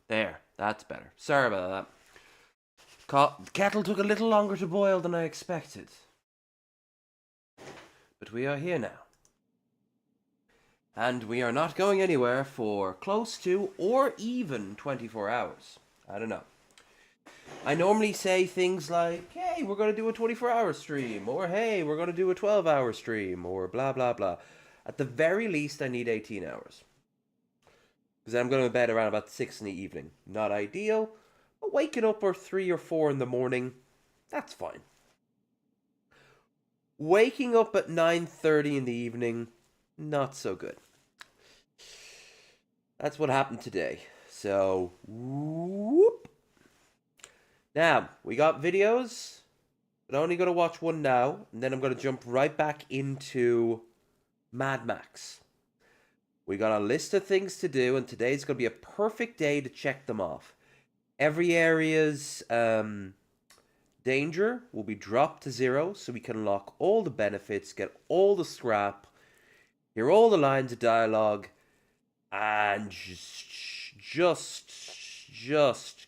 There, that's better. Sorry about that. The kettle took a little longer to boil than I expected. But we are here now. And we are not going anywhere for close to or even 24 hours. I don't know. I normally say things like, hey, we're going to do a 24-hour stream, or hey, we're going to do a 12-hour stream, or blah, blah, blah. At the very least, I need 18 hours. Because I'm going to bed around about 6 in the evening. Not ideal, but waking up at 3 or 4 in the morning, that's fine. Waking up at 9:30 in the evening, not so good. That's what happened today. So, whoop. Now, we got videos, but I'm only going to watch one now, and then I'm going to jump right back into Mad Max. We got a list of things to do, and today's going to be a perfect day to check them off. Every area's danger will be dropped to 0, so we can unlock all the benefits, get all the scrap, hear all the lines of dialogue, and just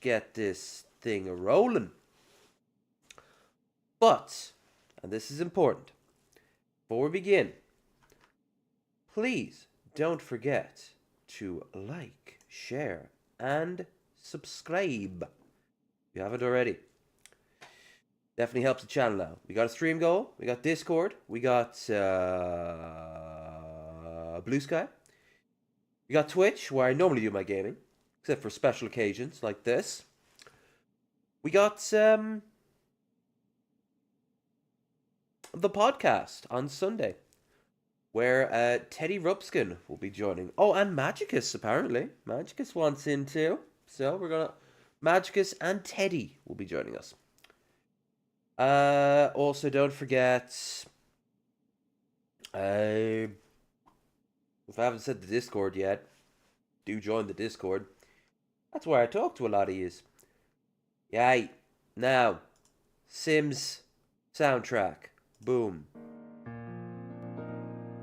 get this thing a-rolling. But, and this is important, before we begin, please don't forget to like, share, and subscribe if you haven't already. Definitely helps the channel out. We got a stream goal, we got Discord, we got Blue Sky, we got Twitch, where I normally do my gaming, except for special occasions like this. We got the podcast on Sunday, where Teddy Rupskin will be joining. Oh, and Magicus, apparently. Magicus wants in too. So we're gonna... Magicus and Teddy will be joining us. Also, don't forget... if I haven't said the Discord yet, do join the Discord. That's where I talk to a lot of yous. Yay. Now, Sims soundtrack. Boom.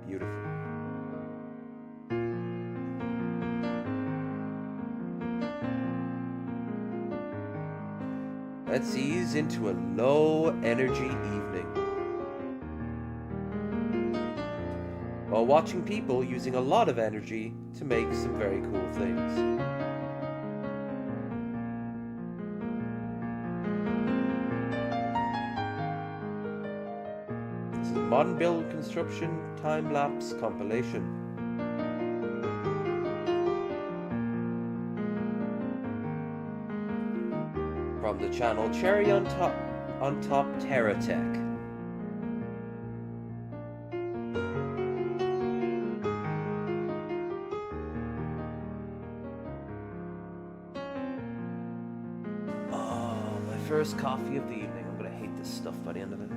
Beautiful. Let's ease into a low energy evening while watching people using a lot of energy to make some very cool things. This is Modern Build Construction Time-Lapse Compilation. From the channel Cherry on Top TerraTech. Oh, my first coffee of the evening. I'm gonna hate this stuff by the end of it.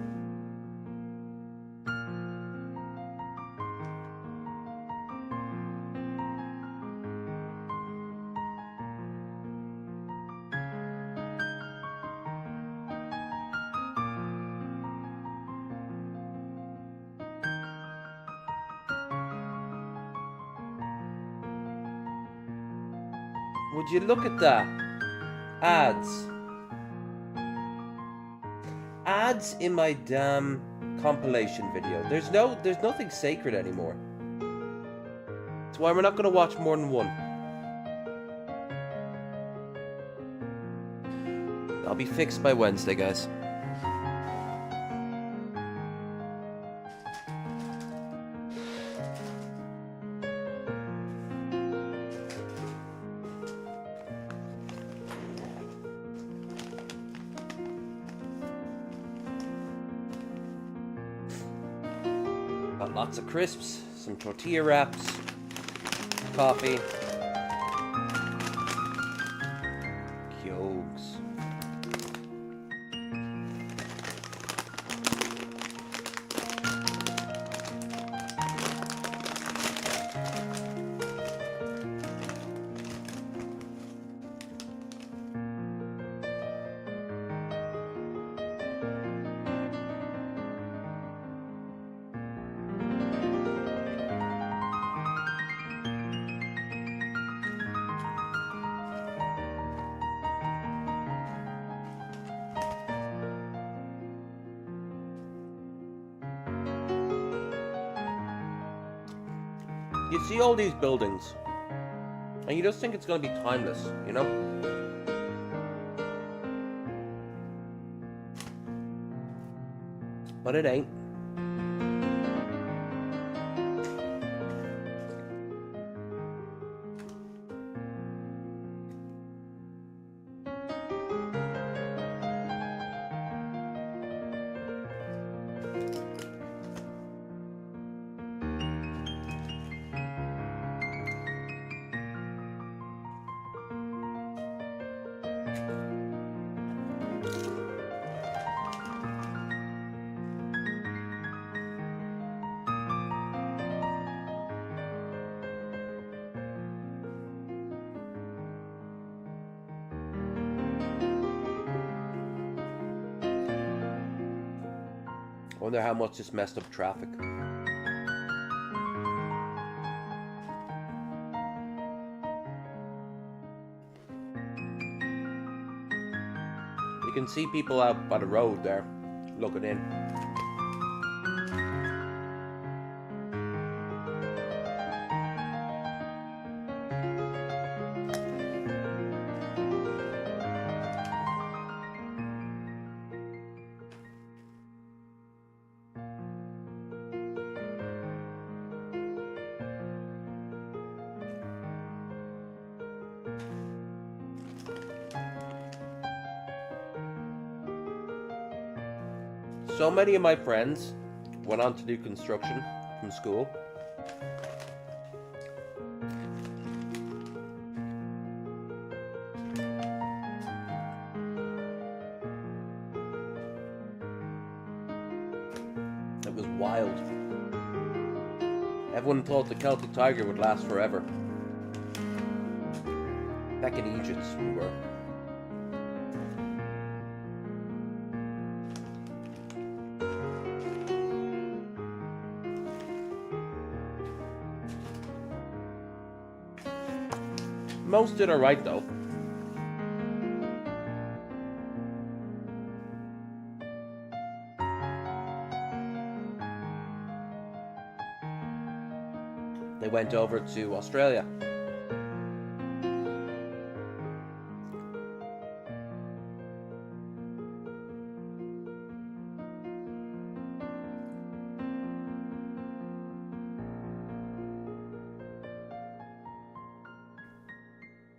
Would you look at that? Ads. Ads in my damn compilation video. There's nothing sacred anymore. That's why we're not gonna watch more than one. I'll be fixed by Wednesday, guys. Got lots of crisps, some tortilla wraps, coffee, Kyogs. You see all these buildings, and you just think it's going to be timeless, you know? But it ain't. I wonder how much this messed up traffic. You can see people out by the road there, looking in. So many of my friends went on to do construction from school. It was wild. Everyone thought the Celtic Tiger would last forever. Back in Egypt, we were. Most did alright though. They went over to Australia.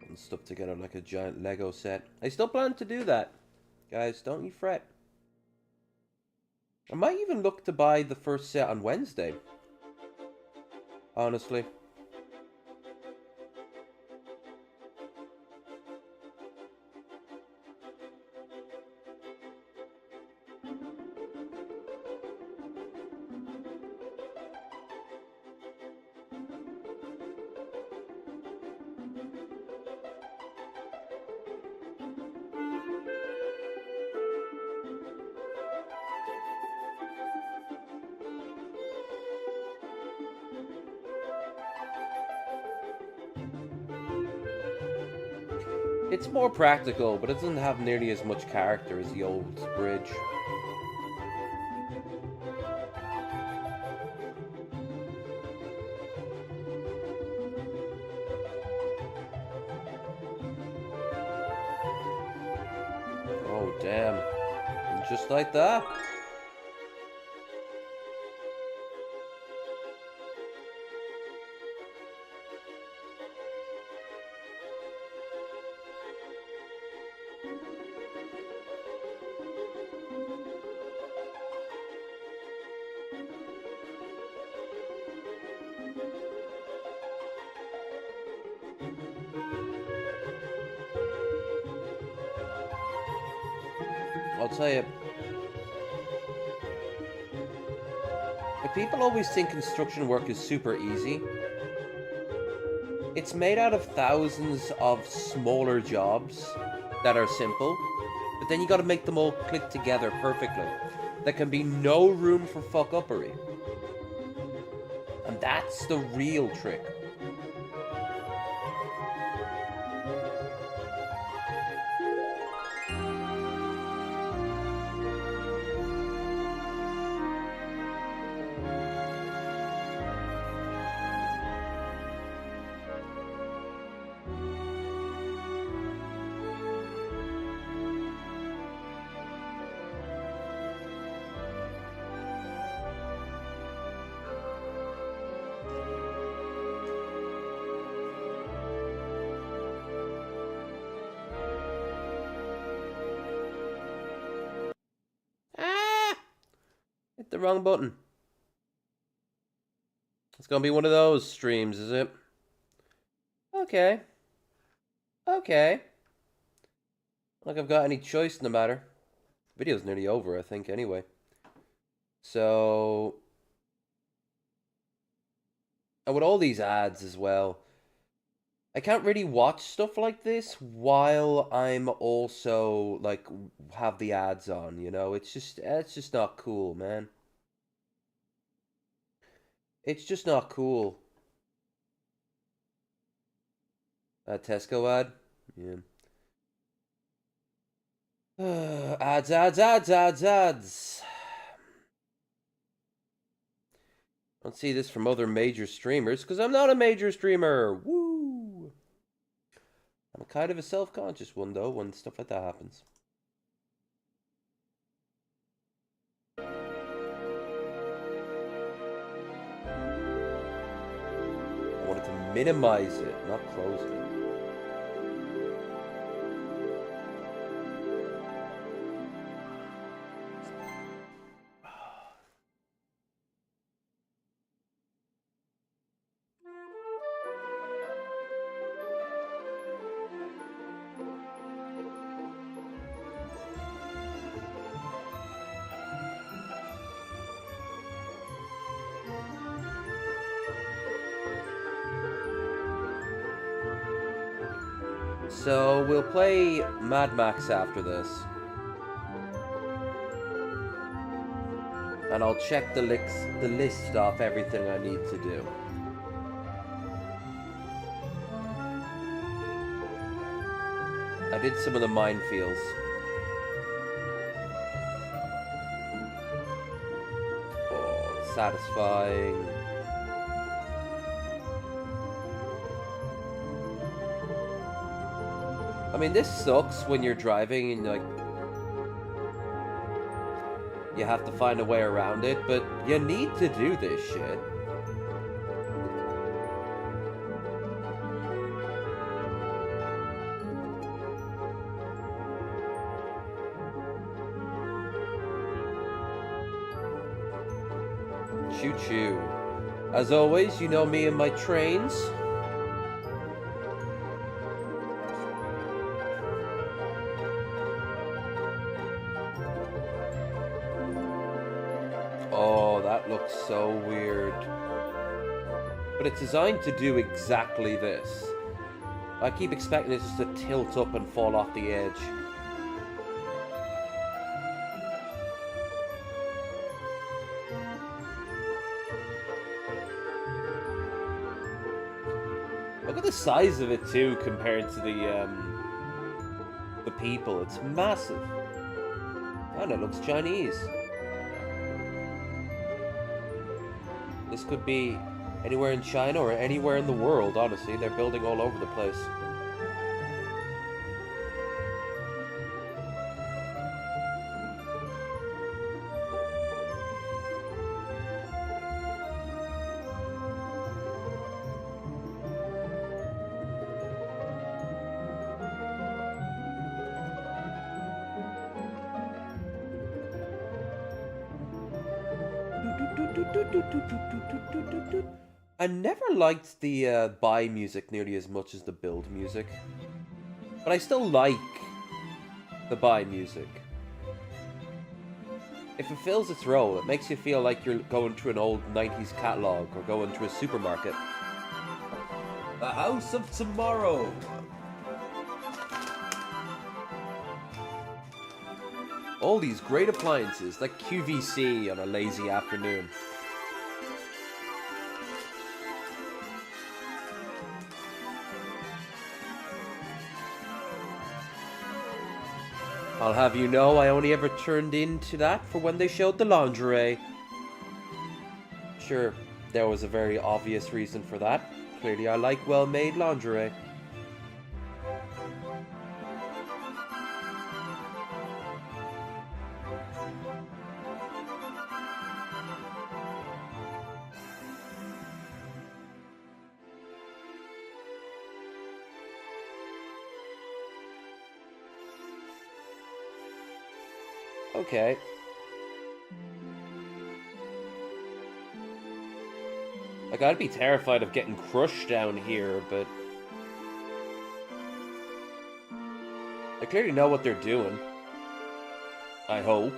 And stuff together like a giant Lego set. I still plan to do that. Guys, don't you fret. I might even look to buy the first set on Wednesday. Honestly. It's more practical, but it doesn't have nearly as much character as the old bridge. Oh, damn. And just like that. I'll tell you, if people always think construction work is super easy, it's made out of thousands of smaller jobs that are simple, but then you gotta make them all click together perfectly. There can be no room for fuck-uppery. And that's the real trick. Hit the wrong button. It's gonna be one of those streams, is it? Okay. Okay. Like I've got any choice in the matter. Video's nearly over, I think, anyway. So, and with all these ads as well, I can't really watch stuff like this while I'm also like have the ads on, you know? It's just not cool, man. It's just not cool. Tesco ad? Yeah. Ads, ads, ads, ads, ads. I don't see this from other major streamers because I'm not a major streamer. Woo! I'm kind of a self-conscious one though when stuff like that happens. I wanted to minimize it, not close it. So we'll play Mad Max after this. And I'll check the list off everything I need to do. I did some of the minefields. Oh, satisfying. I mean, this sucks when you're driving and like you have to find a way around it, but you need to do this shit. Choo choo. As always, you know me and my trains. Oh, that looks so weird. But it's designed to do exactly this. I keep expecting it just to tilt up and fall off the edge. Look at the size of it too compared to the people. It's massive. And it looks Chinese. This could be anywhere in China or anywhere in the world, honestly. They're building all over the place. I never liked the buy music nearly as much as the build music. But I still like the buy music. It fulfills its role. It makes you feel like you're going to an old 90s catalog or going to a supermarket. The House of Tomorrow! All these great appliances, like QVC on a lazy afternoon. I'll have you know I only ever turned into that for when they showed the lingerie. Sure, there was a very obvious reason for that. Clearly I like well-made lingerie. Okay. Like, I'd be terrified of getting crushed down here, but... They clearly know what they're doing. I hope.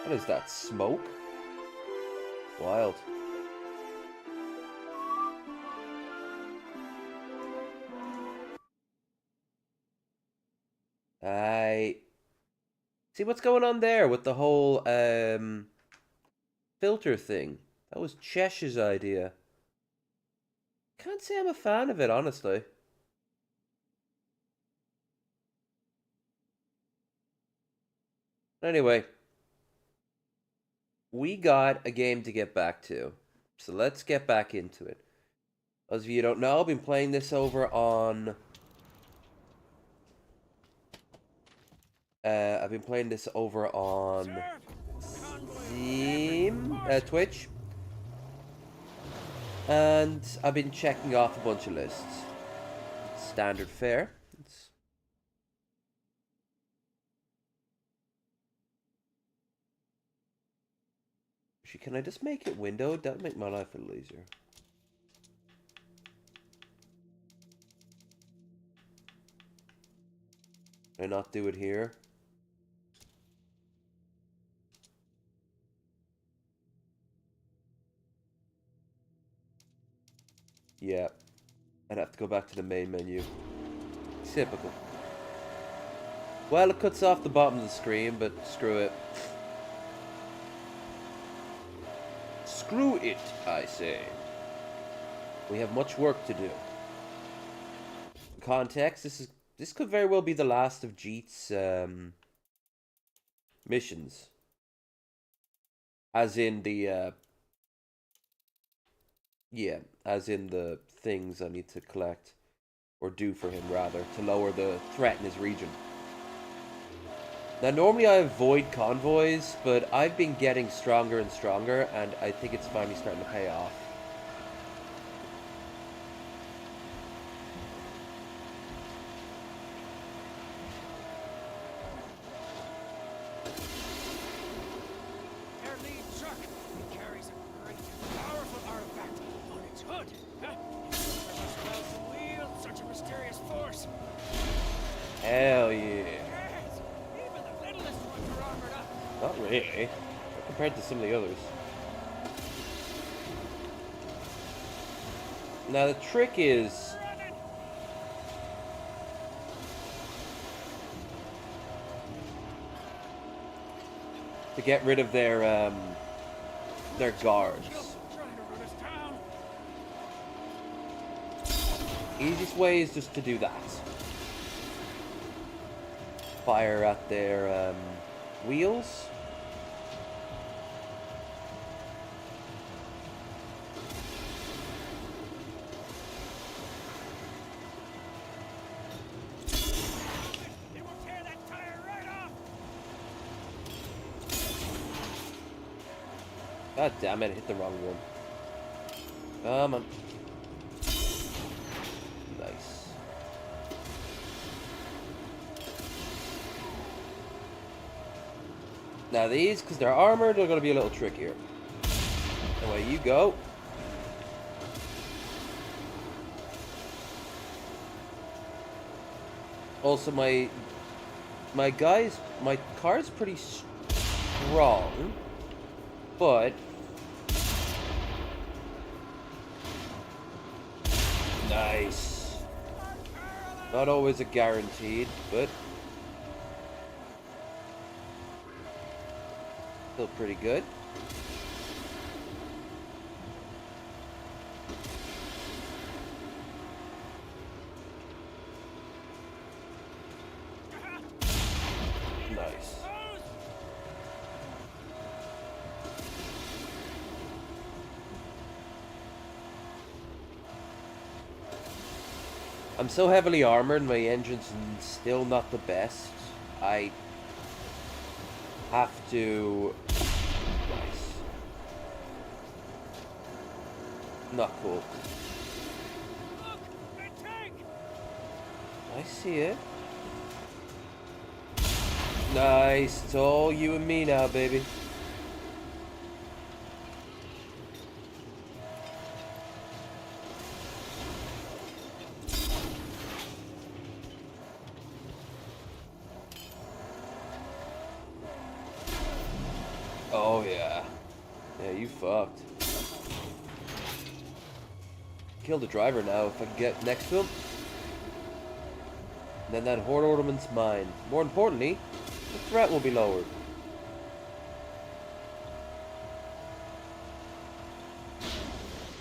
What is that? Smoke? Wild. I see what's going on there with the whole filter thing. That was Chesh's idea. Can't say I'm a fan of it, honestly. Anyway, we got a game to get back to. So let's get back into it. Those of you who don't know, I've been playing this over on... I've been playing this over on... Steam? Twitch. And I've been checking off a bunch of lists. Standard fare. Actually, can I just make it windowed? That'll make my life a little easier. Can I not do it here? Yeah. I'd have to go back to the main menu. Typical. Well, it cuts off the bottom of the screen, but screw it. Screw it, I say. We have much work to do. Context, this could very well be the last of Jeet's missions. As in the yeah, as in the things I need to collect. Or do for him, rather, to lower the threat in his region. Now, normally I avoid convoys, but I've been getting stronger and stronger, and I think it's finally starting to pay off. Their lead truck carries a great, powerful artifact on its hood. Well to wield such a mysterious force. Hell yeah. Yes, even the littlest ones are armored up. Not really. Compared to some of the others. Now the trick is... to get rid of their guards. Easiest way is just to do that. Fire at their wheels. They will tear that tire right off. God damn it, I hit the wrong one. Come on. Nice. Now these, because they're armored, they're going to be a little trickier. Away you go. Also, my car's pretty strong, but nice. Not always a guaranteed, but still pretty good. Nice. I'm so heavily armored, my engine's still not the best. I have to... Nice. Not cool. I see it. Nice. It's all you and me now, baby. Oh, yeah. Yeah, you fucked. Kill the driver now if I can get next to him. And then that horde ornament's mine. More importantly, the threat will be lowered.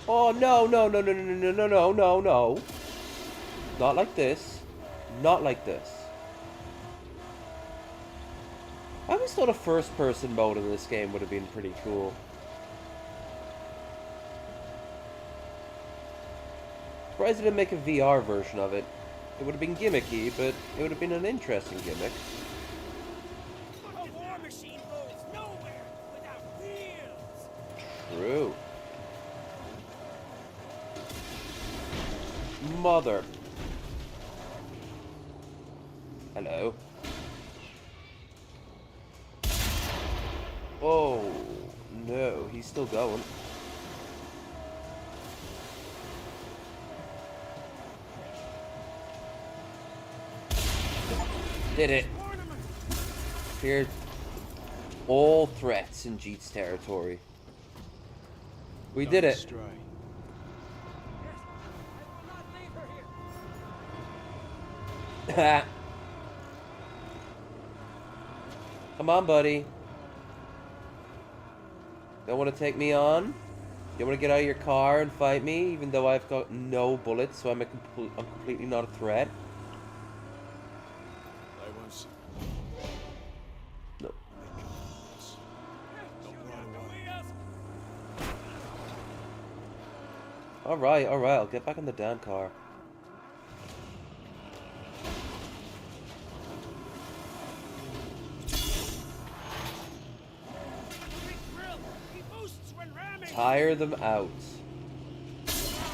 Oh, no, no, no, no, no, no, no, no, no, no. Not like this. Not like this. I always thought a first-person mode in this game would have been pretty cool. Surprised they didn't make a VR version of it. It would have been gimmicky, but it would have been an interesting gimmick. A war machine goes nowhere without wheels. True. Mother. Hello. Oh, no. He's still going. Did it. Cleared all threats in Jeet's territory. We did it. Come on, buddy. Don't want to take me on? You want to get out of your car and fight me, even though I've got no bullets, so I'm completely not a threat? No. Alright, I'll get back in the damn car. Tire them out.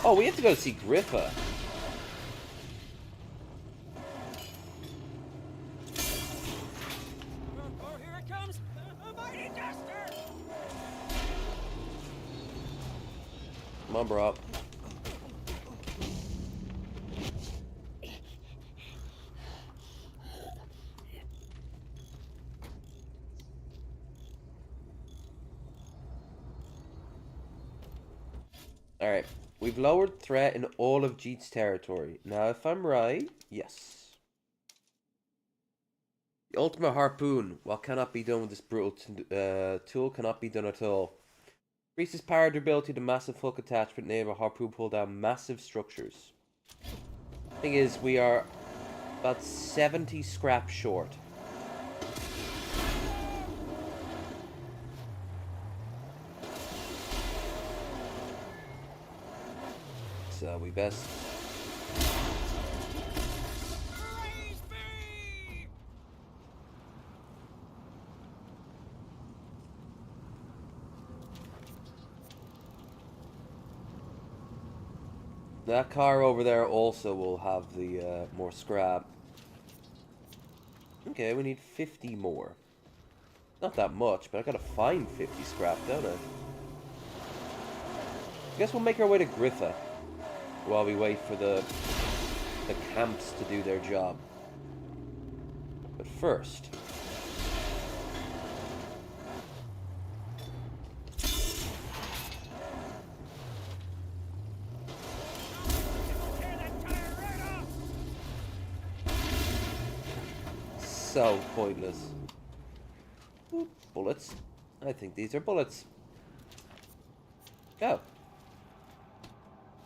Oh, we have to go see Griffa. Oh, here it comes! A mighty duster! Come on, bro. Alright, we've lowered threat in all of Jeet's territory. Now, if I'm right, yes. The ultimate harpoon, while cannot be done with this brutal tool, cannot be done at all. Increases power durability to massive hook attachment, enable a harpoon pull down massive structures. Thing is, we are about 70 scrap short. So we best... That car over there also will have the more scrap. Okay, we need 50 more. Not that much, but I gotta find 50 scrap, don't I? Guess we'll make our way to Griffa while we wait for the camps to do their job. But first... So pointless. Ooh, bullets. I think these are bullets. Oh.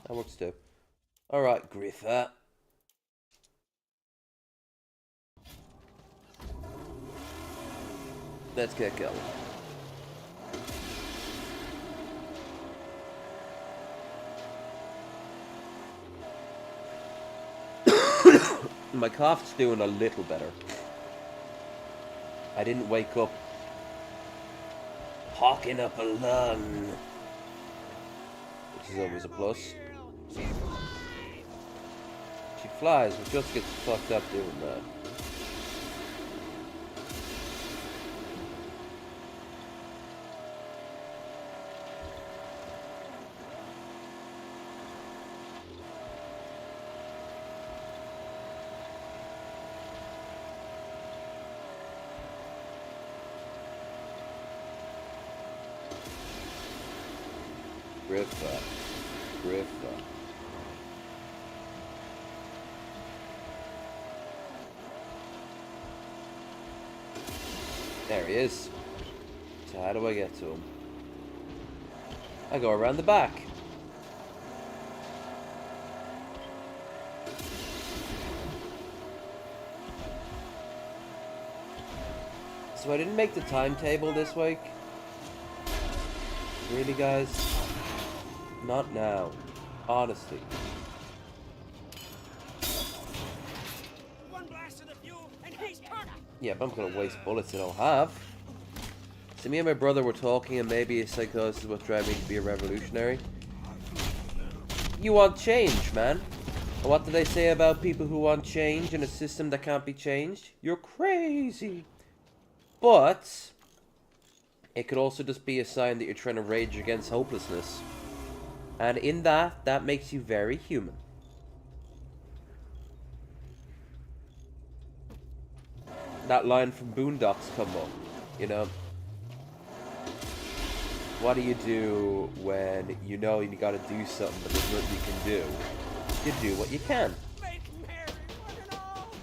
That works too. Alright, Griffa. Let's get going. My cough's doing a little better. I didn't wake up hawking up a lung, which is always a plus. She flies, but just gets fucked up doing that. Griffa. Griffa. There he is. So how do I get to him? I go around the back. So I didn't make the timetable this week. Really, guys? Not now. Honesty. One blast of the fuel, and he's hurt. Yeah, but I'm gonna waste bullets I don't have. So me and my brother were talking, and maybe it's like, oh, this is what's driving me to be a revolutionary. You want change, man. And what do they say about people who want change in a system that can't be changed? You're crazy. But it could also just be a sign that you're trying to rage against hopelessness. And in that makes you very human. That line from Boondocks come up, you know. What do you do when you know you gotta do something but there's nothing you can do? You do what you can. Make merry, one and all.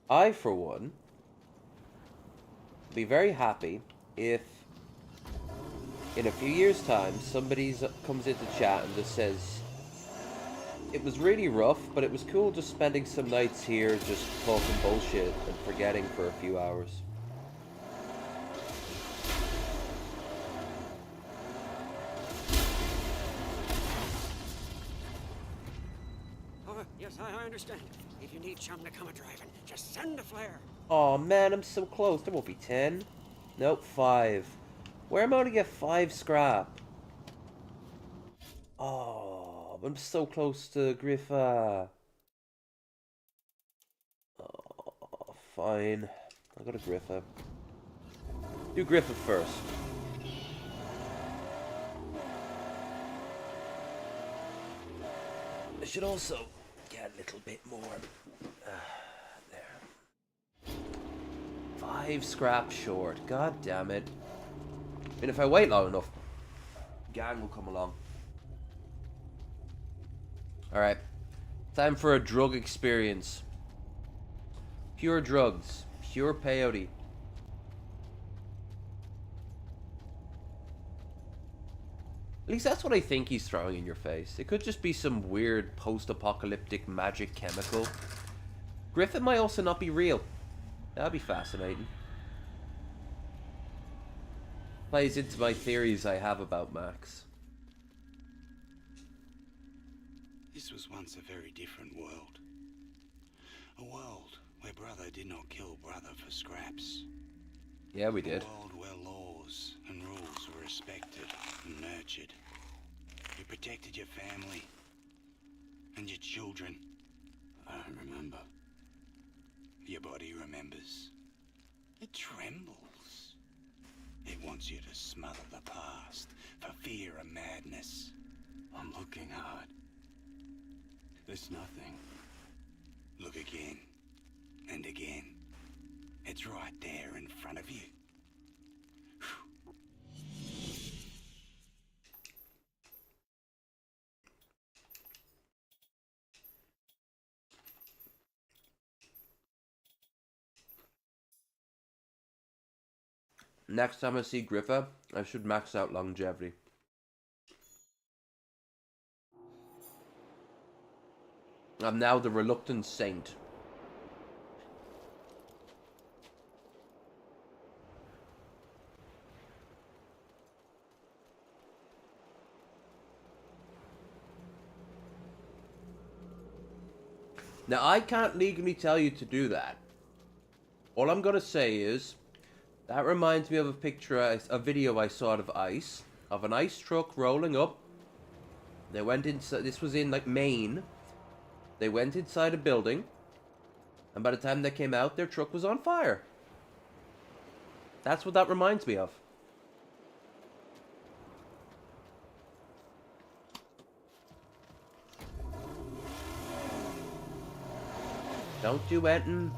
I, for one, be very happy if in a few years' time somebody comes into chat and just says, it was really rough, but it was cool just spending some nights here just talking bullshit and forgetting for a few hours. Oh, yes, I understand. If you need chum to come a driving, just send a flare. Aw, man, I'm so close. There won't be 10. Nope, 5. Where am I gonna get 5 scrap? Oh, I'm so close to Griffa. Oh, fine. I'll go to Griffa. Do Griffa first. I should also get a little bit more. There. 5 scrap short. God damn it. I mean, if I wait long enough, gang will come along. Alright. Time for a drug experience. Pure drugs. Pure peyote. At least that's what I think he's throwing in your face. It could just be some weird post-apocalyptic magic chemical. Griffin might also not be real. That'd be fascinating. Plays into my theories I have about Max. This was once a very different world. A world where brother did not kill brother for scraps. Yeah, we did. A world where laws and rules were respected and nurtured. You protected your family and your children. I don't remember. Your body remembers. It trembles. It wants you to smother the past for fear of madness. I'm looking hard. There's nothing. Look again and again. It's right there in front of you. Next time I see Griffa, I should max out longevity. I'm now the reluctant saint. Now, I can't legally tell you to do that. All I'm gonna say is, that reminds me of a picture, a video I saw out of ICE, of an ICE truck rolling up. They went inside, this was in like Maine. They went inside a building, and by the time they came out, their truck was on fire. That's what that reminds me of. Don't do anything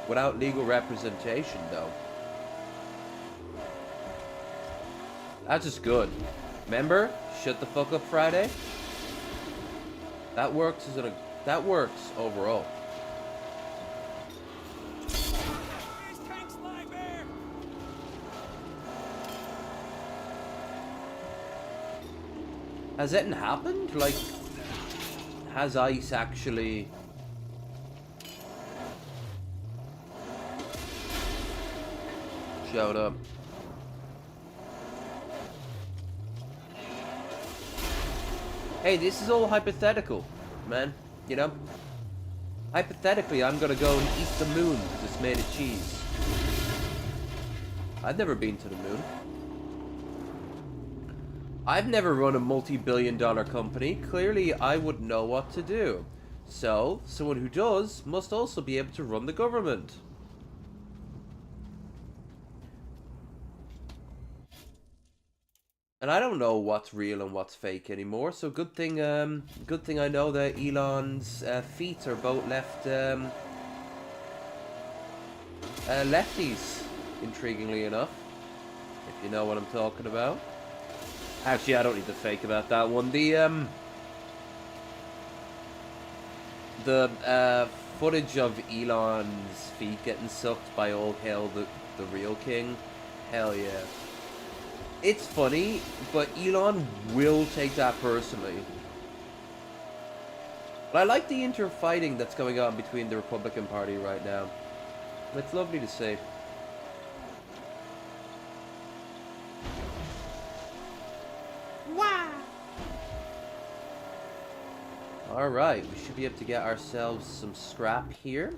without legal representation, though. That's just good. Remember? Shut the fuck up Friday? That works that works overall. These tanks lie bare! Has anything happened? Like, has ice actually... showed up? Hey, this is all hypothetical, man. You know? Hypothetically, I'm gonna go and eat the moon because it's made of cheese. I've never been to the moon. I've never run a multi-billion-dollar company. Clearly, I wouldn't know what to do. So, someone who does must also be able to run the government. And I don't know what's real and what's fake anymore. So good thing I know that Elon's feet are both lefties. Intriguingly enough, if you know what I'm talking about. Actually, I don't need to fake about that one. The footage of Elon's feet getting sucked by old Hell, the real king. Hell yeah. It's funny, but Elon will take that personally. But I like the interfighting that's going on between the Republican Party right now. It's lovely to see. Wow! Alright, we should be able to get ourselves some scrap here.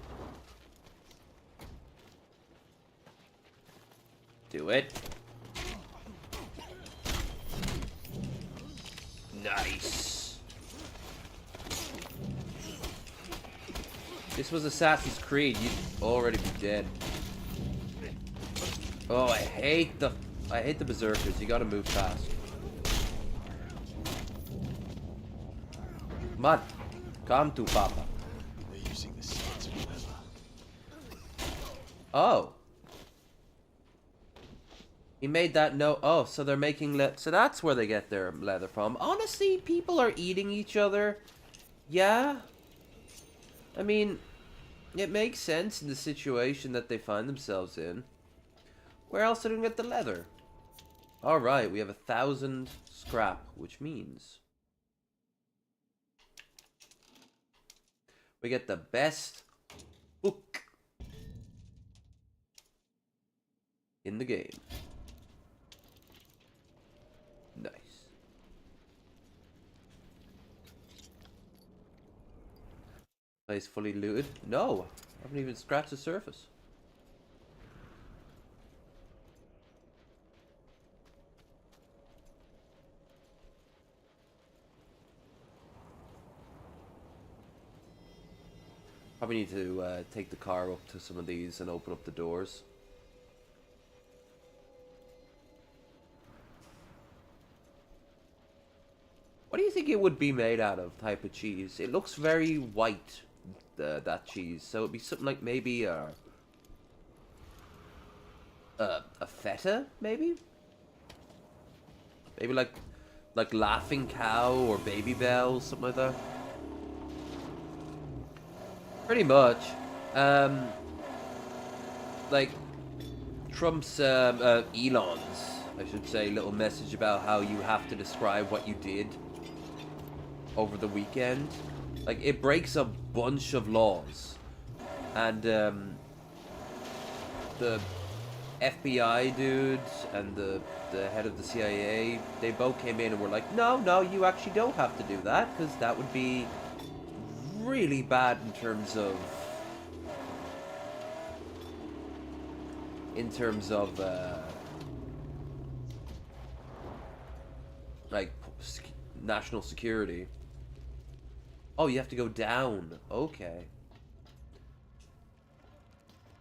Do it. Nice. This was Assassin's Creed, you'd already be dead. Oh, I hate the berserkers. You gotta move fast. Come on. Come to Papa. They're using the seeds for leather. Oh. He made that note. Oh, so they're making so that's where they get their leather from. Honestly, people are eating each other. Yeah. I mean, it makes sense in the situation that they find themselves in. Where else are they gonna get the leather? Alright, we have 1,000 scrap, which means we get the best book in the game. Nice. Place fully looted? No, I haven't even scratched the surface. Probably need to take the car up to some of these and open up the doors. What do you think it would be made out of, type of cheese? It looks very white, that cheese. So it'd be something like maybe a feta, maybe? Maybe like Laughing Cow or Baby Bell, something like that. Pretty much. Like Trump's, Elon's, I should say, little message about how you have to describe what you did over the weekend. Like, it breaks a bunch of laws. And, the FBI dude and the head of the CIA, they both came in and were like, no, you actually don't have to do that, because that would be really bad in terms of like national security. Oh, you have to go down. Okay.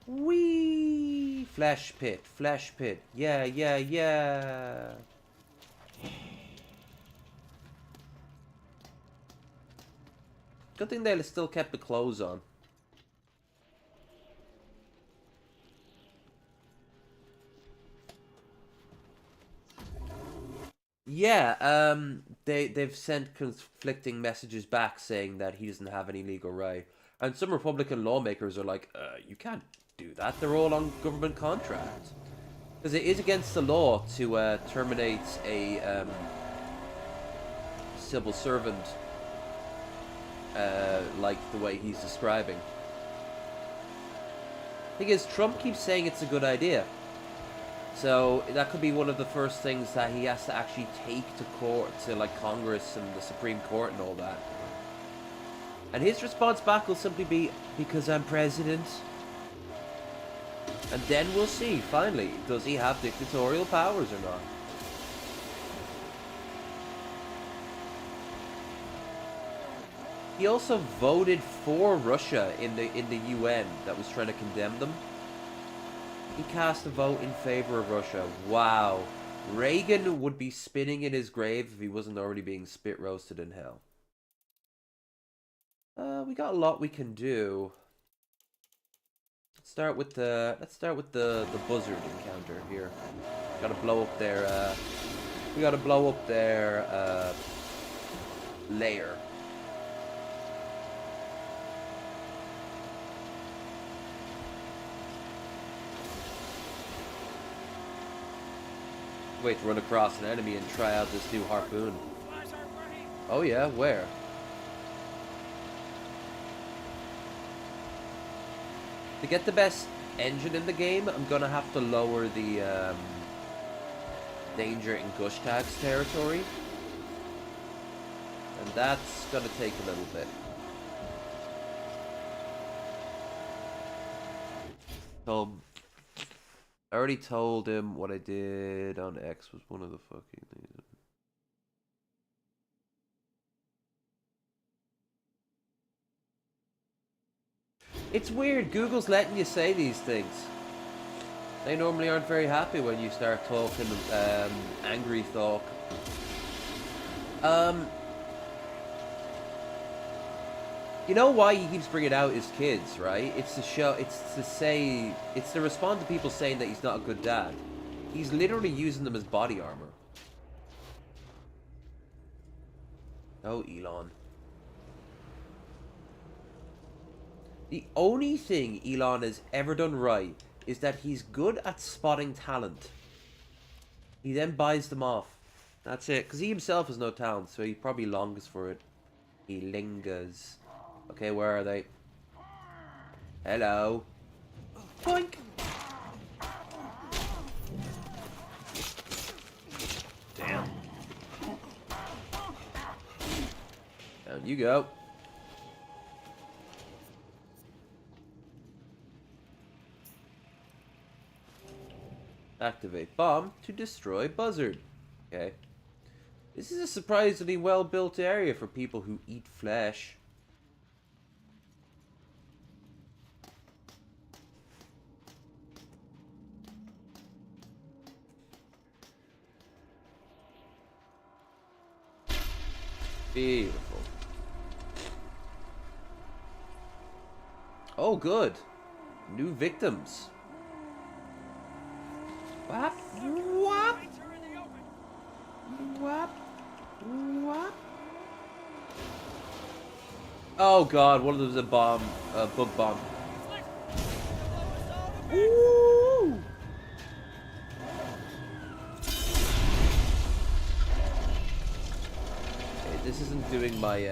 Wee! Flesh pit. Yeah. Good thing they still kept the clothes on. Yeah, they've sent conflicting messages back saying that he doesn't have any legal right, and some Republican lawmakers are like, you can't do that. They're all on government contracts, because it is against the law to terminate a civil servant, like the way he's describing. Thing is, Trump keeps saying it's a good idea. So that could be one of the first things that he has to actually take to court, to like Congress and the Supreme Court and all that. And his response back will simply be, because I'm president. And then we'll see, finally, does he have dictatorial powers or not? He also voted for Russia in the UN that was trying to condemn them. He cast a vote in favor of Russia. Wow. Reagan would be spinning in his grave if he wasn't already being spit roasted in hell. We got a lot we can do. Let's start with the buzzard encounter here. Gotta blow up their we gotta blow up their lair. Wait to run across an enemy and try out this new harpoon. Oh yeah, where? To get the best engine in the game, I'm gonna have to lower the danger in Gush Tag's territory. And that's gonna take a little bit. I already told him what I did on X was one of the fucking things. It's weird, Google's letting you say these things. They normally aren't very happy when you start talking angry talk. You know why he keeps bringing out his kids, right? It's to show, it's to respond to people saying that he's not a good dad. He's literally using them as body armor. Oh, Elon. The only thing Elon has ever done right is that he's good at spotting talent. He then buys them off. That's it. Because he himself has no talent, so he probably longs for it. He lingers. Okay, where are they? Hello. Boink. Damn. Down you go. Activate bomb to destroy buzzard. Okay. This is a surprisingly well-built area for people who eat flesh. Beautiful. Oh, good. New victims. Whap, whap, whap, whap. Oh god, one of them is a bomb, a bug bomb. Ooh. Okay, this isn't doing my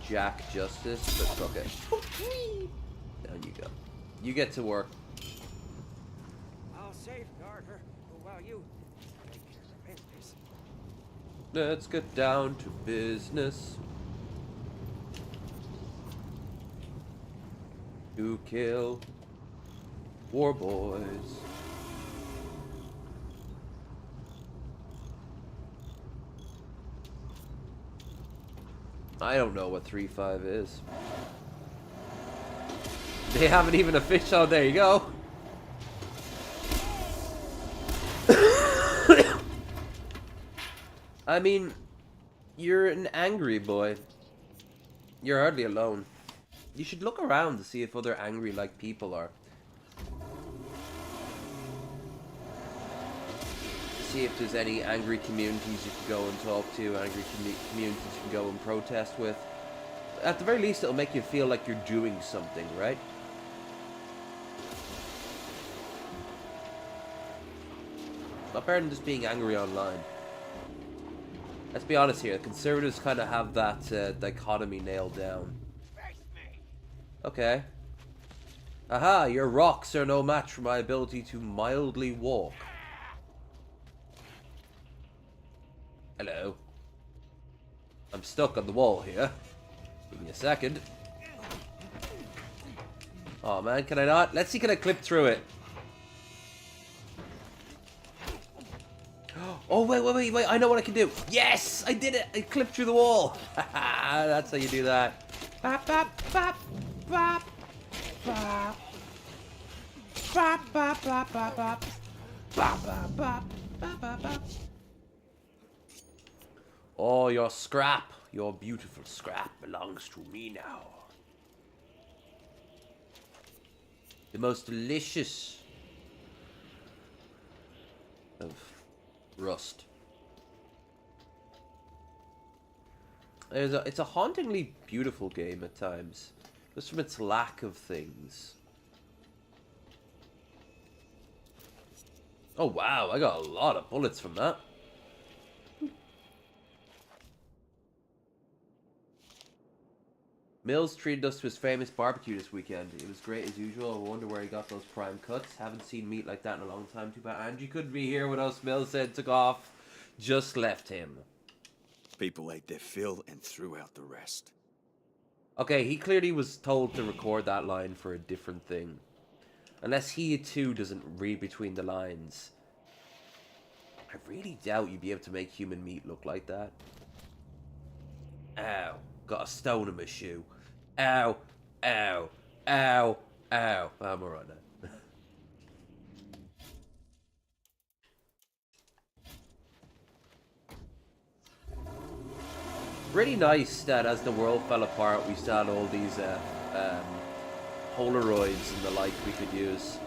Jack justice, but okay. Down you go. You get to work. I'll safeguard her while you take care of business. Let's get down to business. To kill war boys. I don't know what 3.5 is. They haven't even official. Oh, there you go. I mean, you're an angry boy. You're hardly alone. You should look around to see if other angry like people are. see if there's any angry communities you can go and talk to, angry communities you can go and protest with. At the very least, it'll make you feel like you're doing something, right? Not better than just being angry online. Let's be honest here, the conservatives kind of have that dichotomy nailed down. Okay. Aha, your rocks are no match for my ability to mildly walk. Hello. I'm stuck on the wall here. Give me a second. Oh man, can I not? Let's see, can I clip through it? Oh, wait. I know what I can do. Yes! I did it! I clipped through the wall. That's how you do that. Bop, bop, bop, bop, bop. Bop, bop, bop, bop, bop. Bop, bop, bop, bop, bop, bop. Oh, your scrap, your beautiful scrap belongs to me now. The most delicious of rust. It's a hauntingly beautiful game at times, just from its lack of things. Oh wow, I got a lot of bullets from that. Mills treated us to his famous barbecue this weekend. It was great as usual. I wonder where he got those prime cuts. Haven't seen meat like that in a long time. Too bad Angie couldn't be here with us. Mills said took off. Just left him. People ate their fill and threw out the rest. Okay, he clearly was told to record that line for a different thing. Unless he too doesn't read between the lines. I really doubt you'd be able to make human meat look like that. Ow. Got a stone in my shoe. Ow. Ow. Ow. Ow. I'm alright now. Really nice that as the world fell apart, we still had all these Polaroids and the like we could use.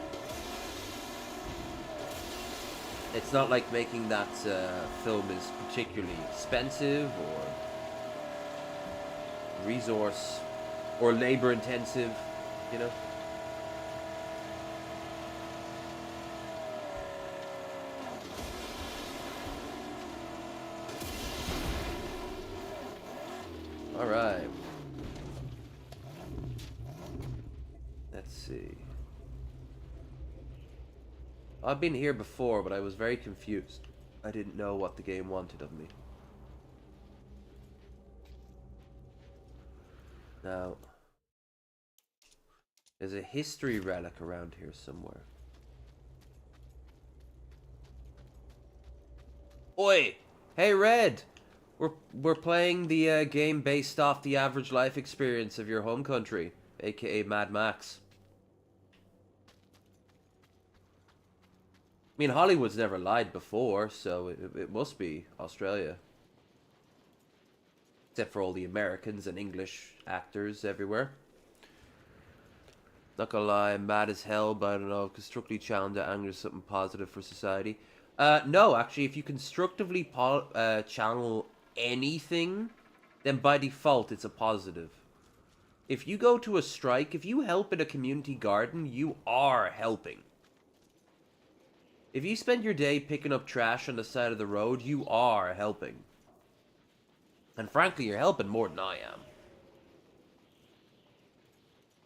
It's not like making that film is particularly expensive or resource or labor intensive, you know. All right. Let's see. I've been here before, but I was very confused. I didn't know what the game wanted of me. Now, there's a history relic around here somewhere. Oi! Hey, Red! We're playing the game based off the average life experience of your home country, aka Mad Max. I mean, Hollywood's never lied before, so it must be Australia. Except for all the Americans and English actors everywhere. Not gonna lie, I'm mad as hell, but I don't know, constructively challenge that anger is something positive for society. No, actually, if you constructively channel anything, then by default it's a positive. If you go to a strike, if you help in a community garden, you are helping. If you spend your day picking up trash on the side of the road, you are helping. And frankly, you're helping more than I am.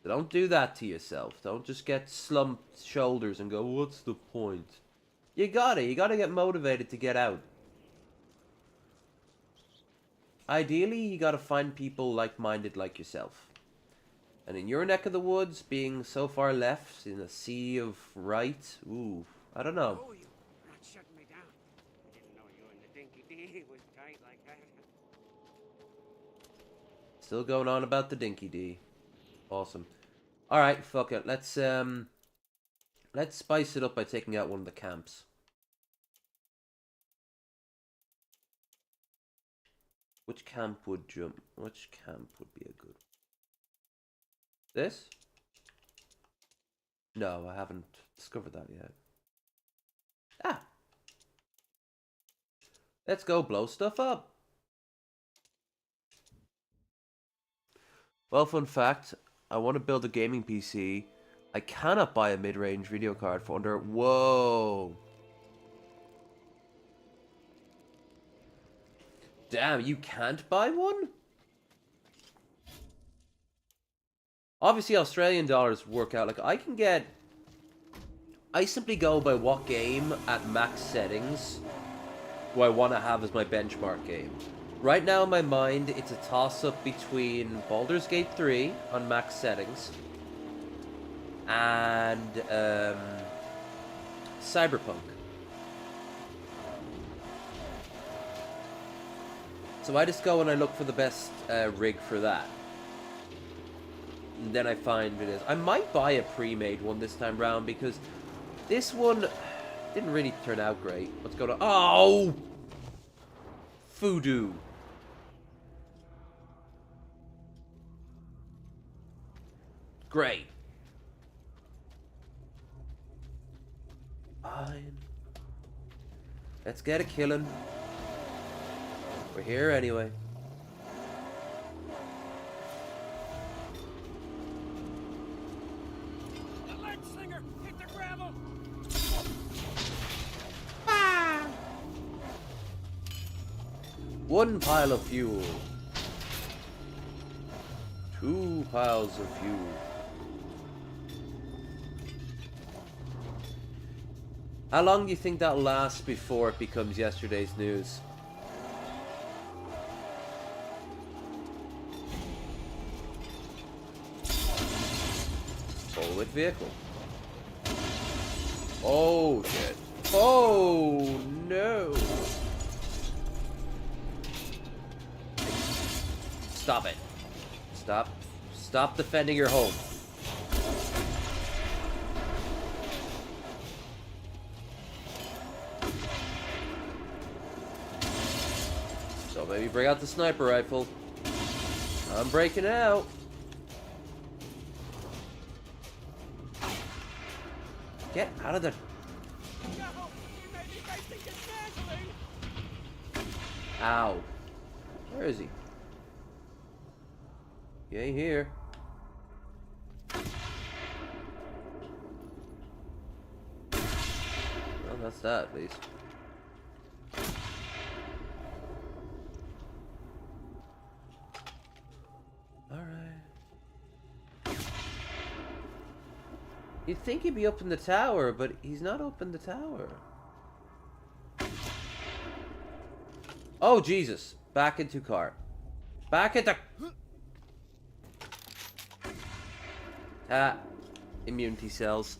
So don't do that to yourself. Don't just get slumped shoulders and go, what's the point? You gotta get motivated to get out. Ideally, you gotta find people like-minded like yourself. And in your neck of the woods, being so far left in a sea of right, ooh, I don't know. Oh, you're not shutting me down. I didn't know you and the Dinky D was tight like that. Still going on about the Dinky D. Awesome. Alright, fuck it. Let's spice it up by taking out one of the camps. Which camp would be a good one? This? No, I haven't discovered that yet. Ah! Let's go blow stuff up. Well, fun fact, I want to build a gaming PC. I cannot buy a mid-range video card for under... Whoa. Damn, you can't buy one? Obviously, Australian dollars work out. Like, I can get... I simply go by what game at max settings do I want to have as my benchmark game. Right now in my mind, it's a toss-up between Baldur's Gate 3 on max settings and Cyberpunk. So I just go and I look for the best rig for that. And then I find it is. I might buy a pre-made one this time round because this one didn't really turn out great. Let's go to... Oh! Voodoo. Great. Fine. Let's get a killing. We're here anyway. The lead slinger hit the gravel. One pile of fuel. 2 piles of fuel. How long do you think that'll last before it becomes yesterday's news? Forward vehicle. Oh shit. Oh no. Stop it. Stop defending your home. So maybe bring out the sniper rifle. I'm breaking out. Get out of the... No, you may be facing dismantling. Ow. Where is he? He ain't here. Well, that's that at least. Alright. You'd think he'd be up in the tower, but he's not up in the tower. Oh, Jesus. Back into car. Back into... Ah. Immunity cells.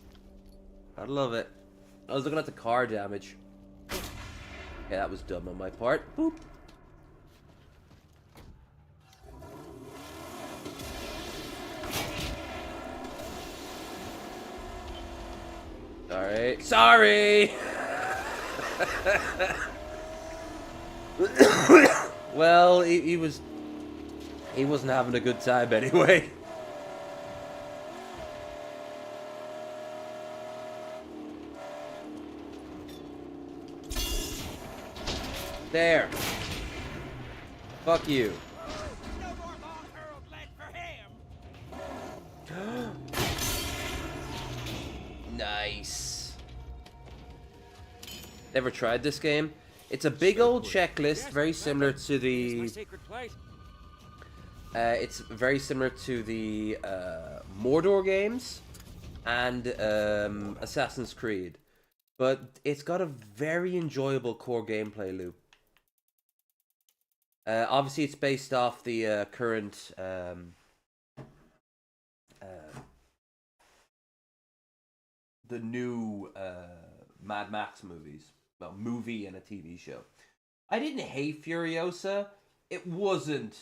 I love it. I was looking at the car damage. Okay, that was dumb on my part. Boop. Sorry. Sorry! Well, he wasn't having a good time anyway. There. Fuck you. No more long-hurled lead for him. Nice. Never tried this game? It's a big old checklist, very similar to the... it's very similar to the Mordor games and Assassin's Creed. But it's got a very enjoyable core gameplay loop. Obviously, it's based off the current the new Mad Max movies. Well, movie and a TV show. I didn't hate Furiosa. It wasn't.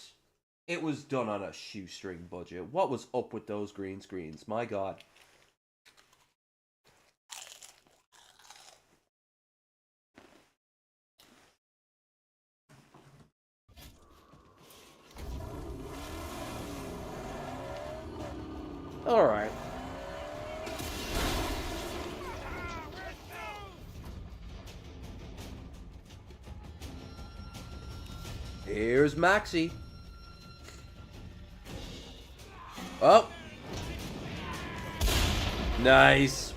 It was done on a shoestring budget. What was up with those green screens? My God. All right. There's Maxie. Oh. Nice.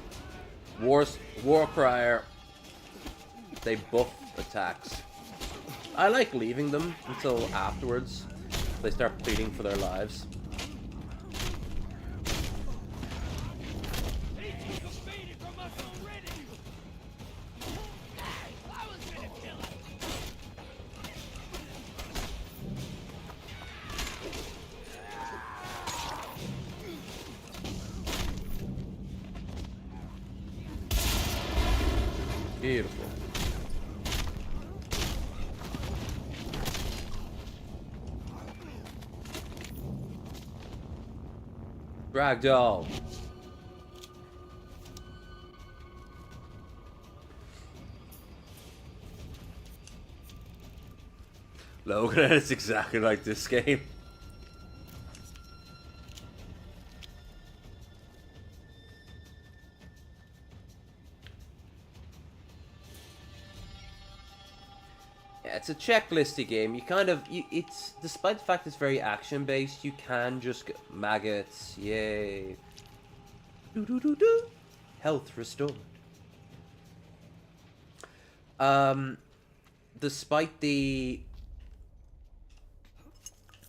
War Crier. They buff attacks. I like leaving them until afterwards. They start pleading for their lives. Beautiful. Ragdoll. Logan, it's exactly like this game. Yeah, it's a checklisty game. You kind of, it's, despite the fact it's very action based, you can just get maggots. Yay. Do do do do. Health restored. Despite the,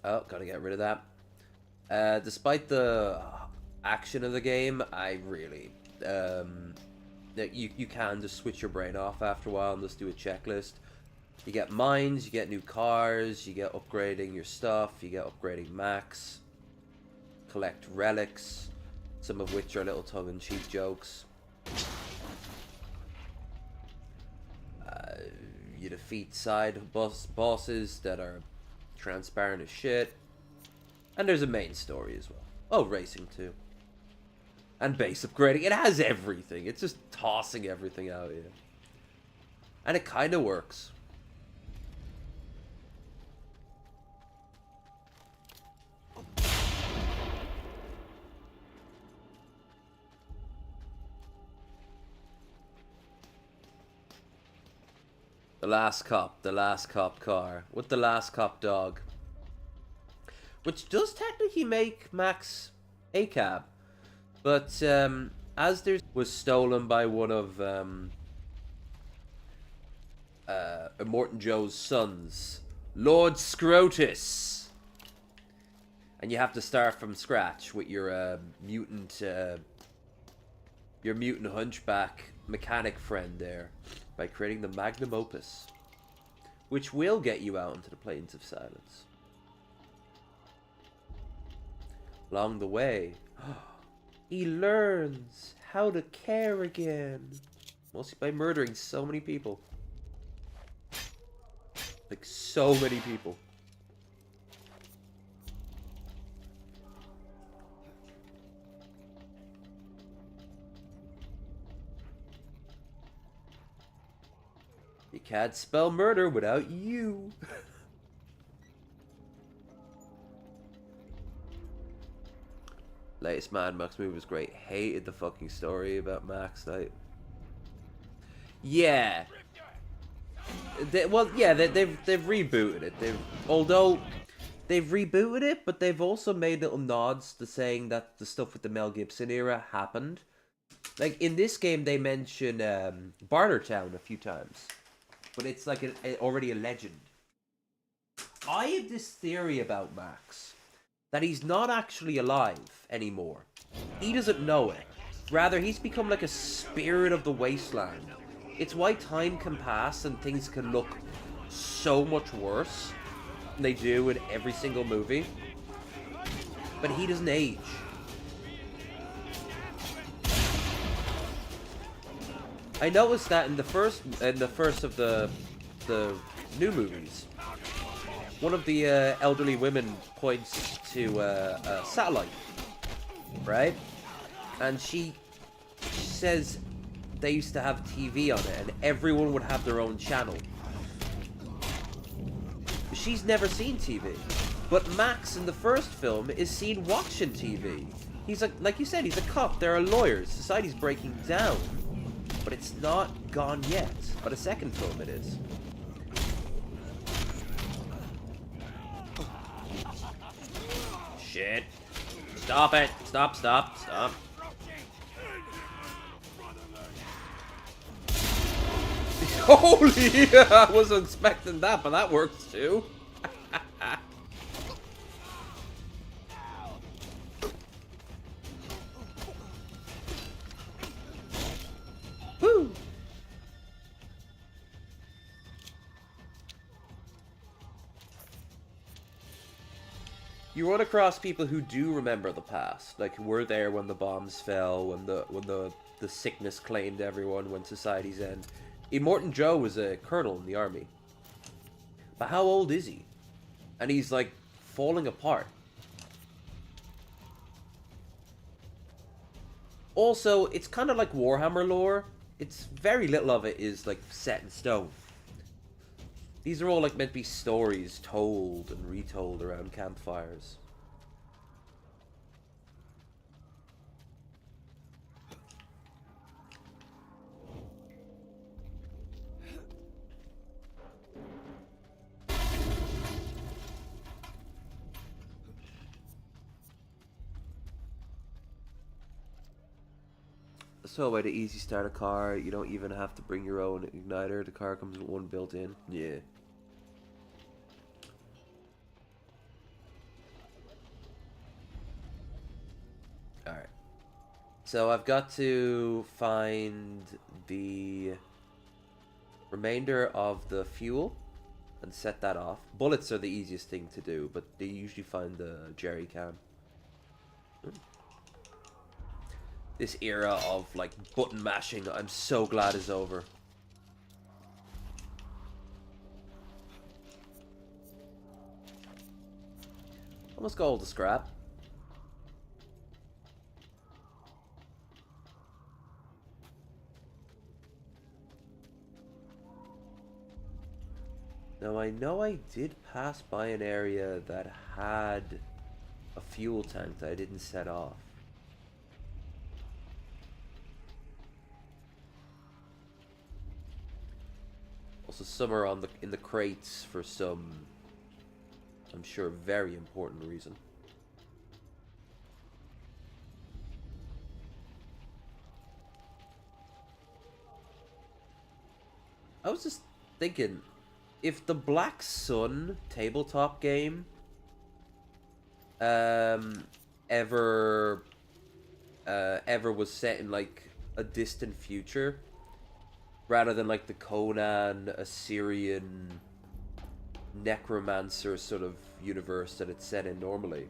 oh, gotta get rid of that. Despite the action of the game, I really, you can just switch your brain off after a while and just do a checklist. You get mines, you get new cars, you get upgrading your stuff, you get upgrading max, collect relics, some of which are little tongue-in-cheek jokes. You defeat side bosses that are transparent as shit. And there's a main story as well. Oh, racing too. And base upgrading. It has everything. It's just tossing everything out here. And it kind of works. The last cop car, with the last cop dog. Which does technically make Max a cab. But, as there was stolen by one of, Immortan Joe's sons, Lord Scrotus. And you have to start from scratch with your, mutant hunchback mechanic friend there. By creating the magnum opus, which will get you out into the plains of silence. Along the way, he learns how to care again, mostly by murdering so many people. Like, so many people. You can't spell murder without you. Latest Mad Max movie was great. Hated the fucking story about Max. Like, yeah. They've rebooted it. Although they've rebooted it, but they've also made little nods to saying that the stuff with the Mel Gibson era happened. Like in this game, they mention Bartertown a few times. But it's like already a legend. I have this theory about Max. That he's not actually alive anymore. He doesn't know it. Rather, he's become like a spirit of the wasteland. It's why time can pass and things can look so much worse than they do in every single movie. But he doesn't age. I noticed that in the first of the new movies, one of the elderly women points to a satellite, right? And she says they used to have TV on it, and everyone would have their own channel. She's never seen TV, but Max in the first film is seen watching TV. He's like you said, he's a cop. There are lawyers. Society's breaking down. But it's not gone yet. But a second film it is. shit. Stop it. Stop, stop, stop. Holy! I wasn't expecting that, but that works too. Woo! You run across people who do remember the past, like who were there when the bombs fell, when the sickness claimed everyone, when society's end. Immortan Joe was a colonel in the army. But how old is he? And he's like falling apart. Also, it's kind of like Warhammer lore. It's very little of it is like set in stone. These are all like meant to be stories told and retold around campfires. So way to easy start a car, you don't even have to bring your own igniter, the car comes with one built in. Yeah. Alright. So I've got to find the remainder of the fuel and set that off. Bullets are the easiest thing to do, but they usually find the jerry can. This era of like button mashing, I'm so glad is over. Almost got all the scrap. Now I know I did pass by an area that had a fuel tank that I didn't set off. Also, some are on in the crates for some, I'm sure, very important reason. I was just thinking, if the Black Sun tabletop game ever was set in like a distant future, rather than like the Conan, Assyrian, necromancer sort of universe that it's set in normally,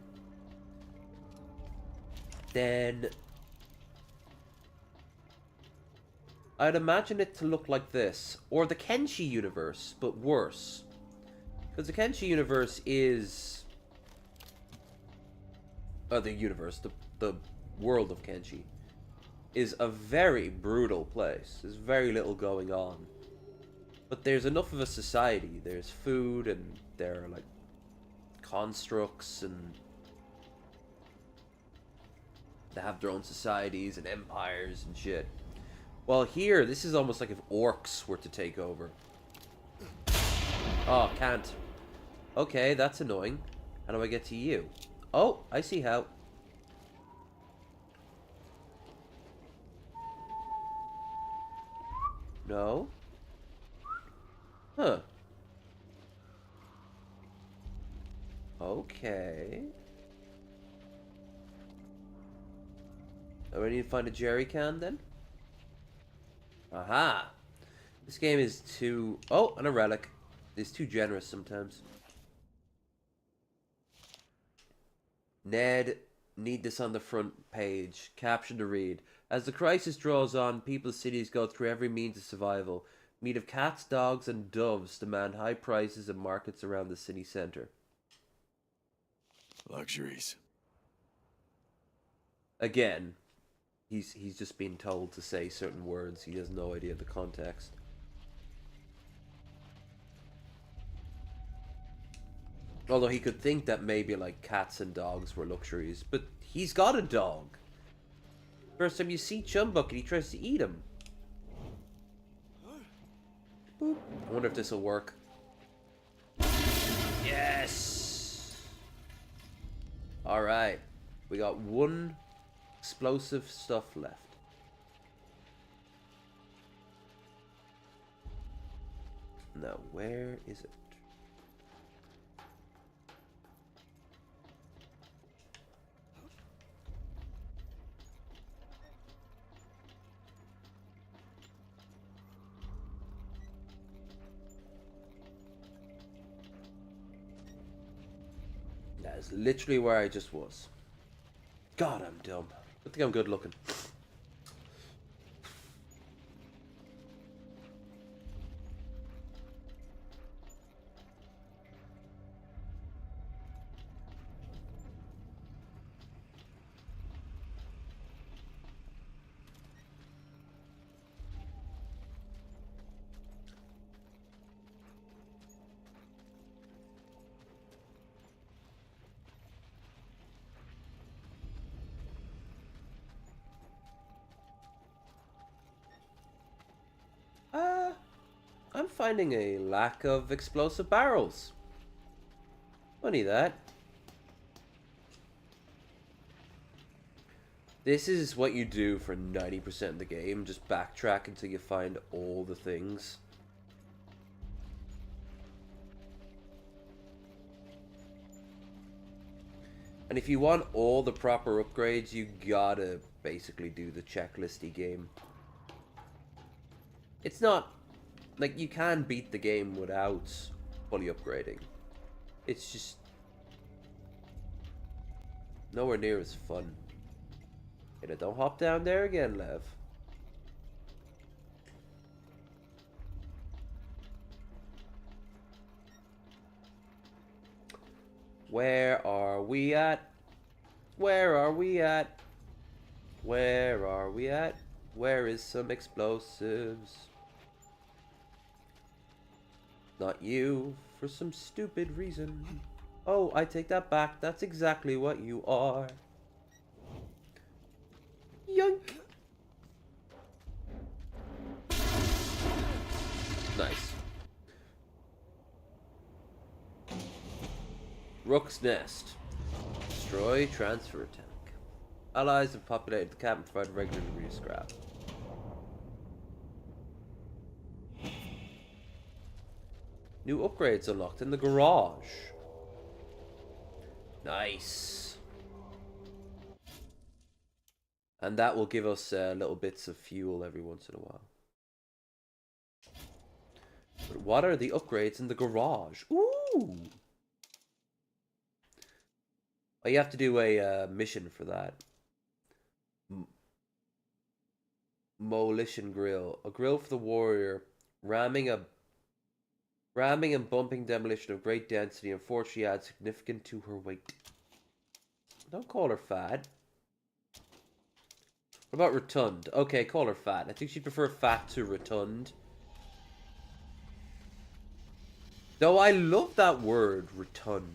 then I'd imagine it to look like this. Or the Kenshi universe, but worse. Because the Kenshi universe is... the world of Kenshi is a very brutal place. There's very little going on. But there's enough of a society. There's food, and there are, like, constructs, and they have their own societies and empires and shit. Well, here, this is almost like if orcs were to take over. Oh, can't. Okay, that's annoying. How do I get to you? Oh, I see how. No? Huh. Okay. Do I need to find a jerry can then? Aha! This game is too... Oh, and a relic. It's too generous sometimes. Ned, need this on the front page. Caption to read. As the crisis draws on, people's cities go through every means of survival. Meat of cats, dogs, and doves demand high prices in markets around the city center. Luxuries. Again, he's just been told to say certain words. He has no idea the context. Although he could think that maybe like cats and dogs were luxuries, but he's got a dog. First time you see Chumbucket, he tries to eat him. Boop. I wonder if this will work. Yes. Alright. We got one explosive stuff left. Now, where is it? That is literally where I just was. God, I'm dumb. I think I'm good looking. I'm finding a lack of explosive barrels. Funny that. This is what you do for 90% of the game. Just backtrack until you find all the things. And if you want all the proper upgrades, you gotta basically do the checklisty game. It's not... like, you can beat the game without fully upgrading. It's just... nowhere near as fun. Hey, don't hop down there again, Lev. Where are we at? Where are we at? Where are we at? Where is some explosives? Not you, for some stupid reason. Oh, I take that back. That's exactly what you are. Yoink! Nice. Rook's Nest. Destroy transfer tank. Allies have populated the camp and provide regular degree of scrap. New upgrades unlocked in the garage. Nice. And that will give us little bits of fuel every once in a while. But what are the upgrades in the garage? Ooh! Oh, you have to do a mission for that. Molition grill. A grill for the warrior. Ramming and bumping demolition of great density unfortunately adds significant to her weight. Don't call her fat. What about rotund? Okay, call her fat. I think she'd prefer fat to rotund. Though I love that word, rotund.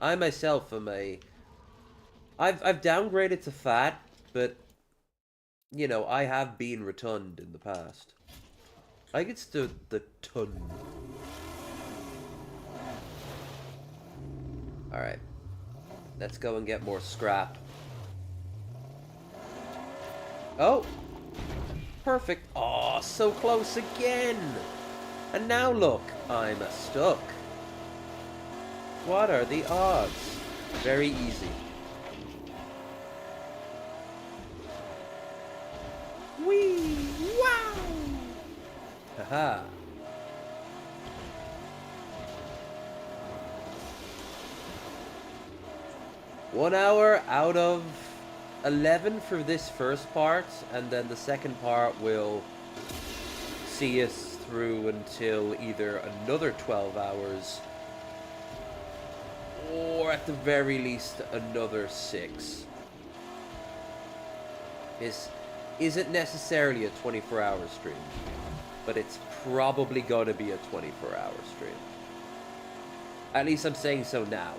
I myself am a... I've downgraded to fat, but... you know, I have been rotund in the past. I think it's the ton. Alright. Let's go and get more scrap. Oh! Perfect. Oh, so close again! And now look, I'm stuck. What are the odds? Very easy. Whee! Wow! Haha. One hour out of 11 for this first part, and then the second part will see us through until either another 12 hours or at the very least another 6. This isn't necessarily a 24-hour stream, but it's probably going to be a 24-hour stream. At least I'm saying so now.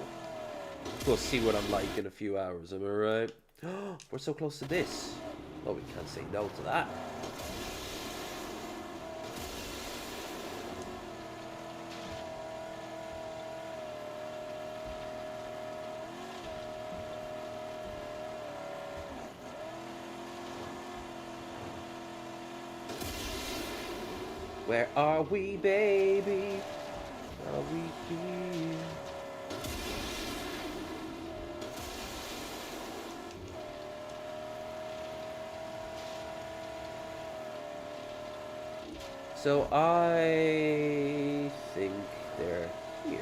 We'll see what I'm like in a few hours, am I right? We're so close to this. Oh, we can't say no to that. Where are we, baby? Are we here? So I think they're here.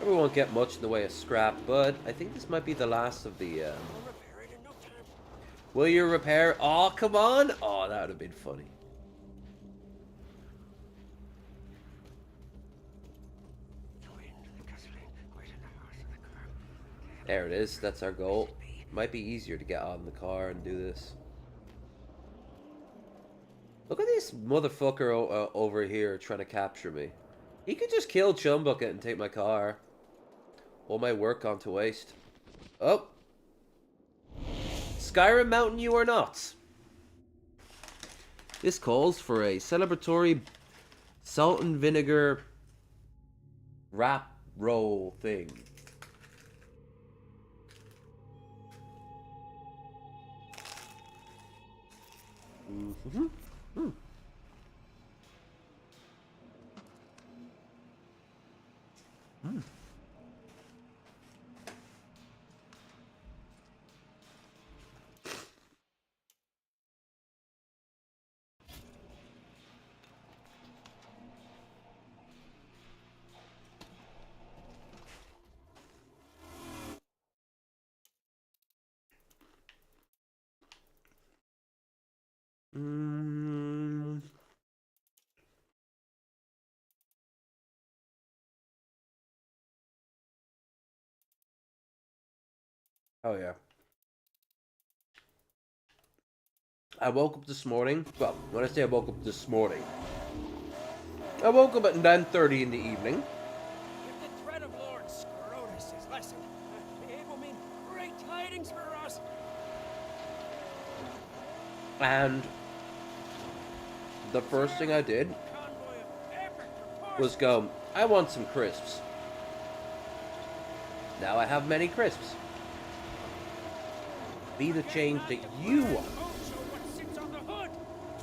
We won't get much in the way of scrap, but I think this might be the last of the. I'll repair it in no time. Will you repair? Oh, come on! Oh, that would have been funny. There it is. That's our goal. Might be easier to get on the car and do this. Look at this motherfucker over here trying to capture me. He could just kill Chumbucket and take my car. All my work gone to waste. Oh. Skyrim Mountain you are not. This calls for a celebratory salt and vinegar wrap roll thing. Mm-hmm. Hmm. Hmm. Mm. Oh yeah. I woke up this morning. Well, when I say I woke up this morning, I woke up at 9:30 in the evening. If the threat of Lord Scrotus is lessened, it will mean great tidings for us. And the first thing I did Convoy of epic was go, I want some crisps. Now I have many crisps. Be the change that you want. Oh, show what sits on the hood.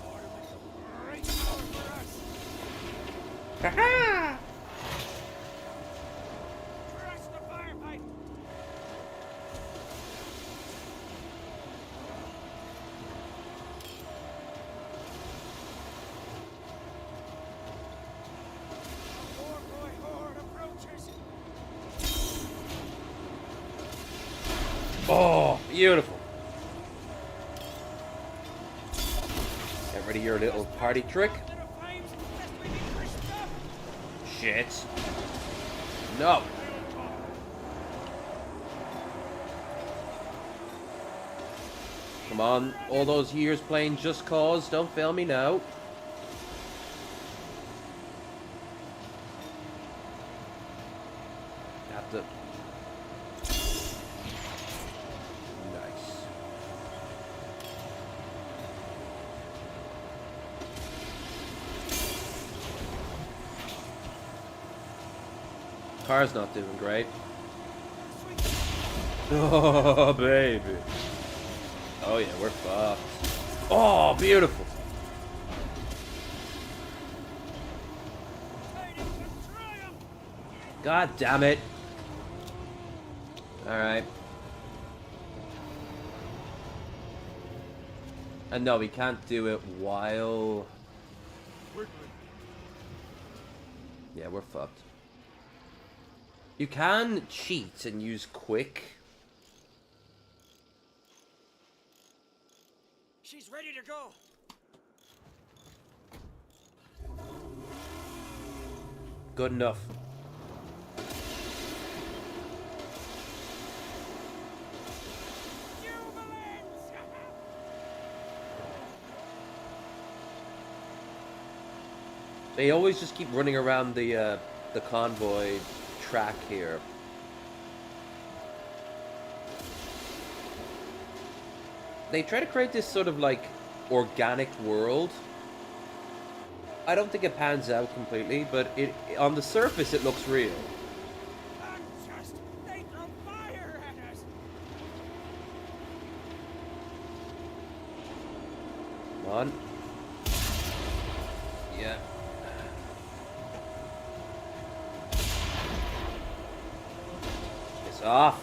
Lord, it makes a great power for us. Ha-ha! Trust the fire pipe. A war boy horde approaches. Oh, beautiful. Get ready your little party trick. Little flames, lest we be crisped up. Shit. No. Come on, all those years playing Just Cause, don't fail me now. Have to. Nice. Car's not doing great. Oh, baby. Oh, yeah, we're fucked. Oh, beautiful. Tidings of triumph. God damn it. Alright. And no, we can't do it while... We're good. Yeah, we're fucked. You can cheat and use quick. She's ready to go. Good enough. Jubilance! They always just keep running around the convoy track here. They try to create this sort of like organic world. I don't think it pans out completely, but it on the surface it looks real. Unjust! They throw fire at us! Come on. Yeah. It's off.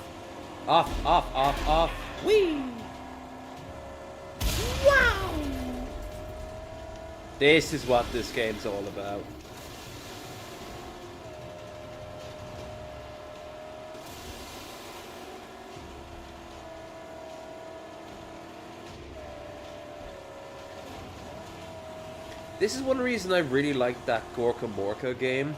Off, off, off, off. Whee! Wow! This is what this game's all about. This is one reason I really like that Gorka Morka game.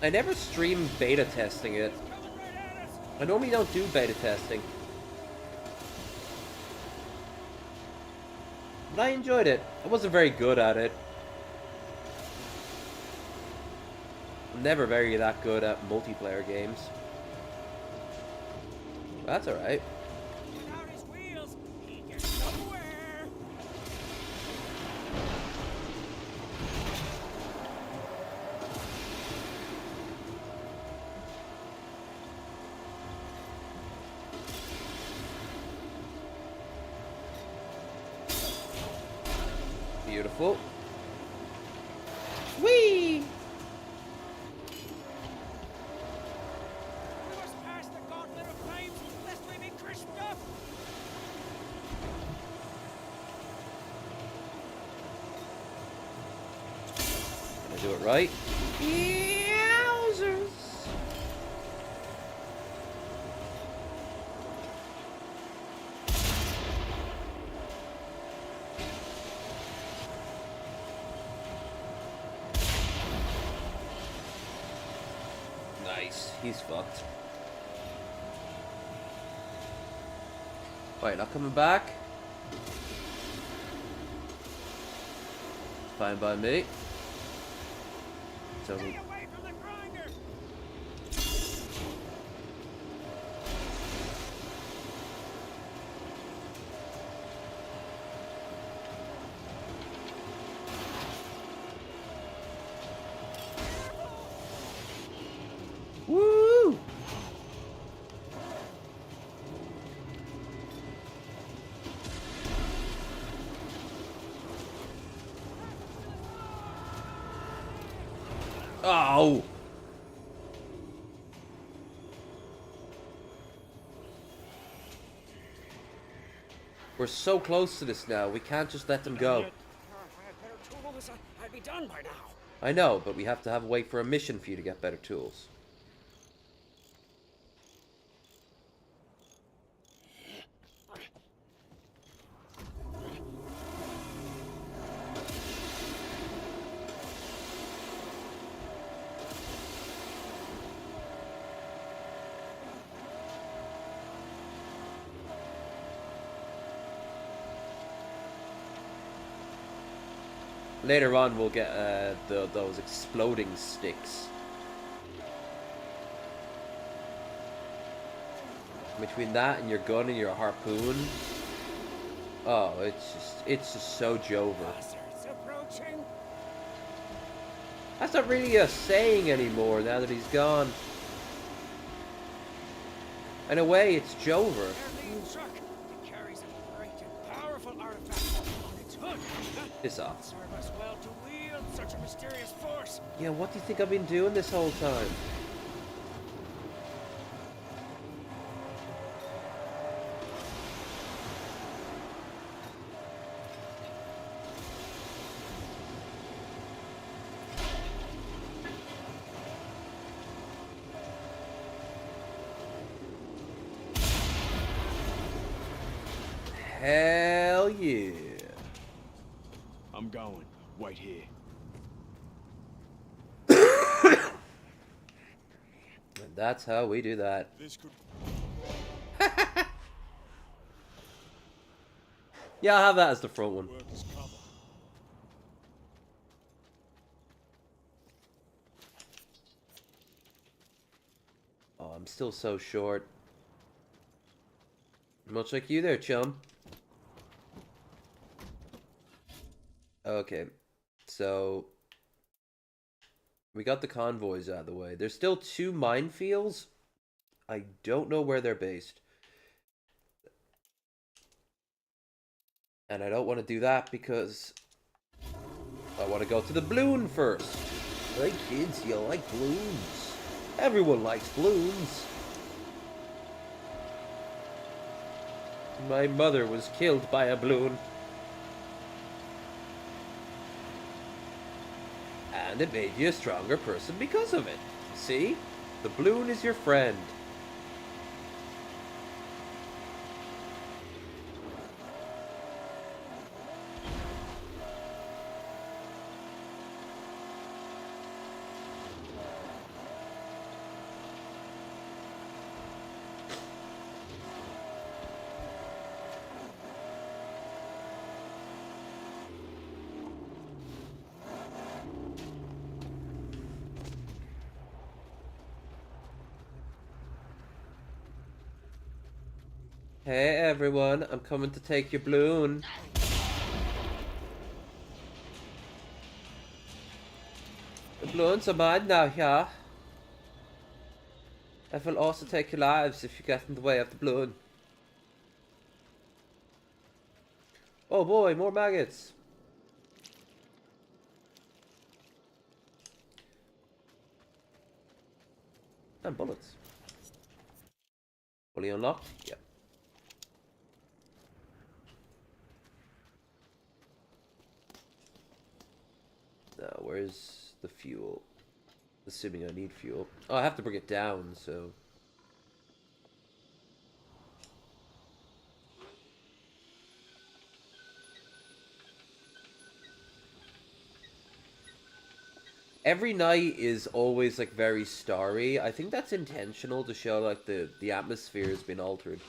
I never stream beta testing it. I normally don't do beta testing. But I enjoyed it. I wasn't very good at it. I'm never very that good at multiplayer games. That's alright. Without his wheels, he gets nowhere. Beautiful. Whee! We must pass the gauntlet of flames, lest we be crisped up. Can I do it right? Yowzers! Nice. He's fucked. Wait, not coming back? Fine by me. So Stay away from the grinder. woo! Oh! We're so close to this now. We can't just let them go. If I had better tools, I'd be done by now. I know, but we have to have wait for a mission for you to get better tools. Later on, we'll get those exploding sticks. Between that and your gun and your harpoon, oh, it's just so Jover. Bastards approaching. That's not really a saying anymore now that he's gone. In a way, it's Jover. Their lead truck. It carries a great and powerful artifact on its hood. Piss off. Serve us well to wield such a mysterious force. Yeah, what do you think I've been doing this whole time? Hell yeah. I'm going. Wait here. And that's how we do that. This could... Yeah, I'll have that as the front one. work as cover. Oh, I'm still so short. Much like you there, chum. Okay, so we got the convoys out of the way. There's still 2 minefields. I don't know where they're based. And I don't want to do that because I want to go to the balloon first. Hey kids, you like balloons? Everyone likes balloons. My mother was killed by a balloon. And it made you a stronger person because of it. See? The balloon is your friend. Hey everyone, I'm coming to take your balloon. The balloons are mine now, yeah? I will also take your lives if you get in the way of the balloon. Oh boy, more maggots. And bullets. Fully unlocked? Yep. Now, where's the fuel? Assuming I need fuel. Oh, I have to bring it down, so... Every night is always, like, very starry. I think that's intentional to show, like, the atmosphere has been altered.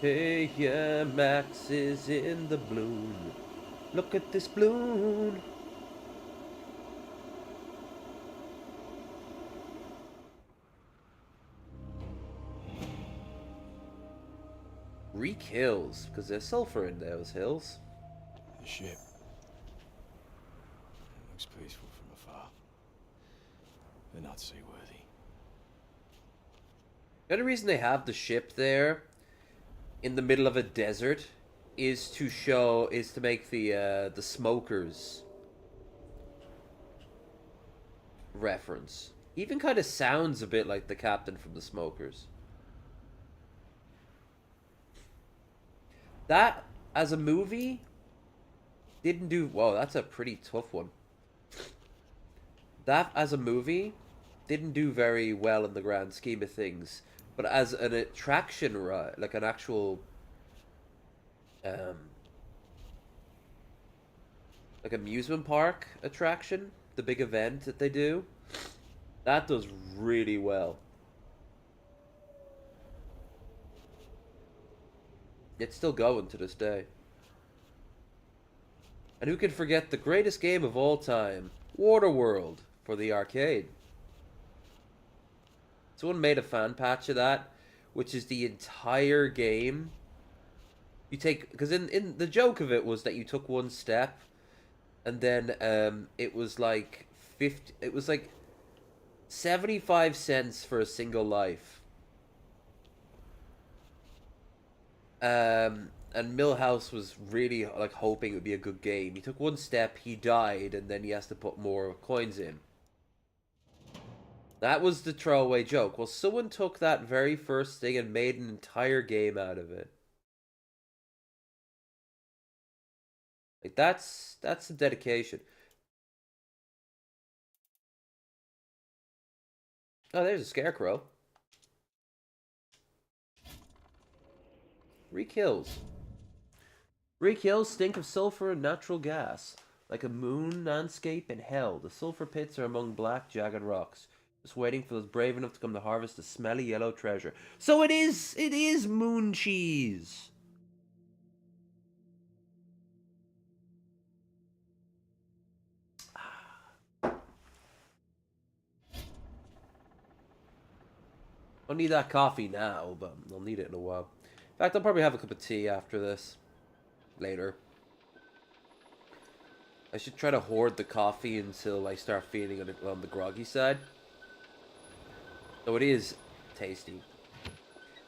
Hey, yeah, Max is in the balloon. Look at this balloon. Reek hills, because there's sulfur in those hills. The ship. It looks peaceful from afar, but not seaworthy. The only reason they have the ship there in the middle of a desert is to make the smokers reference. Even kind of sounds a bit like the captain from the Smokers. That as a movie didn't do whoa, that's a pretty tough one. That as a movie didn't do very well in the grand scheme of things. But as an attraction ride, like an actual um like amusement park attraction, the big event that they do, that does really well. It's still going to this day. And who can forget the greatest game of all time, Waterworld, for the arcade. Someone made a fan patch of that, which is the entire game. You take, because in the joke of it was that you took one step, and then it was like 50, it was like 75 cents for a single life. And Millhouse was really like hoping it would be a good game. He took one step, he died, and then he has to put more coins in. That was the throwaway joke. Well, someone took that very first thing and made an entire game out of it. Like that's some dedication. Oh, there's a scarecrow. Reek hills. Reek hills stink of sulfur and natural gas. Like a moon landscape in hell, the sulfur pits are among black, jagged rocks, just waiting for those brave enough to come to harvest the smelly yellow treasure. So it is moon cheese. I'll need that coffee now, but I'll need it in a while. In fact, I'll probably have a cup of tea after this. Later. I should try to hoard the coffee until I start feeling on the groggy side. So it is tasty.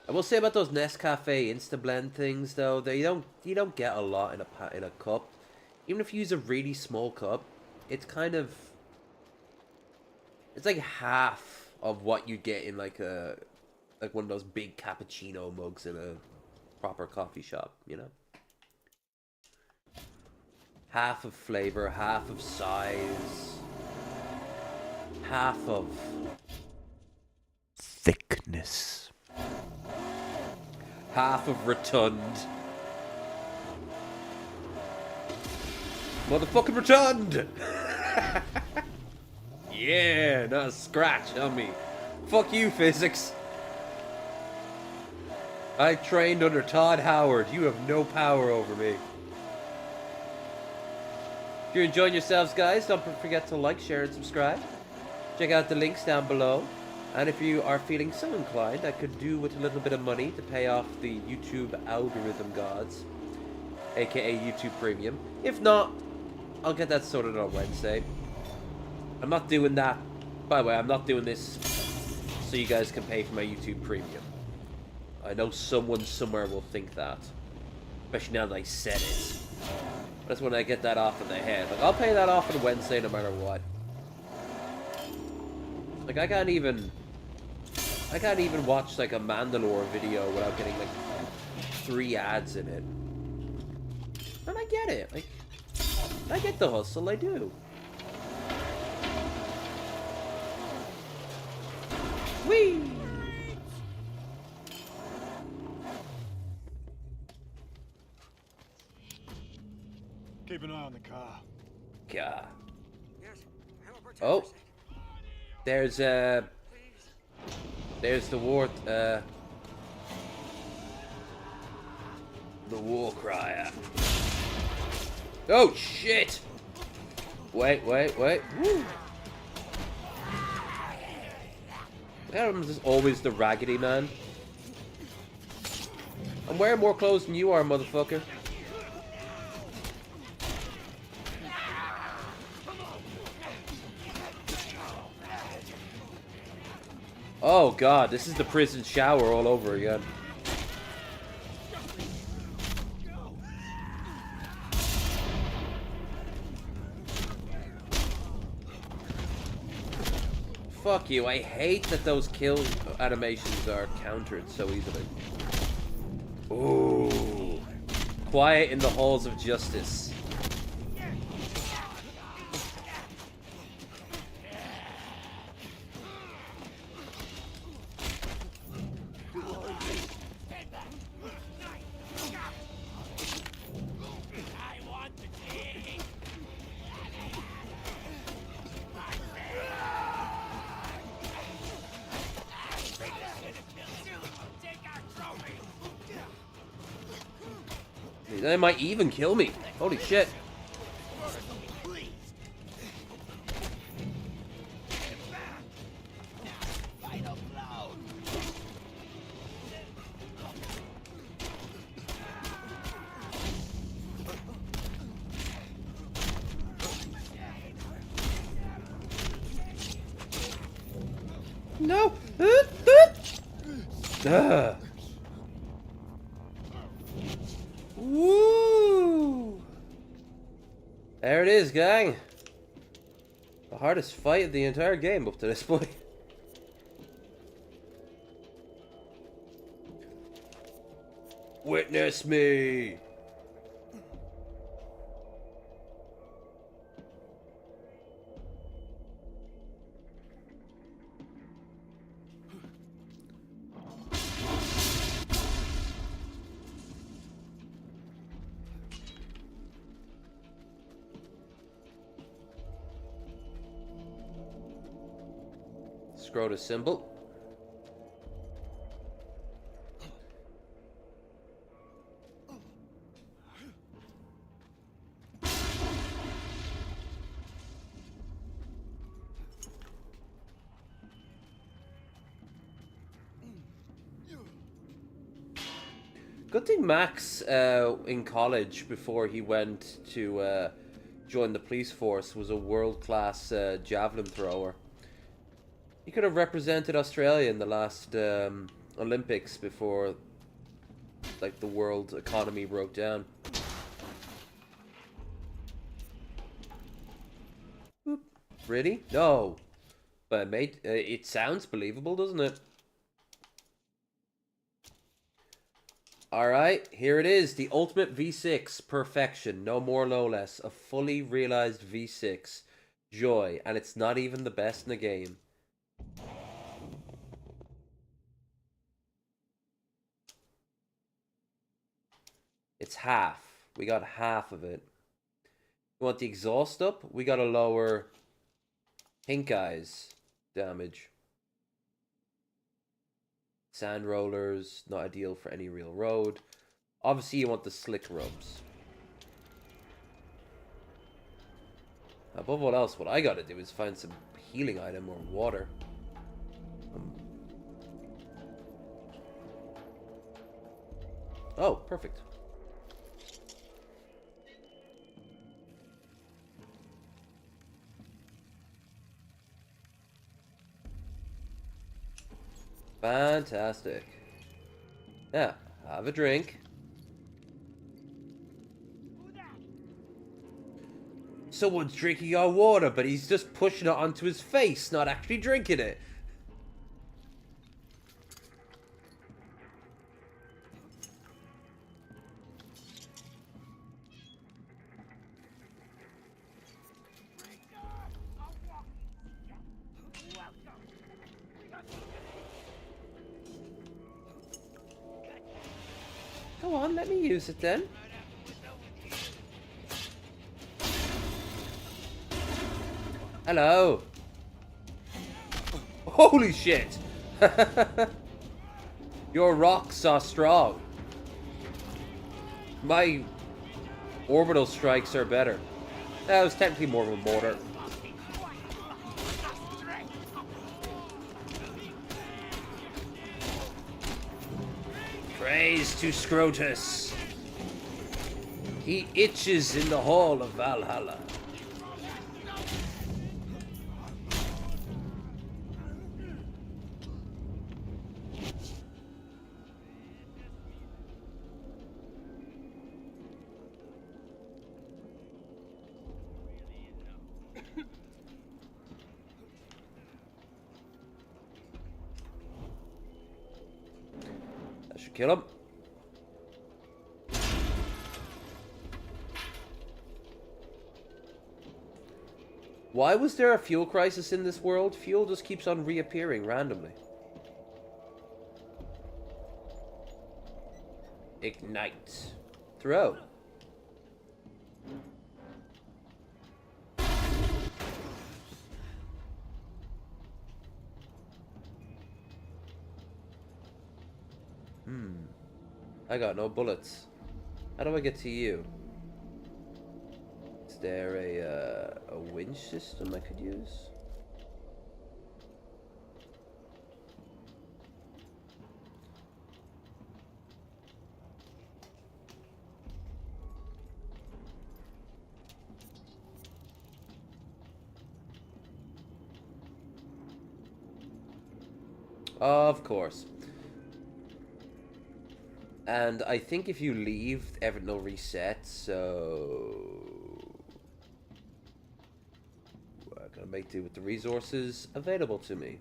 I will say about those Nescafe Insta Blend things though, you don't get a lot in a cup. Even if you use a really small cup, it's kind of, it's like half of what you get in like one of those big cappuccino mugs in a proper coffee shop, you know? Half of flavor, half of size, half of thickness, half of rotund. Motherfucking rotund! Yeah, not a scratch on me. Fuck you, physics. I trained under Todd Howard. You have no power over me. If you're enjoying yourselves, guys, don't forget to like, share, and subscribe. Check out the links down below. And if you are feeling so inclined, I could do with a little bit of money to pay off the YouTube algorithm gods, aka YouTube Premium. If not, I'll get that sorted on Wednesday. I'm not doing that. By the way, I'm not doing this so you guys can pay for my YouTube Premium. I know someone somewhere will think that. Especially now that I said it. That's when I get that off in the head. Like, I'll pay that off on Wednesday no matter what. Like, I can't even watch, like, a Mandalore video without getting, like, 3 ads in it. And I get it. Like, I get the hustle, I do. Whee! Keep an eye on the car. God. Yes, help protect Oh. us. There's the war crier. Oh shit! Wait. Woo. Adam's is always the raggedy man. I'm wearing more clothes than you are, motherfucker. Oh god, this is the prison shower all over again. Fuck you, I hate that those kill animations are countered so easily. Ooh. Quiet in the halls of justice. They might even kill me. Holy shit. No. Woo! There it is, gang. The hardest fight of the entire game up to this point. Witness me. Scrotus symbol. Good thing Max, in college, before he went to joined the police force was a world-class javelin thrower. He could have represented Australia in the last Olympics before, like, the world economy broke down. Boop. Really? No. But mate, it sounds believable, doesn't it? Alright, here it is. The ultimate V6. Perfection. No more, no less. A fully realized V6. Joy. And it's not even the best in the game. It's half. We got half of it. You want the exhaust up? We gotta lower pink eyes damage. Sand rollers, not ideal for any real road. Obviously you want the slick rubs. Above all else, what I gotta do is find some healing item or water. Oh, perfect. Fantastic. Yeah, have a drink. Someone's drinking our water, but he's just pushing it onto his face, not actually drinking it. Go on, let me use it then. Hello. Holy shit. Your rocks are strong. My orbital strikes are better. That was technically more of a mortar. Praise to Scrotus. He itches in the hall of Valhalla. That should kill him. Why was there a fuel crisis in this world? Fuel just keeps on reappearing randomly. Ignite. Throw. I got no bullets. How do I get to you? Is there a winch system I could use? Of course. And I think if you leave, everything will reset, so... I'm gonna make do with the resources available to me.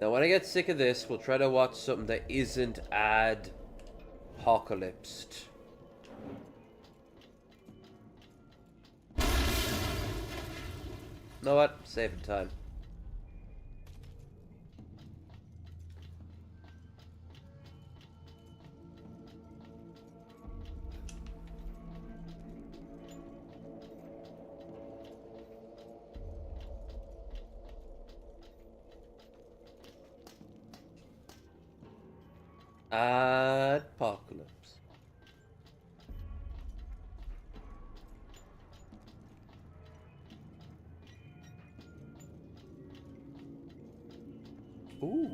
Now when I get sick of this, we'll try to watch something that isn't ad-apocalypsed. Know what? Saving time. Apocalypse. Ooh.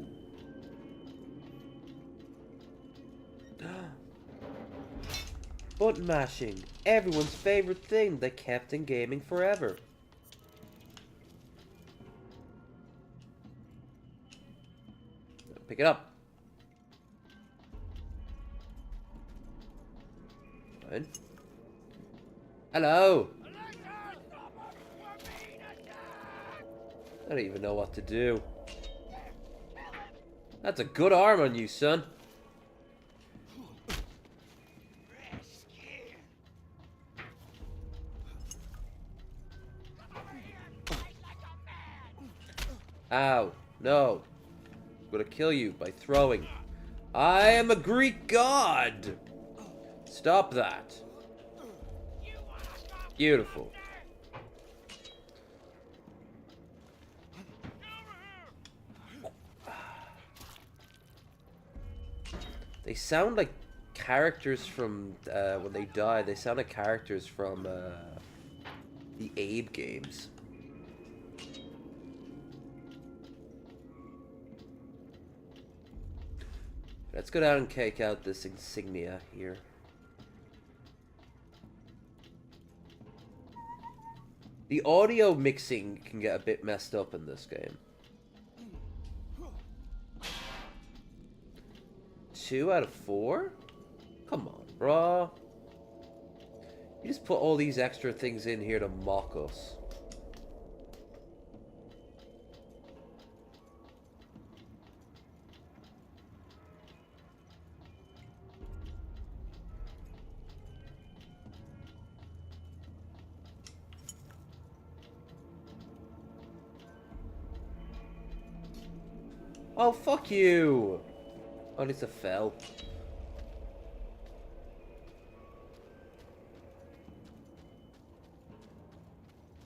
Button mashing. Everyone's favorite thing that kept in gaming forever. Pick it up. Fine. Hello. I don't even know what to do. That's a good arm on you, son. Ow. No. I'm gonna kill you by throwing. I am a Greek god! Stop that. Beautiful. They sound like characters from, when they die, they sound like characters from, the Abe games. Let's go down and cake out this insignia here. The audio mixing can get a bit messed up in this game. 2 out of 4? Come on, bro. You just put all these extra things in here to mock us. Oh, fuck you! Oh, at least it fell.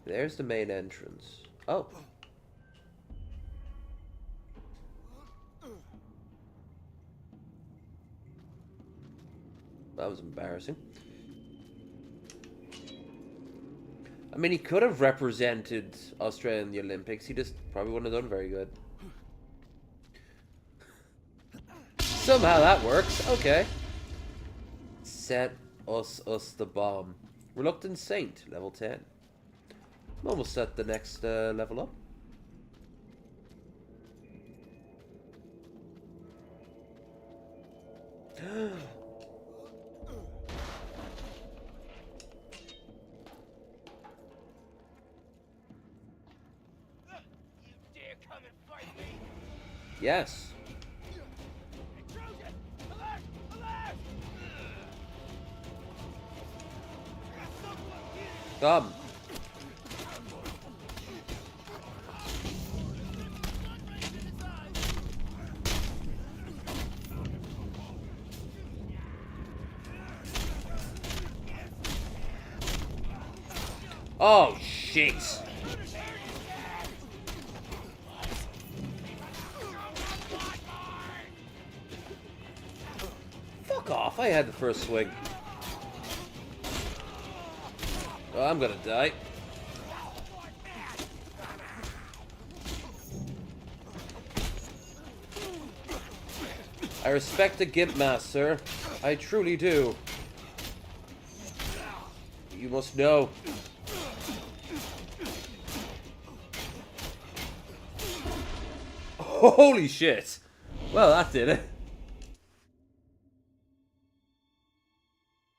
There's the main entrance. Oh. That was embarrassing. I mean, he could have represented Australia in the Olympics. He just probably wouldn't have done very good. Somehow that works. Okay. Set us the bomb. Reluctant Saint, level 10. I'm almost at the next level up. Yes. Come. Oh, shit. Fuck off. I had the first swing. Oh, I'm gonna die. I respect the Gimp Master. I truly do. You must know. Holy shit. Well, that did it.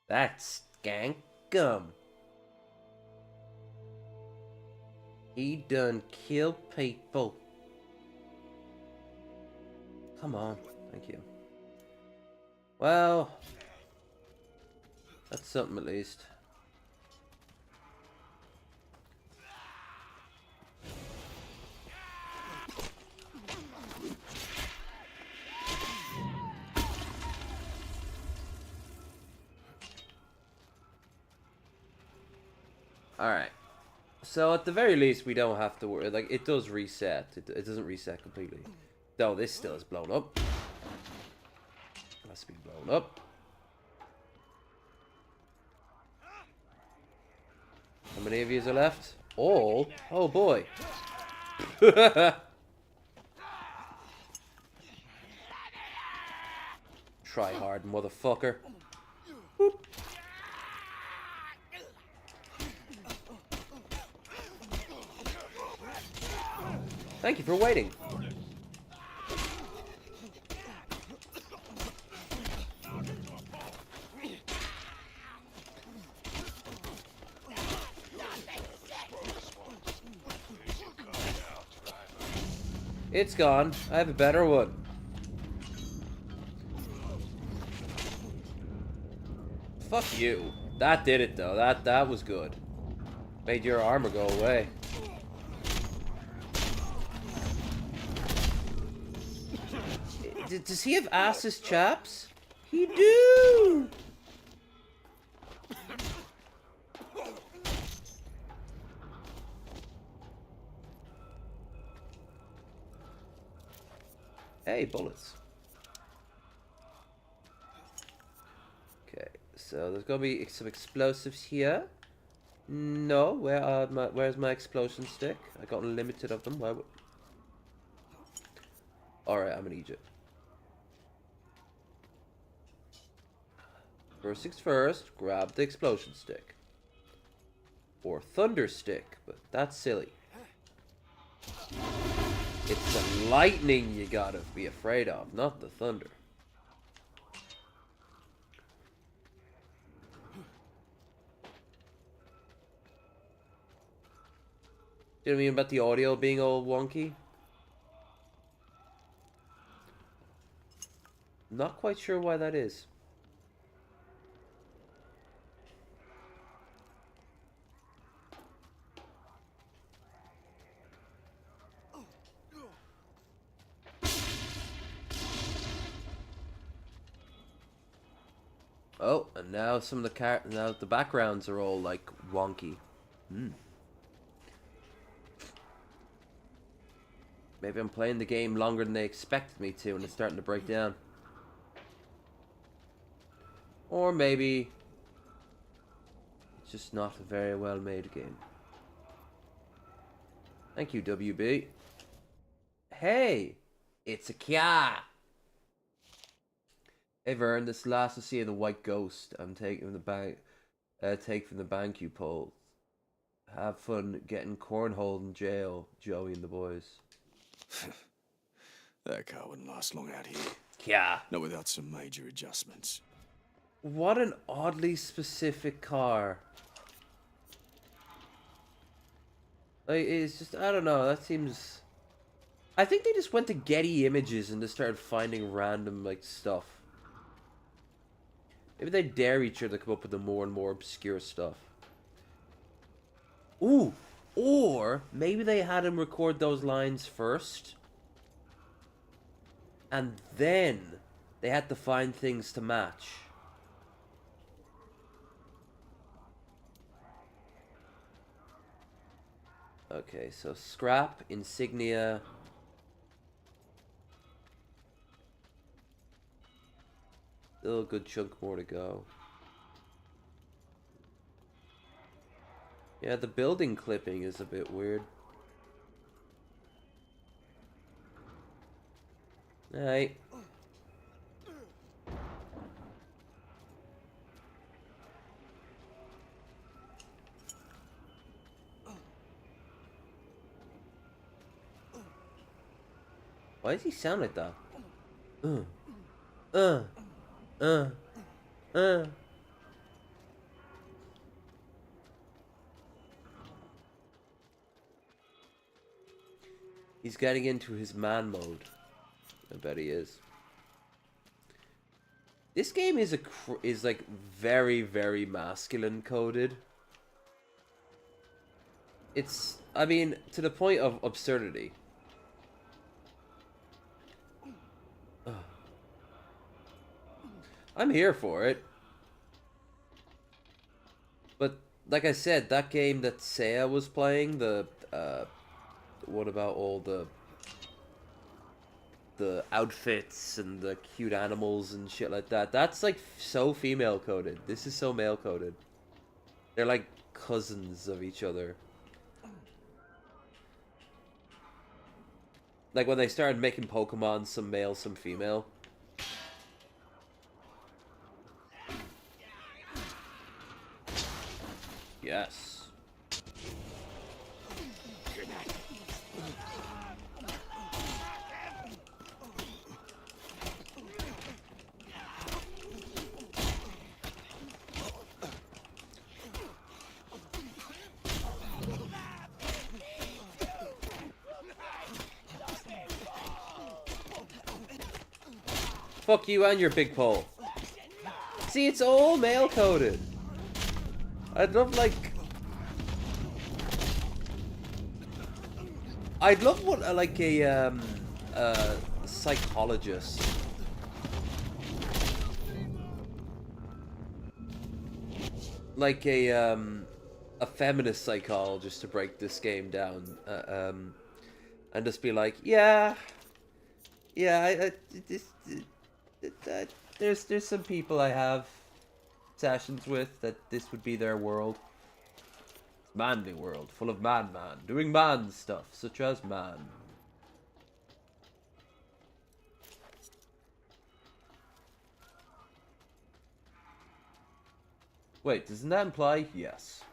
That's skankum. He done kill people. Come on. Thank you. Well, that's something at least. Alright. So at the very least, we don't have to worry. Like, it does reset. It doesn't reset completely. Though this still is blown up. It has to be blown up. How many of you are left? All? Oh boy. Try hard, motherfucker. Boop. Thank you for waiting. It's gone. I have a better one. Fuck you. That did it though. That was good. Made your armor go away. Does he have asses, chaps? He do. Hey, bullets. Okay, so there's gonna be some explosives here. No, where's my explosion stick? I got unlimited of them. Why would... Alright, I'm in Egypt. First things first, grab the explosion stick. Or thunder stick, but that's silly. It's the lightning you gotta be afraid of, not the thunder. You know what I mean about the audio being all wonky? Not quite sure why that is. Oh, and now some of the now the backgrounds are all like wonky. Maybe I'm playing the game longer than they expected me to, and it's starting to break down. Or maybe it's just not a very well made game. Thank you, WB. Hey, it's a Kya. Hey Vern, this last to see the white ghost. I'm taking from the bank. Take from the bank you pulled. Have fun getting cornholed in jail, Joey and the boys. That car wouldn't last long out here. Yeah. Not without some major adjustments. What an oddly specific car. Like, it's just, I don't know, that seems... I think they just went to Getty Images and just started finding random, like, stuff. Maybe they dare each other to come up with the more and more obscure stuff. Ooh! Or, maybe they had him record those lines first. And then, they had to find things to match. Okay, so scrap, insignia... Still a good chunk more to go. Yeah, the building clipping is a bit weird. Alright. Why does he sound like that? He's getting into his man mode. I bet he is. This game is like very, very masculine coded. It's, I mean, to the point of absurdity. I'm here for it. But, like I said, that game that Seiya was playing, what about all the outfits and the cute animals and shit like that? That's, like, so female coded. This is so male coded. They're like cousins of each other. Like when they started making Pokemon, some male, some female. Yes. Fuck you and your big pole. See, it's all male coded. I'd love what like a psychologist. Like a feminist psychologist to break this game down, and just be like, yeah, there's some people I have sessions with that this would be their world. Manly world, full of man, doing man stuff, such as man. Wait, doesn't that imply yes?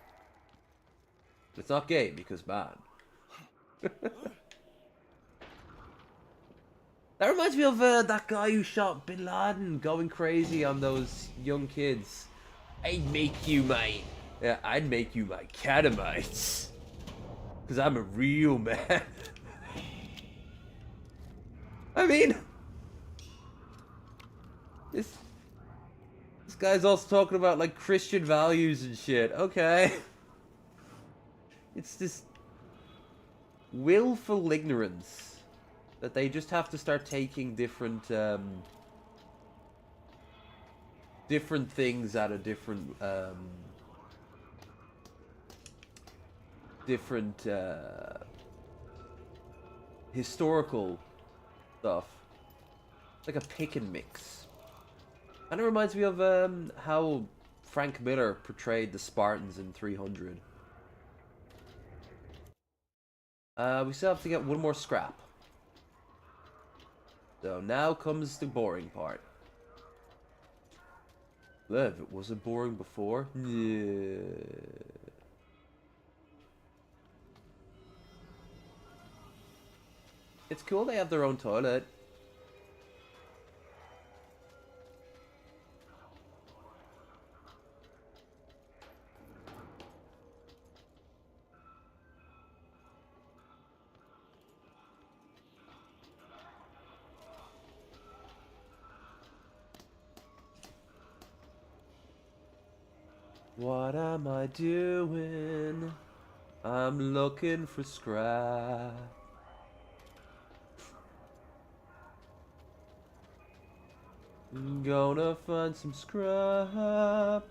It's not gay because man. That reminds me of that guy who shot Bin Laden going crazy on those young kids. I'd make you my catamites. Because I'm a real man. I mean, this guy's also talking about like Christian values and shit. Okay. It's this willful ignorance that they just have to start taking different things out of different historical stuff. Like a pick and mix. And it reminds me of how Frank Miller portrayed the Spartans in 300. We still have to get one more scrap. So now comes the boring part. Lev, it wasn't boring before? Yeah. It's cool they have their own toilet. What am I doing? I'm looking for scrap. I'm gonna find some scrap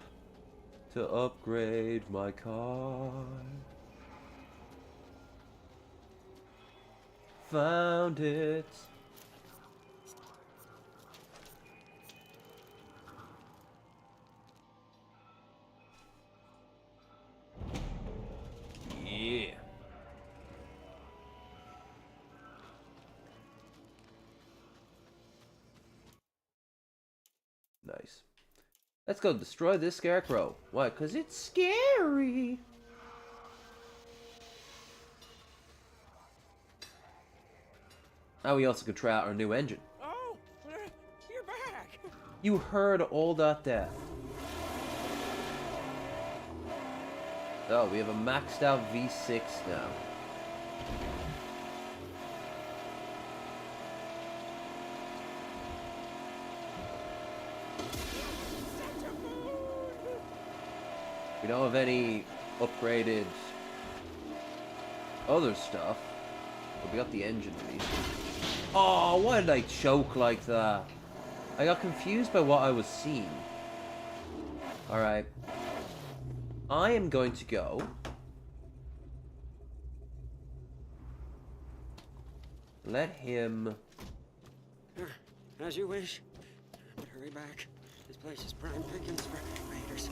to upgrade my car. Found it. Yeah. Nice. Let's go destroy this scarecrow. Why? 'Cause it's scary. Now we also could try out our new engine. Oh, you're back. You heard all that death. Oh, we have a maxed out V6 now. We don't have any upgraded other stuff, but we got the engine at least. Oh, why did I choke like that? I got confused by what I was seeing. Alright. I am going to go. Let him. As you wish. But hurry back. This place is prime pickings for raiders.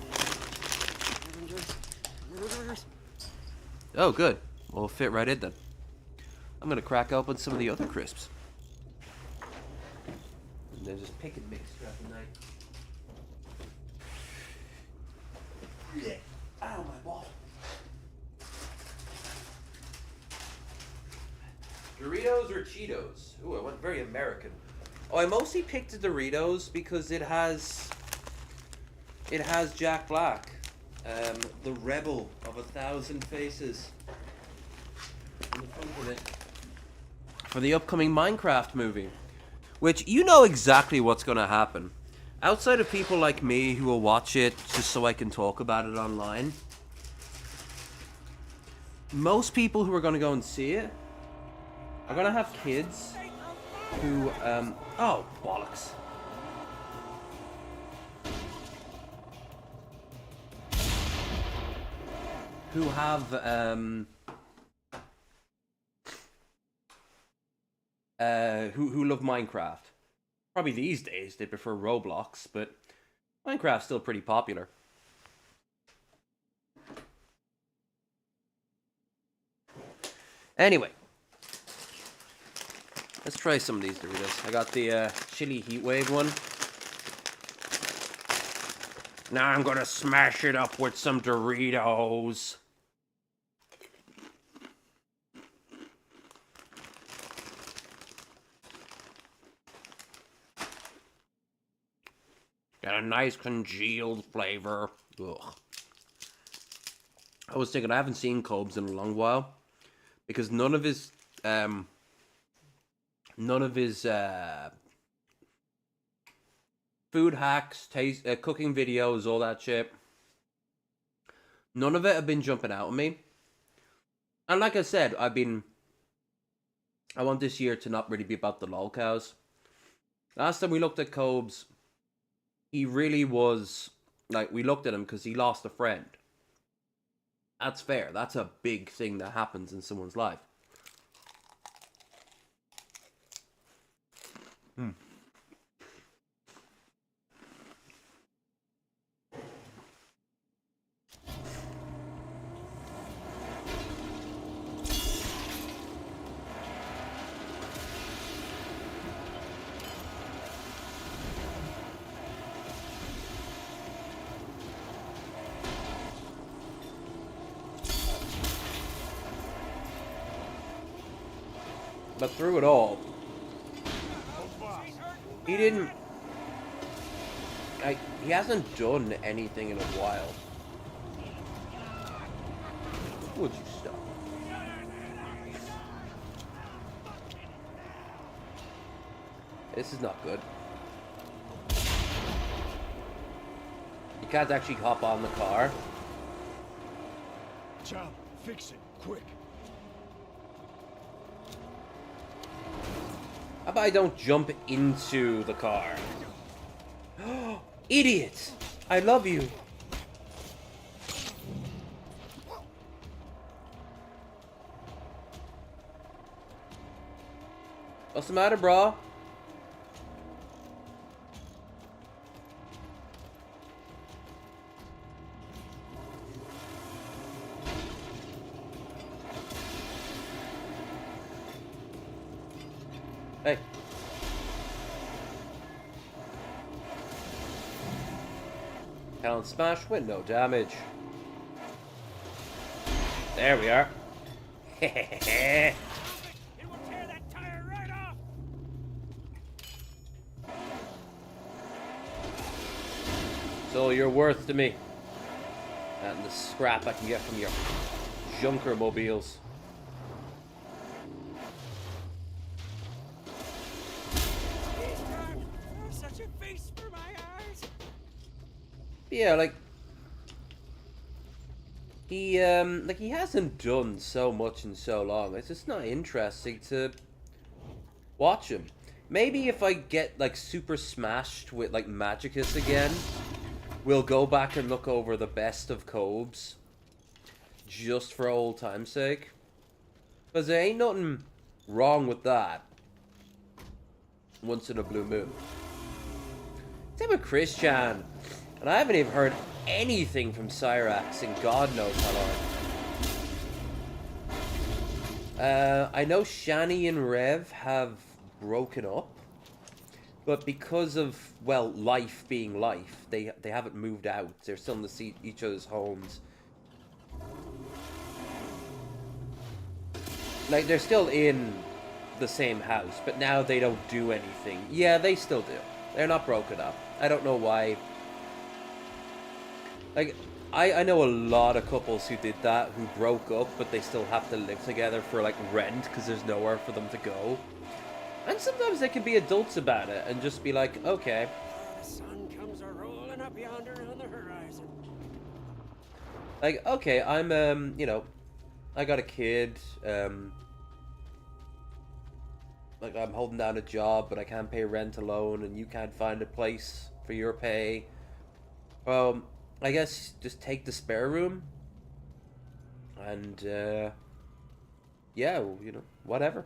Murderers. Oh, good. We'll fit right in then. I'm gonna crack open some of the other crisps. And then just pick and mix throughout the night. Ow, my ball. Doritos or Cheetos? Ooh, I went very American. Oh, I mostly picked the Doritos because it has Jack Black, the rebel of 1,000 faces, in the front of it for the upcoming Minecraft movie, which you know exactly what's going to happen. Outside of people like me who will watch it just so I can talk about it online, most people who are going to go and see it are going to have kids who, oh, bollocks. Who have, who love Minecraft. Probably these days they prefer Roblox, but Minecraft's still pretty popular. Anyway, let's try some of these Doritos. I got the chili heatwave one. Now I'm gonna smash it up with some Doritos. Got a nice congealed flavor. Ugh. I was thinking I haven't seen Cobes in a long while because none of his food hacks, cooking videos, all that shit, none of it have been jumping out at me. And like I said, I want this year to not really be about the lolcows. Last time we looked at Cobes, he really was, like, we looked at him because he lost a friend. That's fair. That's a big thing that happens in someone's life. But through it all, he didn't, like, he hasn't done anything in a while. Would you stop? This is not good. You can't actually hop on the car. Chop, fix it, quick. How about I don't jump into the car? Idiot! I love you. What's the matter, bro? Hey. Talent smash, window damage. There we are. It will tear that tire right off. It's all you're worth to me. And the scrap I can get from your junker mobiles. Such a feast for my eyes. Yeah, like he hasn't done so much in so long. It's just not interesting to watch him. Maybe if I get like super smashed with like Magicus again, we'll go back and look over the best of Cobes just for old time's sake. Because there ain't nothing wrong with that once in a blue moon. Same with Chris-chan. And I haven't even heard anything from Cyrax in God knows how long. I know Shani and Rev have broken up. But because of, well, life being life, they haven't moved out. They're still in each other's homes. Like, they're still in the same house, but now they don't do anything. Yeah, they still do. They're not broken up. I don't know why. Like, I know a lot of couples who did that, who broke up, but they still have to live together for, like, rent, because there's nowhere for them to go. And sometimes they can be adults about it, and just be like, okay. The sun comes a-rolling up yonder on the horizon. Like, okay, I'm, you know, I got a kid, like, I'm holding down a job, but I can't pay rent alone, and you can't find a place for your pay. I guess just take the spare room. And, yeah, well, you know, whatever.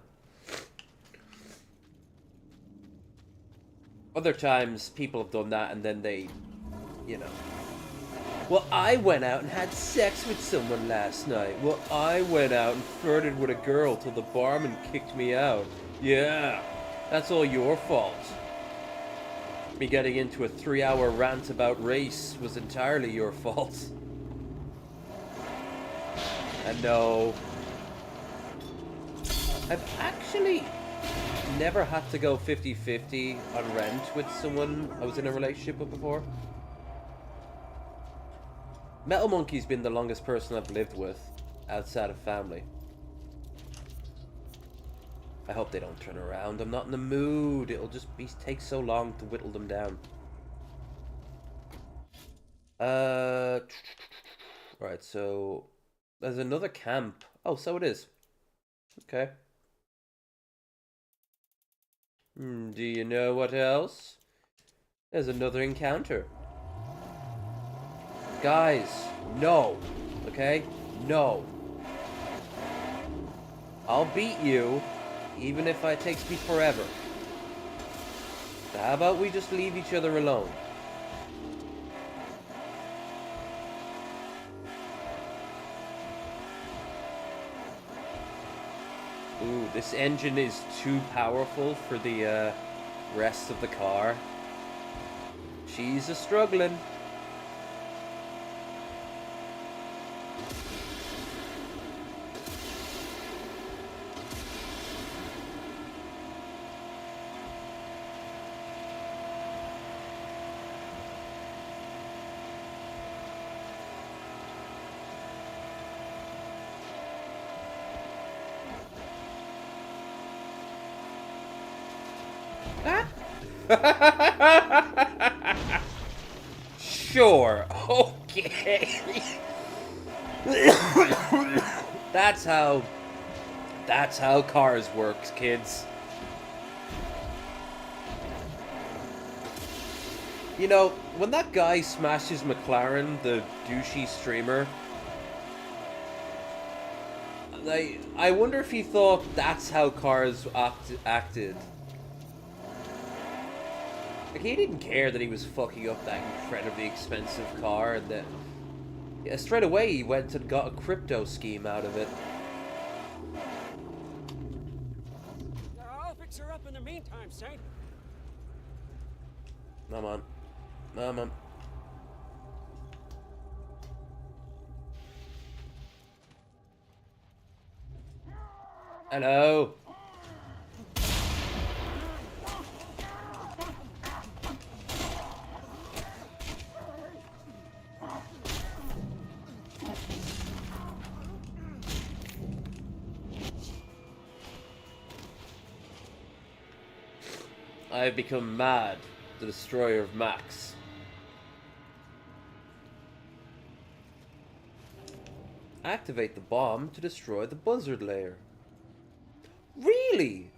Other times, people have done that, and then they, you know. Well, I went out and had sex with someone last night. Well, I went out and flirted with a girl till the barman kicked me out. Yeah, that's all your fault. Me getting into a 3-hour rant about race was entirely your fault. And no, I've actually never had to go 50-50 on rent with someone I was in a relationship with before. Metal Monkey's been the longest person I've lived with outside of family. I hope they don't turn around. I'm not in the mood. It'll just take so long to whittle them down. Right, so there's another camp. Oh, so it is. Okay. Do you know what else? There's another encounter. Guys, no. Okay? No. I'll beat you, even if it takes me forever. So how about we just leave each other alone? Ooh, this engine is too powerful for the rest of the car. She's a-struggling. Sure, okay. That's how cars works, kids. You know, when that guy smashes McLaren, the douchey streamer, I wonder if he thought that's how cars acted. Like, he didn't care that he was fucking up that incredibly expensive car, and that... Yeah, straight away he went and got a crypto scheme out of it. I'll fix her up in the meantime, Saint. Come on. Come on. Hello. I have become mad, the destroyer of Max. Activate the bomb to destroy the buzzard layer. Really?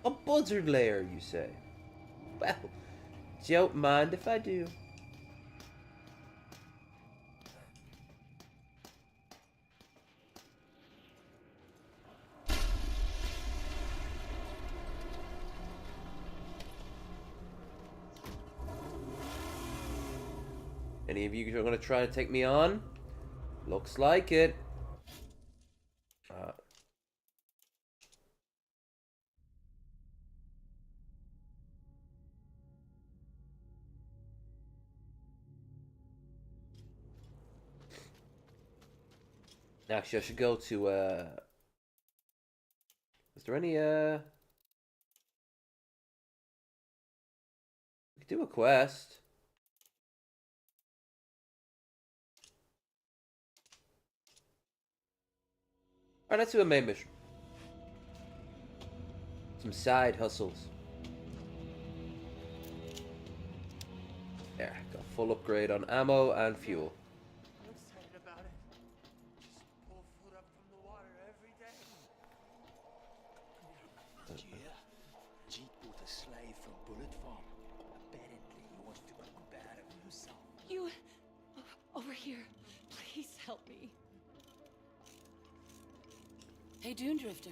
A buzzard layer, you say? Well, don't mind if I do. Any of you are going to try to take me on? Looks like it. Actually, I should go to, there any we could do a quest. Alright, let's do a main mission. Some side hustles. There, got full upgrade on ammo and fuel. I'm excited about it. Just pull food up from the water every day. Yeah. Jeet bought a slave from Bullet Farm. Apparently, he wants to cook better for himself. You... over here. Please help me. Hey, Dune Drifter.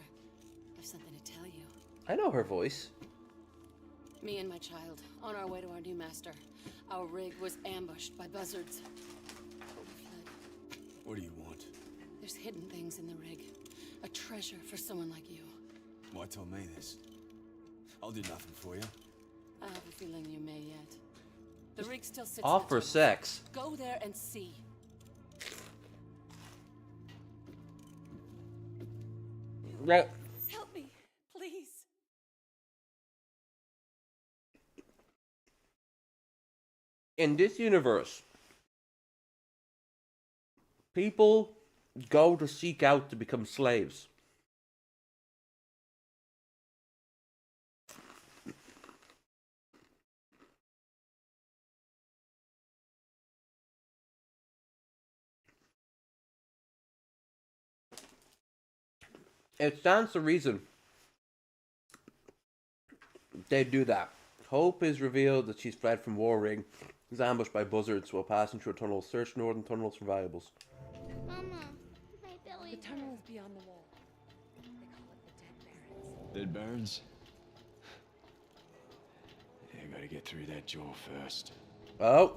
I've something to tell you. I know her voice. Me and my child, on our way to our new master. Our rig was ambushed by buzzards. But we fled. What do you want? There's hidden things in the rig. A treasure for someone like you. Why tell me this? I'll do nothing for you. I have a feeling you may yet. The rig still sits in Off the for tunnels. sex. Go there and see. Right. Help me, please. In this universe, people go to seek out to become slaves. It stands to reason they do that. Hope is revealed that she's fled from War Ring, is ambushed by buzzards while passing through a tunnel. Search northern tunnels for valuables. Mama, my belly. The tunnel is beyond the wall. They call it the Dead Barrens. Dead Barons? Yeah, I gotta get through that jaw first. Oh,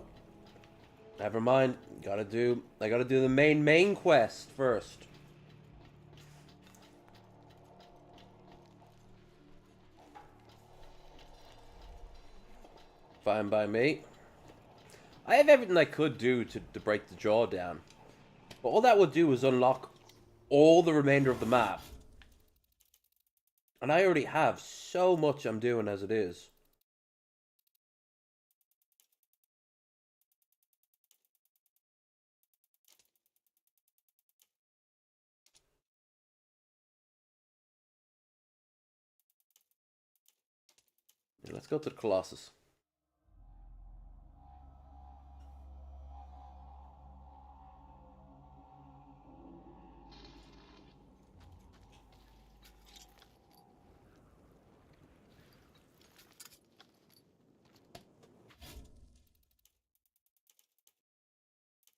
never mind. I gotta do the main quest first. Fine by me. I have everything I could do to break the jaw down. But all that would do is unlock all the remainder of the map. And I already have so much I'm doing as it is. Yeah, let's go to the Colossus.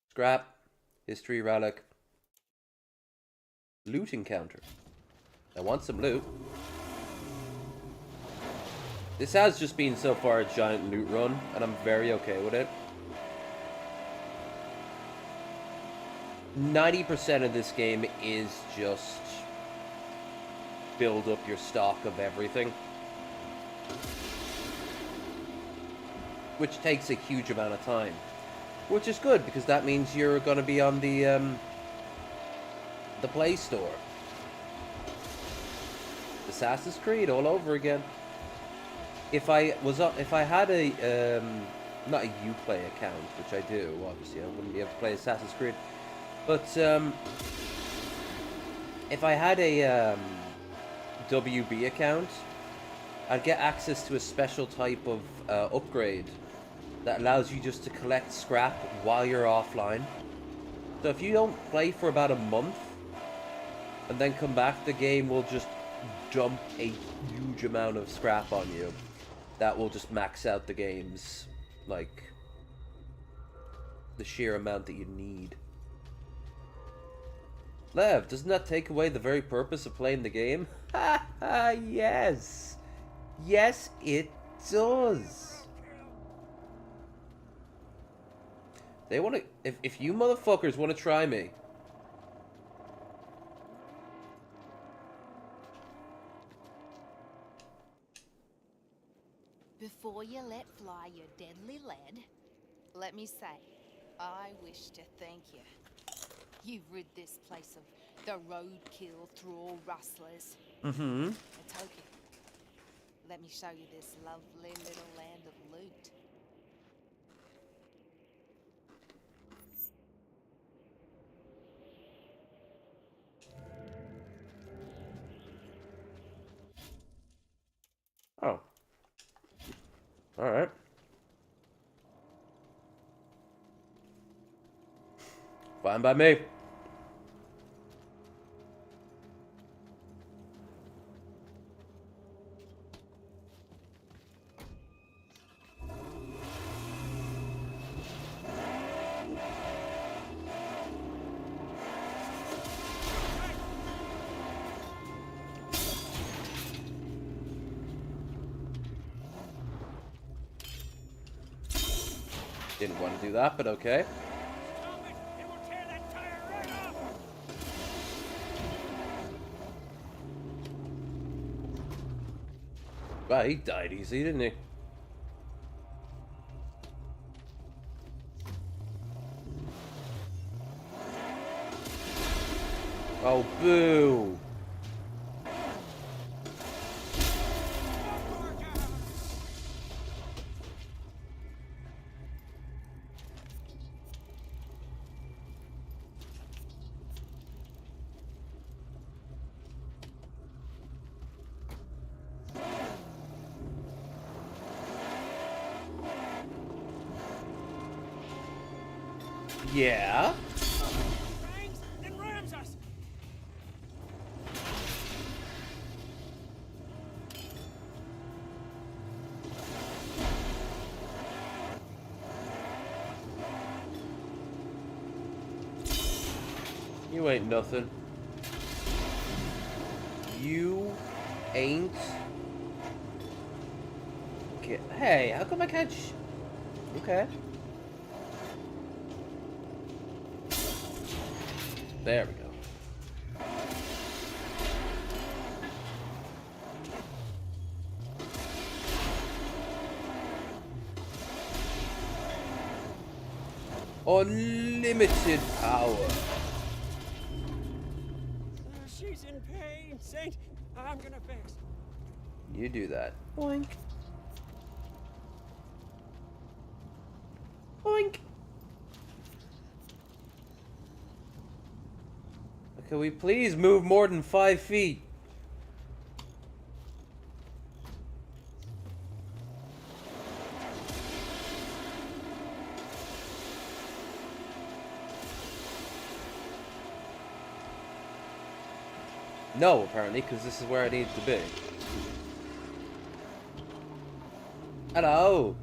Scrap. History relic. Loot encounter. I want some loot. This has just been so far a giant loot run, and I'm very okay with it. 90% of this game is just build up your stock of everything. Which takes a huge amount of time. Which is good, because that means you're going to be on the Play Store. Assassin's Creed all over again. If I had a not a Uplay account, which I do, obviously I wouldn't be able to play Assassin's Creed, but if I had a WB account, I'd get access to a special type of upgrade that allows you just to collect scrap while you're offline. So if you don't play for about a month and then come back, the game will just dump a huge amount of scrap on you. That will just max out the game's, like, the sheer amount that you need. Lev, doesn't that take away the very purpose of playing the game? Ha ha, yes! Yes, it does! They want to... If you motherfuckers want to try me... Before you let fly your deadly lead, let me say, I wish to thank you. You've rid this place of the roadkill thrall rustlers. Mm-hmm. A token. Let me show you this lovely little land of loot. Oh. Alright. Fine by me. Didn't want to do that, but okay. Stop it! It will tear that tire right off! Well, he died easy, didn't he? Oh, boo! Yeah? Bangs, then rams us! You ain't nothing. You ain't... Hey, how come I can't Okay. There we go. Unlimited power. She's in pain, Saint. I'm gonna fix. You do that. Boink. Boink. Can we please move more than 5 feet? No, apparently, because this is where I need to be. Hello.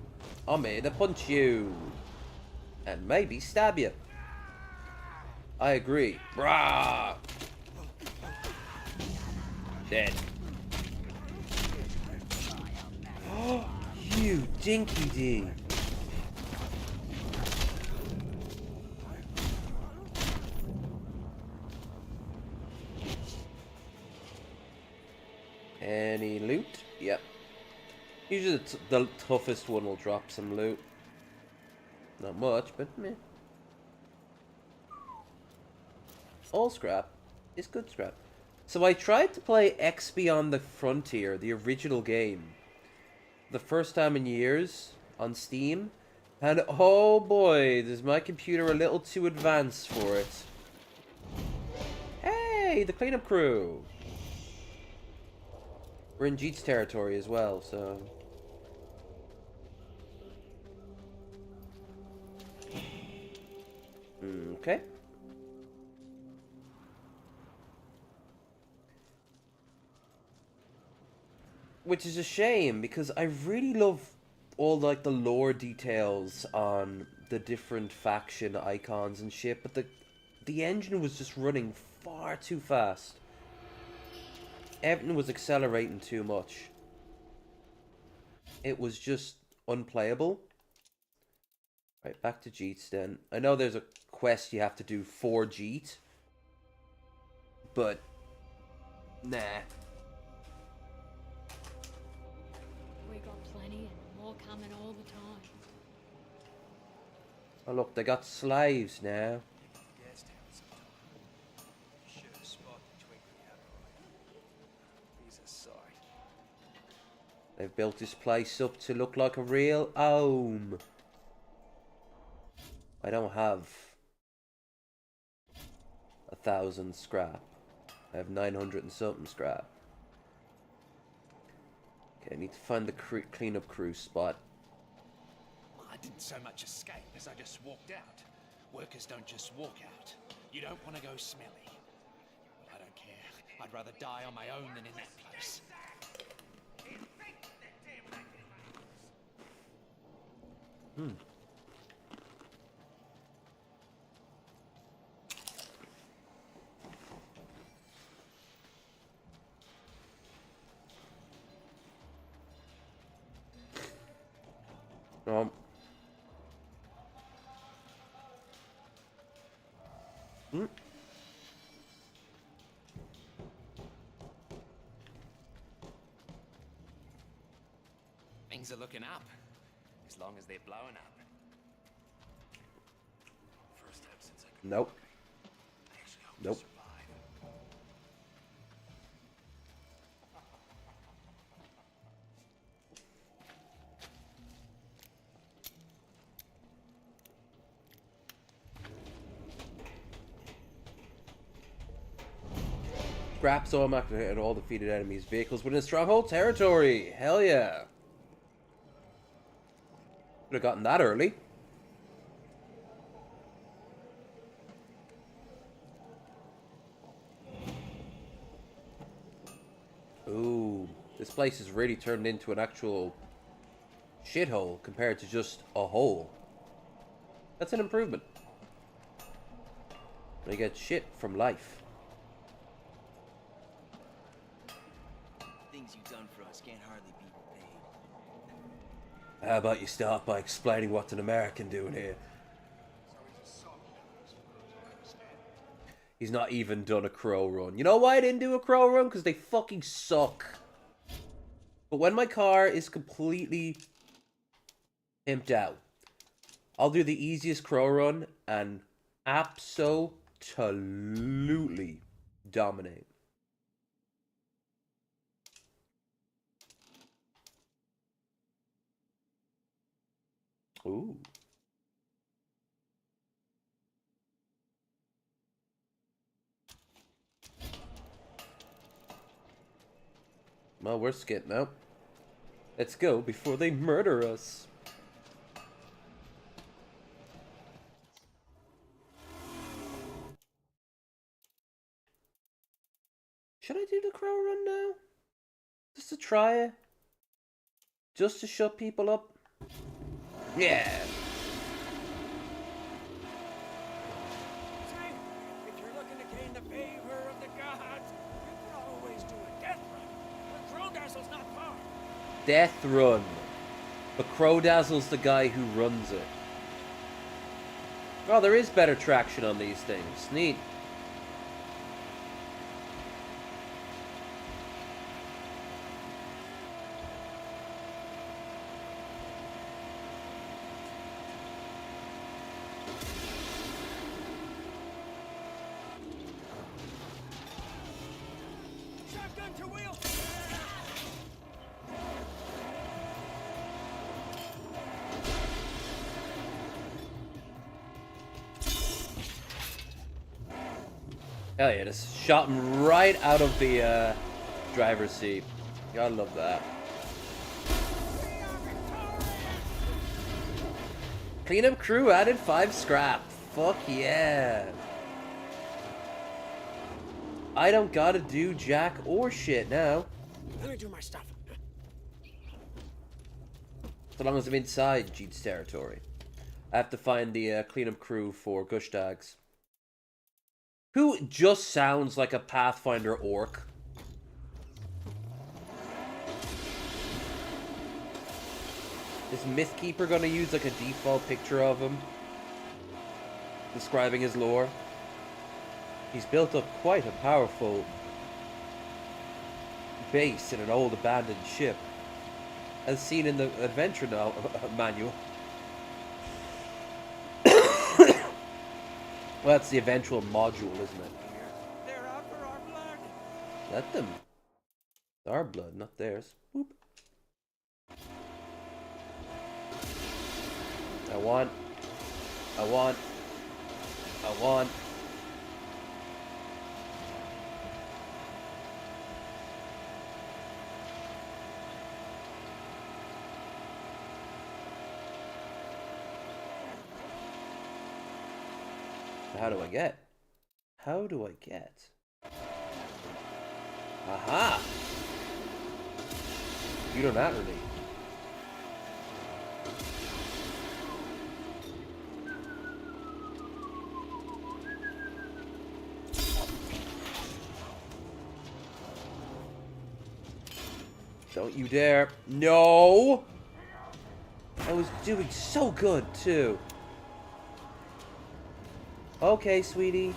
I'm here to punch you. And maybe stab you. I agree. Brah. Dead. You dinky D. Any loot? Yep. Usually the toughest one will drop some loot. Not much, but meh. All scrap is good scrap. So I tried to play X Beyond the Frontier, the original game, the first time in years on Steam, and oh boy, is my computer a little too advanced for it. Hey, the cleanup crew. We're in Jeet's territory as well, so... Okay. Which is a shame, because I really love all like the lore details on the different faction icons and shit, but the engine was just running far too fast. Everything was accelerating too much. It was just unplayable. Right, back to Jeet's then. I know there's a quest you have to do for Jeet, but nah. We got plenty and more coming all the time. Oh look, they got slaves now. Guest house sometime. You should have spotted the twinkling out right. They've built this place up to look like a real home. I don't have 1,000 scrap. I have 900 and something scrap. Okay, I need to find the cleanup crew spot. I didn't so much escape as I just walked out. Workers don't just walk out. You don't want to go smelly. But I don't care. I'd rather die on my own than in that place. Um. Things are looking up. As long as they're blowing up. First time since I could Nope. actually hope Nope. to survive. Scrap so I'm activated all defeated enemies' vehicles within stronghold territory. Hell yeah. Could have gotten that early. Ooh, this place has really turned into an actual shithole compared to just a hole. That's an improvement. I get shit from life. Things you've done for us can't hardly be repaid. How about you start by explaining what an American doing here? He's not even done a crow run. You know why I didn't do a crow run? Because they fucking suck. But when my car is completely pimped out, I'll do the easiest crow run and absolutely dominate. Ooh. Well, we're skipping out. Let's go before they murder us. Should I do the crow run now? Just to try it? Just to shut people up? Yeah. See, if you're looking to gain the favor of the gods, you can always do a death run. The Crow Dazzle's not far. Death run. But Crow Dazzle's the guy who runs it. Oh, there is better traction on these things. Neat. Shotgun to wheel. Hell yeah, just shot him right out of the driver's seat. Gotta love that. Cleanup crew added 5 scrap. Fuck yeah. I don't gotta do jack or shit now. Let me do my stuff. So long as I'm inside Jeet's territory. I have to find the cleanup crew for Gushtags. Who just sounds like a Pathfinder orc? Is Mythkeeper gonna use like a default picture of him? Describing his lore? He's built up quite a powerful base in an old abandoned ship, as seen in the adventure manual. Well, that's the eventual module, isn't it? They're out for our blood. Let them. It's our blood, not theirs. Boop. want. I want. I want. How do I get? How do I get? Aha! You know that, really. Don't you dare. No! I was doing so good, too. Okay, sweetie.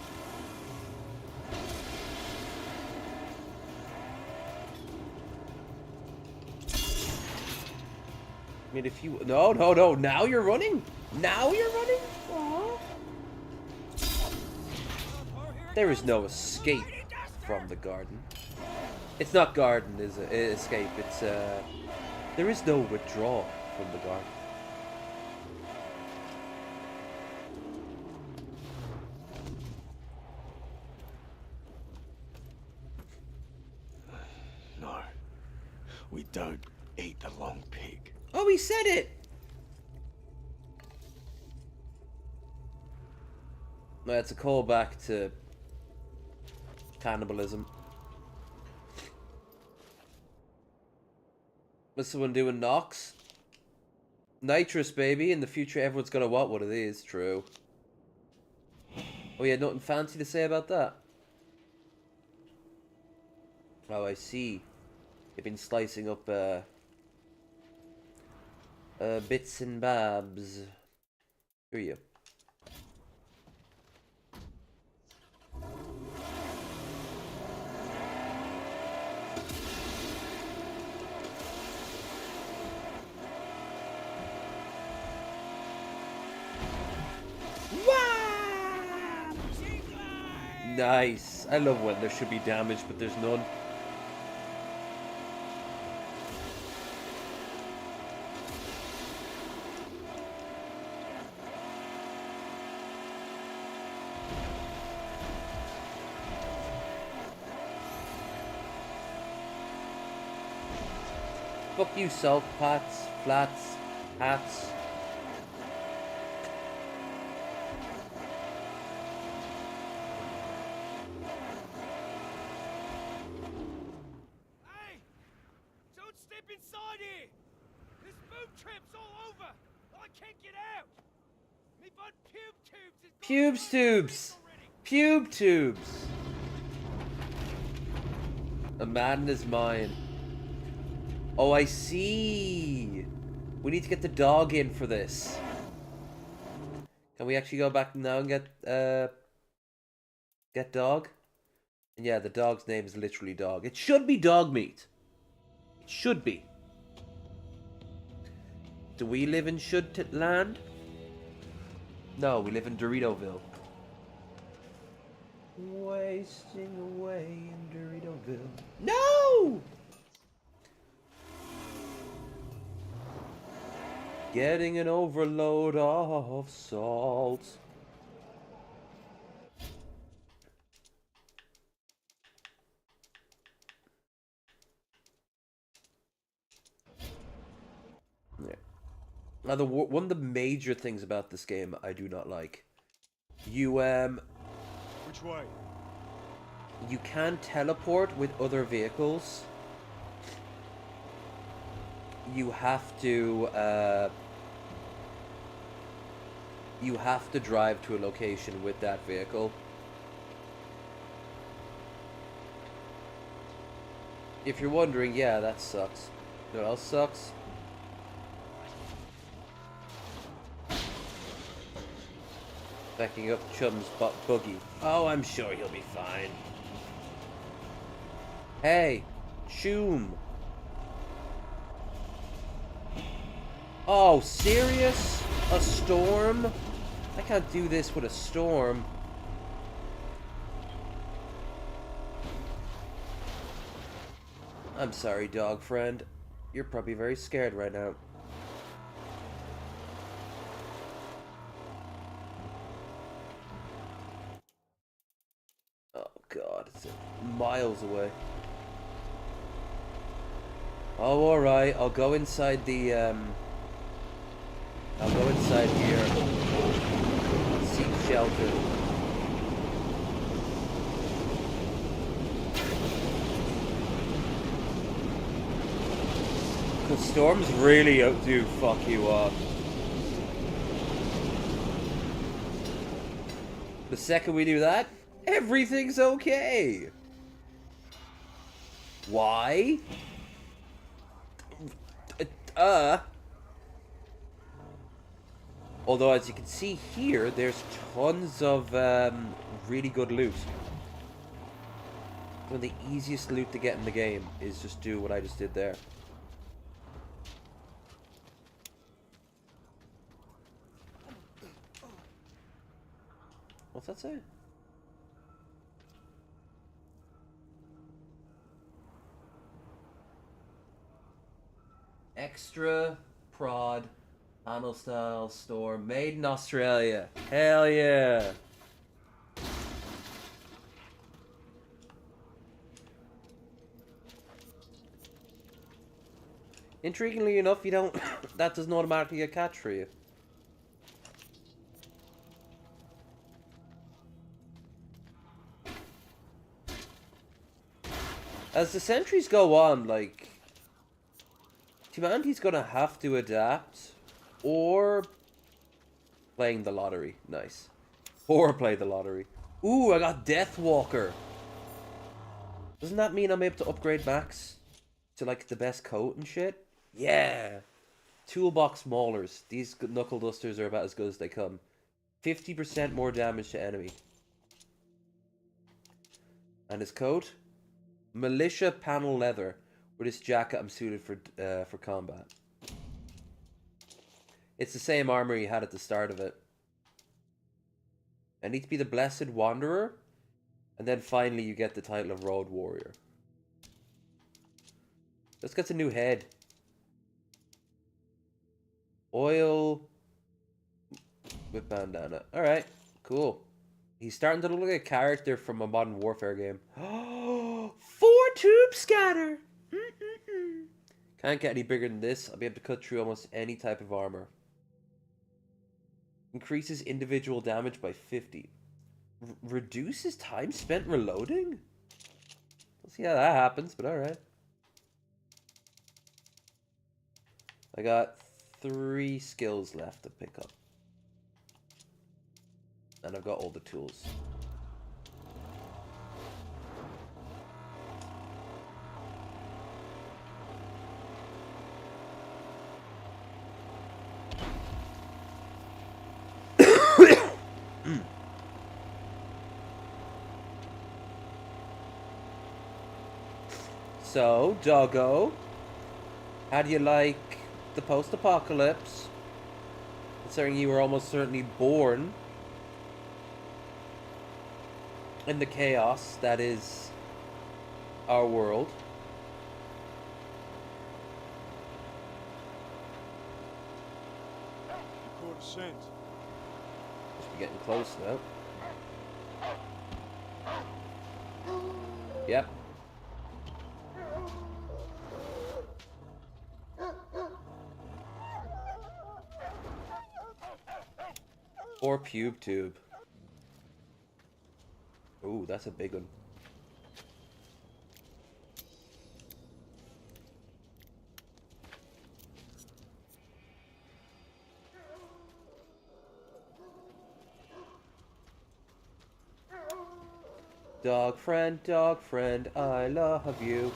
I mean, if you... No, no, no. Now you're running? Now you're running? Aww. There is no escape from the garden. It's not garden, is it? Escape. It's, there is no withdrawal from the garden. No. We don't eat the long pig. Oh, he said it! That's a callback to cannibalism. What's someone doing knocks? Nitrous, baby. In the future, everyone's gonna want one of these. True. Oh, yeah, nothing fancy to say about that? Oh, I see. They've been slicing up, bits and babs. Who are you? Nice. I love when there should be damage, but there's none. Fuck you, self pats, flats, hats. Hey! Don't step inside here! There's boob traps all over! I can't get out! Me bud pube tubes is Pubes tubes! Pube tubes! A man is mine. Oh, I see. We need to get the dog in for this. Can we actually go back now and get dog? And yeah, the dog's name is literally dog. It should be dog meat. It should be. Do we live in should land? No, we live in Doritoville. Wasting away in Doritoville. No! Getting an overload of salt. Yeah. Now, one of the major things about this game I do not like. You, Which way? You can teleport with other vehicles. You have to drive to a location with that vehicle. If you're wondering, yeah, that sucks. You know what else sucks? Backing up Chum's buggy. Oh, I'm sure he'll be fine. Hey, Chum. Oh, serious? A storm? I can't do this with a storm. I'm sorry, dog friend. You're probably very scared right now. God, it's miles away. Oh, alright. I'll go inside the, I'll go inside here. Seek shelter. Because storms really do fuck you up. The second we do that, everything's okay. Why? Although, as you can see here, there's tons of really good loot. One of the easiest loot to get in the game is just do what I just did there. What's that say? Extra prod panel style store made in Australia. Hell yeah. Intriguingly enough, you don't that doesn't automatically get catch for you. As the centuries go on, like, humanity's gonna have to adapt, or playing the lottery. Nice. Or play the lottery. Ooh, I got Deathwalker. Doesn't that mean I'm able to upgrade Max to, like, the best coat and shit? Yeah. Toolbox Maulers. These knuckle dusters are about as good as they come. 50% more damage to enemy. And his coat? Militia panel leather. With this jacket, I'm suited for combat. It's the same armor he had at the start of it. I need to be the Blessed Wanderer. And then finally you get the title of Road Warrior. Let's get a new head. Oil with bandana. Alright, cool. He's starting to look like a character from a Modern Warfare game. 4 tube scatter! Can't get any bigger than this. I'll be able to cut through almost any type of armor. Increases individual damage by 50. Reduces time spent reloading? We'll see how that happens, but alright. I got 3 skills left to pick up. And I've got all the tools. So, doggo, how do you like the post-apocalypse? Considering you were almost certainly born in the chaos that is our world. Caught a scent. Must be getting close now. Yep. Or pube tube. Ooh, that's a big one. Dog friend, I love you.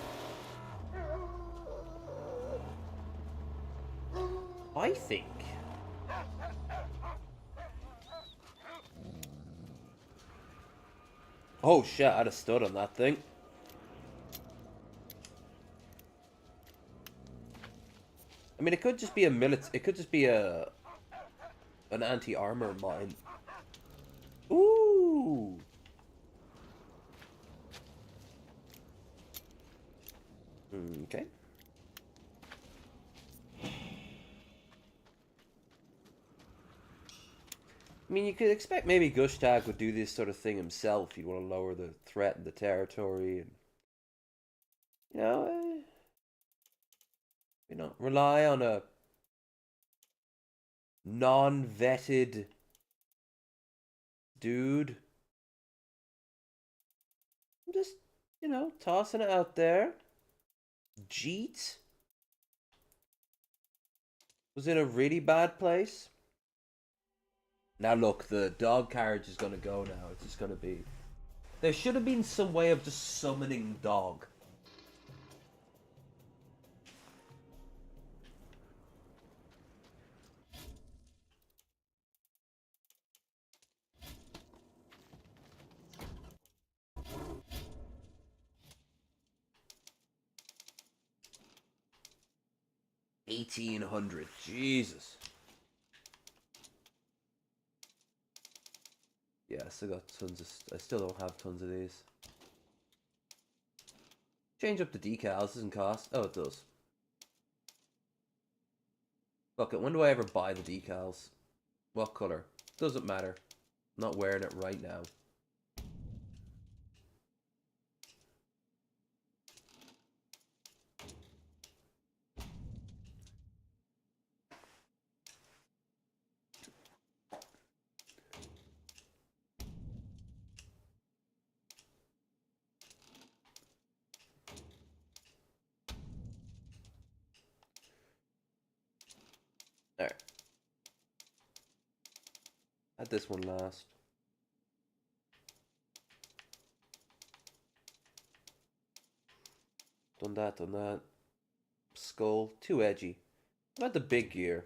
I think. Oh shit, I'd have stood on that thing. I mean, it could just be it could just be an anti-armor mine. Ooh. Okay. I mean, you could expect maybe Gushtag would do this sort of thing himself. He'd want to lower the threat in the territory and, you know, rely on a non-vetted dude. I'm just, tossing it out there. Jeet was in a really bad place. Now look, the dog carriage is gonna go now. It's just gonna be... There should have been some way of just summoning dog. $1,800. Jesus. Yeah, I still got tons of... I still don't have tons of these. Change up the decals. Doesn't cost. Oh, it does. Fuck it. When do I ever buy the decals? What color? Doesn't matter. I'm not wearing it right now. Alright. Had this one last. Done that, done that. Skull. Too edgy. What about the big gear?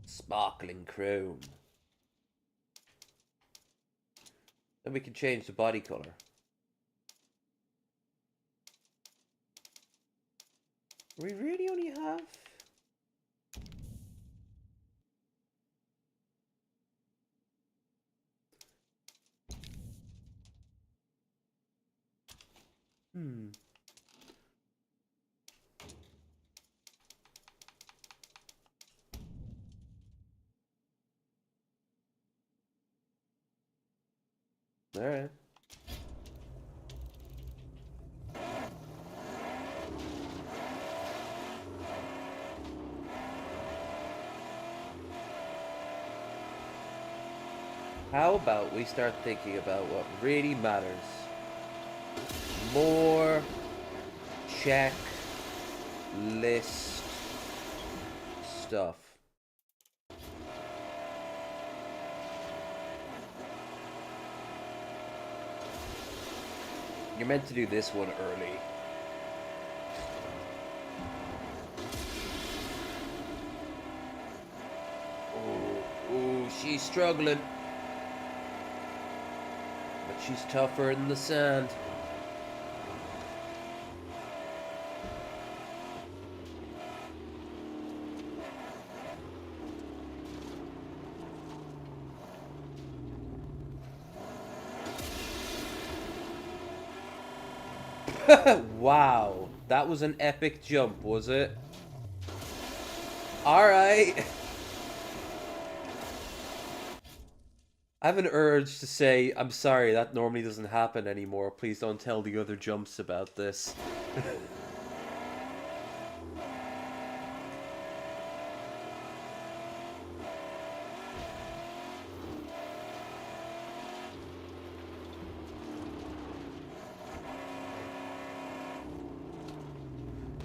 Sparkling chrome. Then we can change the body color. We really only have... Alright. How about we start thinking about what really matters? More check list stuff. You're meant to do this one early. Oh, she's struggling. But she's tougher than the sand. Wow, that was an epic jump, was it? Alright. I have an urge to say, I'm sorry, that normally doesn't happen anymore. Please don't tell the other jumps about this.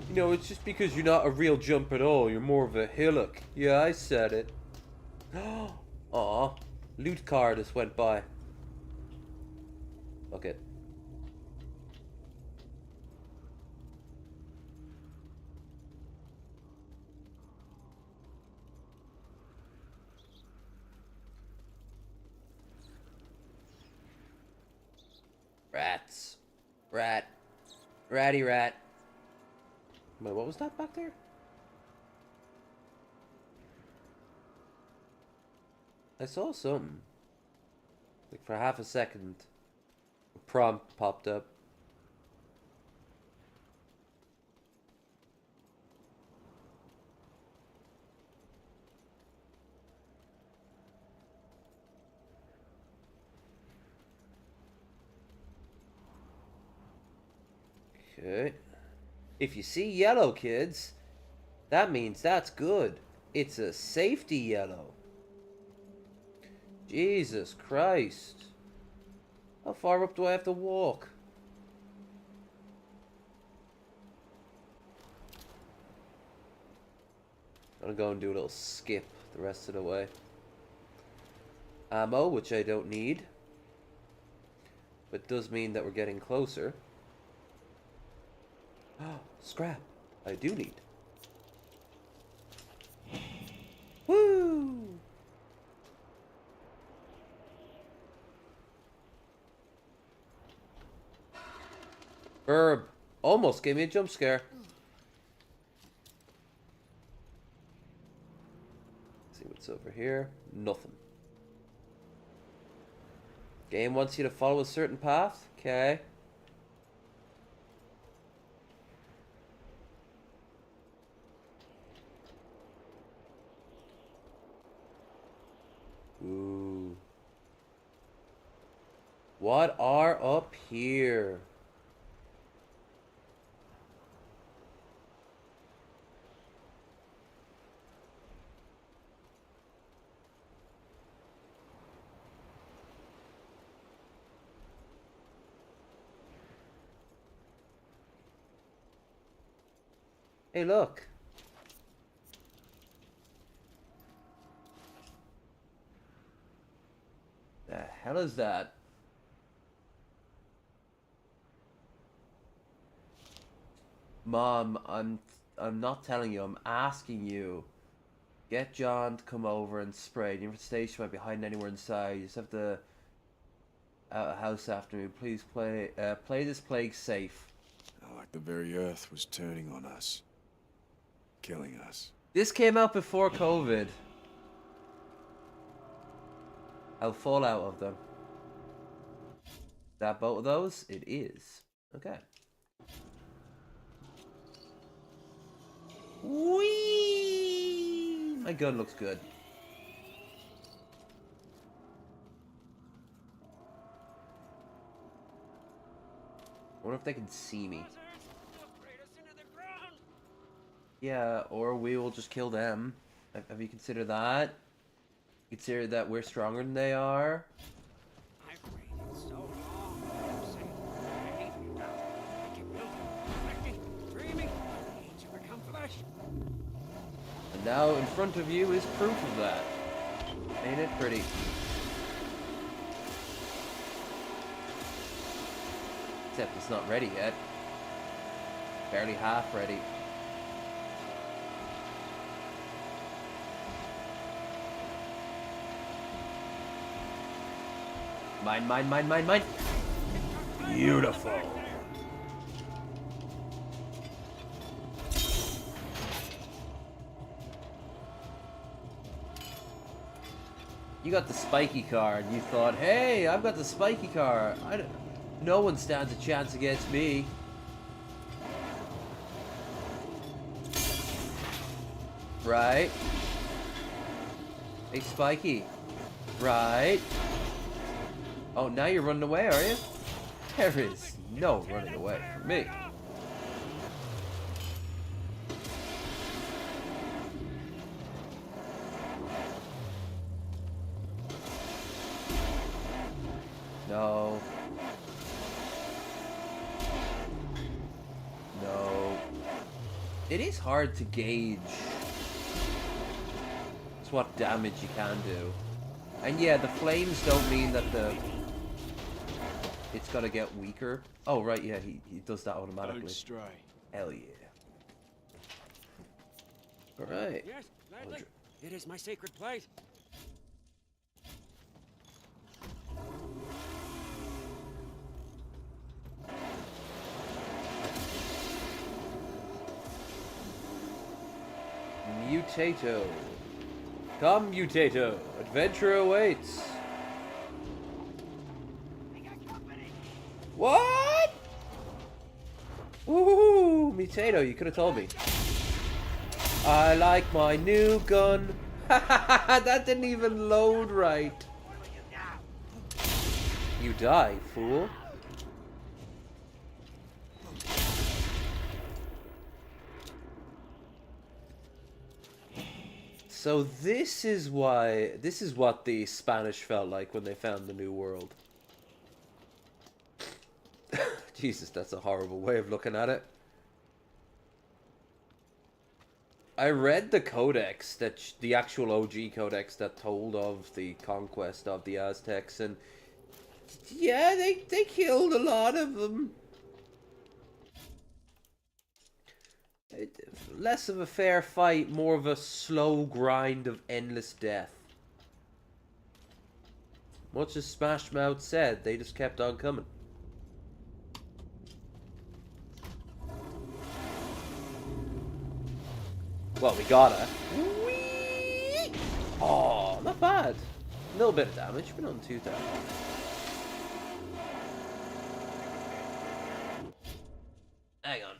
You know, it's just because you're not a real jump at all. You're more of a hillock. Yeah, I said it. Aw. Loot car just went by. Fuck it. Rats. Rat. Ratty rat. Wait, what was that back there? I saw something. Like for half a second. A prompt popped up. Okay. If you see yellow, kids, that means that's good. It's a safety yellow. Jesus Christ. How far up do I have to walk? I'm gonna go and do a little skip the rest of the way. Ammo, which I don't need. But does mean that we're getting closer. Scrap. I do need. Woo! Herb. Almost gave me a jump scare. See what's over here. Nothing. Game wants you to follow a certain path. Okay. Ooh. What are up here? Hey, look. The hell is that? Mom, I'm not telling you, I'm asking you. Get John to come over and spray. The infestation might be hiding anywhere inside. You just have to out of house after me. Please play this plague safe. Like the very earth was turning on us. Killing us. This came out before COVID. I'll fall out of them. That both of those? It is. Okay. Whee! My gun looks good. I wonder if they can see me. Yeah, or we will just kill them. Have you considered that? Consider that we're stronger than they are? I've waited so long for saying I hate you now. I keep building, reflecting, dreaming. I need to become flesh. And now in front of you is proof of that. Ain't it pretty? Except it's not ready yet. Barely half ready. Mine, mine, mine, mine, mine. Beautiful. You got the spiky car and you thought, hey, I've got the spiky car. No one stands a chance against me. Right? Hey, Spiky. Right? Oh, now you're running away, are you? There is no running away from me. No. No. It is hard to gauge what damage you can do. And yeah, the flames don't mean that it's gonna get weaker. Oh right, yeah, he does that automatically. Don't stray. Hell yeah. Alright. Yes, gladly. It is my sacred place. Mutato. Come, Mutato. Adventure awaits. What? Woohoo! Mutato, you could have told me. I like my new gun. That didn't even load right. You die, fool. So this is what the Spanish felt like when they found the New World. Jesus, that's a horrible way of looking at it. I read the codex, the actual OG codex that told of the conquest of the Aztecs, and yeah, they killed a lot of them. Less of a fair fight, more of a slow grind of endless death. Much as Smash Mouth said, they just kept on coming. Well, we gotta. Whee! Oh, not bad. A little bit of damage, but not too bad. Hang on.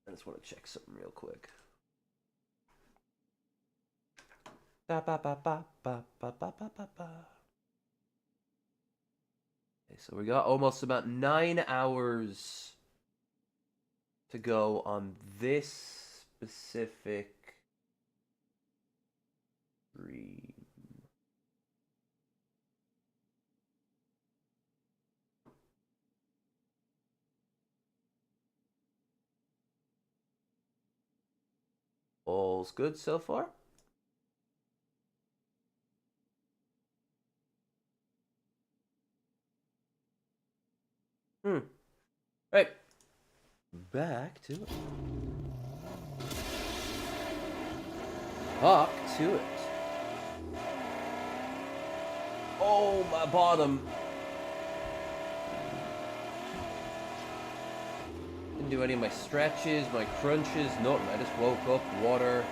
I just want to check something real quick. Ba ba ba ba ba ba ba ba ba ba. Okay, so we got almost about 9 hours to go on this specific stream. All's good so far? Right. Back to it. Back to it. Oh, my bottom. Didn't do any of my stretches, my crunches, nothing. I just woke up, water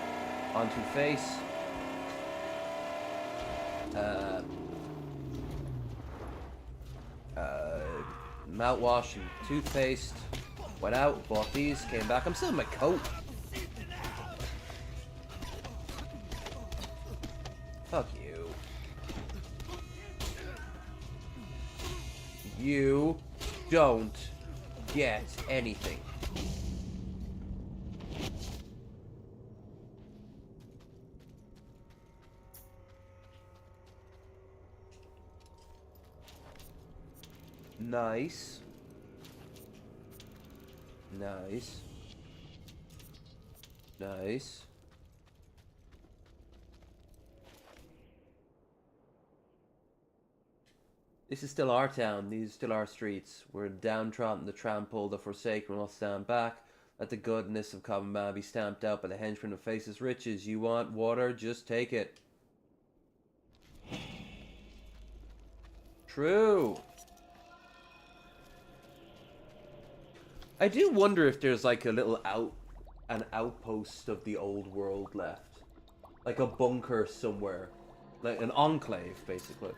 onto face. Mouthwash and toothpaste. Went out, bought these, came back. I'm still in my coat. Fuck you. You don't get anything. Nice. Nice. Nice. This is still our town. These are still our streets. We're downtrodden, the trampled, the forsaken will stand back. Let the goodness of common man be stamped out by the henchmen of faceless riches. You want water? Just take it. True. I do wonder if there's like a little an outpost of the old world left. Like a bunker somewhere. Like an enclave, basically.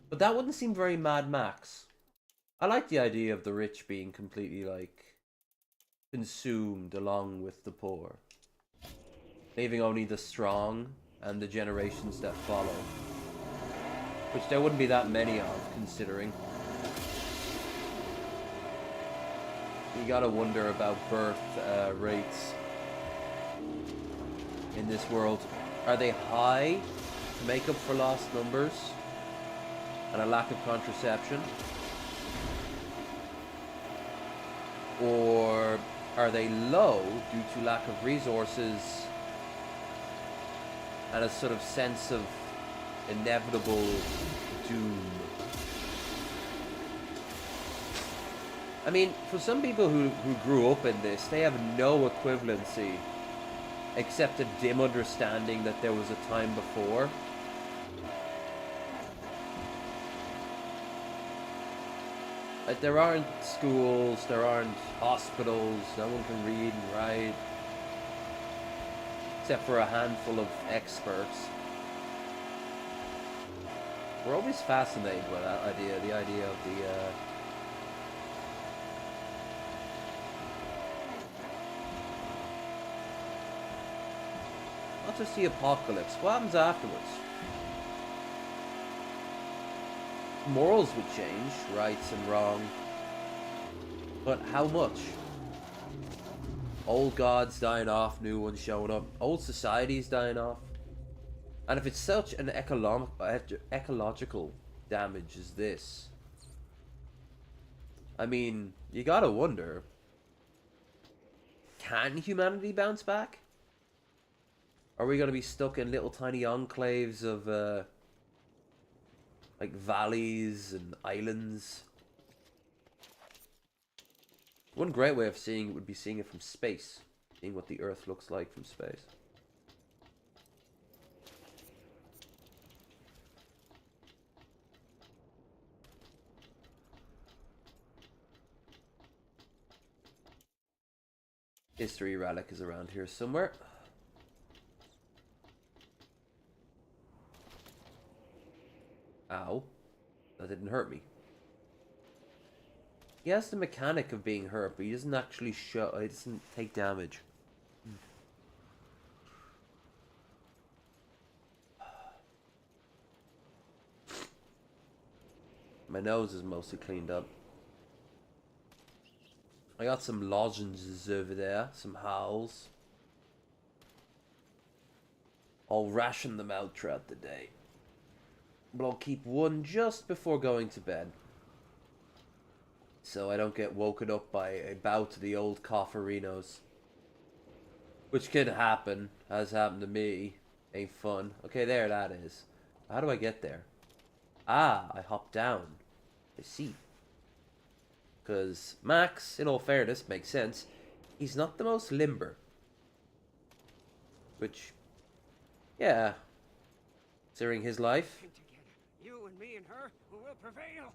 But that wouldn't seem very Mad Max. I like the idea of the rich being completely, like, consumed along with the poor. Leaving only the strong and the generations that follow. Which there wouldn't be that many of, considering. You gotta wonder about birth rates in this world. Are they high to make up for lost numbers and a lack of contraception? Or are they low due to lack of resources and a sort of sense of inevitable doom? I mean, for some people who grew up in this, they have no equivalency except a dim understanding that there was a time before. Like, there aren't schools, there aren't hospitals, no one can read and write. Except for a handful of experts. We're always fascinated by that idea, the idea of the, not just the apocalypse, what happens afterwards? Morals would change, rights and wrong. But how much? Old gods dying off, new ones showing up. Old societies dying off. And if it's such an ecological damage as this, I mean, you gotta wonder, can humanity bounce back? Are we gonna be stuck in little tiny enclaves of, like, valleys and islands? One great way of seeing it would be seeing it from space. Seeing what the Earth looks like from space. History relic is around here somewhere. Ow. That didn't hurt me. He has the mechanic of being hurt, but he doesn't actually show. He doesn't take damage. My nose is mostly cleaned up. I got some lozenges over there, some howls. I'll ration them out throughout the day. But I'll keep one just before going to bed. So I don't get woken up by a bout of the old cofferinos. Which could happen, has happened to me. Ain't fun. Okay, there that is. How do I get there? Ah, I hop down. I see. Because Max, in all fairness, makes sense. He's not the most limber. Which, yeah. Considering his life. Together, you and me and her, who will prevail.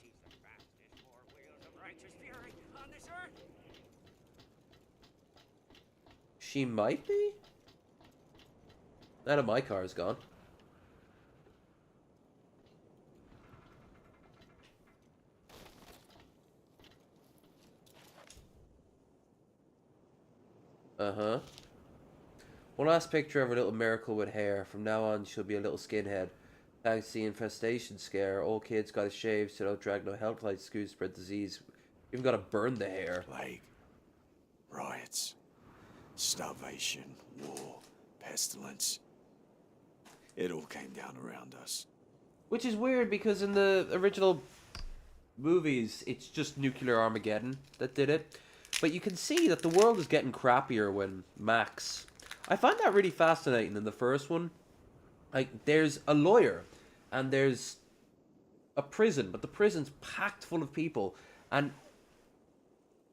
She's the fastest four wheels of righteous fury on this earth. She might be? None of my car's gone. Uh-huh. One last picture of a little miracle with hair. From now on, she'll be a little skinhead. Thanks to the infestation scare, all kids gotta shave so they don't drag no health light screws spread disease. Even gotta burn the hair. Plague, riots, starvation, war, pestilence. It all came down around us. Which is weird because in the original movies, it's just nuclear Armageddon that did it. But you can see that the world is getting crappier when Max... I find that really fascinating in the first one. Like, there's a lawyer, and there's a prison, but the prison's packed full of people, and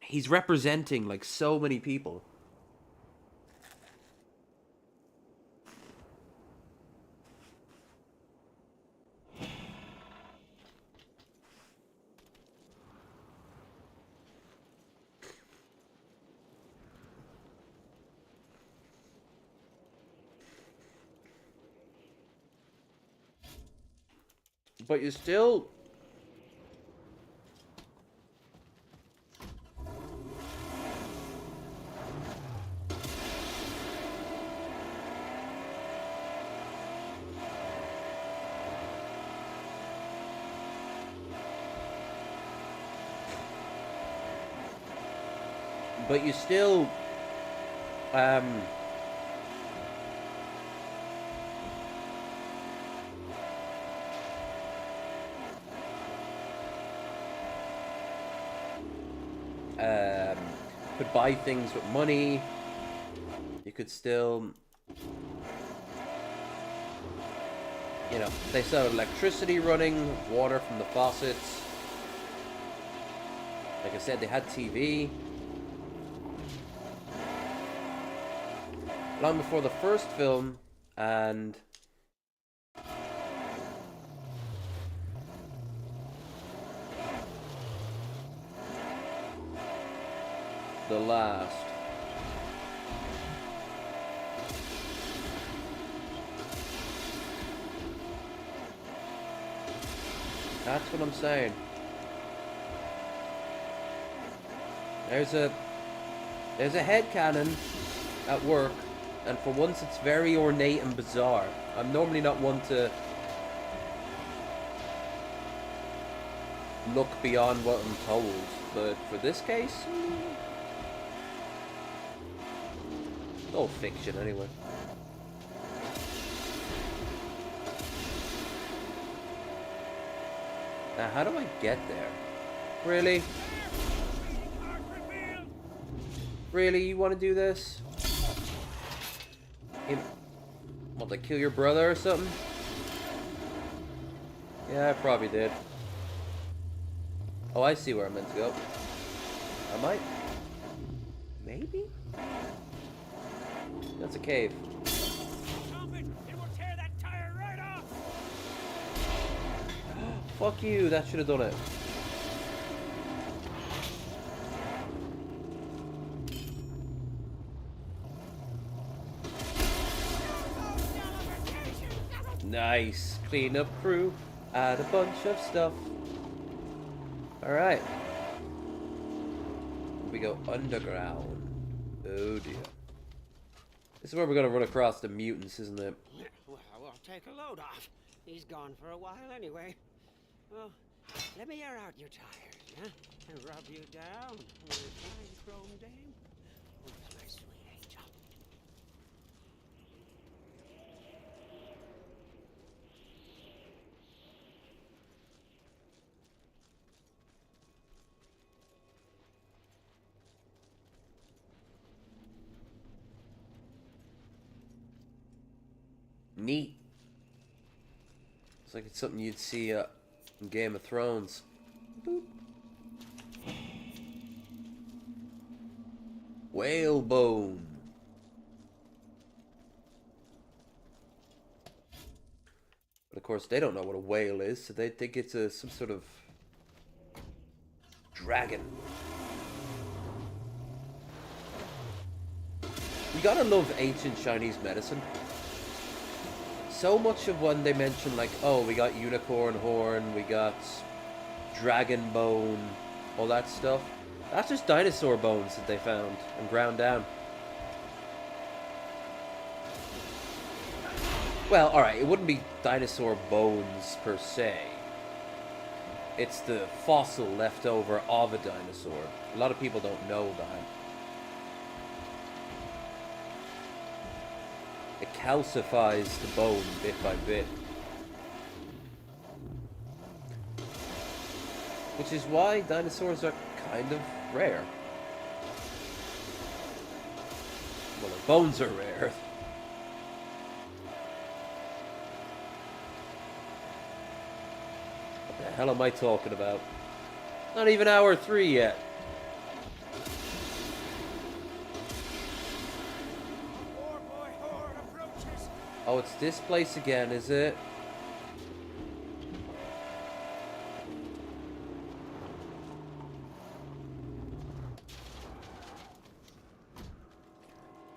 he's representing, like, so many people. But you still... But you still... could buy things with money. You could still, you know, they still have electricity running, water from the faucets. Like I said, they had TV. Long before the first film, and the last. That's what I'm saying. There's a headcanon at work, and for once it's very ornate and bizarre. I'm normally not one to look beyond what I'm told, but for this case, all fiction anyway. Now, how do I get there? Really? Really, you want to do this? Want to kill your brother or something? Yeah, I probably did. Oh, I see where I'm meant to go. I might. Maybe? That's a cave. Fuck you, that should have done it. Nice. Clean up crew. Add a bunch of stuff. Alright. We go underground. Oh dear. This is where we're gonna run across the mutants, isn't it? Well, we'll take a load off. He's gone for a while anyway. Well, let me air out your tires, huh? And rub you down with a fine chrome dame. Oh, my sweet angel. Neat. It's like it's something you'd see in Game of Thrones. Boop. Whalebone. But of course, they don't know what a whale is, so they think it's some sort of dragon. You gotta love ancient Chinese medicine. So much of when they mention, like, oh, we got unicorn horn, we got dragon bone, all that stuff. That's just dinosaur bones that they found and ground down. Well, alright, it wouldn't be dinosaur bones per se. It's the fossil left over of a dinosaur. A lot of people don't know that. It calcifies the bone bit by bit. Which is why dinosaurs are kind of rare. Well, their bones are rare. What the hell am I talking about? Not even hour 3 yet. Oh, it's this place again, is it?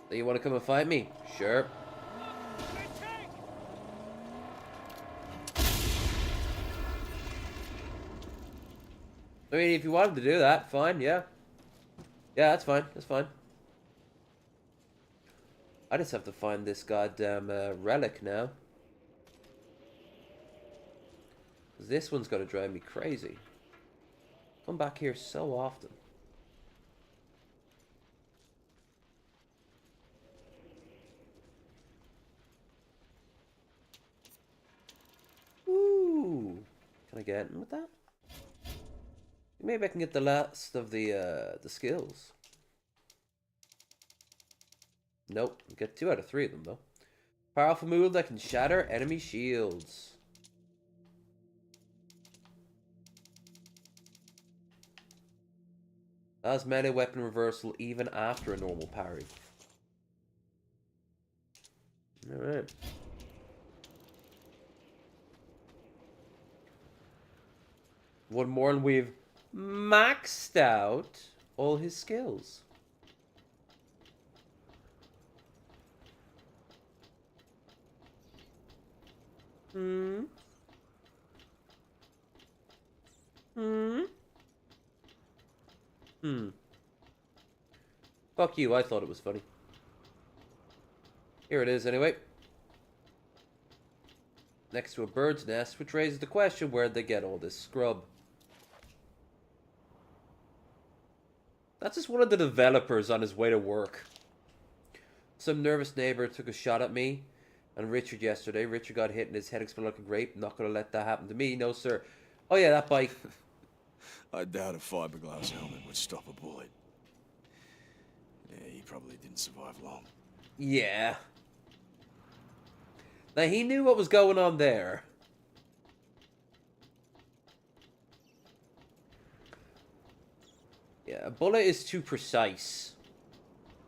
So you want to come and fight me? Sure. I mean, if you wanted to do that, fine, yeah. Yeah, that's fine, that's fine. I just have to find this goddamn relic now. Because this one's going to drive me crazy. Come back here so often. Ooh. Can I get in with that? Maybe I can get the last of the skills. Nope, get 2 out of 3 of them though. Powerful move that can shatter enemy shields. Allows melee weapon reversal even after a normal parry. Alright. One more and we've maxed out all his skills. Hmm. Fuck you, I thought it was funny. Here it is anyway. Next to a bird's nest, which raises the question, where'd they get all this scrub? That's just one of the developers on his way to work. Some nervous neighbor took a shot at me and Richard yesterday. Richard got hit and his head exploded like a grape. Not gonna let that happen to me, no sir. Oh yeah, that bike. I doubt a fiberglass helmet would stop a bullet. Yeah, he probably didn't survive long. Yeah. Now he knew what was going on there. Yeah, a bullet is too precise.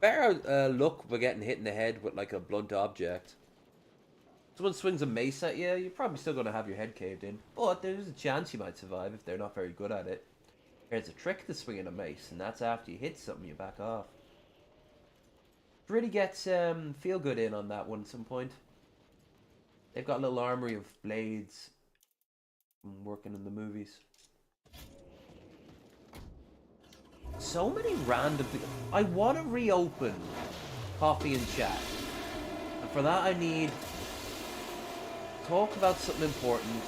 Better luck by getting hit in the head with like a blunt object. Someone swings a mace at you, you're probably still going to have your head caved in. But there's a chance you might survive if they're not very good at it. There's a trick to swinging a mace, and that's after you hit something, you back off. Really gets feel good in on that one at some point. They've got a little armory of blades from working in the movies. So many random things. I want to reopen Coffee and Chat. And for that I need to talk about something important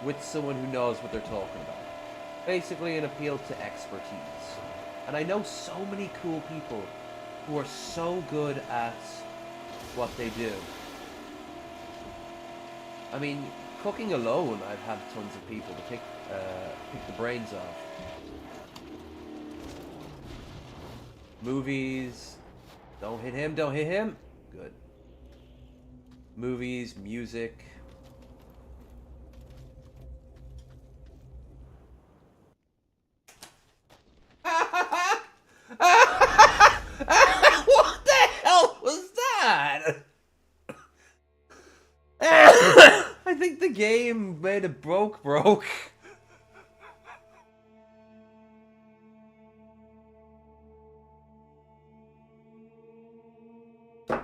with someone who knows what they're talking about. Basically an appeal to expertise. And I know so many cool people who are so good at what they do. I mean, cooking alone, I've had tons of people to pick the brains off. Movies. Don't hit him, don't hit him. Good. Movies, music. What the hell was that? I think the game made it broke.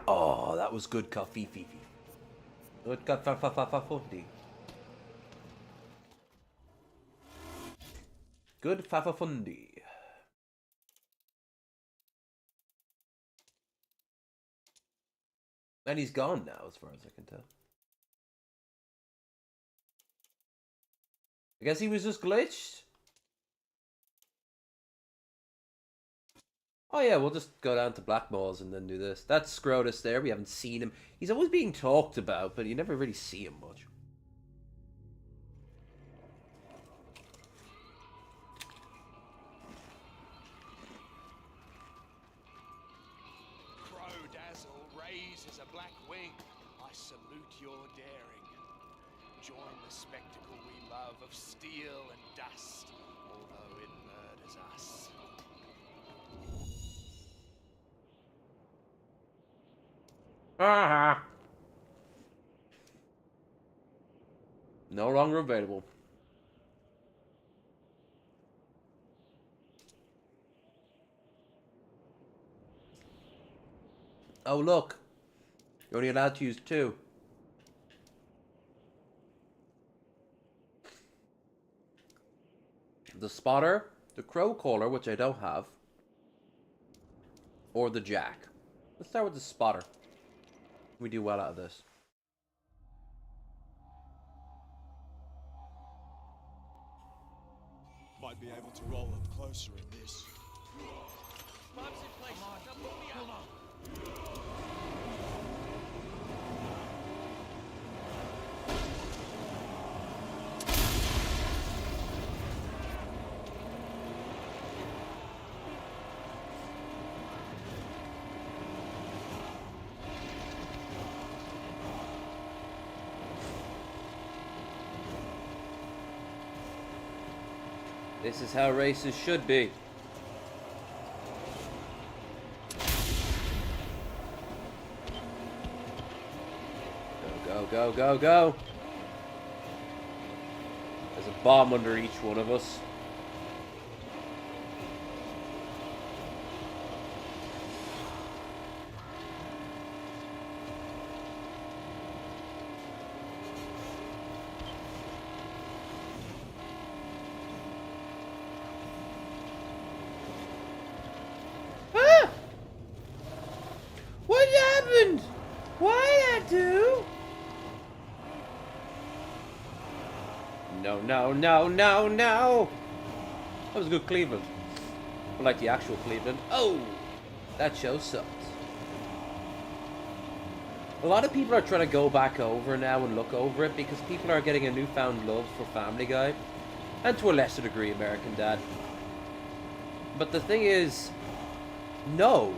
Oh, that was good coffee, Fifi. Good fafafundi. Good fafafundi. And he's gone now, as far as I can tell. I guess he was just glitched. Oh yeah, we'll just go down to Black Malls and then do this. That's Scrotus there. We haven't seen him. He's always being talked about, but you never really see him much. Crow-dazzle raises a black wing. I salute your daring. Join the spectacle we love of steel and dust, although it murders us. No longer available. Oh look, you're only allowed to use 2. The spotter, the crow caller, which I don't have, or the jack. Let's start with the spotter. We do well out of this. Might be able to roll up closer in this. Mom's in place. Now pull me out. This is how races should be. Go, go, go, go. There's a bomb under each one of us. What happened? What did I do? No, no, no, no, no! That was a good Cleveland. But like the actual Cleveland. Oh! That show sucked. A lot of people are trying to go back over now and look over it because people are getting a newfound love for Family Guy. And to a lesser degree, American Dad. But the thing is, no.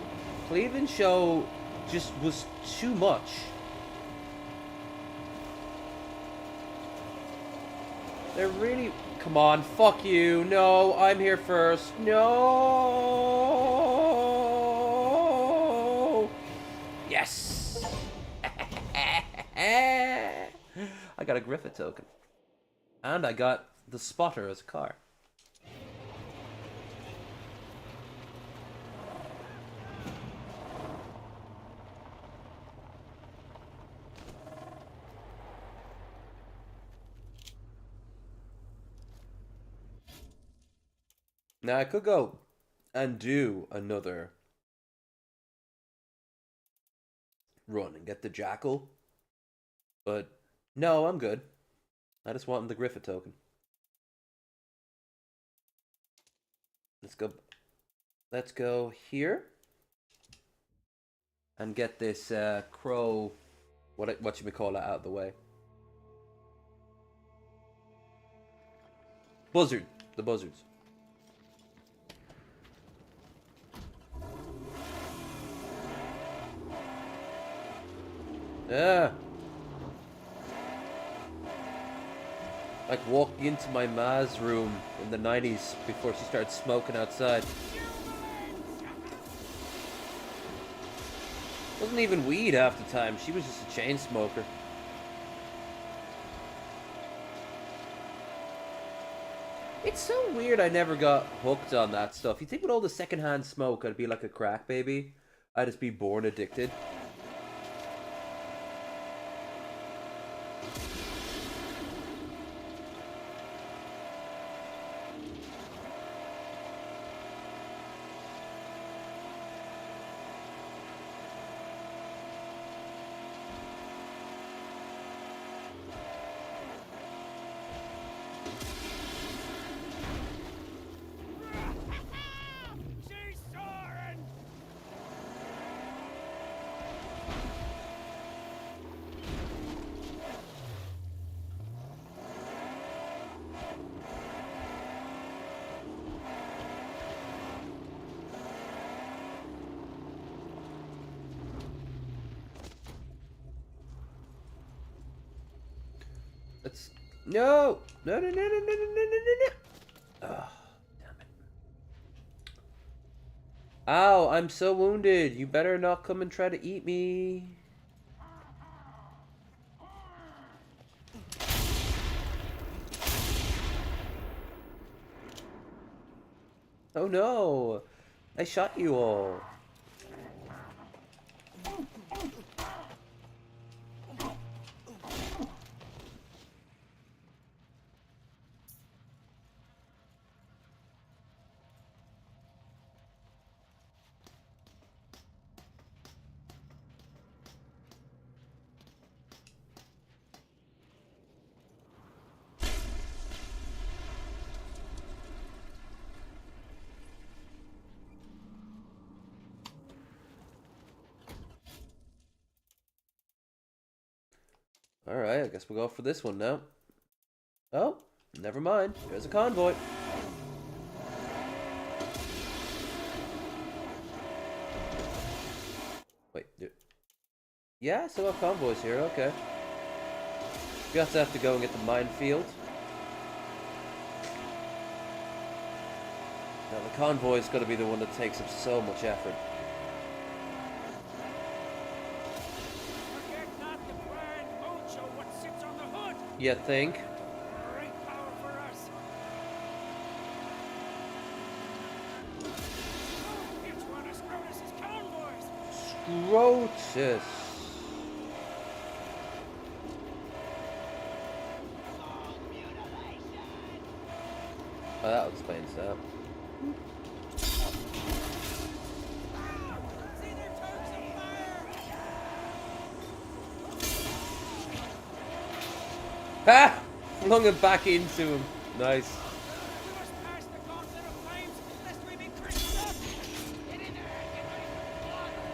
Cleveland Show just was too much. They're really... Come on, fuck you. No, I'm here first. No! Yes! I got a Griffith token. And I got the spotter as a car. Now I could go and do another run and get the Jackal. But no, I'm good. I just want the Griffith token. Let's go. Let's go here and get this crow. What should we call it out of the way? Buzzard. The buzzards. Yeah. Like walking into my ma's room in the 90s before she started smoking outside. Wasn't even weed half the time. She was just a chain smoker. It's so weird I never got hooked on that stuff. You think with all the secondhand smoke I'd be like a crack baby? I'd just be born addicted. Let's... No! No, no, no, no, no, no, no, no, no! Oh, damn it. Ow, I'm so wounded. You better not come and try to eat me. Oh no! I shot you all. Alright, I guess we'll go for this one now. Oh, never mind. There's a convoy. Wait, yeah, I still have convoys here, okay. You guys have to go and get the minefield. Now the convoy's gotta be the one that takes up so much effort. You think? Great power for us. It's one of Scrotus's convoys. Scrotus. Oh, that explains that. Ha! Flung it back into him. Nice. We must pass the gauntlet of flames, lest we be crushed up. Get in there and get ready for the water.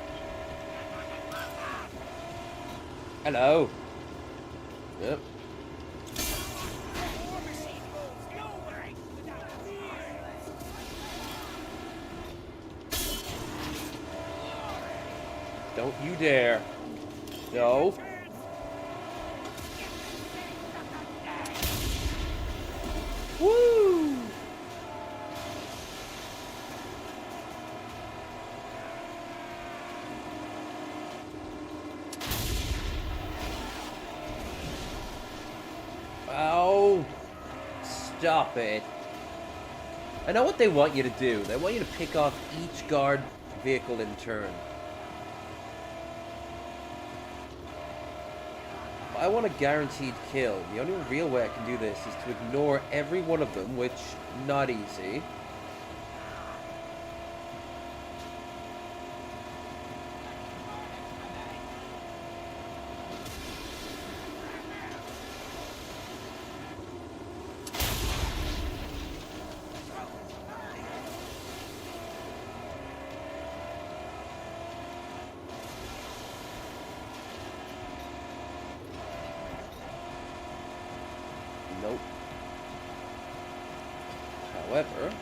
Hello. Yep. Don't you dare. No. Woo! Oh, stop it. I know what they want you to do. They want you to pick off each guard vehicle in turn. I want a guaranteed kill. The only real way I can do this is to ignore every one of them, which, not easy. Nope. However...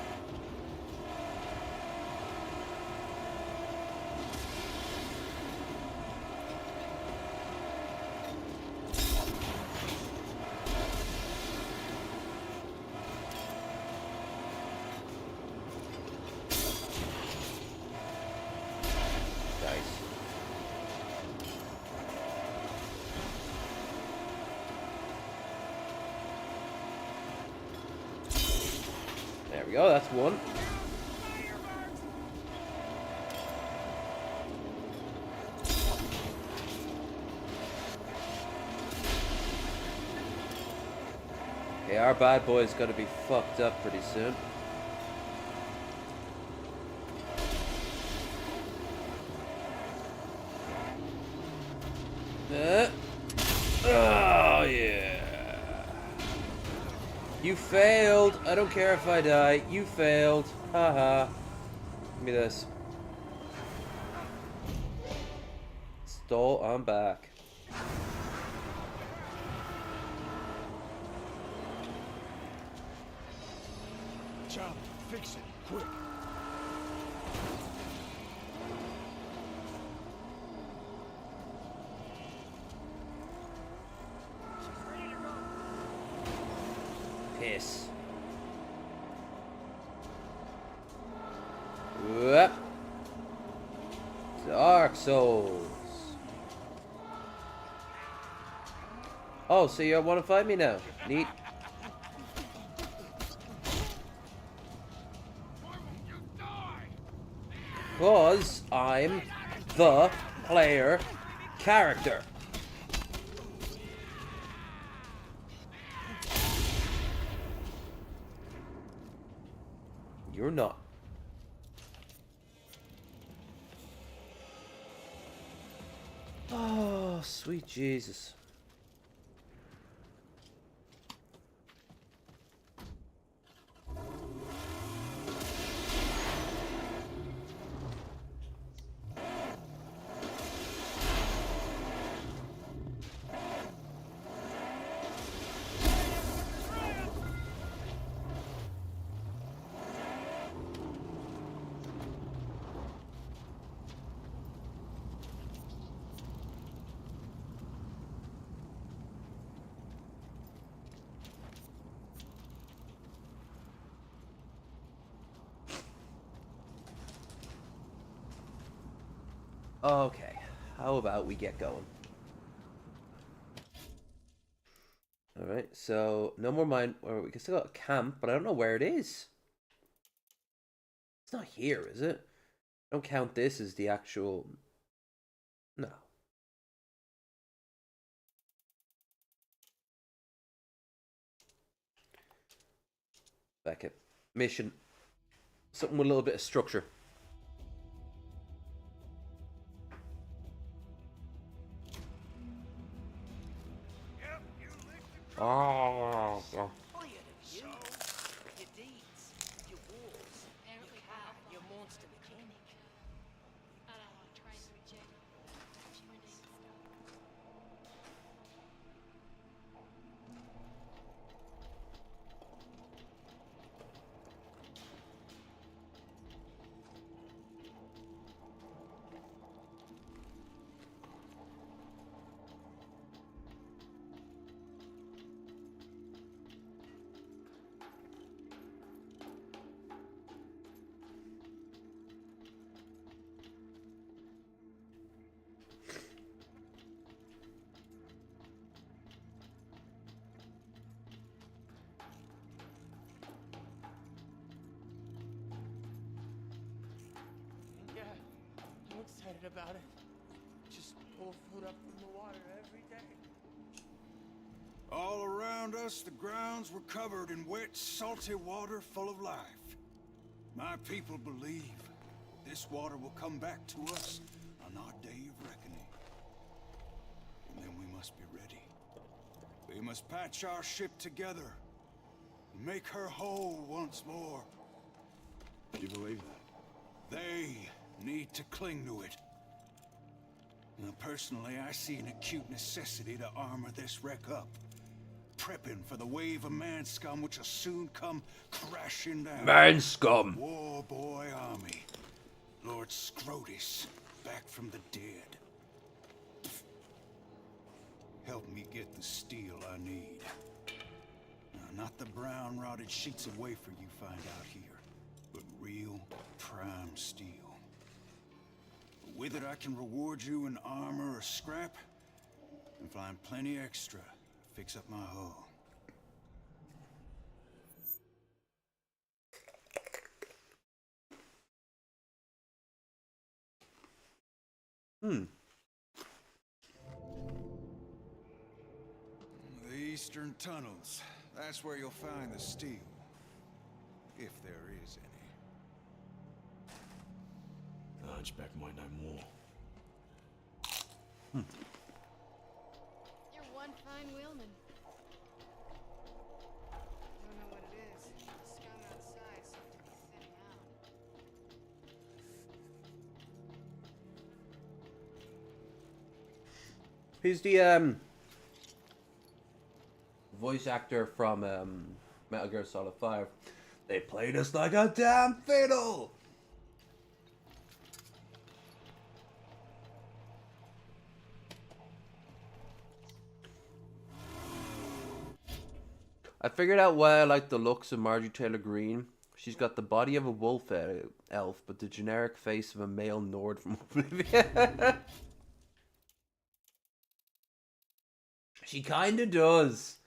Nice. There we go, that's one. Okay, our bad boy's gonna be fucked up pretty soon. Oh, yeah. You failed. I don't care if I die. You failed. Haha. Give me this. Stole. I'm back. Charlie, fix it, quick. Piss. Whoop. Dark Souls. Oh, so you want to fight me now? Neat. Because I'm the player character. You're not. Oh, sweet Jesus. Okay, how about we get going? Alright, so no more mine, or we can still go to camp, but I don't know where it is. It's not here, is it? I don't count this as the actual... No. Back at mission. Something with a little bit of structure. Oh, Your deeds, your wars, your cat, your monster mechanic. I don't want to train with Jake. She needs stuff. excited about it. Just pull food up from the water every day. All around us, the grounds were covered in wet, salty water full of life. My people believe this water will come back to us on our day of reckoning. And then we must be ready. We must patch our ship together and make her whole once more. You believe that? They need to cling to it. Now, personally, I see an acute necessity to armor this wreck up. Prepping for the wave of man scum which will soon come crashing down. Man scum. War boy army. Lord Scrotus, back from the dead. Help me get the steel I need. Now, not the brown rotted sheets of wafer you find out here, but real prime steel. With it I can reward you in armor or scrap, and find plenty extra to fix up my hull. The eastern tunnels. That's where you'll find the steel. If there is any. The Hunchback might know more. You're one fine wheelman. Don't know what it is. The scum outside seem to be thinning out. Who's the voice actor from Metal Gear Solid 5? They played us like a damn fiddle. I figured out why I like the looks of Marjorie Taylor Greene. She's got the body of a wolf elf, but the generic face of a male Nord from Oblivion. She kinda does.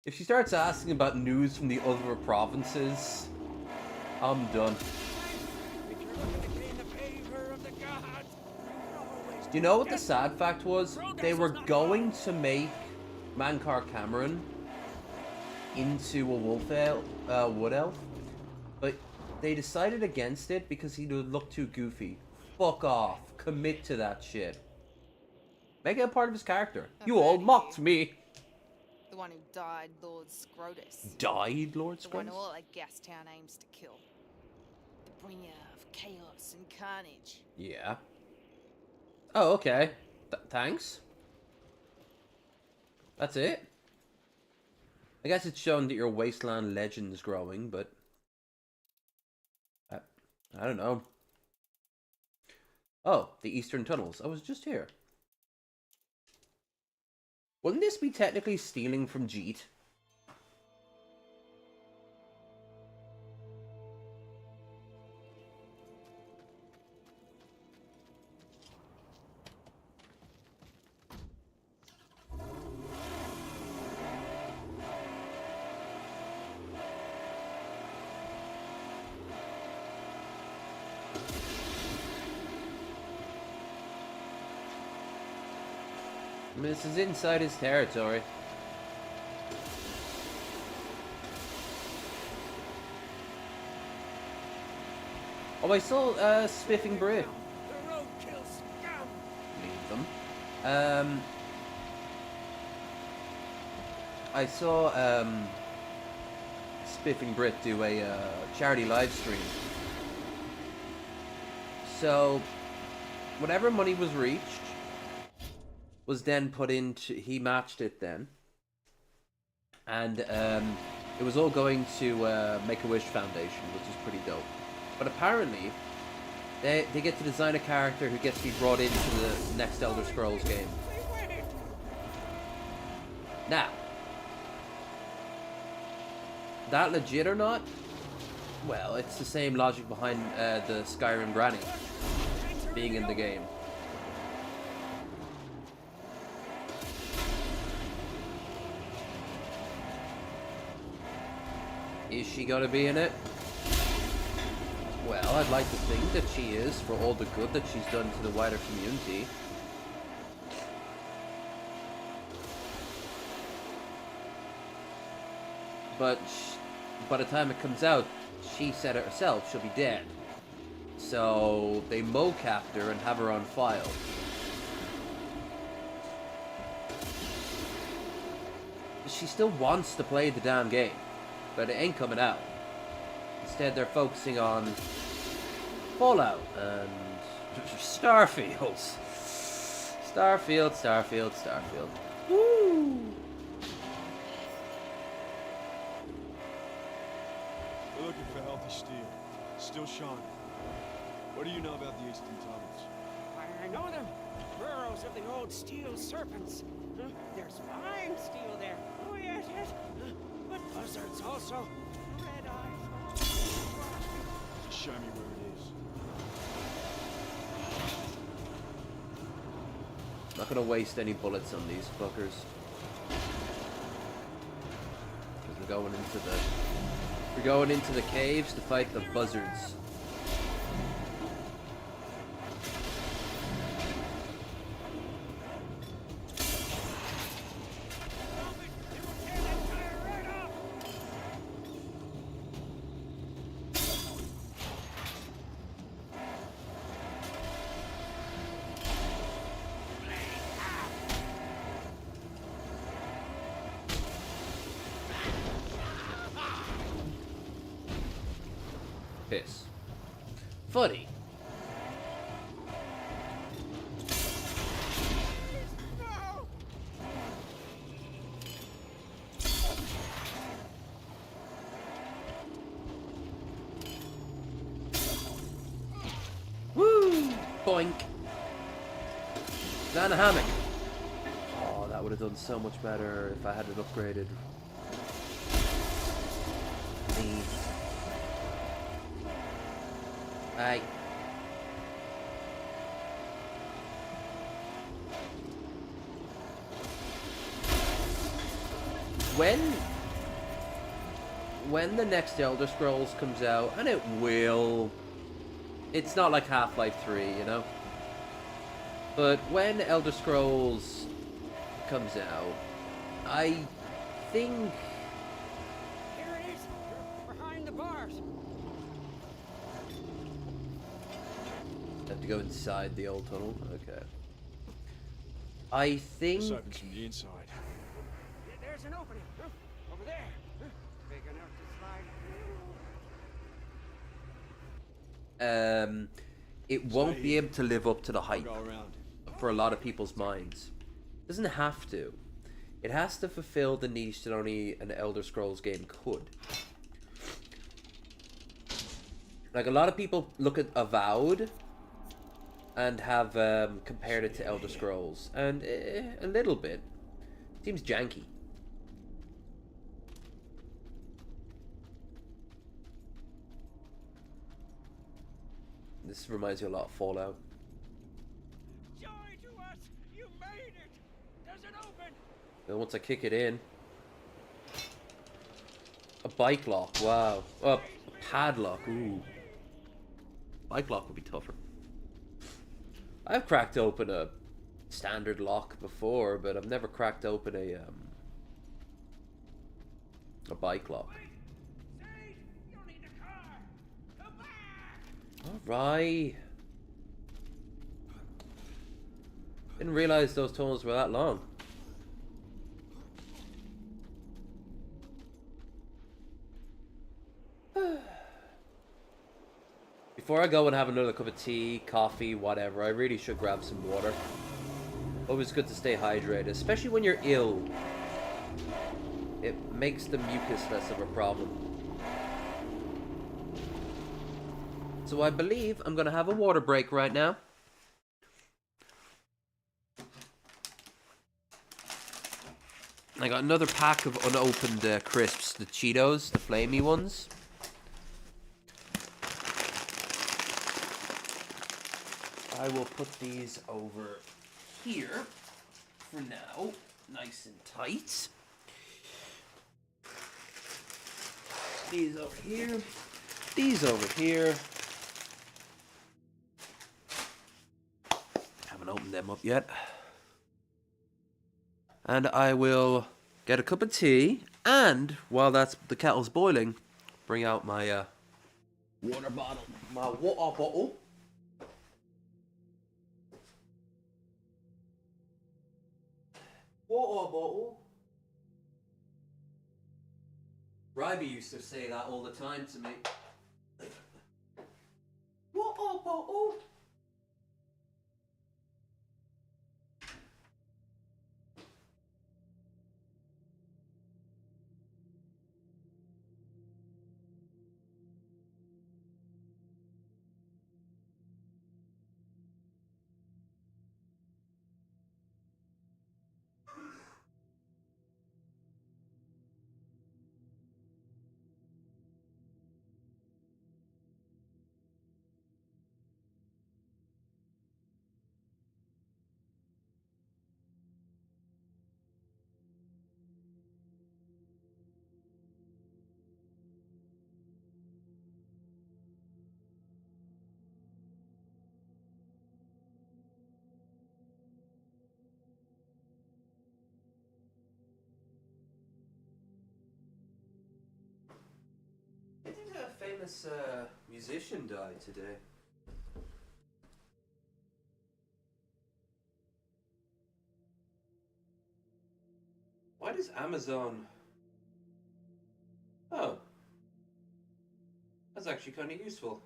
If she starts asking about news from the other provinces, I'm done. Do you know what the sad fact was? They were going to make Mankar Cameron into a wolf elf, wood elf, but they decided against it because he would look too goofy. Fuck off. Commit to that shit. Make it a part of his character. You all mocked me. The one who died, Lord Scrotus. Died, Lord The one Scrotus? all that Gastown aims to kill. The bringer of chaos and carnage. Yeah. Oh, okay. Thanks. That's it? I guess it's showing that your wasteland legend's growing, but I don't know. Oh, the Eastern Tunnels. I was just here. Wouldn't this be technically stealing from Jeet? I mean, this is inside his territory. Oh, I saw Spiffing Brit. The roadkill scum! Leave them. I saw Spiffing Brit do a charity live stream. So, whatever money was reached was then put into, he matched it then, and it was all going to Make-A-Wish Foundation, which is pretty dope. But apparently they get to design a character who gets to be brought into the next Elder Scrolls game. Now, that legit or not? Well, it's the same logic behind the Skyrim Granny being in the game. Is she gonna be in it? Well, I'd like to think that she is, for all the good that she's done to the wider community. But by the time it comes out, she said it herself, she'll be dead. So they mocapped her and have her on file. She still wants to play the damn game, but it ain't coming out. Instead, they're focusing on Fallout and Starfield. Starfield. Woo! We're looking for healthy steel. Still shining. What do you know about the eastern tunnels? I know them. Burrows of the old steel serpents. There's fine steel there. Oh, yes. But buzzards also. Red eye. Just show me where it is. Not gonna waste any bullets on these fuckers. Because we're going into the caves to fight the buzzards. Piss. Funny. Woo! Boink. Down a hammock. Oh, that would have done so much better if I had it upgraded. Aye. When the next Elder Scrolls comes out, and it will, it's not like Half-Life 3, you know? But when Elder Scrolls comes out, I think... Here it is. Behind the bars. Have to go inside the old tunnel? Okay. I think... This opens from the inside. There's an opening. Over there. Big enough to slide. It won't be able to live up to the hype Go around. for a lot of people's minds. It doesn't have to. It has to fulfill the niche that only an Elder Scrolls game could. Like, a lot of people look at Avowed and have compared it to Elder Scrolls, and a little bit. Seems janky. This reminds me a lot of Fallout. Joy to us! You made it! Does it open? And once I kick it in... A bike lock, wow. Oh, a padlock, ooh. Bike lock would be tougher. I've cracked open a standard lock before, but I've never cracked open a bike lock. Alright. Didn't realize those tunnels were that long. Before I go and have another cup of tea, coffee, whatever, I really should grab some water. Always good to stay hydrated, especially when you're ill. It makes the mucus less of a problem. So I believe I'm going to have a water break right now. I got another pack of unopened crisps, the Cheetos, the flamey ones. I will put these over here for now, nice and tight. These over here, these over here, haven't opened them up yet. And I will get a cup of tea, and while the kettle's boiling, bring out my water bottle. My water bottle. Water bottle. Ryby used to say that all the time to me. Water bottle. I think a famous musician died today. Why does Amazon... Oh. That's actually kind of useful.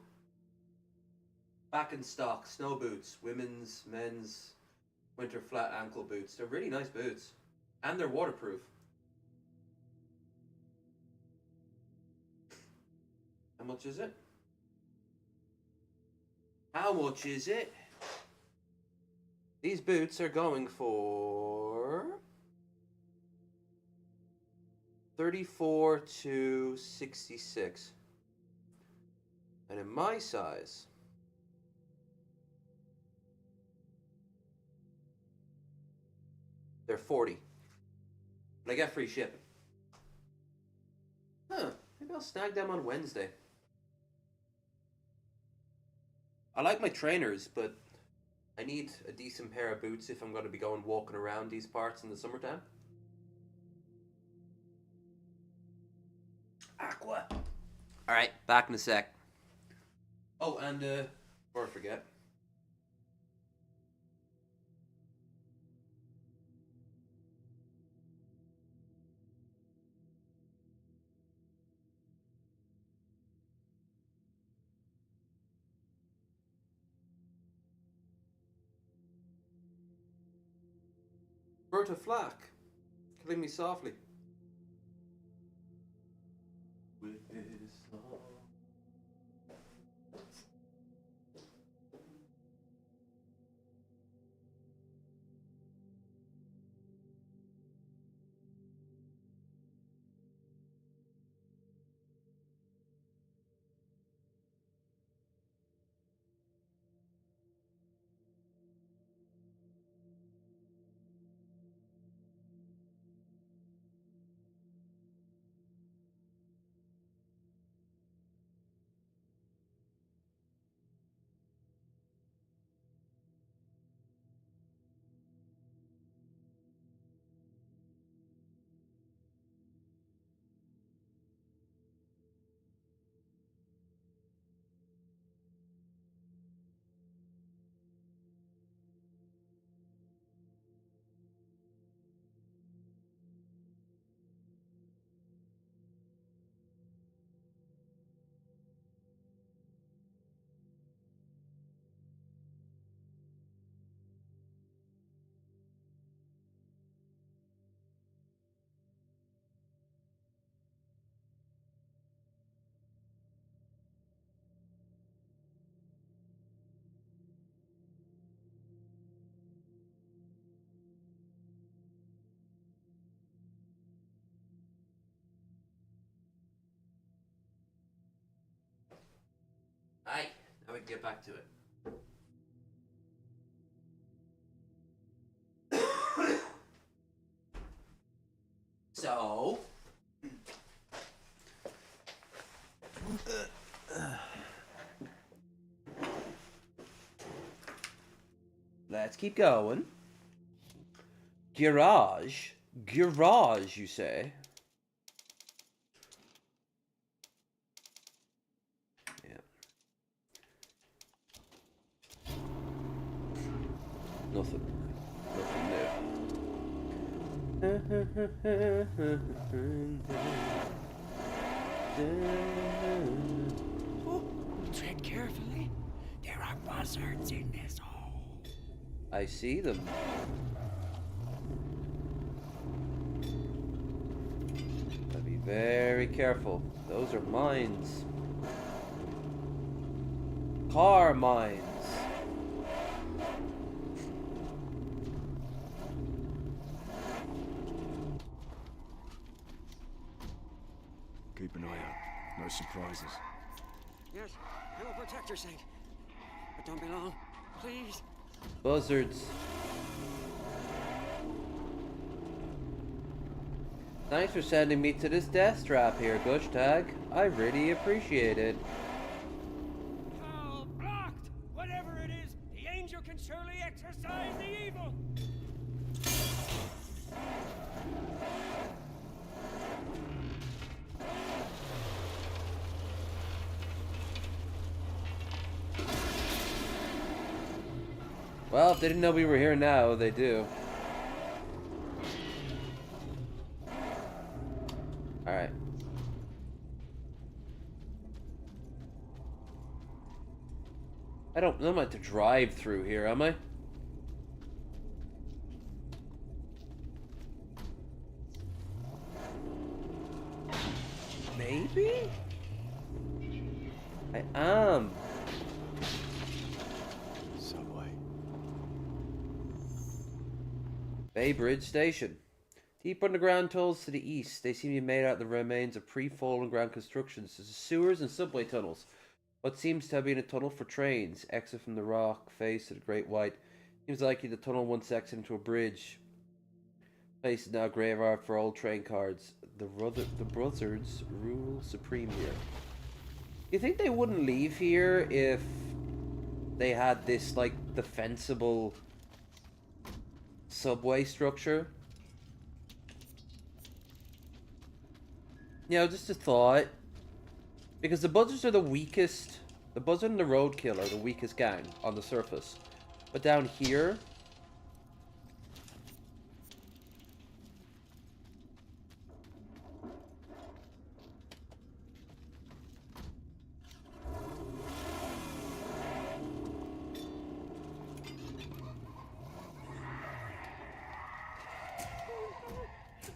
Back in stock, snow boots, women's, men's, winter flat ankle boots. They're really nice boots. And they're waterproof. How much is it? How much is it? These boots are going for 34 to 66. And in my size, they're 40. But I get free shipping. Huh, maybe I'll snag them on Wednesday. I like my trainers, but I need a decent pair of boots if I'm going to be going walking around these parts in the summertime. Aqua. Alright, back in a sec. Oh, and before I forget. Berta Flack, killing me softly. With his song. Aye, now we can get back to it. So, let's keep going. Garage? Garage, you say? Yeah. Nothing. Nothing new. Oh, tread carefully. There are buzzards in this hole. I see them. Gotta be very careful. Those are mines. Car mines. Keep an eye out. No surprises. Yes, I will protect your Saint. But don't be long, please. Buzzards. Thanks for sending me to this death trap here, Gushtag. I really appreciate it. Foul blocked! Whatever it is, the angel can surely exorcise the evil! Well, if they didn't know we were here now, they do. Alright. I'm not to drive through here, am I? Maybe? I am. Subway. Bay Bridge Station. Deep underground tunnels to the east. They seem to be made out of the remains of pre-fallen ground constructions. There's sewers and subway tunnels. What seems to have been a tunnel for trains. Exit from the rock face of the Great White. Seems likely the tunnel once exited into a bridge. Place is now graveyard for old train cards. The buzzards rule supreme here. You think they wouldn't leave here if they had this, like, defensible subway structure? You know, just a thought. Because the buzzards are the weakest. The buzzard and the roadkill are the weakest gang on the surface. But down here...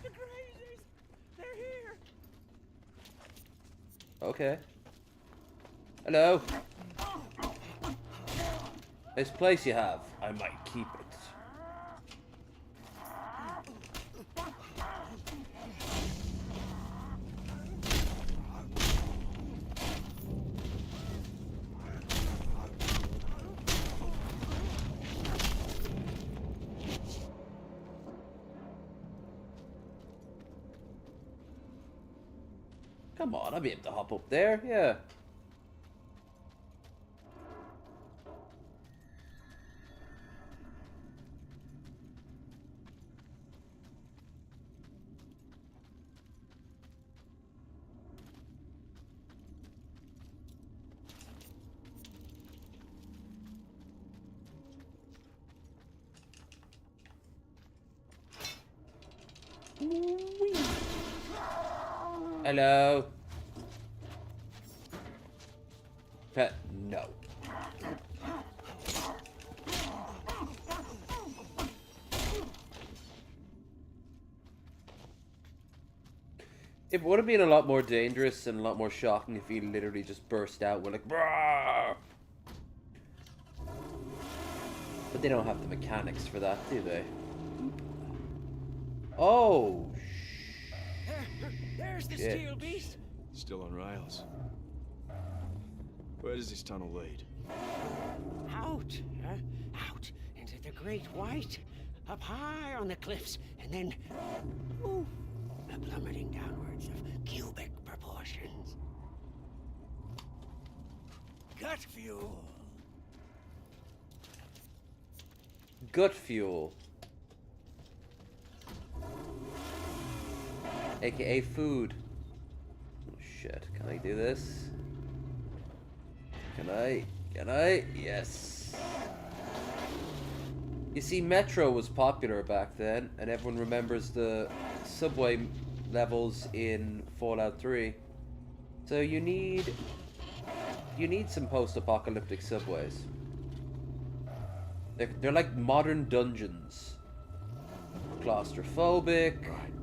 The crazies! They're here! Okay. Hello. This place you have. I might keep it. Come on, I'll be able to hop up there, yeah. Hello. No. It would have been a lot more dangerous and a lot more shocking if he literally just burst out with like, "Brah!" But they don't have the mechanics for that, do they? Oh, There's the shit. steel beast. Still on rails. Where does this tunnel lead? Out, out into the Great White, up high on the cliffs, and then, ooh, plummeting downwards of cubic proportions. Gut fuel! gut fuel. AKA food. Oh shit, can I do this? Can I? Can I? Yes. You see, Metro was popular back then, and everyone remembers the subway levels in Fallout 3. So you need some post-apocalyptic subways. They're like modern dungeons. Claustrophobic. Right.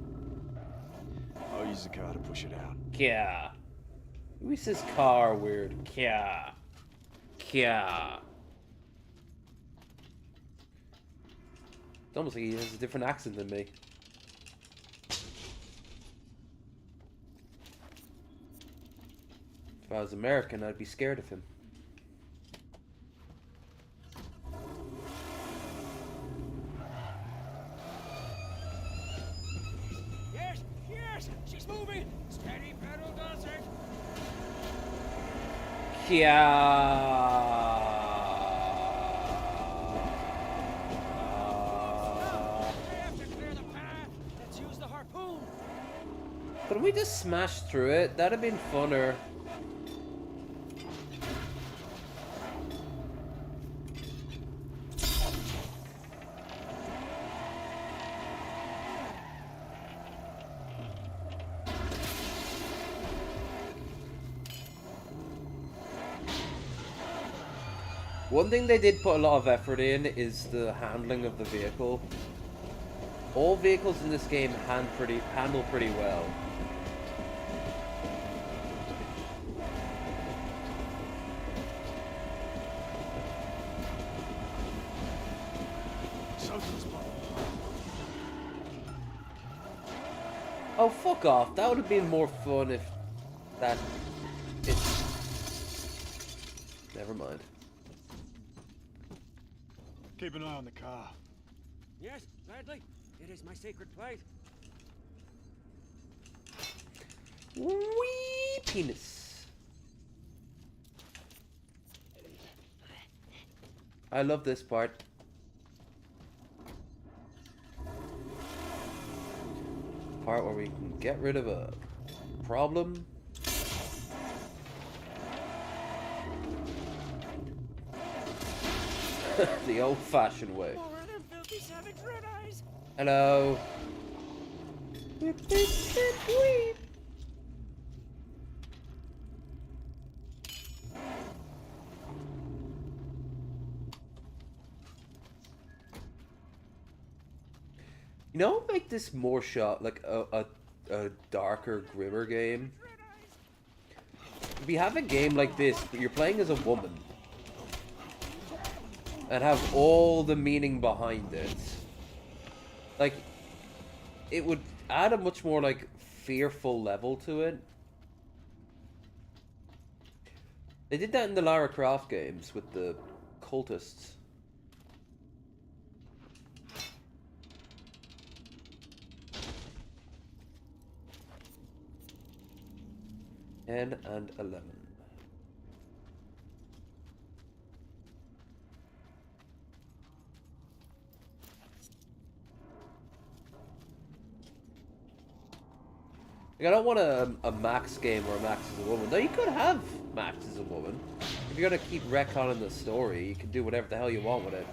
I'll use the car to push it out. Kya. Who says car weird? Kya. Kya. It's almost like he has a different accent than me. If I was American, I'd be scared of him. Yes, yes, she's moving. Steady pedal does it. Kya. We have to clear the path. Let's use the harpoon. Couldn't we just smash through it? That'd have been funner. One thing they did put a lot of effort in is the handling of the vehicle. All vehicles in this game handle pretty well. Oh, fuck off. That would have been more fun if that... Never mind. Keep an eye on the car. Yes, gladly. It is my sacred place. Wee penis. I love this part. Part where we can get rid of a problem. The old-fashioned way. More of them filthy savage red eyes. Hello. You know, make this more shot like a darker, grimmer game. If you have a game like this, but you're playing as a woman, and have all the meaning behind it, like, it would add a much more, like, fearful level to it. They did that in the Lara Croft games with the cultists. N and 11. Like, I don't want a Max game where Max is a woman. No, you could have Max as a woman. If you're gonna keep retconning the story, you can do whatever the hell you want with it.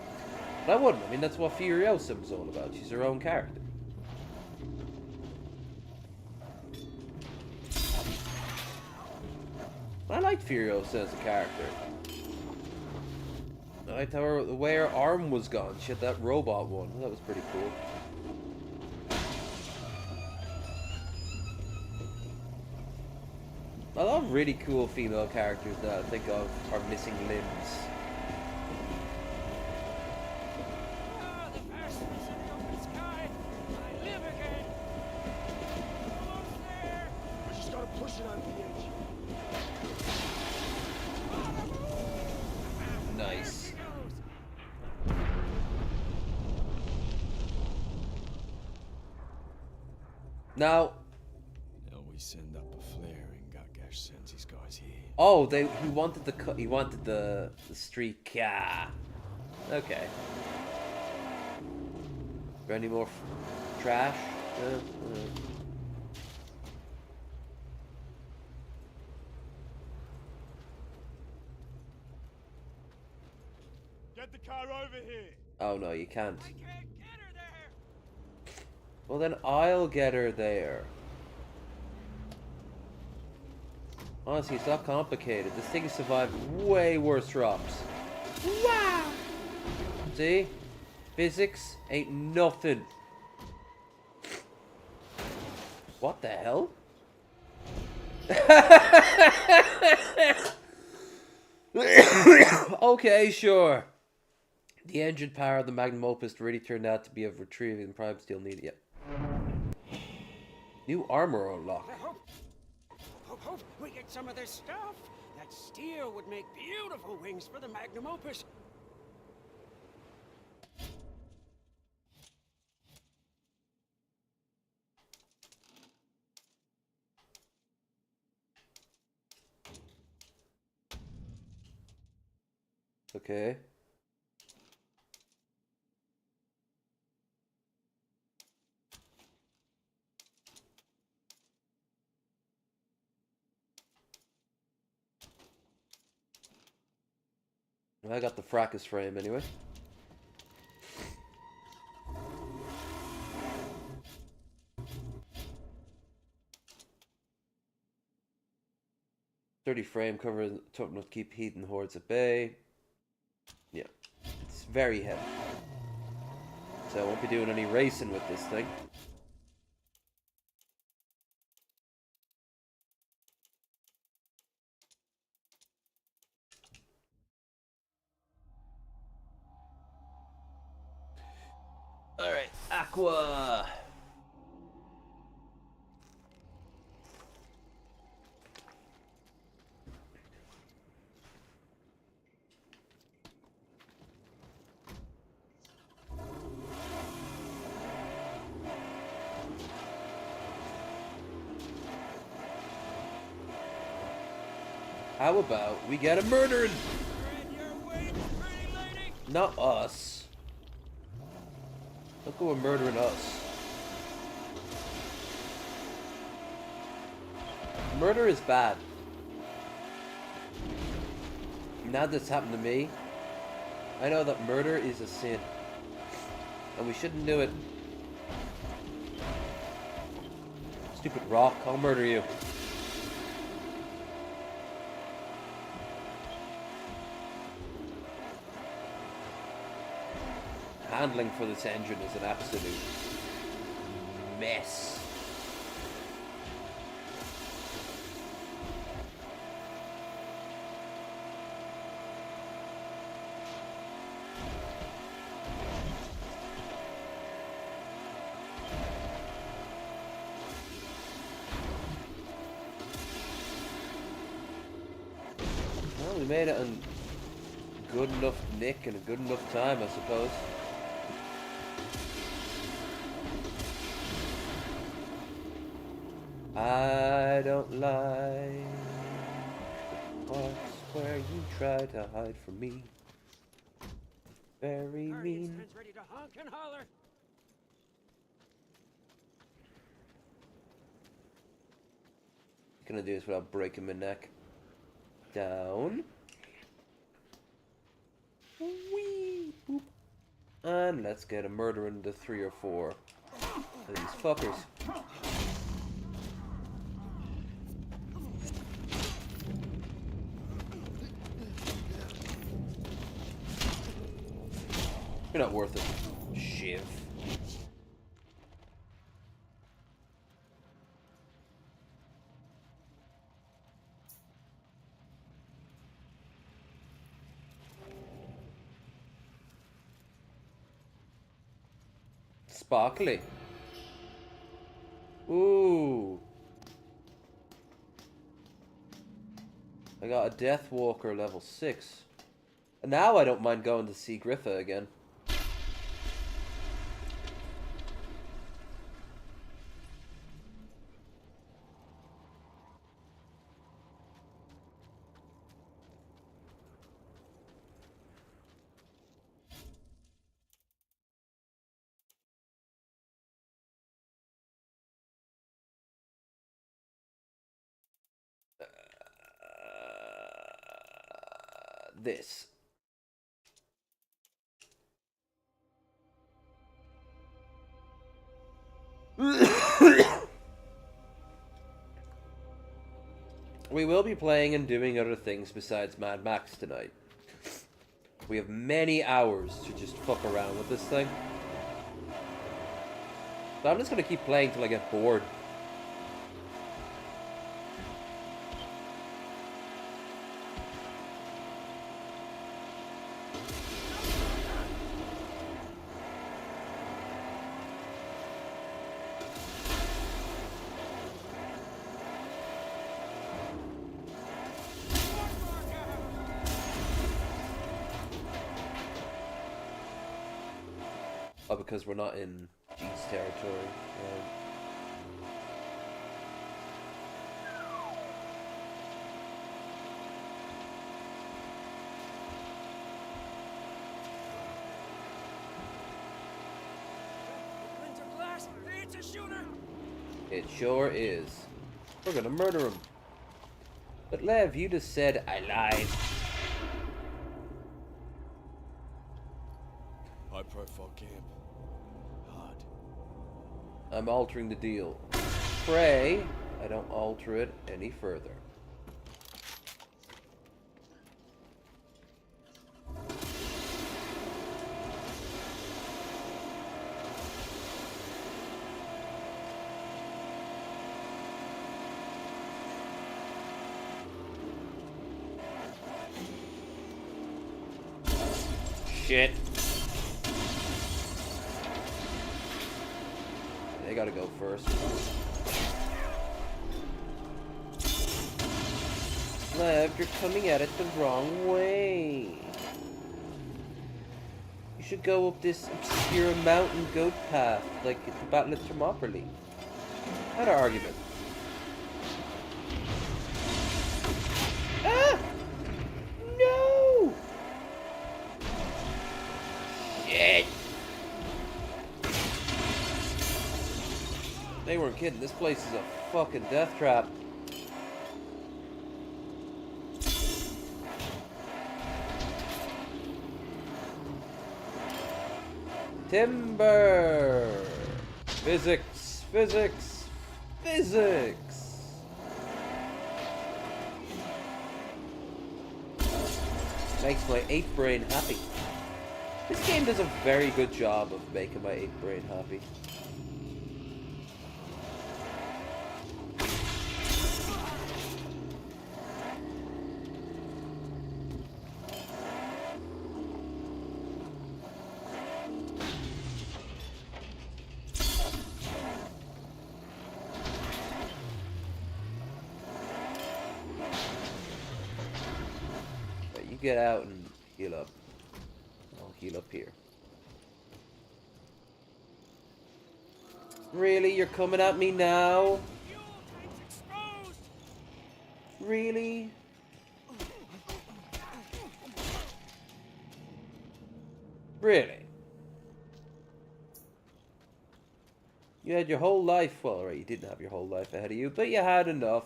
But I wouldn't. I mean, that's what Furiosa was all about. She's her own character. I liked Furiosa as a character. I liked how the way her arm was gone. She had that robot one. That was pretty cool. A lot of really cool female characters that I think of are missing limbs. Ah, the fastness in the open sky. I live again. Almost there. We just gotta push it over the edge. Nice. Now, We send up a flare and Gutgash sends his guys here. oh, he wanted the street car. Okay. there any more trash? Get the car over here. Oh no, you can't. I can't get her there. Well then I'll get her there. Honestly, it's not complicated. This thing has survived way worse drops. Wow! See? Physics ain't nothing. What the hell? Okay, sure. The engine power of the Magnum Opus really turned out to be of retrieving prime steel needed. Yep. New armor unlocked. I hope we get some of this stuff. That steel would make beautiful wings for the Magnum Opus. Okay. I got the fracas frame anyway. .30 frame cover tough enough to keep heat and hordes at bay. Yeah, it's very heavy. So I won't be doing any racing with this thing. Alright, Aqua! How about we get a murdering? Not us. Look who we're murdering us. Murder is bad. Now that's happened to me, I know that murder is a sin. And we shouldn't do it. Stupid rock, I'll murder you. Handling for this engine is an absolute mess. Well, we made it in good enough nick and a good enough time, I suppose. I don't like the parts where you try to hide from me. Very mean. Ready to honk and holler. Gonna do this without breaking my neck. Down. Wee. Boop. And let's get a murder into 3 or 4 of these fuckers. You're not worth it, Shiv. Sparkly. Ooh. I got a Death Walker level 6. And now I don't mind going to see Griffa again. this. We will be playing and doing other things besides Mad Max tonight. We have many hours to just fuck around with this thing. So I'm just gonna keep playing till I get bored. Oh, because we're not in G's territory. Glass, it's a shooter. It sure is. We're gonna murder him. But Lev, you just said I lied. High profile camp. Hard. I'm altering the deal. Pray I don't alter it any further. Shit. They gotta go first. Lev, you're coming at it the wrong way. You should go up this obscure mountain goat path, like at the Battle of Thermopylae. Not an argument. Ah! No! Shit! They weren't kidding. This place is a fucking death trap. Timber! Physics! Physics! Physics! Makes my 8 brain happy. This game does a very good job of making my 8 brain happy. Get out and heal up. I'll heal up here. Really? You're coming at me now? Really? Really? You had your whole life, well, right, you didn't have your whole life ahead of you, but you had enough.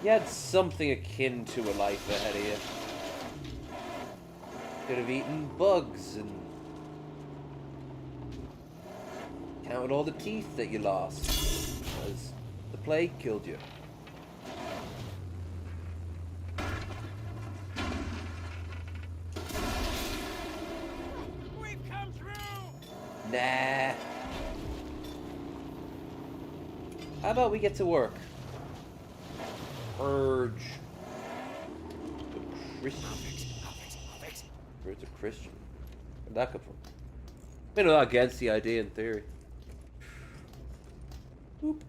You had something akin to a life ahead of you. Could have eaten bugs and counted all the teeth that you lost as the plague killed you. We've come through. Nah. How about we get to work? Purge. The Christian. Where's a Christian? Where'd that come from? I'm not against the idea in theory. Oop.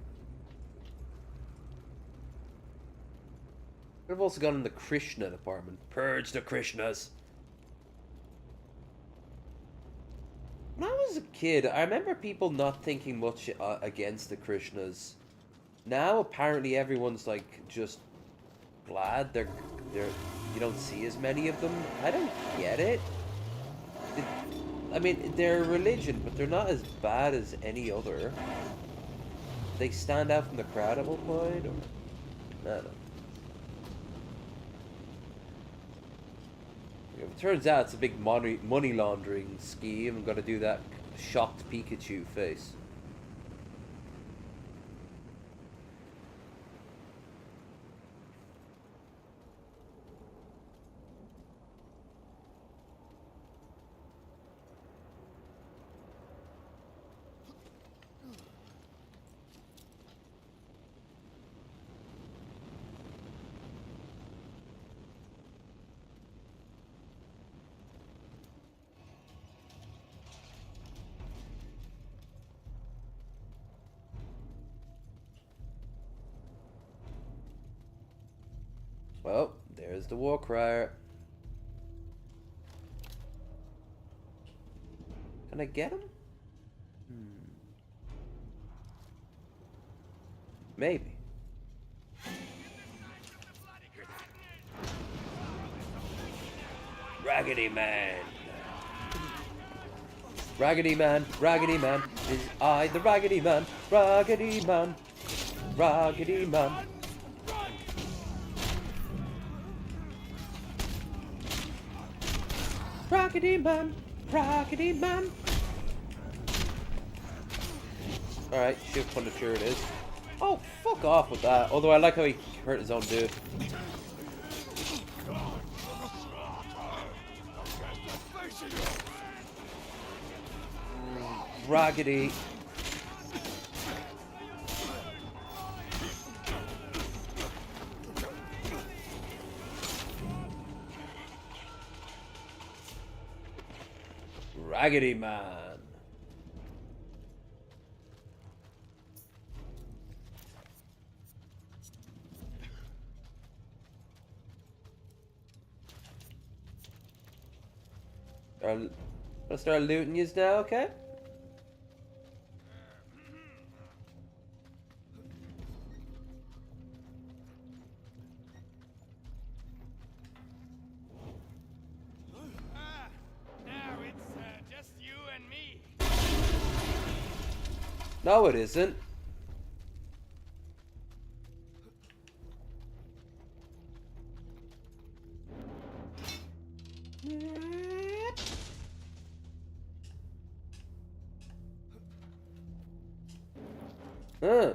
I've also gone in the Krishna department. Purge the Krishnas. When I was a kid, I remember people not thinking much against the Krishnas. Now apparently everyone's like just glad they're you don't see as many of them. I don't get it. I mean, they're a religion, but they're not as bad as any other. they stand out from the crowd at one point, or I don't know. It turns out it's a big money laundering scheme. I'm gonna do that shocked Pikachu face. Well, there's the war crier. Can I get him? Maybe. Raggedy Man. Raggedy Man, Raggedy Man. Is I the Raggedy Man? Raggedy Man. Raggedy Man. Raggedy Man, Raggedy Man. Alright, shift Punisher it is. Oh, fuck off with that. Although I like how he hurt his own dude. Raggedy. Raggedy Man. I'll start looting yous now, okay? Now it's just you and me. No, it isn't. Huh.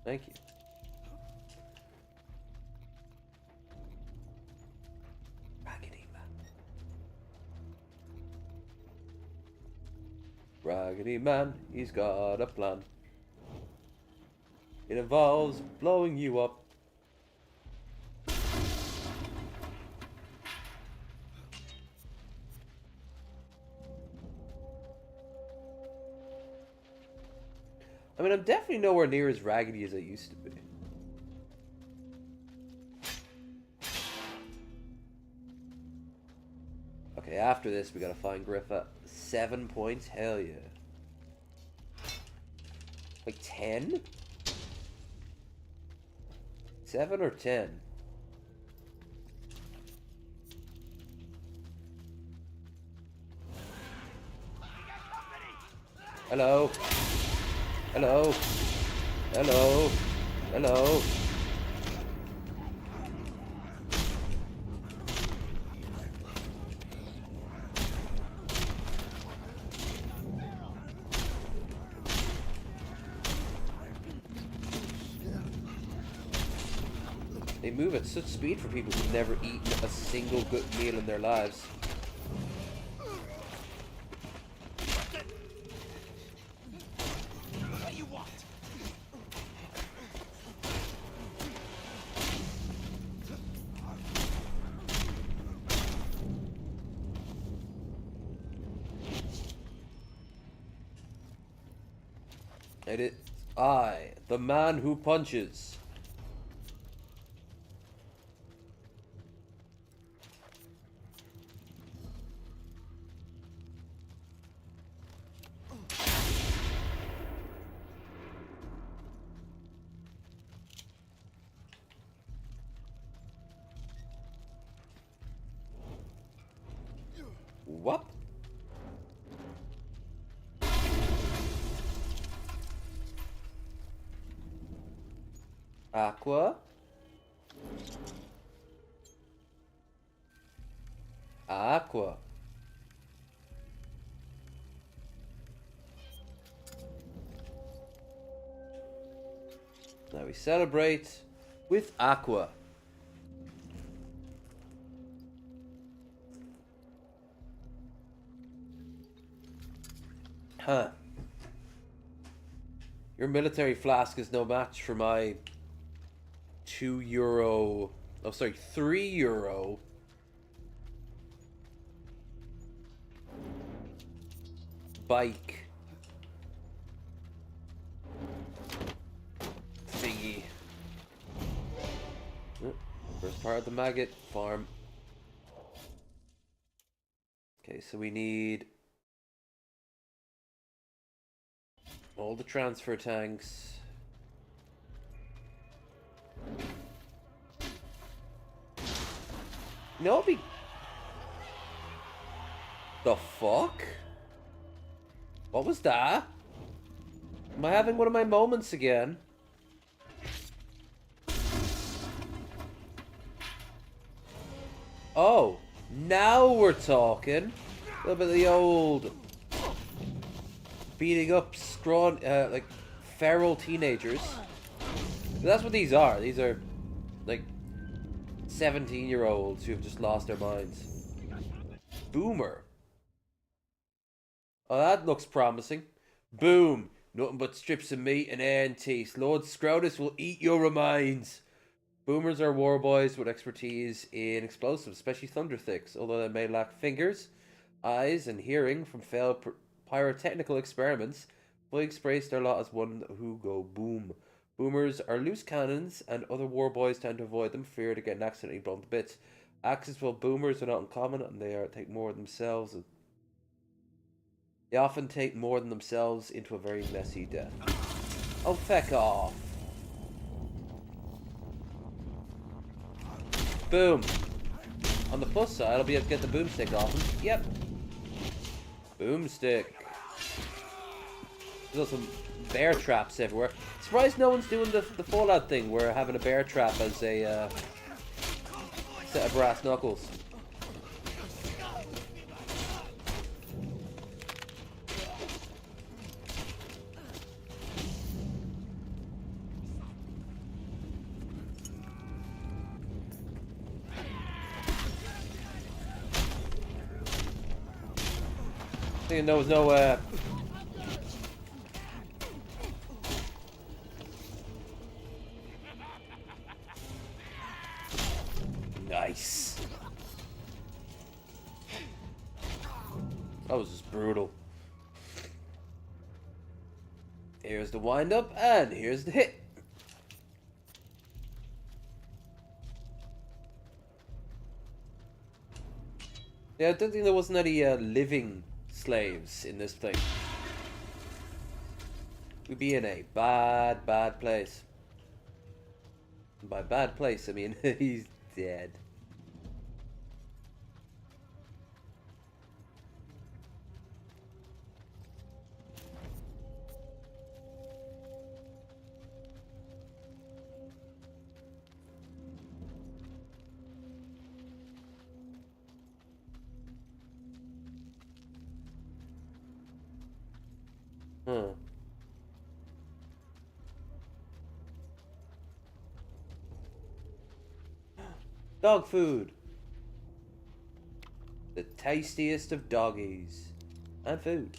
Thank you. Raggedy Man. Raggedy Man, he's got a plan. It involves blowing you up. I mean, I'm definitely nowhere near as raggedy as I used to be. Okay, after this, we gotta find Griffa. 7 points? Hell yeah. Like 10? 7 or 10? Hello? Hello? Hello? Hello? They move at such speed for people who've never eaten a single good meal in their lives. It is I, the man who punches. What? Aqua. Aqua. Now we celebrate with Aqua. Huh. Your military flask is no match for my €2. Oh, sorry, €3 bike thingy. First part of the maggot farm. Okay, so we need all the transfer tanks. No, be. The fuck? What was that? Am I having one of my moments again? Oh, now we're talking. A little bit of the old beating up scrawny, like feral teenagers. That's what these are. These are like 17-year-olds who have just lost their minds. Boomer. Oh, that looks promising. Boom. Nothing but strips of meat and air and teeth. Lord Scrotus will eat your remains. Boomers are war boys with expertise in explosives, especially thunderthicks, although they may lack fingers, eyes, and hearing from failed pyrotechnical experiments. Fully express their lot as one who go boom. Boomers are loose cannons, and other war boys tend to avoid them, fear to get accidentally blown to bits. Axes, while boomers are not uncommon, and take more than themselves. They often take more than themselves into a very messy death. Oh, feck off. Boom. On the plus side, I'll be able to get the boomstick off him. Yep. Boomstick. There's also bear traps everywhere. Surprised no one's doing the Fallout thing where having a bear trap as a set of brass knuckles. I think there was no nice. That was just brutal. Here's the wind up and here's the hit. Yeah, I don't think there wasn't any living slaves in this thing. We'd be in a bad place. And by bad place, I mean he's dead. Huh. Dog food. The tastiest of doggies. And food.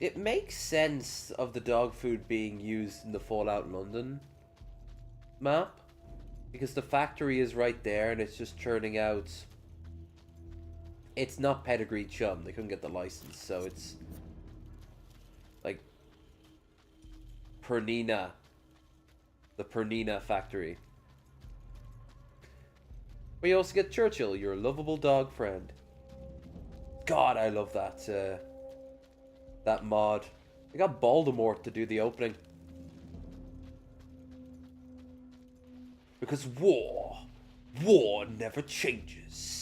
It makes sense of the dog food being used in the Fallout London map. Because the factory is right there and it's just churning out. It's not pedigree chum. They couldn't get the license, so it's like Pernina. The Pernina factory. But you also get Churchill, your lovable dog friend. God, I love that that mod. They got Voldemort to do the opening. Because war never changes.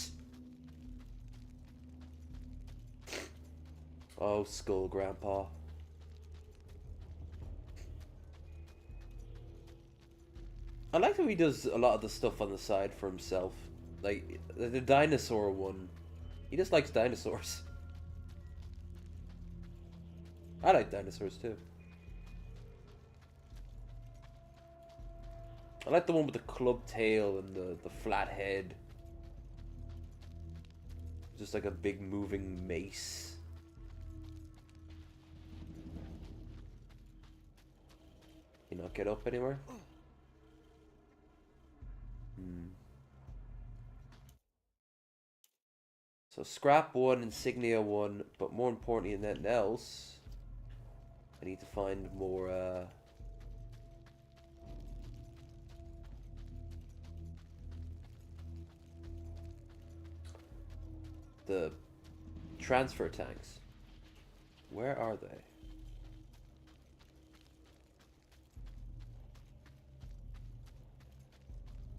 Oh, Skull Grandpa. I like how he does a lot of the stuff on the side for himself. Like, the dinosaur one. He just likes dinosaurs. I like dinosaurs too. I like the one with the club tail and the flat head. Just like a big moving mace. Can you not get up anywhere? So scrap 1, insignia 1, but more importantly than anything else, I need to find more the transfer tanks. Where are they?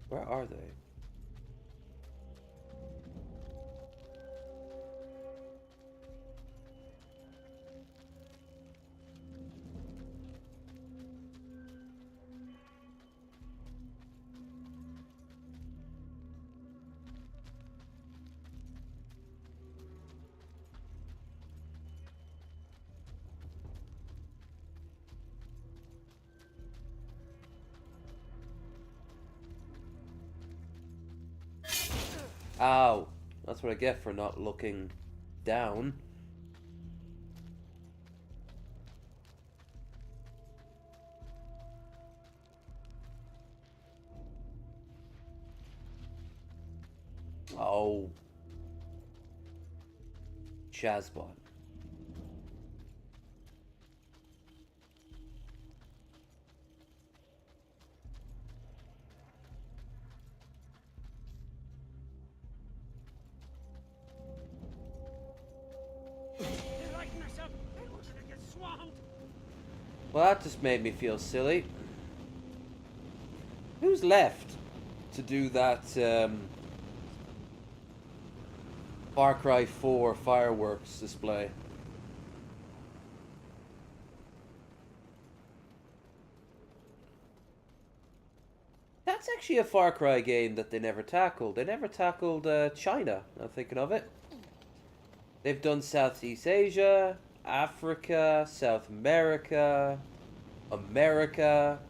Where are they? Ow! That's what I get for not looking down. Oh. Chazbot. Lighten us up! I want you to get swamped! Well, that just made me feel silly. Who's left to do that Far Cry 4 fireworks display? That's actually a Far Cry game that they never tackled. They never tackled China, I'm thinking of it. They've done Southeast Asia, Africa, South America, America,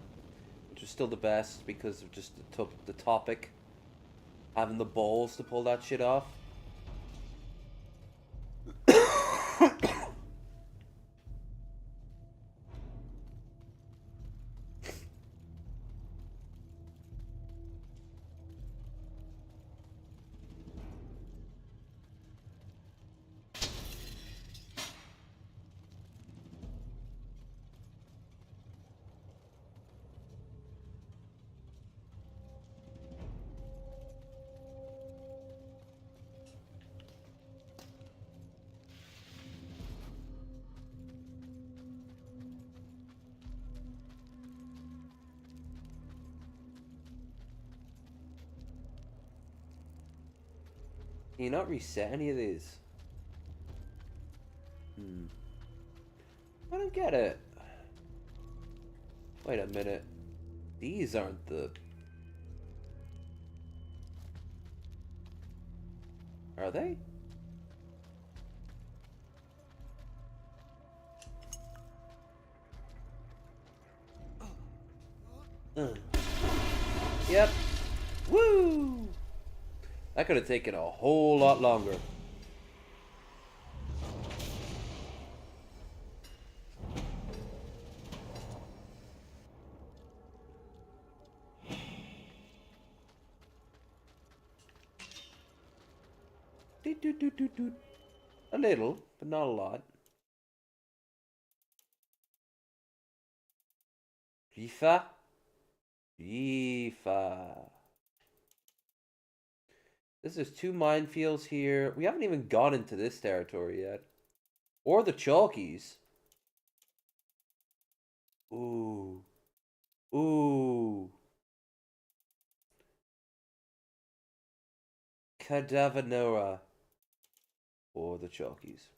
which is still the best because of just the topic. Having the balls to pull that shit off. Can you not reset any of these? I don't get it. Wait a minute. These aren't the... Are they? Yep. Woo! That could have taken a whole lot longer. Doot. A little, but not a lot. Rifa. There's 2 minefields here. We haven't even gone into this territory yet. Or the Chalkies. Ooh. Ooh. Cadavanora. Or the Chalkies.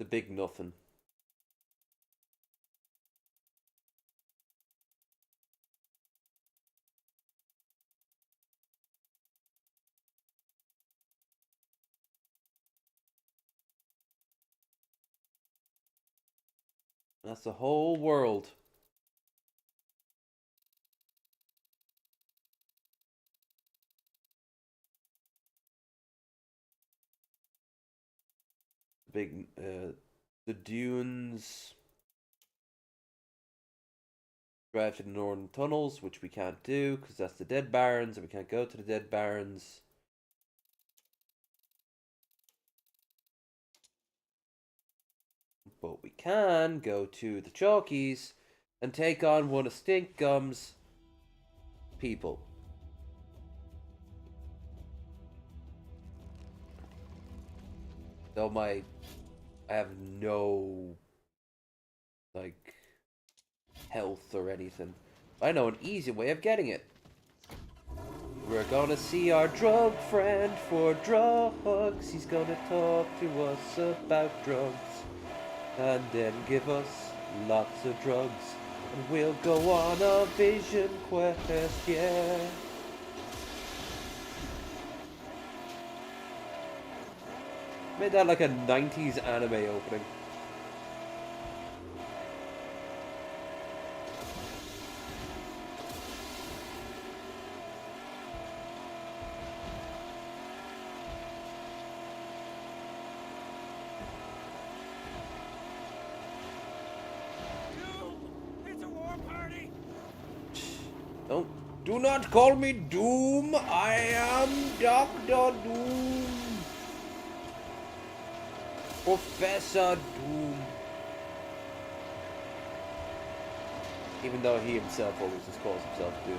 The big nothing. That's the whole world. Big, the dunes. Drive to the northern tunnels, which we can't do because that's the Dead Barrens, and we can't go to the Dead Barrens. But we can go to the Chalkies and take on one of Stink Gum's people. Though I have no, like, health or anything. I know an easy way of getting it. We're gonna see our drug friend for drugs. He's gonna talk to us about drugs. And then give us lots of drugs. And we'll go on a vision quest, yeah. Made that like a 90s anime opening. It's a war party. Do not call me Doom. I am Dr. Doom. Professor Doom. Even though he himself always just calls himself Doom.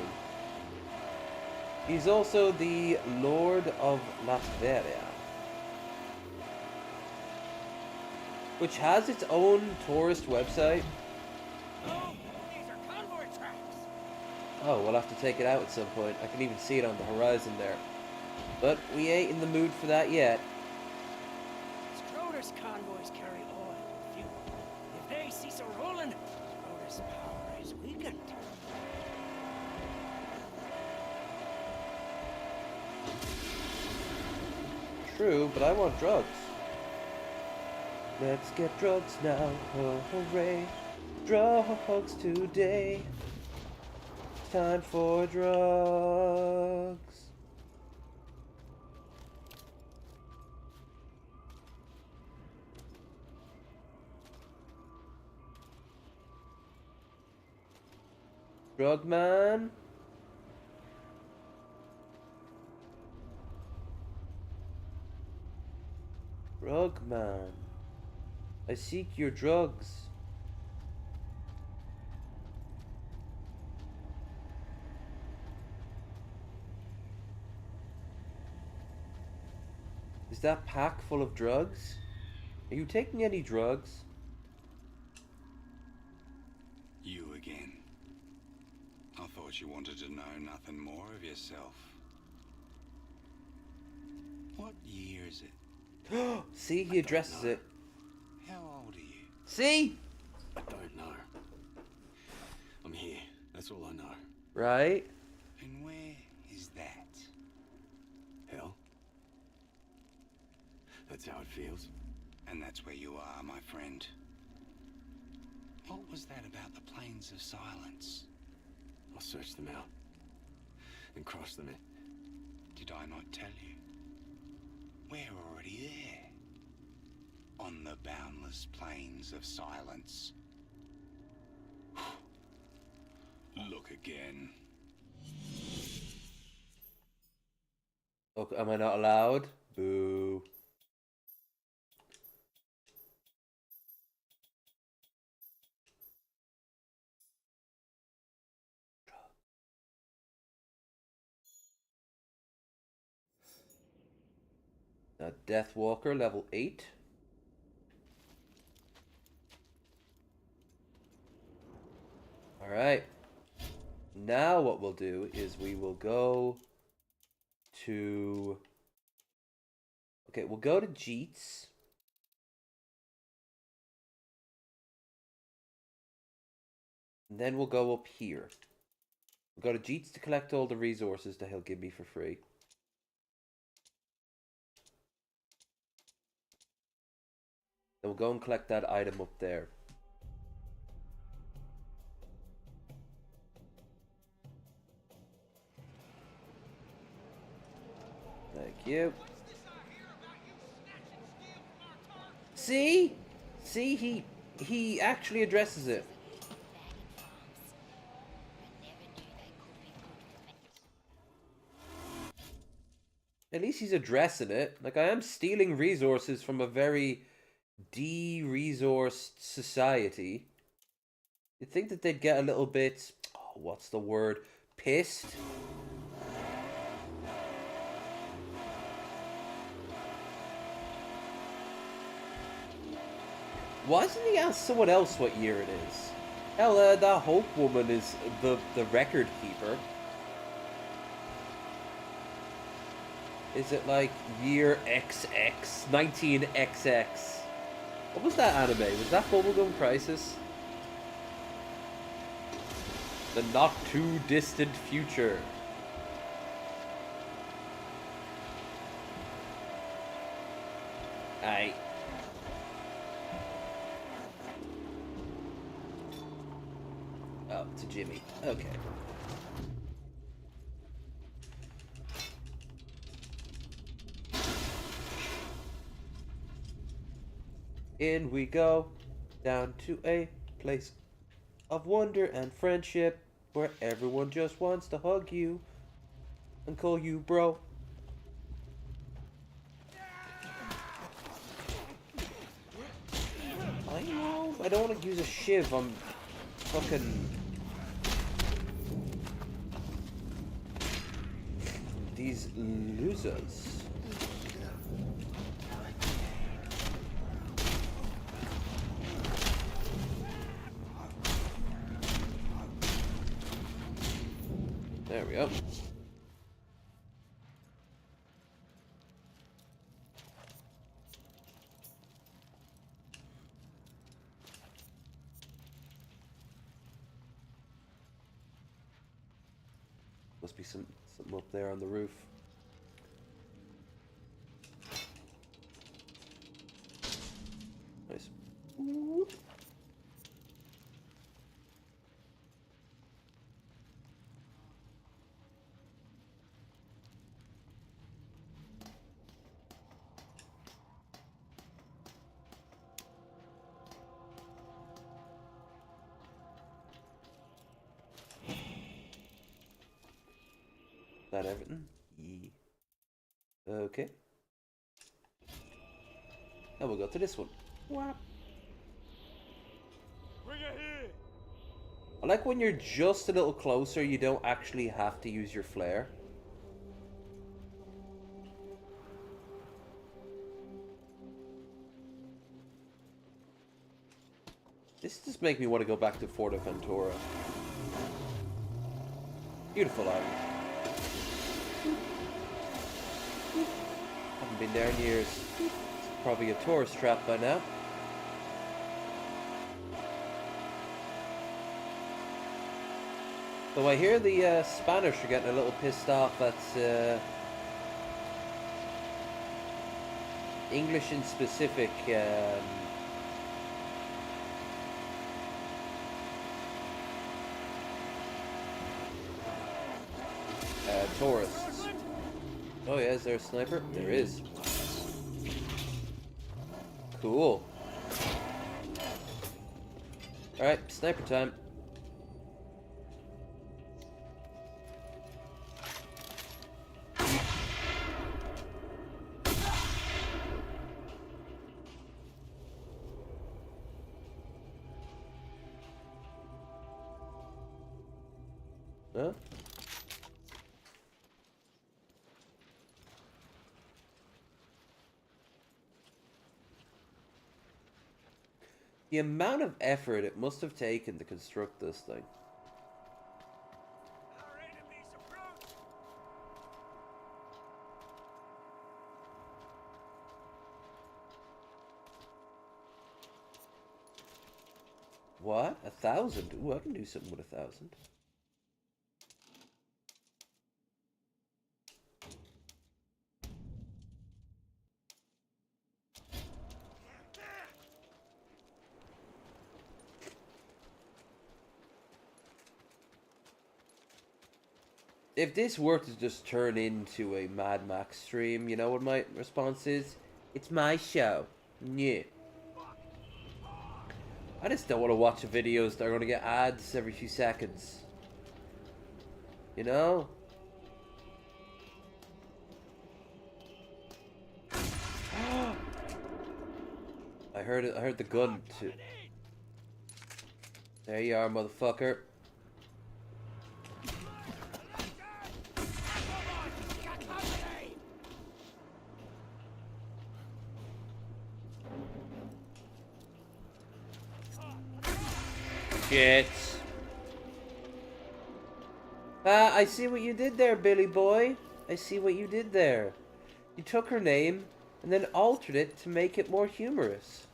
He's also the Lord of Latveria, which has its own tourist website. Oh, these are convoy tracks. Oh, we'll have to take it out at some point. I can even see it on the horizon there. But we ain't in the mood for that yet. Schroeder's convoys carry oil and fuel. If they cease a rolling, Schroeder's power is weakened. True, but I want drugs. Let's get drugs now, oh, hooray. Drugs today. Time for drugs. Drug man. Drug man. I seek your drugs. Is that pack full of drugs? Are you taking any drugs? You again. I thought you wanted to know nothing more of yourself. What year is it? See, he addresses it. How old are you? See? I don't know. I'm here. That's all I know. Right? And where is that? Hell? That's how it feels. And that's where you are, my friend. What was that about the Plains of Silence? I'll search them out. And cross them in. Did I not tell you? We're already there. On the boundless Plains of Silence. Look again. Oh, am I not allowed? Boo. Deathwalker, level 8. Alright. Now what we'll do is we will go to... Okay, we'll go to Jeets. And then we'll go up here. We'll go to Jeets to collect all the resources that he'll give me for free. Then we'll go and collect that item up there. Thank you. See? See, he actually addresses it. At least he's addressing it. Like, I am stealing resources from a very de-resourced society. You'd think that they'd get a little bit... Oh, what's the word? Pissed? Why doesn't he ask someone else what year it is? Hell, that Hope woman is the record keeper. Is it like year XX? 19XX? What was that anime? Was that Bubblegum Crisis? The not too distant future. Aye. Oh, to Jimmy. Okay. In we go, down to a place of wonder and friendship, where everyone just wants to hug you and call you bro. I know, I don't want to use a shiv, I'm fucking... These losers. There we go. Must be something up there on the roof. Nice. Whoop. That everything? Yeah. Okay. Now we'll go to this one. Whap. Bring it here! I like when you're just a little closer, you don't actually have to use your flare. This just makes me want to go back to Fortaventura. Beautiful island. Haven't been there in years. It's probably a tourist trap by now. Though I hear the Spanish are getting a little pissed off at English in specific tourists. Oh yeah, is there a sniper? There is. Cool. Alright, sniper time. Huh? The amount of effort it must have taken to construct this thing. Our enemies approach! What? 1,000? Ooh, I can do something with 1,000. If this were to just turn into a Mad Max stream, you know what my response is? It's my show. Yeah. I just don't want to watch videos that are going to get ads every few seconds. You know? I heard it. I heard the gun too. There you are, motherfucker. Shit. Ah, I see what you did there, Billy boy. I see what you did there. You took her name and then altered it to make it more humorous.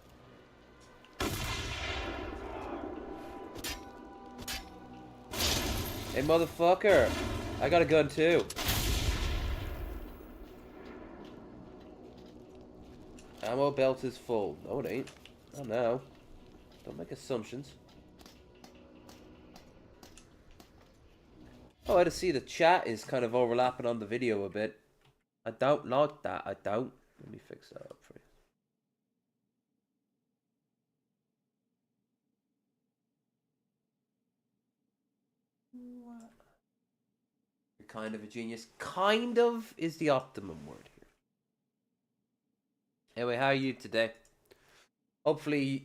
Hey, motherfucker. I got a gun too. Ammo belt is full. No, it ain't. Oh, no. Don't make assumptions. Oh, I just see the chat is kind of overlapping on the video a bit. I don't like that. I don't. Let me fix that up for you. What? You're kind of a genius. Kind of is the optimum word here. Anyway, how are you today? Hopefully,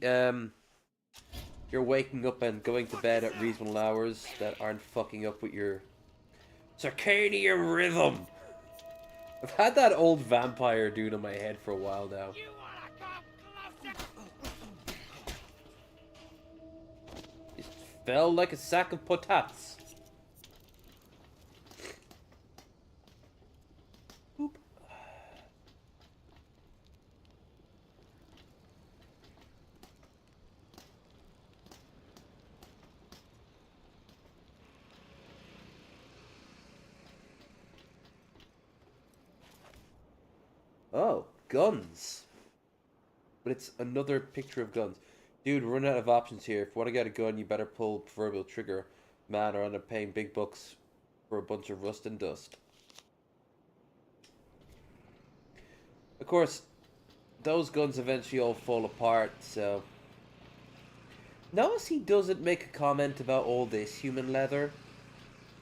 you're waking up and going to bed at reasonable hours that aren't fucking up with your circadian rhythm. I've had that old vampire dude in my head for a while now. Just fell like a sack of potats. Boop. Oh, guns. But it's another picture of guns. Dude, we're running out of options here. If you want to get a gun, you better pull proverbial trigger, man, or end up paying big bucks for a bunch of rust and dust. Of course, those guns eventually all fall apart, so... Notice he doesn't make a comment about all this human leather.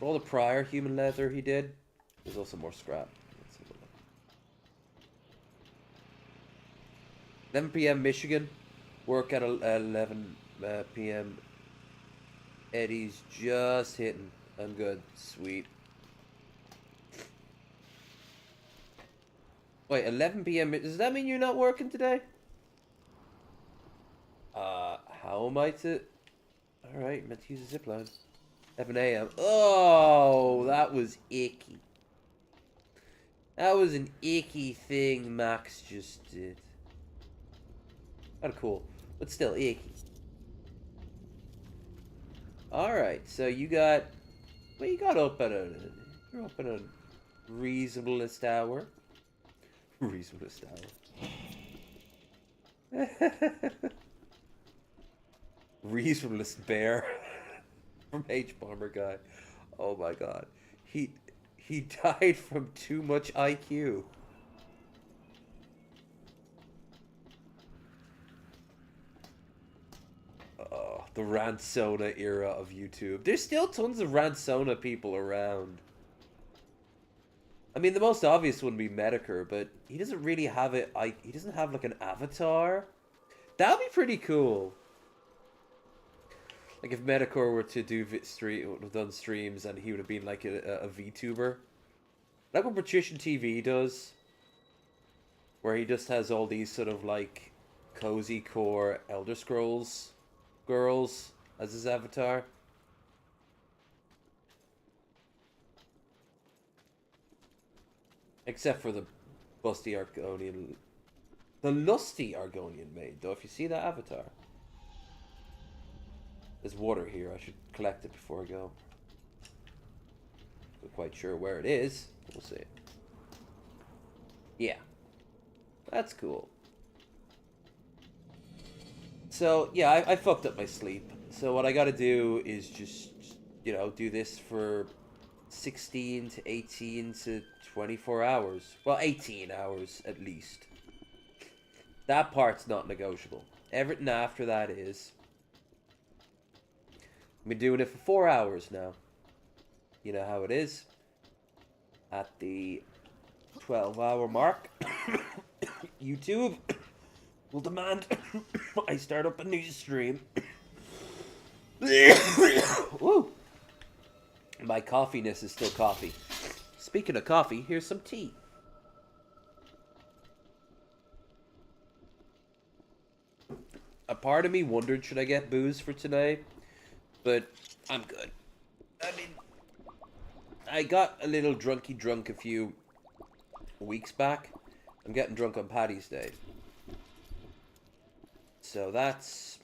All the prior human leather he did. There's also more scrap. 11 p.m. Michigan. Work at 11 p.m. Eddie's just hitting. I'm good. Sweet. Wait, 11 p.m. Does that mean you're not working today? How am I to... Alright, meant to use a zipline. 11 a.m. Oh, that was icky. That was an icky thing Max just did. Kinda cool, but still icky. Alright, so you got... Well, you got up at a... You're up at a reasonablest hour. Reasonablest hour. Reasonablest bear. From H-Bomber guy. Oh my god. He died from too much IQ. Oh, the Ransona era of YouTube. There's still tons of Ransona people around. I mean, the most obvious one would be Medicare, but he doesn't really have it. He doesn't have like an avatar. That'd be pretty cool. Like if Medicare were to do would have done streams and he would have been like a VTuber. Like what Patrician TV does. Where he just has all these sort of like cozy core Elder Scrolls girls as his avatar. Except for the busty Argonian... The lusty Argonian maid, though, if you see that avatar. There's water here. I should collect it before I go. Not quite sure where it is. We'll see. Yeah. That's cool. So, yeah, I fucked up my sleep. So what I gotta do is just, you know, do this for 16 to 18 to 24 hours. Well, 18 hours at least. That part's not negotiable. Everything after that is. I've been doing it for 4 hours now. You know how it is. At the 12-hour mark, YouTube will demand I start up a new stream. Woo! My coffiness is still coffee. Speaking of coffee, here's some tea. A part of me wondered, should I get booze for tonight? But I'm good. I mean, I got a little drunky drunk a few weeks back. I'm getting drunk on Paddy's Day. So that's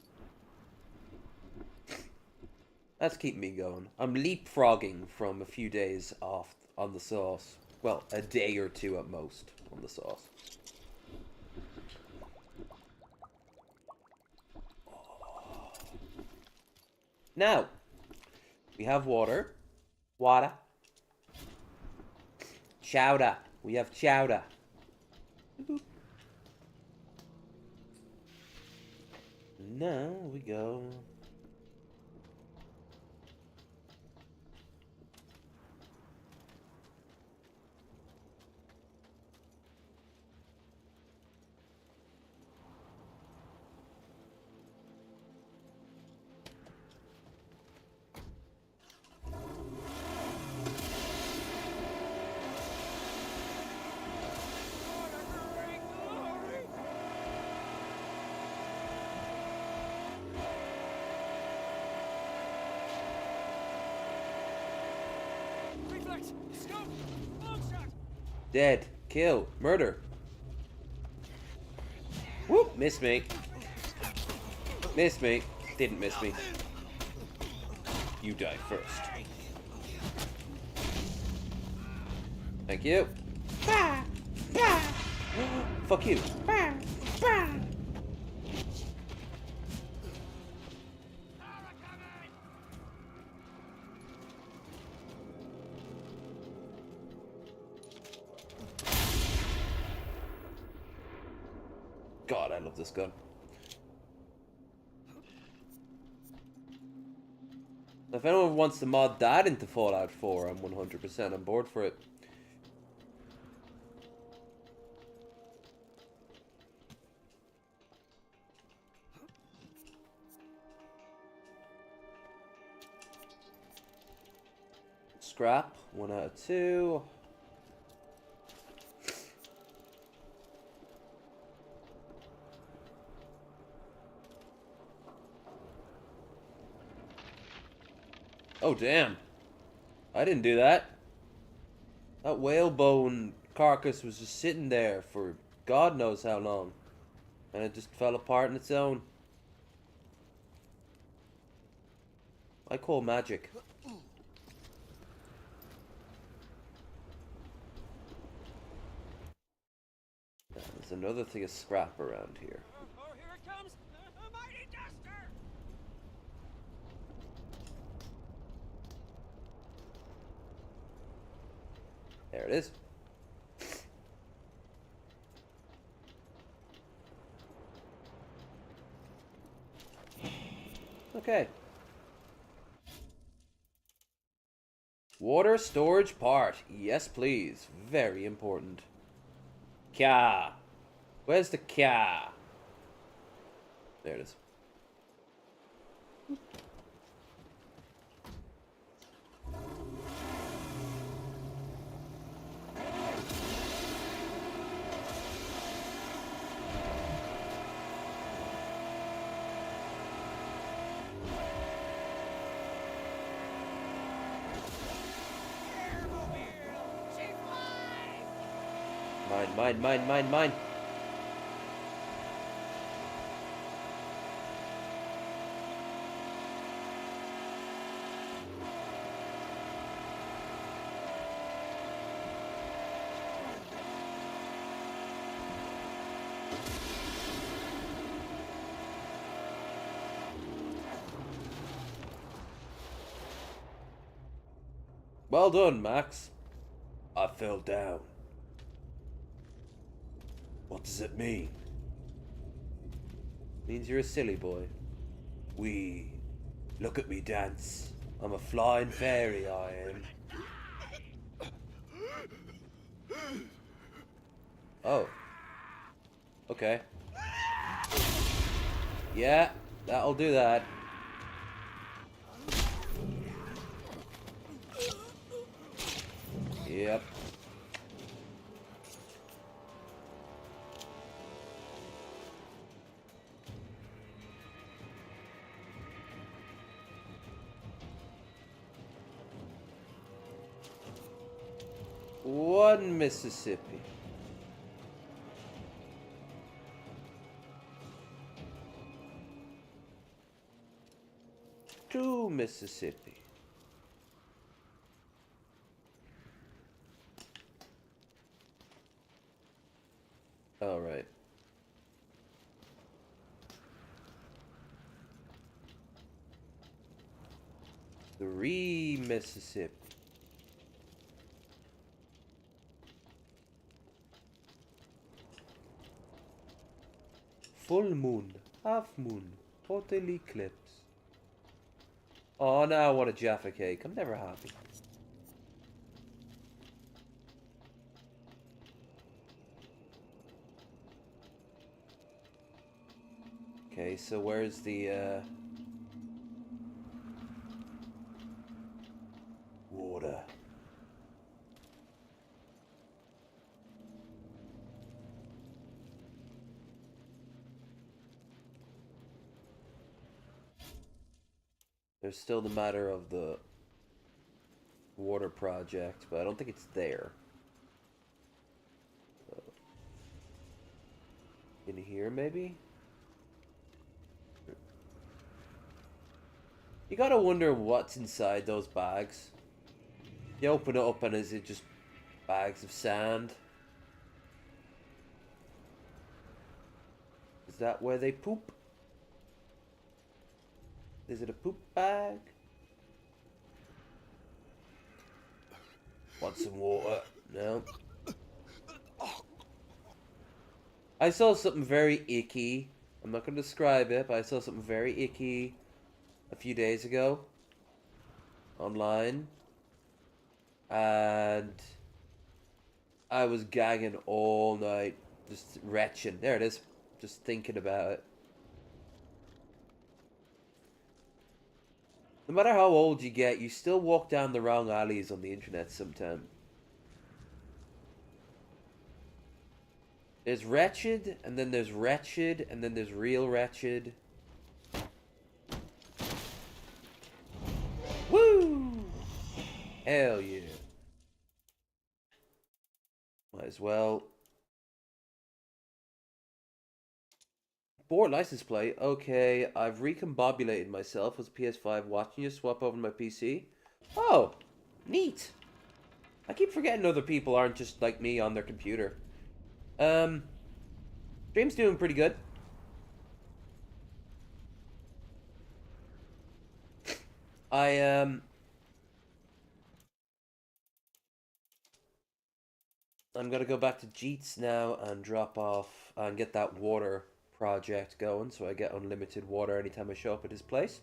keeping me going. I'm leapfrogging from a few days off on the sauce. Well, a day or two at most on the sauce. Now, we have water. Water. Chowder. We have chowder. Now we go. Reflex! Scope! Long shot! Dead. Kill. Murder. Whoop! Miss me. Miss me. Didn't miss me. You die first. Thank you. Fuck you. God, I love this gun. If anyone wants to mod that into Fallout 4, I'm 100% on board for it. Scrap, 1 out of 2. Oh, damn. I didn't do that. That whalebone carcass was just sitting there for God knows how long. And it just fell apart on its own. I call magic. There's another thing of scrap around here. Oh, here it comes! A mighty duster! There it is. Okay. Water storage part. Yes, please. Very important. Kya. Where's the kya? There it is. Mine. Well done, Max. I fell down. What does it mean? Means you're a silly boy. Wee. Look at me dance. I'm a flying fairy, I am. Oh. Okay. Yeah, that'll do that. Yep. One Mississippi. Two Mississippi. All right. Three Mississippi. Full moon, half moon, total eclipse. Oh, now I want a Jaffa cake. I'm never happy. Okay, so where's the, water? There's still the matter of the water project, but I don't think it's there. In here, maybe? You gotta wonder what's inside those bags. You open it up and is it just bags of sand? Is that where they poop? Is it a poop bag? Want some water? No. I saw something very icky. I'm not going to describe it, but I saw something very icky a few days ago online. And I was gagging all night. Just retching. There it is. Just thinking about it. No matter how old you get, you still walk down the wrong alleys on the internet sometimes. There's wretched, and then there's wretched, and then there's real wretched. Woo! Hell yeah. Might as well. Board license plate. Okay, I've recombobulated myself with PS5 watching you swap over to my PC. Oh, neat. I keep forgetting other people aren't just like me on their computer. Stream's doing pretty good. I'm gonna go back to Jeets now and drop off and get that water project going so I get unlimited water anytime I show up at his place.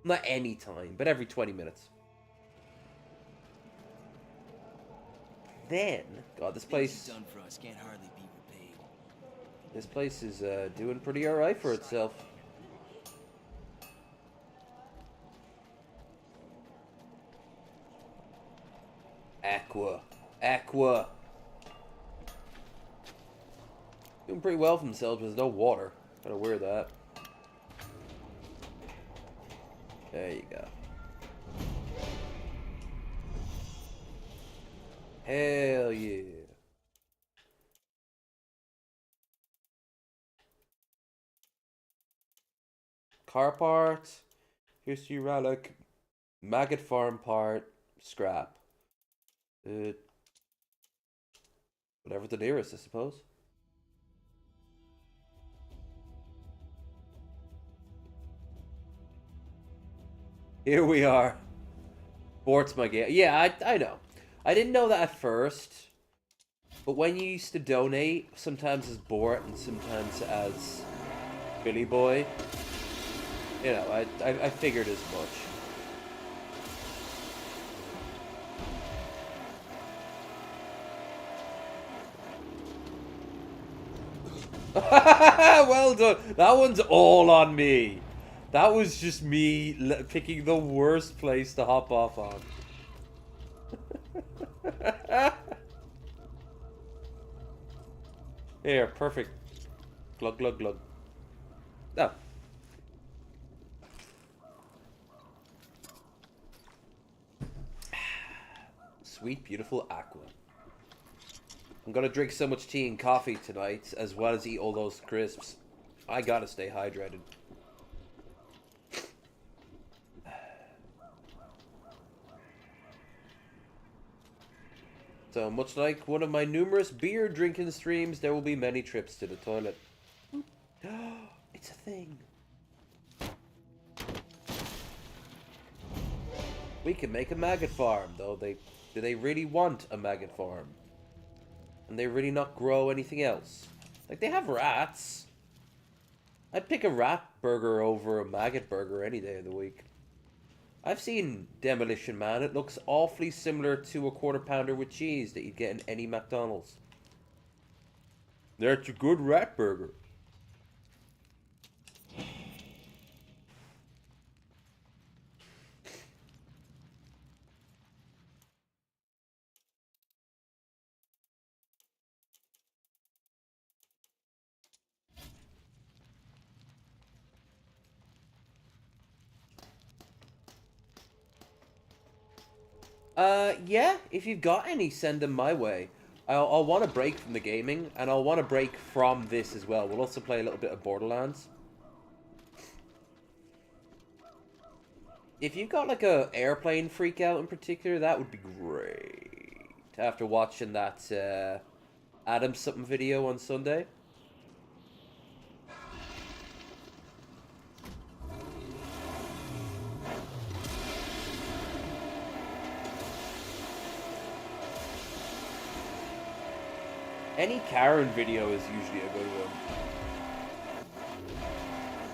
Not any time, but every 20 minutes. Then, God, this place... Done for us can't hardly be repaid. This place is doing pretty alright for itself. Aqua. Aqua. Doing pretty well for themselves, but there's no water. Gotta wear that. There you go. Hell yeah. Car parts. History relic. Maggot farm part. Scrap. Whatever the nearest, I suppose. Here we are. Bort's my game. Yeah, I know. I didn't know that at first. But when you used to donate, sometimes as Bort and sometimes as Billy Boy, you know, I figured as much. Well done. That one's all on me. That was just me picking the worst place to hop off on. Here, perfect. Glug, glug, glug. Oh. Sweet, beautiful aqua. I'm gonna drink so much tea and coffee tonight, as well as eat all those crisps. I gotta stay hydrated. So, much like one of my numerous beer drinking streams, there will be many trips to the toilet. It's a thing. We can make a maggot farm, though. Do they really want a maggot farm? And they really not grow anything else? Like, they have rats. I'd pick a rat burger over a maggot burger any day of the week. I've seen Demolition Man. It looks awfully similar to a quarter pounder with cheese that you'd get in any McDonald's. That's a good rat burger. Yeah, if you've got any, send them my way. I'll want to break from the gaming, and I'll want to break from this as well. We'll also play a little bit of Borderlands. If you've got, like, a airplane freak out in particular, that would be great. After watching that, Adam something video on Sunday. Any Karen video is usually a good one.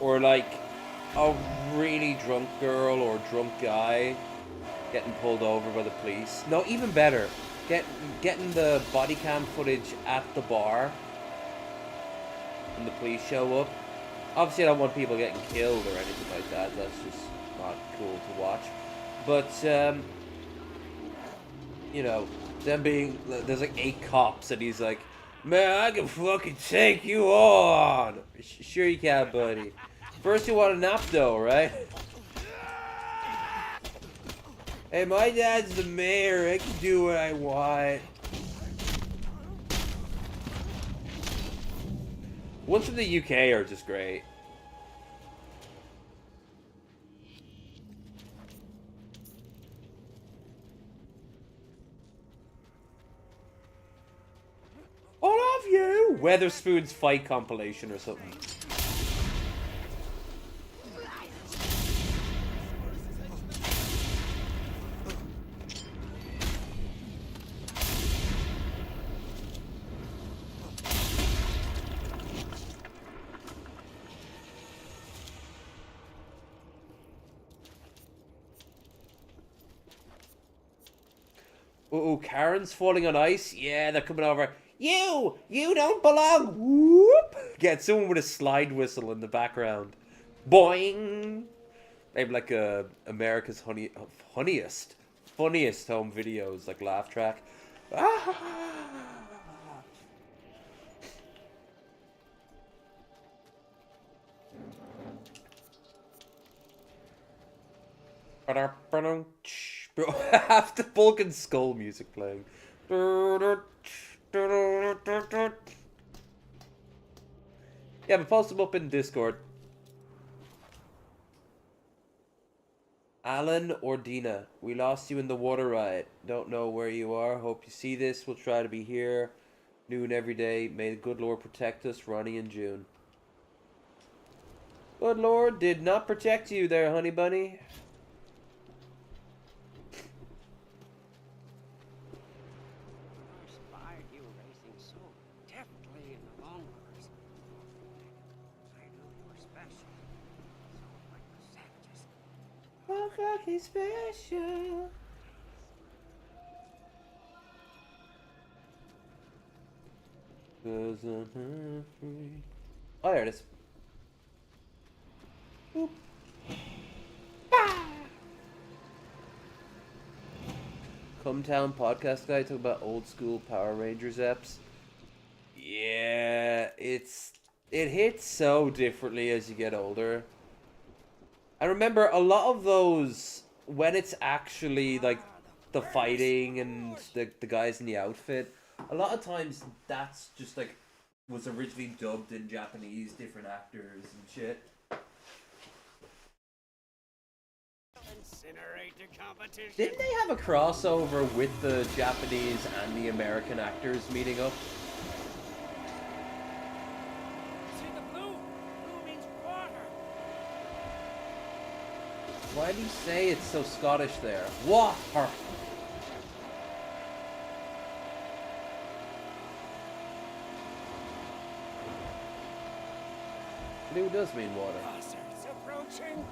Or like a really drunk girl or drunk guy getting pulled over by the police. No, even better. Getting the body cam footage at the bar when the police show up. Obviously I don't want people getting killed or anything like that. That's just not cool to watch. But you know, them being, there's like 8 cops and he's like, man, I can fucking take you on. Sure you can, buddy. First you want a nap though, right? Hey, my dad's the mayor. I can do what I want. Ones from the UK are just great. All of you! Weatherspoon's fight compilation or something. Uh-oh, Karen's falling on ice? Yeah, they're coming over. You don't belong! Whoop! Get someone with a slide whistle in the background. Boing! Maybe like America's funniest home videos, like laugh track. Ah! Bro, have the Vulcan Skull music playing. Yeah, but post them up in Discord. Alan or Dina, we lost you in the water riot. Don't know where you are. Hope you see this. We'll try to be here. Noon every day. May the good Lord protect us. Ronnie and June. Good Lord did not protect you there, honey bunny. So fucking special. Cause I'm free. Oh, there it is. Boop. Come Town podcast guy talk about old school Power Rangers eps. Yeah, it hits so differently as you get older. I remember a lot of those when it's actually like the fighting and the guys in the outfit. A lot of times that's just like was originally dubbed in Japanese, different actors and shit. Incinerator competition. Didn't they have a crossover with the Japanese and the American actors meeting up? See the blue? Blue means water. Why do you say it's so Scottish there? Water! Blue does mean water. Buzzards approaching.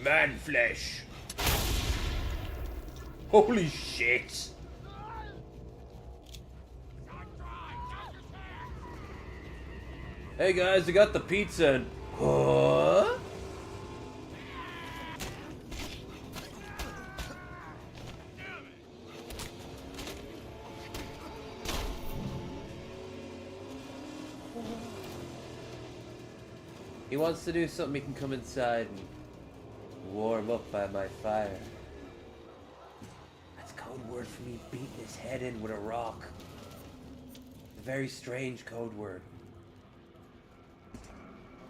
Man flesh! Holy shit! Hey guys, I got the pizza and... Huh? He wants to do something he can come inside and warm up by my fire. That's code word for me beating his head in with a rock. A very strange code word.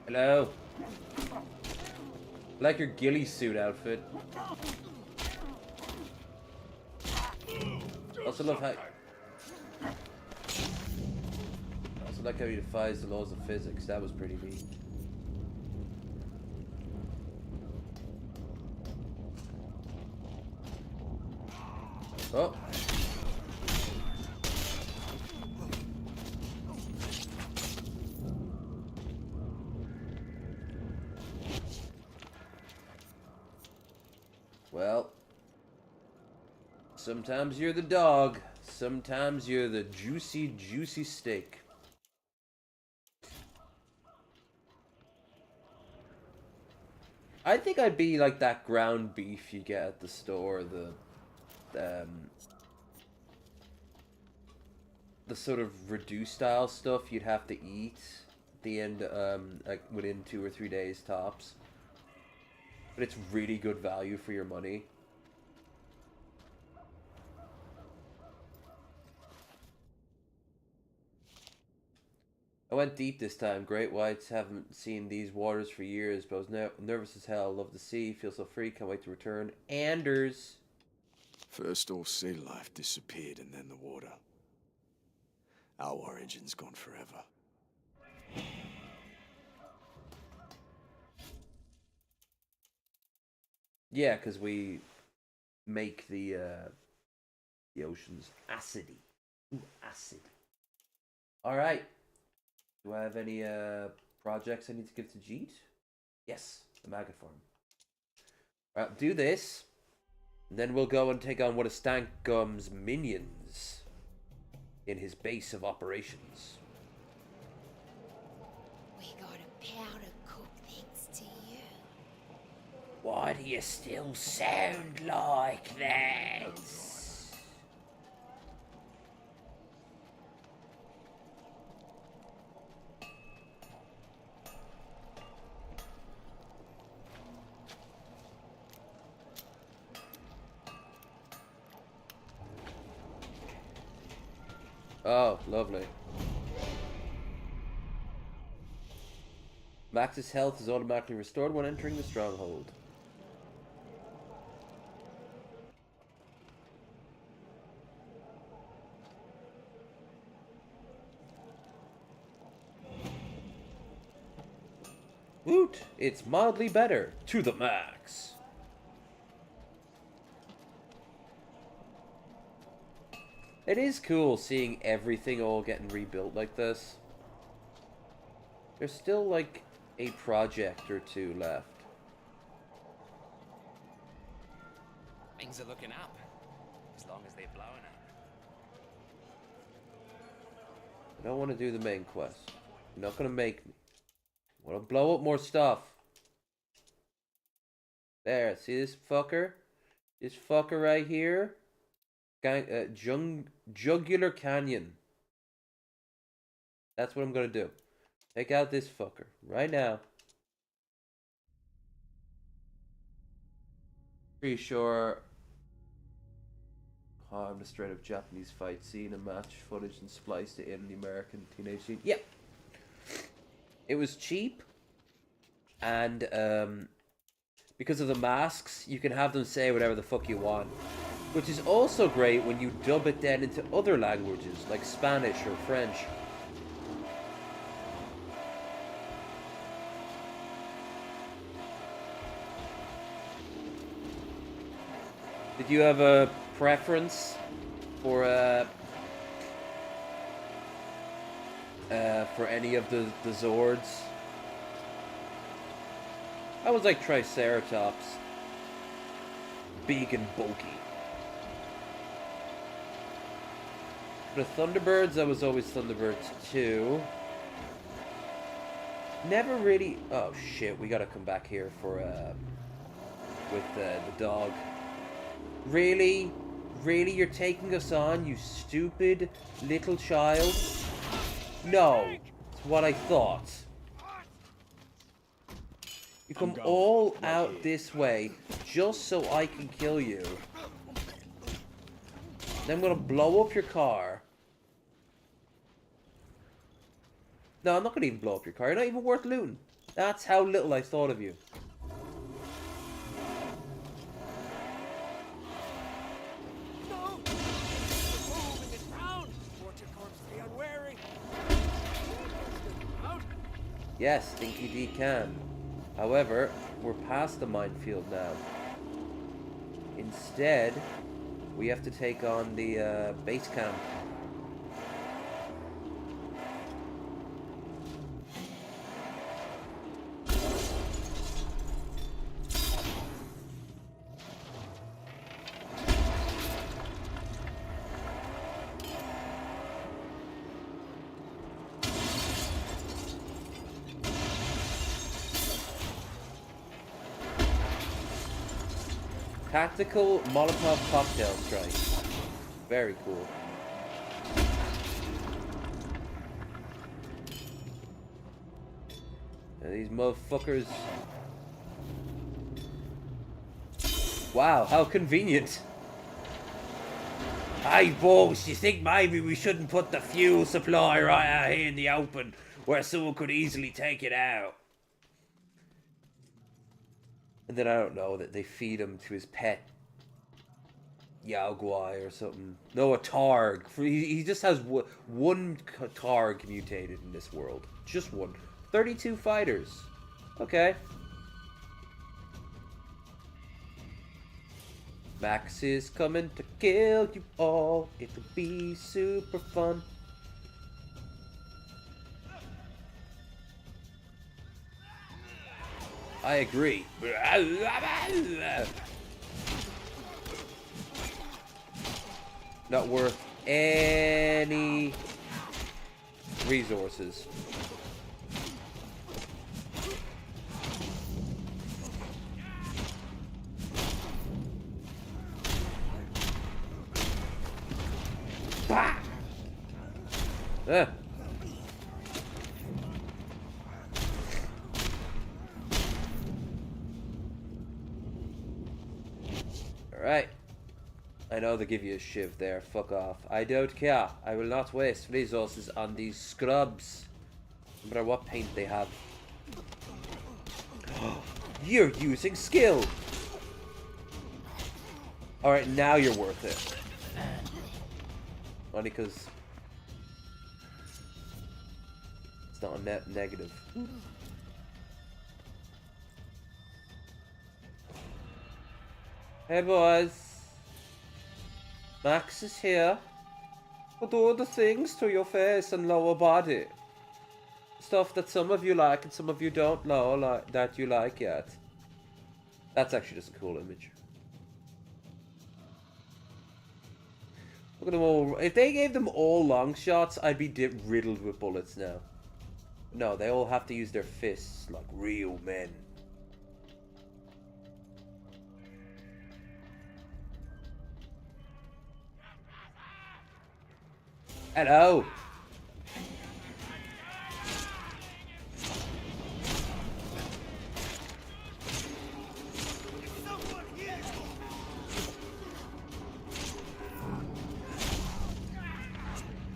Hello? I like your ghillie suit outfit. Also love how... Also like how he defies the laws of physics. That was pretty neat. Oh. Well, sometimes you're the dog, sometimes you're the juicy, juicy steak. I think I'd be like that ground beef you get at the store, the sort of reduced style stuff you'd have to eat at the end, like within 2 or 3 days tops. But it's really good value for your money. I went deep this time. Great whites, haven't seen these waters for years, but I was nervous as hell. Love the sea, feel so free, can't wait to return. Anders! First all sea life disappeared and then the water. Our origin's gone forever. Yeah, because we make the oceans acidy. Ooh, acid. Alright. Do I have any projects I need to give to Jeet? Yes, the maggot farm. Alright, do this. And then we'll go and take on one of Stankgum's minions in his base of operations. We got a powder cook thanks to you. Why do you still sound like that? Oh, lovely. Max's health is automatically restored when entering the stronghold. Woot! It's mildly better. To the max. It is cool seeing everything all getting rebuilt like this. There's still like a project or two left. Things are looking up, as long as they're blowing up. I don't want to do the main quest. You're not gonna make me. I want to blow up more stuff. There, see this fucker? This fucker right here? Jugular Canyon. That's what I'm gonna do. Take out this fucker right now. Pretty sure. Oh, I'm a straight up Japanese fight scene and match footage and spliced it in the American teenage scene. Yep. It was cheap, and because of the masks, you can have them say whatever the fuck you want. Which is also great when you dub it then into other languages, like Spanish or French. Did you have a preference for any of the Zords? I was like Triceratops. Big and bulky. For the Thunderbirds, I was always Thunderbirds too. Never really... Oh shit, we gotta come back here for with the dog. Really? Really, you're taking us on, you stupid little child? No, it's what I thought. You come all out this way just so I can kill you. Then I'm gonna blow up your car. No, I'm not gonna even blow up your car. You're not even worth looting. That's how little I thought of you. No! Move in this town! Vorticorps be unwary! Out! Yes, Stinky D can. However, we're past the minefield now. Instead, we have to take on the base camp. Tactical Molotov cocktail strike. Very cool. Now these motherfuckers. Wow, how convenient. Hey, boss, you think maybe we shouldn't put the fuel supply right out here in the open where someone could easily take it out? And then I don't know that they feed him to his pet Yaogwai or something. No, a Targ. He just has one Targ mutated in this world. Just one. 32 fighters. Okay. Max is coming to kill you all. It'll be super fun. I agree. Not worth any resources. Bah! Alright. I know they give you a shiv there. Fuck off. I don't care. I will not waste resources on these scrubs. No matter what paint they have. You're using skill! Alright, now you're worth it. Only because it's not a net negative. Hey boys. Max is here. Do other things to your face and lower body. Stuff that some of you like and some of you don't know like that you like yet. That's actually just a cool image. Look at them all. If they gave them all long shots, I'd be riddled with bullets now. No, they all have to use their fists like real men. Hello.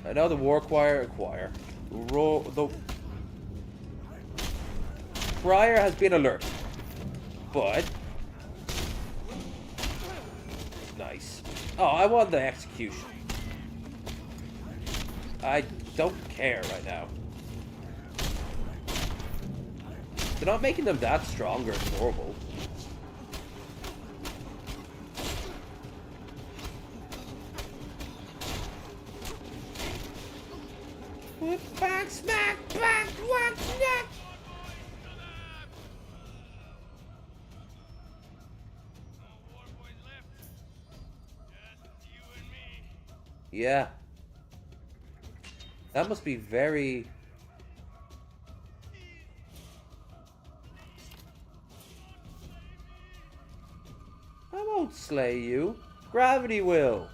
I know the war choir. The crier has been alert, but nice. Oh, I want the execution. I don't care right now. They're not making them that stronger than normal. Back, smack, back, whack, snack. Yeah. That must be very... I won't slay you. Gravity will.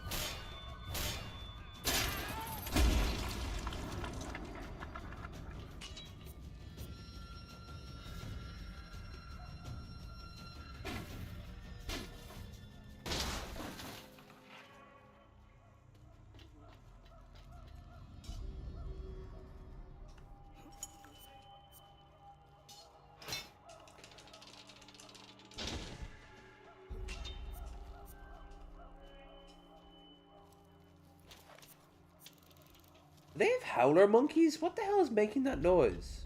They have howler monkeys? What the hell is making that noise?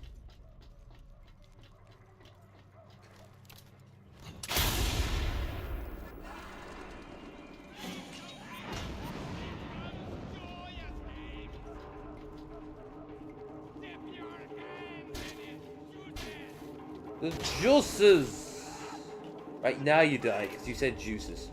The juices! Right, now you die, because you said juices.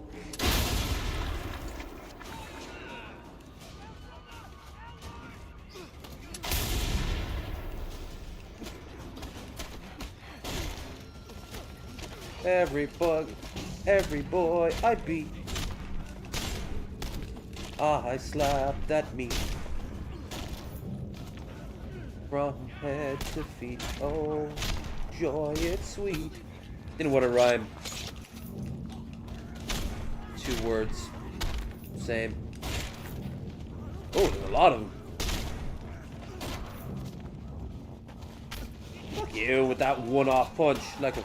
Every boy I beat. I slapped that meat. From head to feet, oh, joy, it's sweet. Didn't want to rhyme. 2 words. Same. Oh, there's a lot of them. Fuck you with that one-off punch, like a...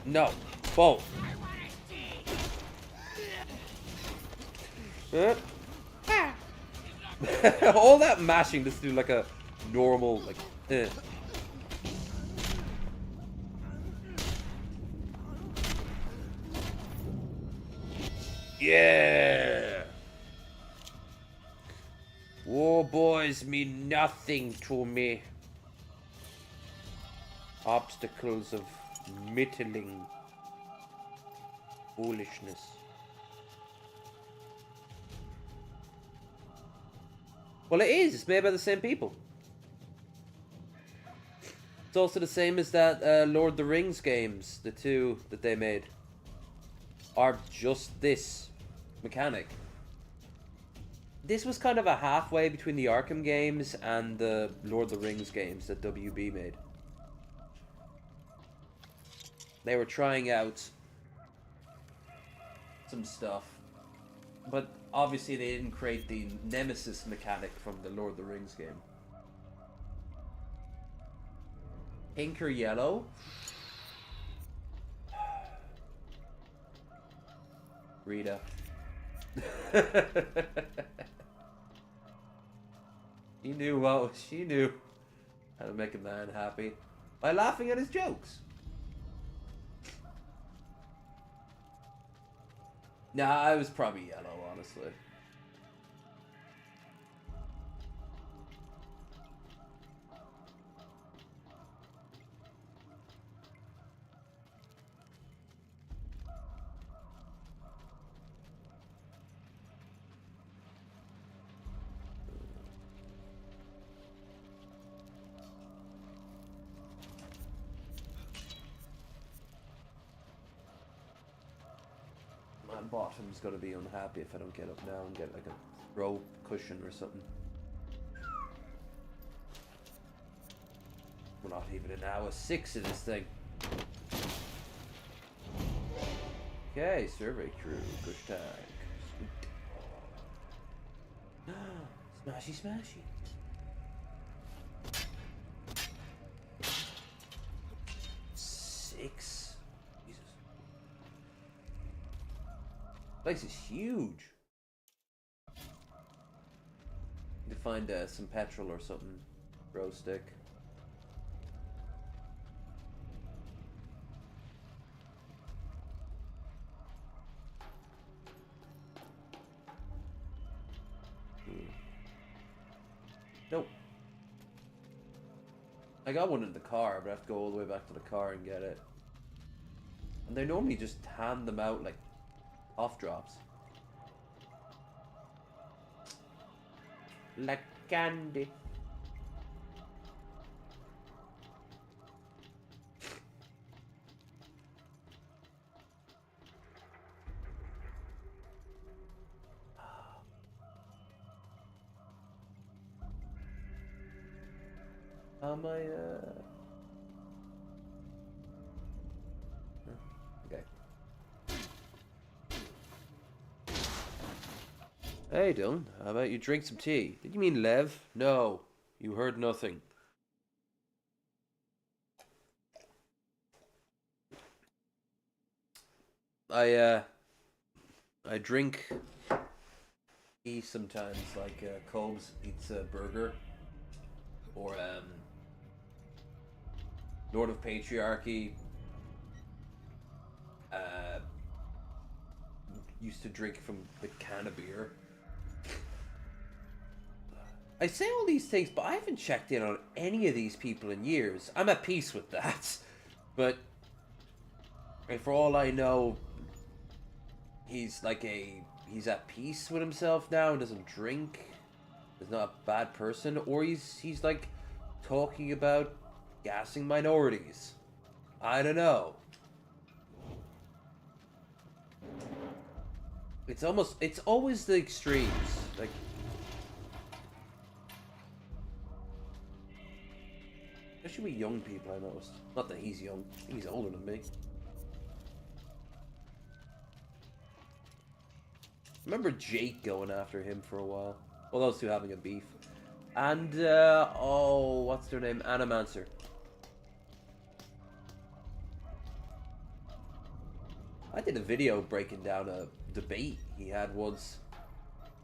No, both. All that mashing just do like a normal, like, Yeah! War boys mean nothing to me. Obstacles of middling foolishness. Well, it is. It's made by the same people. It's also the same as that Lord of the Rings games, the 2 that they made, are just this mechanic. This was kind of a halfway between the Arkham games and the Lord of the Rings games that WB made. They were trying out some stuff, but obviously they didn't create the Nemesis mechanic from the Lord of the Rings game. Pink or yellow? Rita. She knew how to make a man happy by laughing at his jokes. Nah, I was probably yellow, honestly. My bottom's gonna be unhappy if I don't get up now and get like a throw cushion or something. We're not even an hour 6 of this thing. Okay, survey crew, push tag. Sweet. Smashy, smashy. Six. Jesus. Place is huge. Need to find some petrol or something. Bro stick. Nope. I got one in the car, but I have to go all the way back to the car and get it. And they normally just hand them out like off drops. Like candy. How am I, okay. Hey, Dylan. How about you drink some tea? Did you mean Lev? No. You heard nothing. I drink tea sometimes, like, Cobb's Pizza Burger. Or, Lord of Patriarchy. Used to drink from the can of beer. I say all these things, but I haven't checked in on any of these people in years. I'm at peace with that. But for all I know, he's at peace with himself now and doesn't drink. He's not a bad person, or he's like talking about gassing minorities. I don't know. It's always the extremes. Like, especially with young people, I noticed. Not that he's young. I think he's older than me. Remember Jake going after him for a while? Well, those two having a beef. And, oh, what's their name? Animancer. I did a video breaking down a debate he had once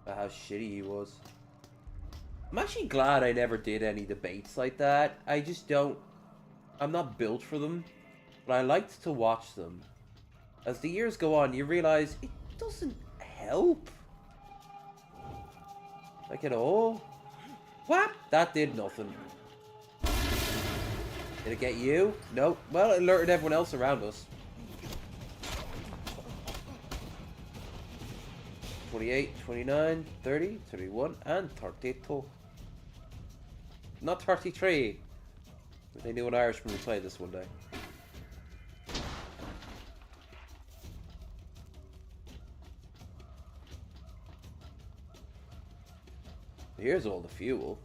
about how shitty he was. I'm actually glad I never did any debates like that. I just don't... I'm not built for them. But I liked to watch them. As the years go on, you realize it doesn't help. Like at all. What? That did nothing. Did it get you? Nope. Well, it alerted everyone else around us. 28, 29, 30, 31, and 32. Not 33. But they knew an Irishman would play this one day. Here's all the fuel.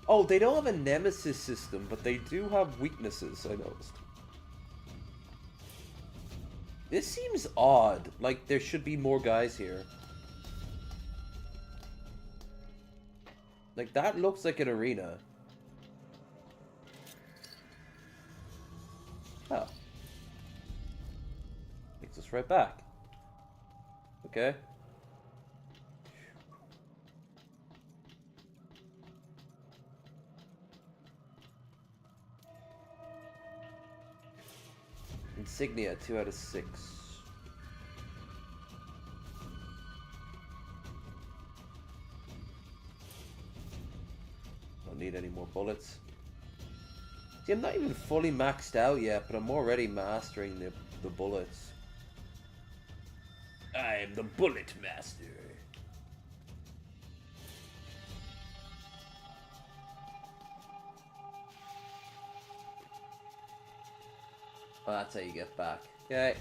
Oh, they don't have a nemesis system, but they do have weaknesses, I noticed. This seems odd. Like, there should be more guys here. Like, that looks like an arena. Oh. Takes us right back. Okay. Insignia, 2 out of 6. Don't need any more bullets. See, I'm not even fully maxed out yet, but I'm already mastering the bullets. I am the bullet master. Oh, that's how you get back. Okay.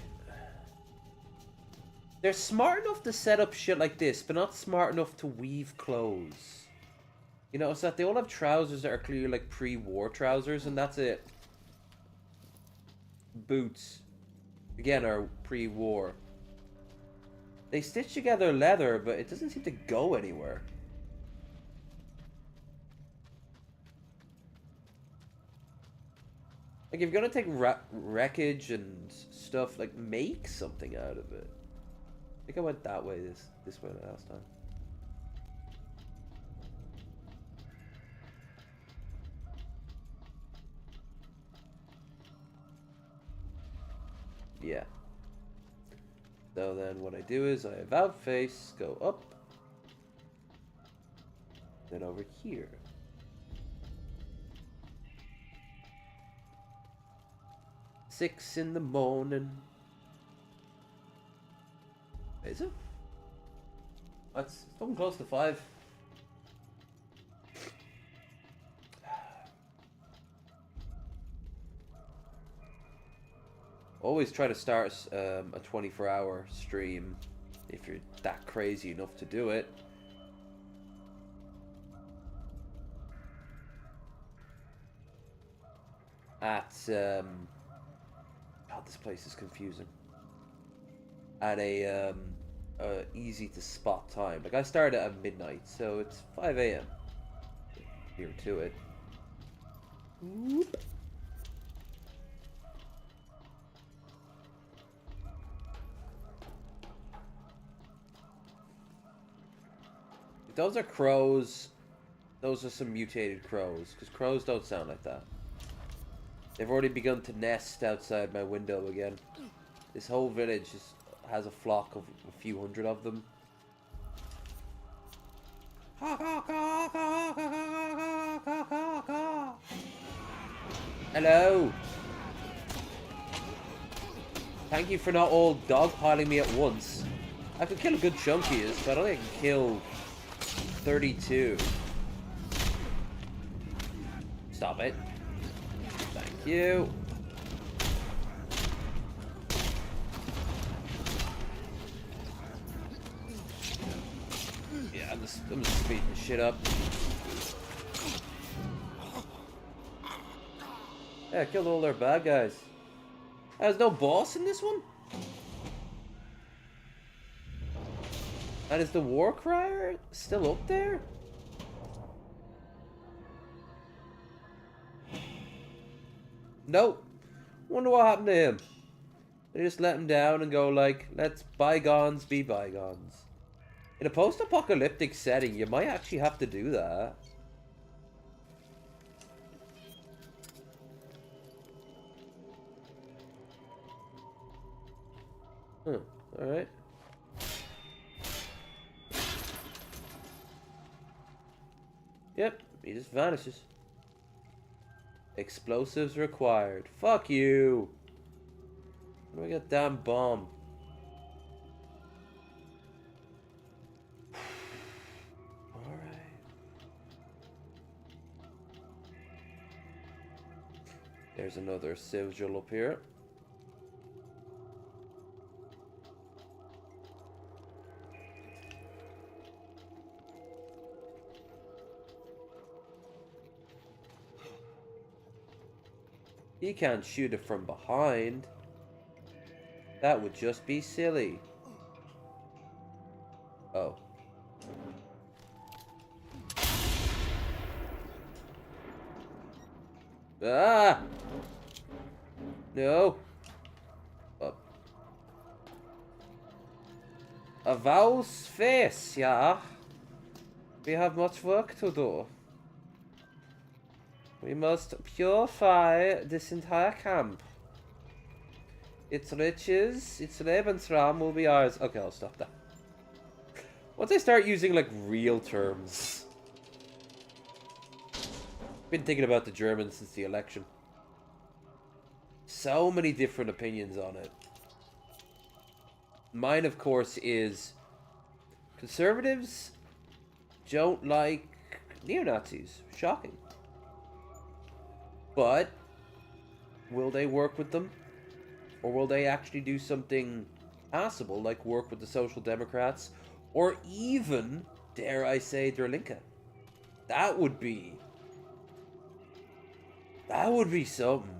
They're smart enough to set up shit like this, but not smart enough to weave clothes. You know, it's that they all have trousers that are clearly like pre-war trousers, and that's it. Boots, again, are pre-war. They stitch together leather, but it doesn't seem to go anywhere. Like, if you're gonna take wreckage and stuff, like, make something out of it. I think I went that way this way last time. Yeah. So then what I do is I about face, go up, then over here. Six in the morning. Is it? It's something close to 5. Always try to start a 24-hour stream if you're that crazy enough to do it. At God, this place is confusing. At a easy to spot time. Like, I started at midnight, so it's 5 a.m. Here to it. Whoop. Those are crows. Those are some mutated crows, because crows don't sound like that. They've already begun to nest outside my window again. This whole village has a flock of a few hundred of them. Hello. Thank you for not all dogpiling me at once. I could kill a good chunk of you, but I don't think I can kill 32. Stop it. Thank you. Yeah, I'm just speeding this shit up. Yeah, I killed all their bad guys. There's no boss in this one? And is the war crier still up there? Nope. Wonder what happened to him. They just let him down and go like, let's bygones be bygones. In a post-apocalyptic setting, you might actually have to do that. Huh, alright. Yep, he just vanishes. Explosives required. Fuck you! Where do I get damn bomb? Alright. There's another sigil up here. He can't shoot it from behind. That would just be silly. Oh. Ah! No. Up. A vow's face, yeah. We have much work to do. We must purify this entire camp. Its riches, its Lebensraum will be ours. Okay, I'll stop that. Once I start using, like, real terms. Been thinking about the Germans since the election. So many different opinions on it. Mine, of course, is conservatives don't like neo-Nazis. Shocking. But will they work with them? Or will they actually do something passable, like work with the Social Democrats? Or even, dare I say, Der Linke? That would be something.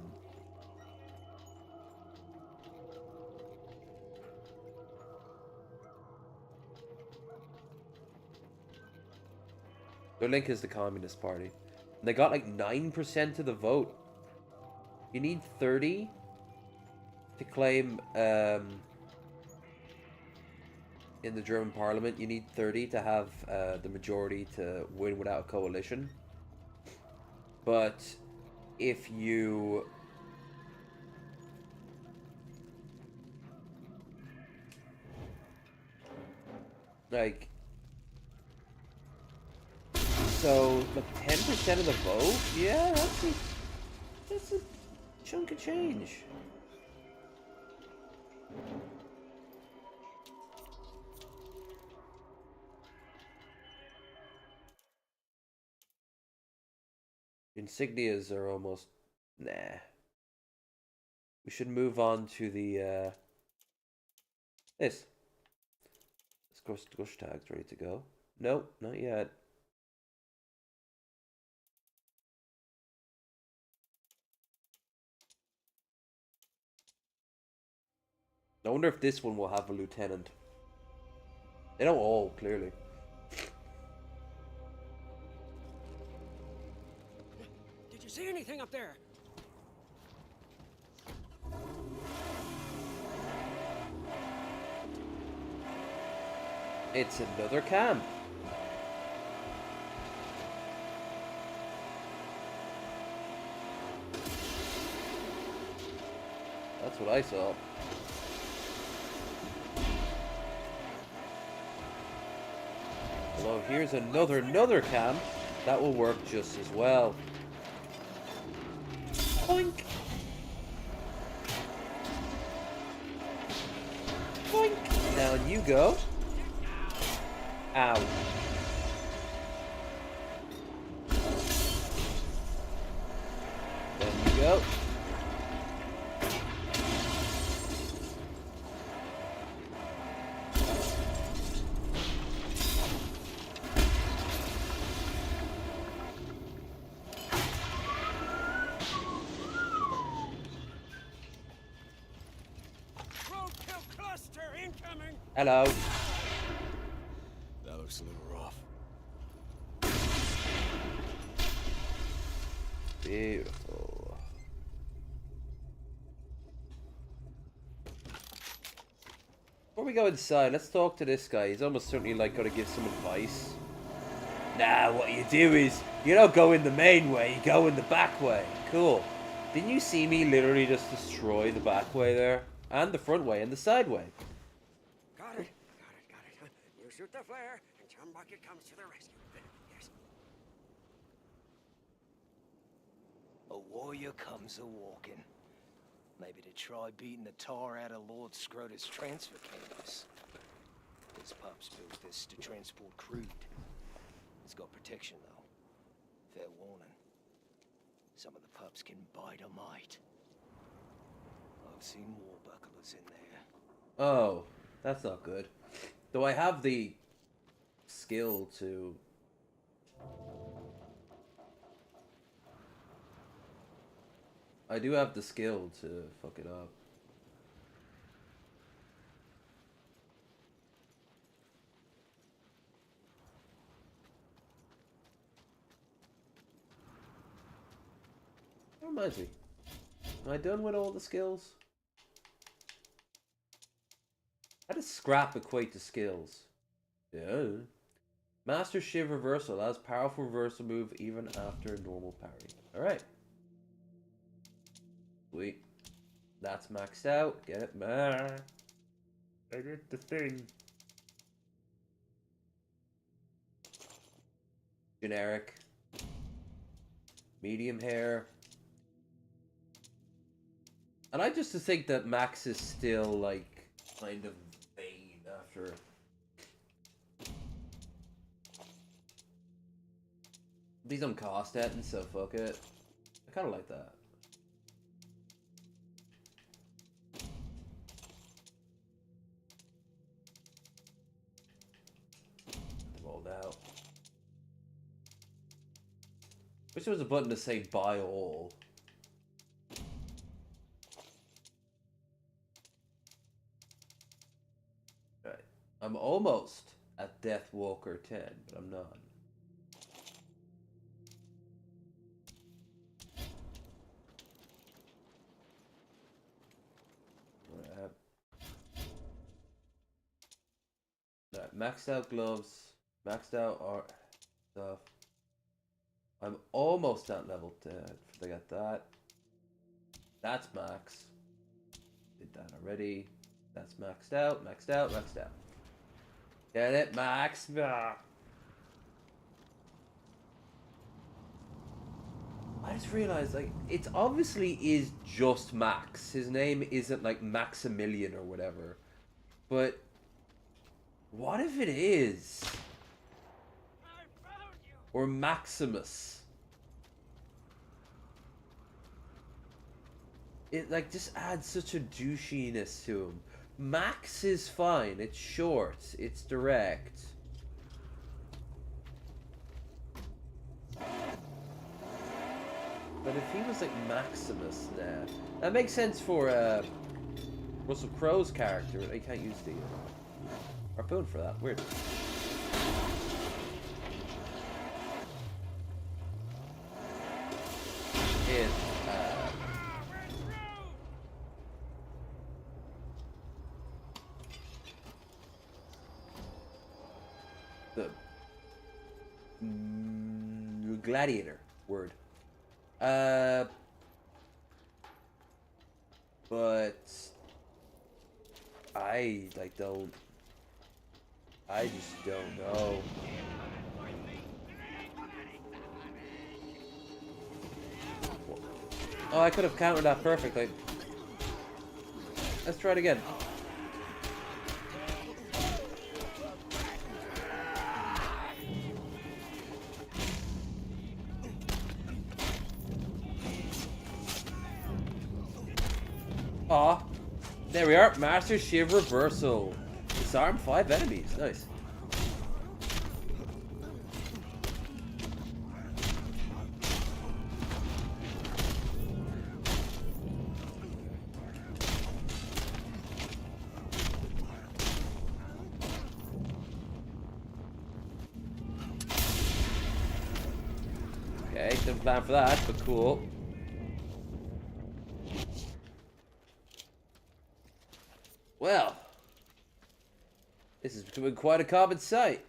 Der Linke is the Communist Party. And they got like 9% of the vote. You need 30 to claim, in the German parliament, you need 30 to have the majority to win without a coalition. But if you... like... so, like 10% of the vote? Yeah, that's a chunk of change. Insignias are almost... nah. We should move on to the, this. Gush tag's ready to go. Nope, not yet. I wonder if this one will have a lieutenant. They don't all, clearly. Did you see anything up there? It's another camp. That's what I saw. Although here's another camp that will work just as well. Boink. Boink. Down you go. Ow. There you go. Roadkill cluster incoming! Hello. That looks a little rough. Beautiful. Before we go inside, let's talk to this guy. He's almost certainly like gonna give some advice. Nah, what you do is you don't go in the main way, you go in the back way. Cool. Didn't you see me literally just destroy the back way there? And the front way and the side way. Got it. You shoot the flare, and John Bucket comes to the rescue. Yes. A warrior comes a-walking. Maybe to try beating the tar out of Lord Scrota's transfer campus. This pup's built this to transport crude. It's got protection, though. Fair warning. Some of the pups can bite a mite. I've seen war bucklers in there. Oh, that's not good. Though I have the skill to... I do have the skill to fuck it up. That reminds me. Am I done with all the skills? How does scrap equate to skills? Yeah. Master Shiv Reversal allows powerful reversal move even after normal parry. Alright. Sweet. That's maxed out. Get it? I did the thing. Generic. Medium hair. And I just think that Max is still, like, kind of vain after... These don't cost it, and so fuck it. I kind of like that. Rolled out. Wish there was a button to say buy all. Right. I'm almost at Death Walker 10, but I'm not. Right, maxed out gloves, maxed out art stuff. I'm almost at level 10. I got that. That's max. Did that already. That's maxed out, maxed out, maxed out. Get it? Max. Ah. I just realized, like, it obviously is just Max. His name isn't, like, Maximilian or whatever. But what if it is? Or Maximus? It, like, just adds such a douchiness to him. Max is fine. It's short. It's direct. But if he was like Maximus now, that makes sense for Russell Crowe's character. They can't use the harpoon for that. Weird. If the gladiator word. But I like don't. I just don't know. Oh, I could have countered that perfectly. Let's try it again. Aw. There we are. Master Shiv reversal. Disarm 5 enemies. Nice. Okay, didn't plan for that, but cool. Well, this is becoming quite a common sight.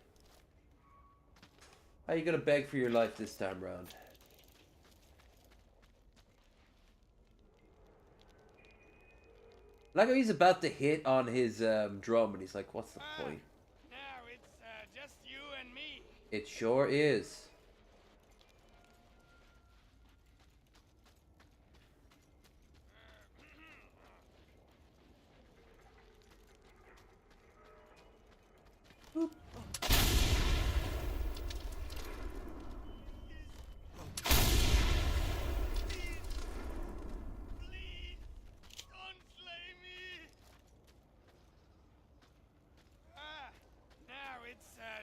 How are you gonna beg for your life this time round? Like how he's about to hit on his drum and he's like, what's the point? Now it's just you and me. It sure is.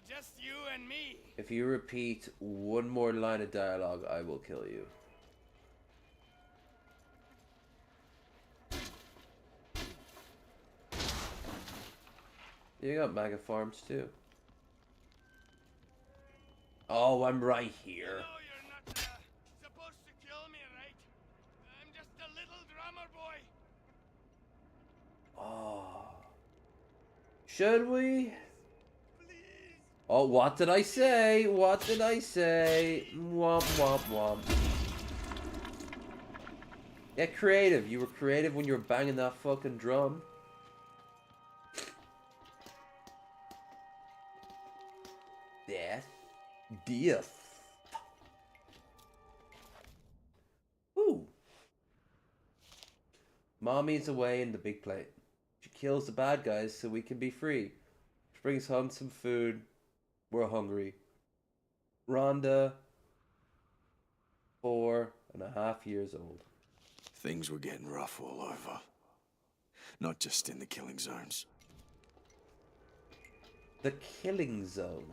Just you and me. If you repeat one more line of dialogue, I will kill you. You got mega farms too. Oh, I'm right here. You know you're not supposed to kill me, right? I'm just a little drummer boy. Oh. Should we? Oh, what did I say? What did I say? Womp, womp, womp. Get creative. You were creative when you were banging that fucking drum. Death. Death. Ooh. Mommy's away in the big plate. She kills the bad guys so we can be free. She brings home some food. We're hungry. Rhonda, 4.5 years old. Things were getting rough all over. Not just in the killing zones. The killing zones.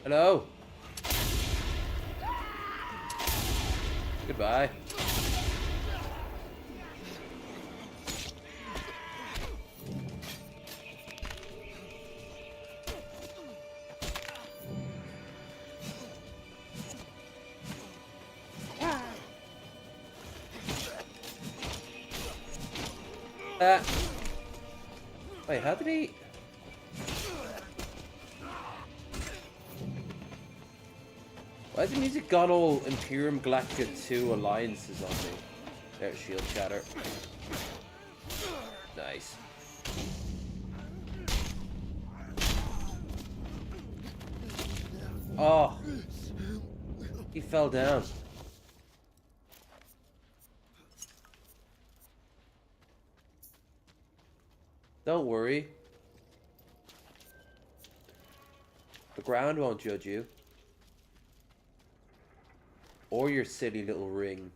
Hello. Goodbye. Wait, how did he... Why has the music gone all Imperium Galactica 2 alliances on me? There's shield shatter. Nice. Oh! He fell down. Don't worry. The ground won't judge you. Or your silly little ring.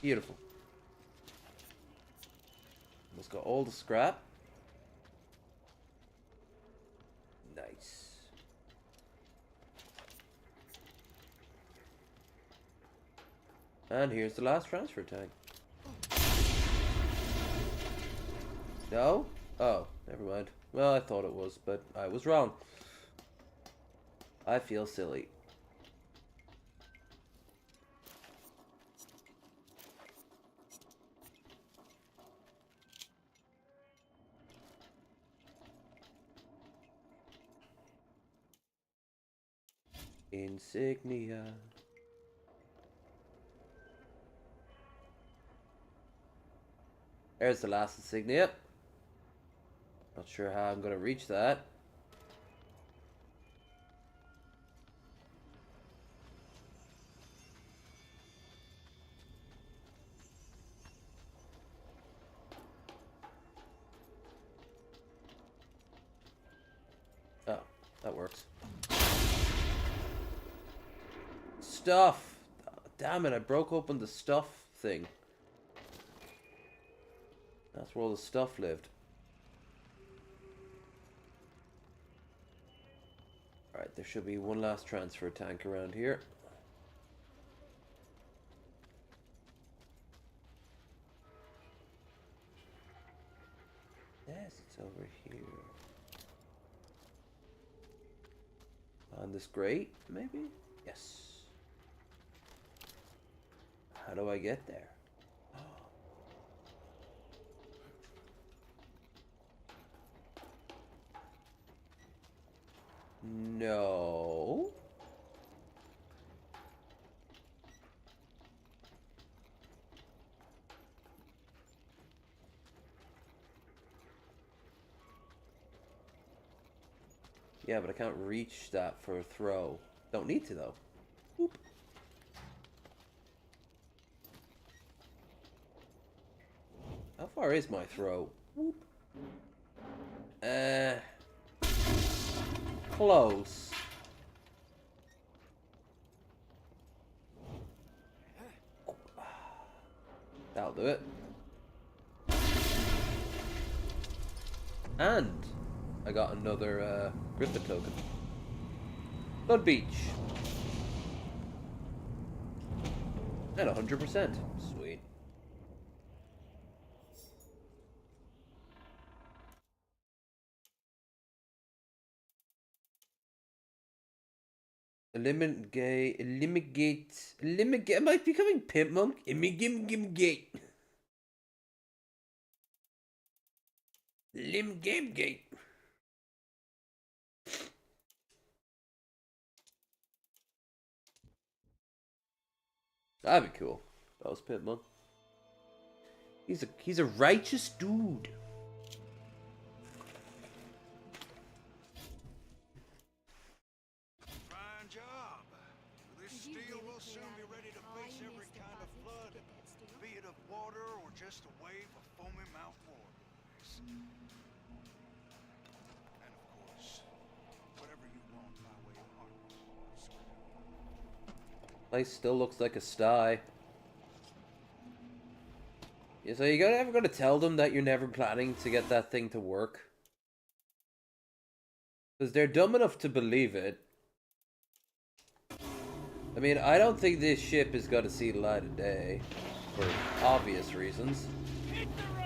Beautiful. Let's got all the scrap. Nice. And here's the last transfer tag. No? Oh, never mind. Well, I thought it was, but I was wrong. I feel silly. Insignia. There's the last insignia. Not sure how I'm gonna reach that. Oh, that works. Stuff! Damn it, I broke open the stuff thing. That's where all the stuff lived. Alright, there should be one last transfer tank around here. Yes, it's over here. On this grate, maybe? Yes. How do I get there? No. Yeah, but I can't reach that for a throw. Don't need to, though. Boop. How far is my throw? Whoop. Close. That'll do it. And I got another Griffith token. Mud Beach. At 100%. Sweet. Eliminate. Am I becoming Pimp Monk? Eliminate. Limgate. That'd be cool. That was Pimp Monk. He's a righteous dude. Fine job. This steel will soon be ready to face every kind of flood, be it of water or just a wave of foaming Mount Warboys. And of course, whatever you want by way of armor. Place still looks like a sty. Yeah, so you ever gotta tell them that you're never planning to get that thing to work? Because they're dumb enough to believe it. I mean, I don't think this ship is gonna see the light of day. For obvious reasons. Hit the road!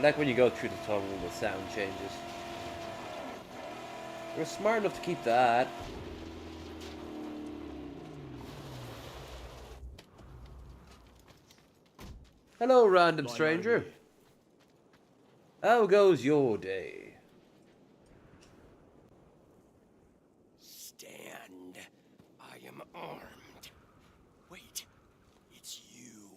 Like when you go through the tunnel, the sound changes. We're smart enough to keep that. Hello, random stranger. How goes your day? Stand. I am armed. Wait, it's you.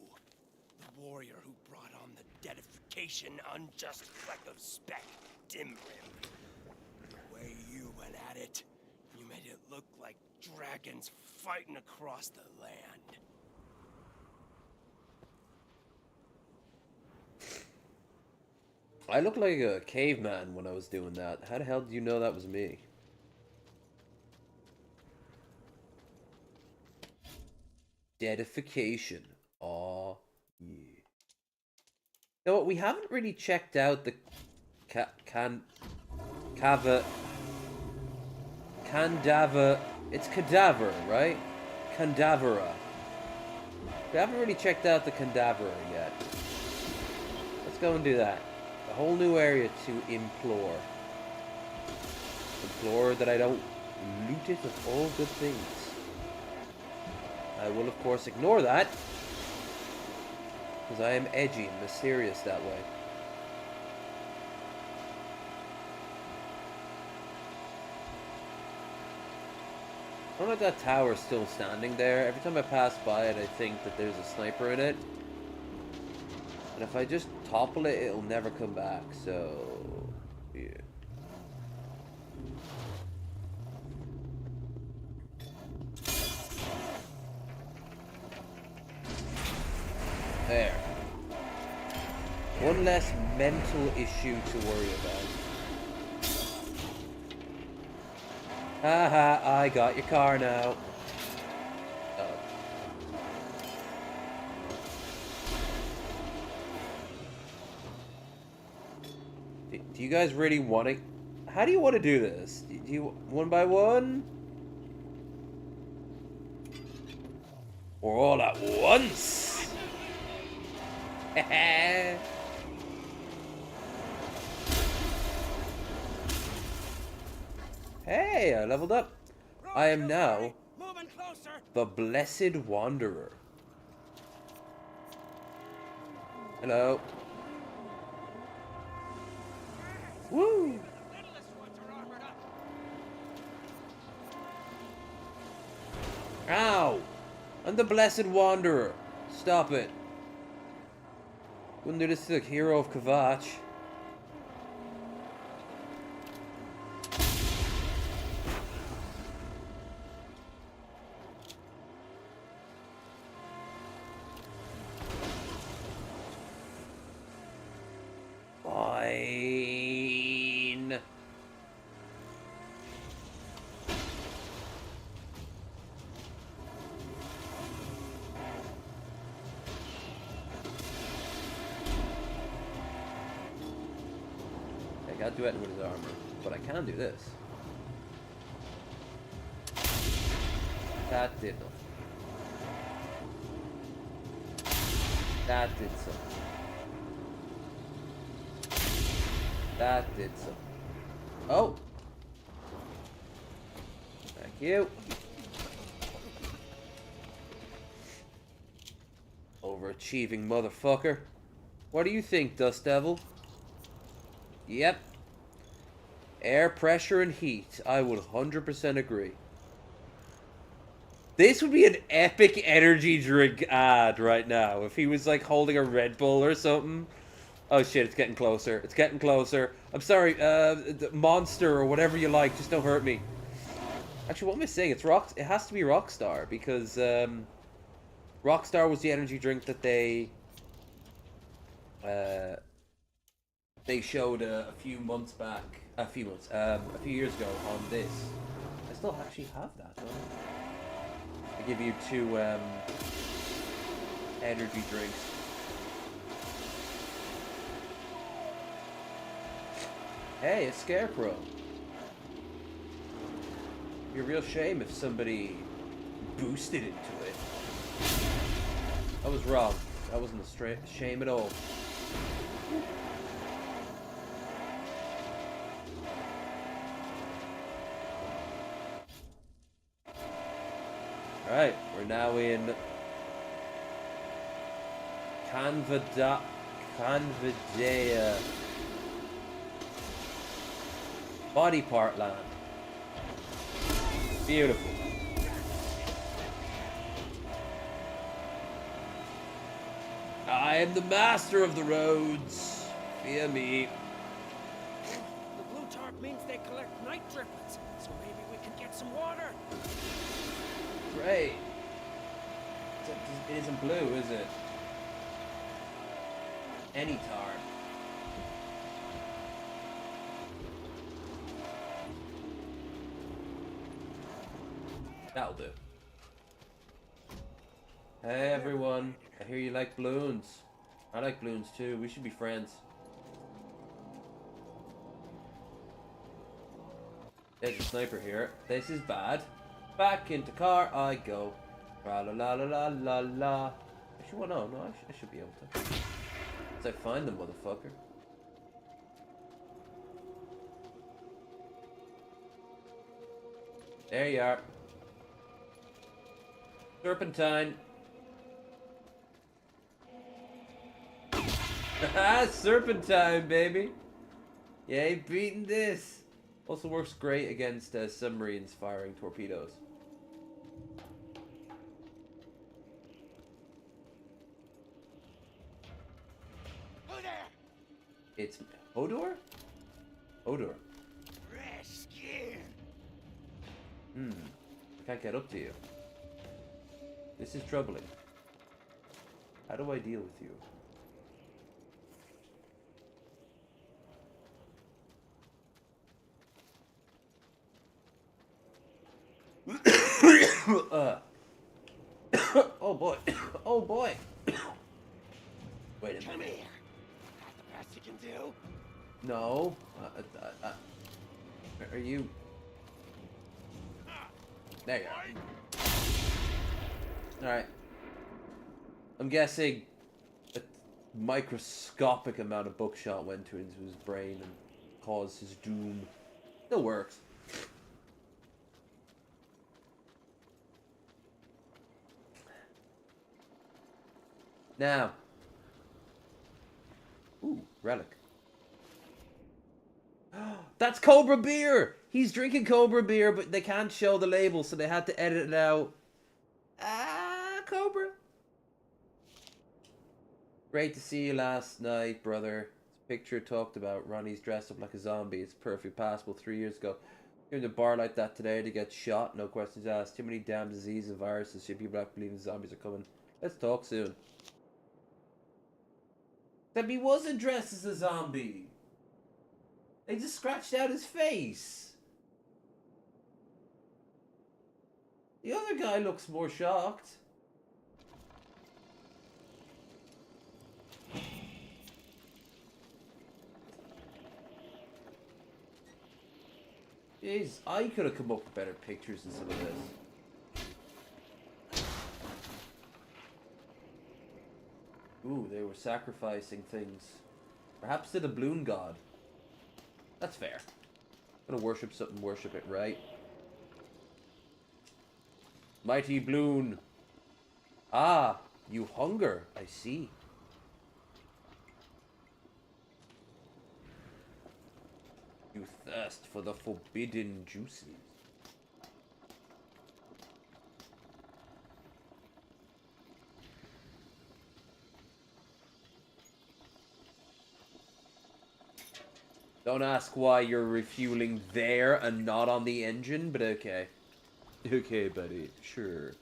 The warrior who brought on the deadification unjust fleck of speck, Dimrim. The way you went at it, you made it look like dragons fighting across the land. I looked like a caveman when I was doing that. How the hell did you know that was me? Deadification. Aw, yeah. You know what? We haven't really checked out the Cadaver. It's cadaver, right? Candavera. We haven't really checked out the Candavera yet. Let's go and do that. A whole new area to implore. Implore that I don't loot it of all good things. I will, of course, ignore that. Because I am edgy and mysterious that way. I don't know if that tower is still standing there. Every time I pass by it, I think that there's a sniper in it. And if I just topple it, it'll never come back, so... yeah. There. One less mental issue to worry about. Haha, I got your car now. Do you guys really want to... How do you want to do this? Do you one by one? Or all at once? Hey, I leveled up. I am now the Blessed Wanderer. Hello. Woo! Ow! I'm the Blessed Wanderer. Stop it. Wouldn't do this to the hero of Kvatch. Fine. I can't do anything with his armor, but I can do this. That did nothing. That did something. That did something. Oh! Thank you. Overachieving motherfucker. What do you think, Dust Devil? Yep. Air pressure and heat. I would 100% agree. This would be an epic energy drink ad right now. If he was like holding a Red Bull or something. Oh shit, it's getting closer. It's getting closer. I'm sorry, the Monster or whatever you like, just don't hurt me. Actually, what am I saying? It has to be Rockstar, because Rockstar was the energy drink that they showed a few months back. A few years ago on this. I still actually have that, don't I? I give you 2 energy drinks. Hey, a scarecrow. It'd be a real shame if somebody boosted into it. I was wrong. That wasn't a shame at all. Alright, we're now in Canvidea. Body part land. Beautiful. I am the master of the roads. Fear me. The blue tarp means they collect night driplets, so maybe we can get some water. Great. It isn't blue, is it? Any tarp. That'll do. Hey everyone, I hear you like balloons. I like balloons too, we should be friends. There's a sniper here. This is bad. Back into car I go. La la la la la la. Actually, well, no, I should be able to. Once I find the motherfucker. There you are. Serpentine. Haha, serpentine, baby. Yeah, beating this. Also works great against submarines firing torpedoes. Who there? It's Hodor? Hodor. Rescue. I can't get up to you. This is troubling. How do I deal with you? Oh boy. Oh boy. Wait a minute. Come here. That's the best you can do. No. Are you... There you are. Alright. I'm guessing a microscopic amount of buckshot went into his brain and caused his doom. Still works. Now. Ooh, relic. That's Cobra beer! He's drinking Cobra beer, but they can't show the label, so they had to edit it out. Cobra? Great to see you last night, brother. This picture talked about Ronnie's dressed up like a zombie. It's perfectly passable 3 years ago. You're in a bar like that today to get shot, no questions asked. Too many damn diseases and viruses. Shit, people have to believe zombies are coming. Let's talk soon. That he wasn't dressed as a zombie. They just scratched out his face. The other guy looks more shocked. Jeez, I could have come up with better pictures than some of this. Ooh, they were sacrificing things. Perhaps to the balloon god. That's fair. Gonna worship something, worship it, right? Mighty balloon. Ah, you hunger, I see. You thirst for the forbidden juices. Don't ask why you're refueling there and not on the engine, but okay. Okay, buddy. Sure.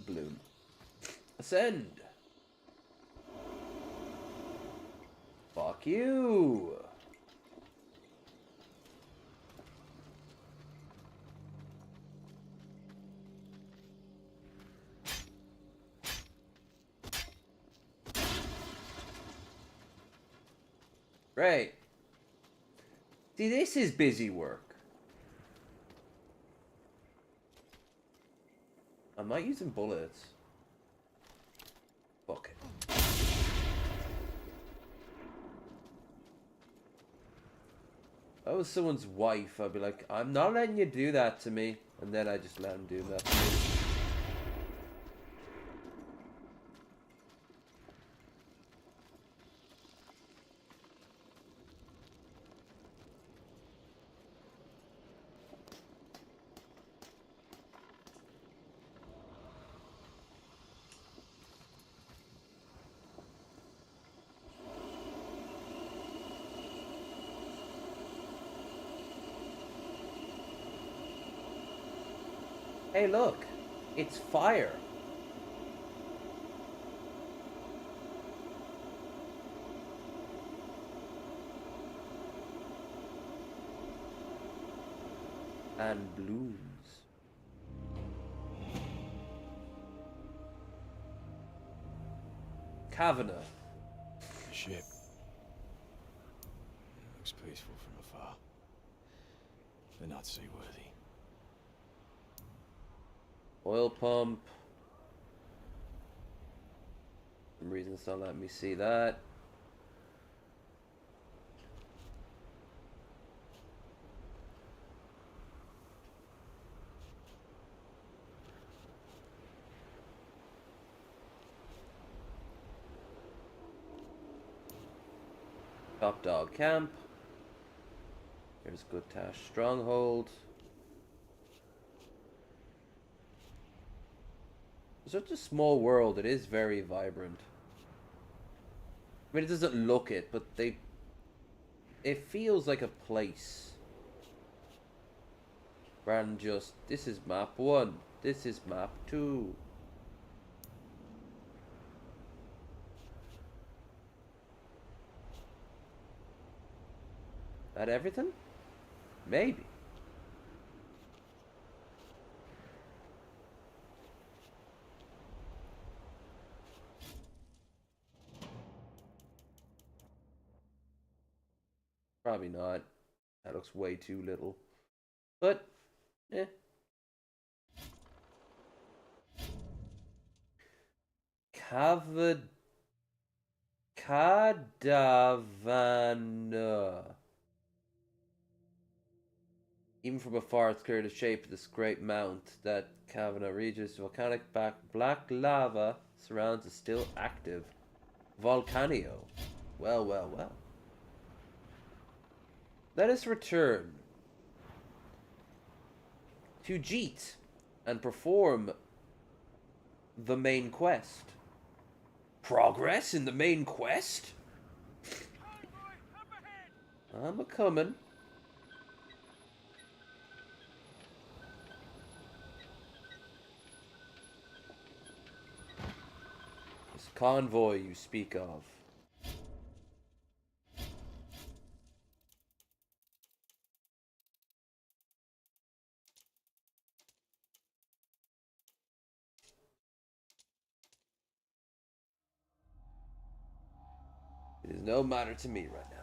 Bloom. Ascend. Fuck you. Right. See, this is busy work. I'm not using bullets. Fuck it. If I was someone's wife, I'd be like, I'm not letting you do that to me. And then I just let him do that to me. Hey, look. It's fire. And balloons. Kavanagh. Ship. Looks peaceful from afar. They're not seaworthy. Oil pump. For some reason it's not letting me see that. Top Dog Camp. Here's Good Tash Stronghold. Such a small world, it is very vibrant. I mean, it doesn't look it, but it feels like a place. Rather than just, this is map 1, this is map 2. That everything? Maybe. Probably not. That looks way too little. But, eh. Kadavana. Even from afar, it's clear the shape of this great mount that Kavanaugh regions. Volcanic black lava surrounds a still active volcano. Well, well, well. Let us return to Jeet and perform the main quest. Progress in the main quest? I'm a-coming. This convoy you speak of. It is no matter to me right now.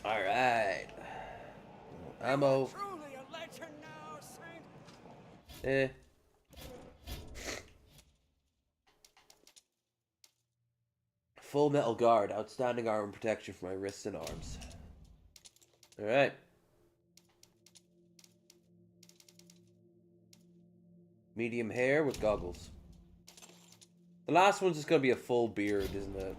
Alright. Ammo. Truly a legend now, Saint. Eh. Full metal guard. Outstanding armor and protection for my wrists and arms. Alright. Medium hair with goggles. The last one's just gonna be a full beard, isn't it?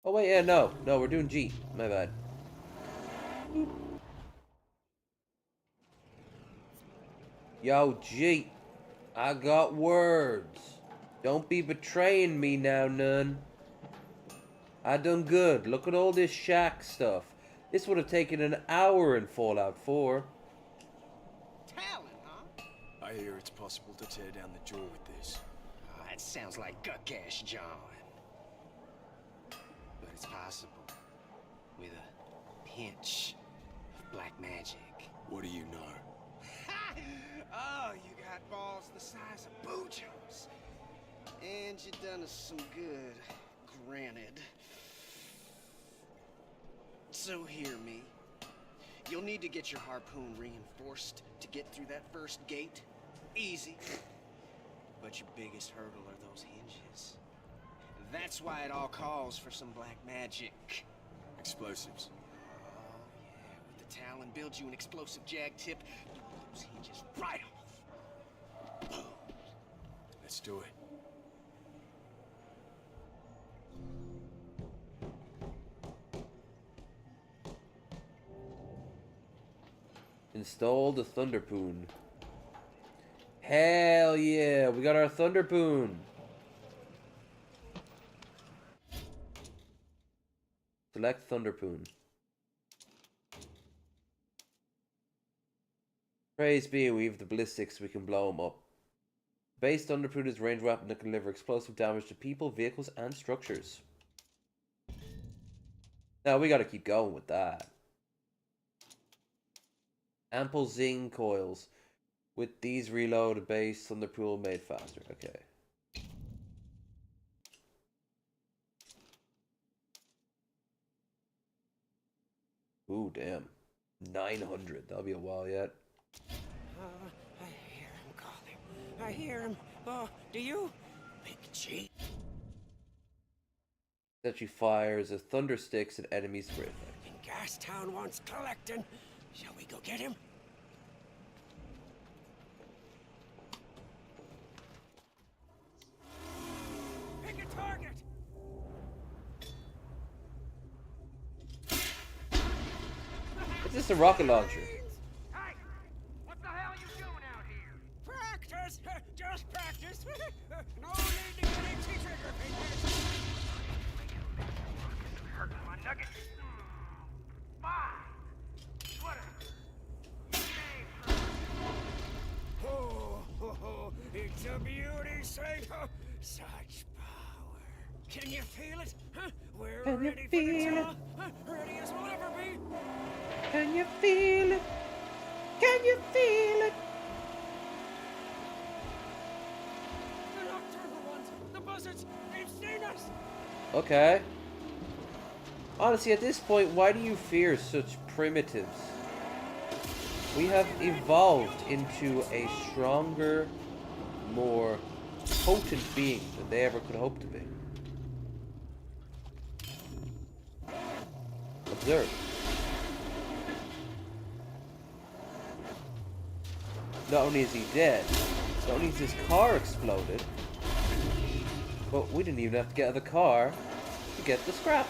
Oh wait, yeah, no, we're doing G. My bad. Yo, G, I got words. Don't be betraying me now, none. I done good. Look at all this shack stuff. This would have taken an hour in Fallout 4. Talent, huh? I hear it's possible to tear down the jaw with this. Oh, that sounds like Guckash, John. But it's possible. With a pinch of black magic. What do you know? Oh, you got balls the size of Bojo's. And you done us some good, granted. So hear me. You'll need to get your harpoon reinforced to get through that first gate. Easy. But your biggest hurdle are those hinges. That's why it all calls for some black magic. Explosives. Oh, yeah. With the Talon build you an explosive jag tip, you blow those hinges right off. Boom. Let's do it. Install the Thunderpoon. Hell yeah, we got our Thunderpoon. Select Thunderpoon. Praise be, we have the ballistics, we can blow them up. Base Thunderpoon is a ranged weapon that can deliver explosive damage to people, vehicles, and structures. Now we gotta keep going with that. Ample zing coils. With these reload, a base Thunderpool made faster. Okay. Ooh, damn. 900. That'll be a while yet. I hear him calling. I hear him. Oh, do you? Big G. That she fires as thunder sticks at enemies with it. And Gastown wants collecting. Shall we go get him? Pick a target. It's just a rocket launcher. Hey! What the hell are you doing out here? Practice! Just practice! No need to get itchy trigger fingers! Hurting my nuggets? Fine. Whatever. Oh, it's a beauty, Saint! Such power. Can you feel it? Huh? We're Can you ready for the feel it? tour. Ready as we'll ever be. Can you feel it? Can you feel it? Okay. Honestly, at this point, why do you fear such primitives? We have evolved into a stronger, more potent being than they ever could hope to be. Observe. Not only is he dead, not only is his car exploded, but we didn't even have to get out of the car to get the scrap.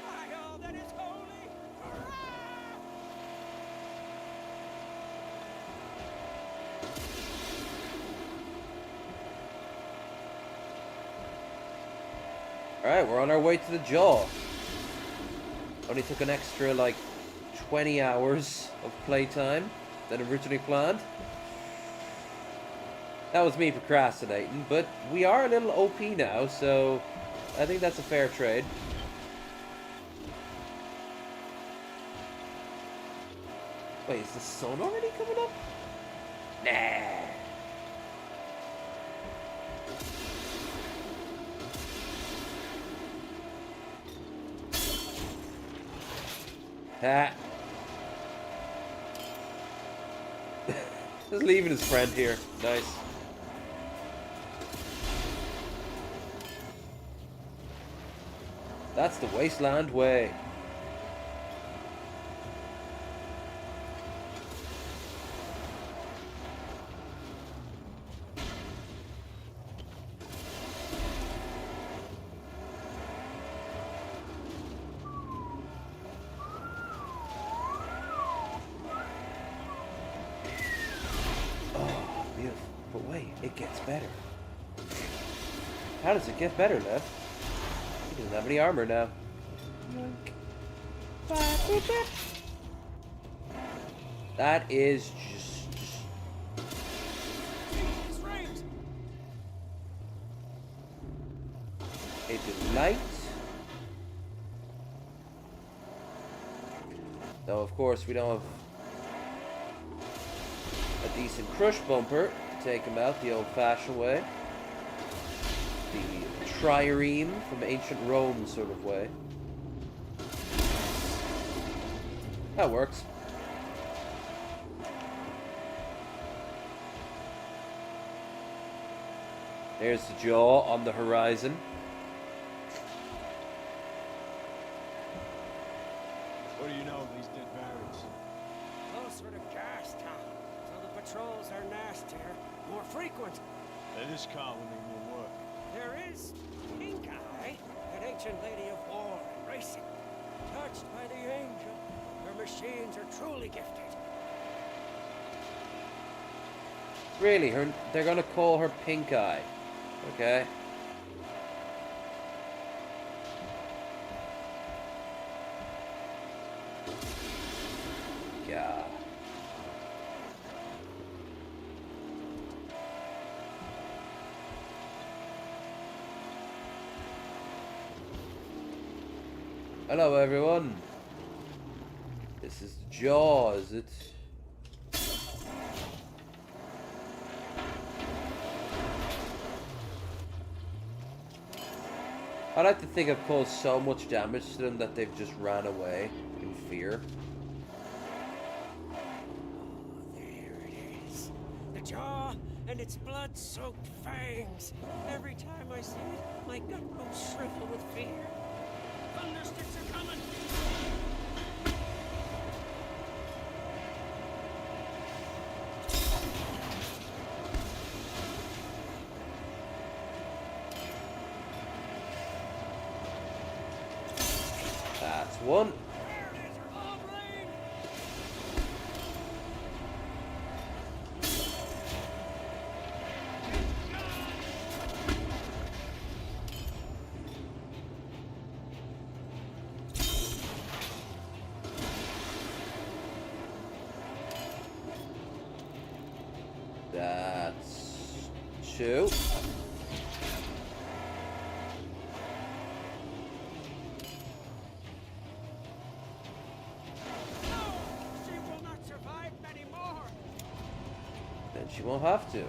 By all that is holy, Alright, we're on our way to the jaw. Only took an extra, like, 20 hours of playtime than originally planned. That was me procrastinating, but we are a little OP now, so I think that's a fair trade. Wait, is the sun already coming up? Nah. Ha. Just leaving his friend here. Nice. That's the Wasteland way. Oh, beautiful. But wait, it gets better. How does it get better, Lev? He doesn't have any armor now. That is just a delight. Though, of course, we don't have a decent crush bumper to take him out the old-fashioned way. The trireme from ancient Rome sort of way. That works. There's the jaw on the horizon. What do you know of these dead barrels? closer to Gastown, so the patrols are nastier, more frequent. This car will need more work. There is Pink Eye, an ancient lady of war and racing. Touched by the angel, her machines are truly gifted. Really, they're gonna call her Pink Eye. Okay. Yeah. Hello, everyone. This is Jaws. It's I like to think I've caused so much damage to them that they've just ran away in fear. There it is. The jaw and its blood-soaked fangs. Every time I see it, my gut will shrivel with fear. Thundersticks are coming! That's one. That's two. Survive many more. Then she won't have to.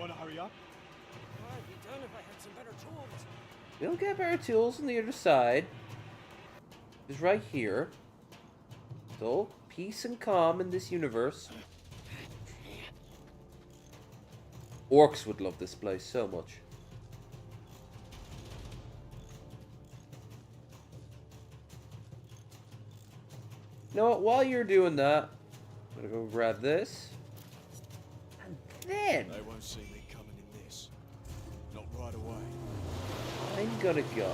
Want to hurry up? I'd be done if I had some better tools. We'll get better tools on the other side. It's right here. It's all peace and calm in this universe. Orcs would love this place so much. You know what? While you're doing that, I'm gonna go grab this. And then They won't see me coming in this. Not right away. I'm gonna go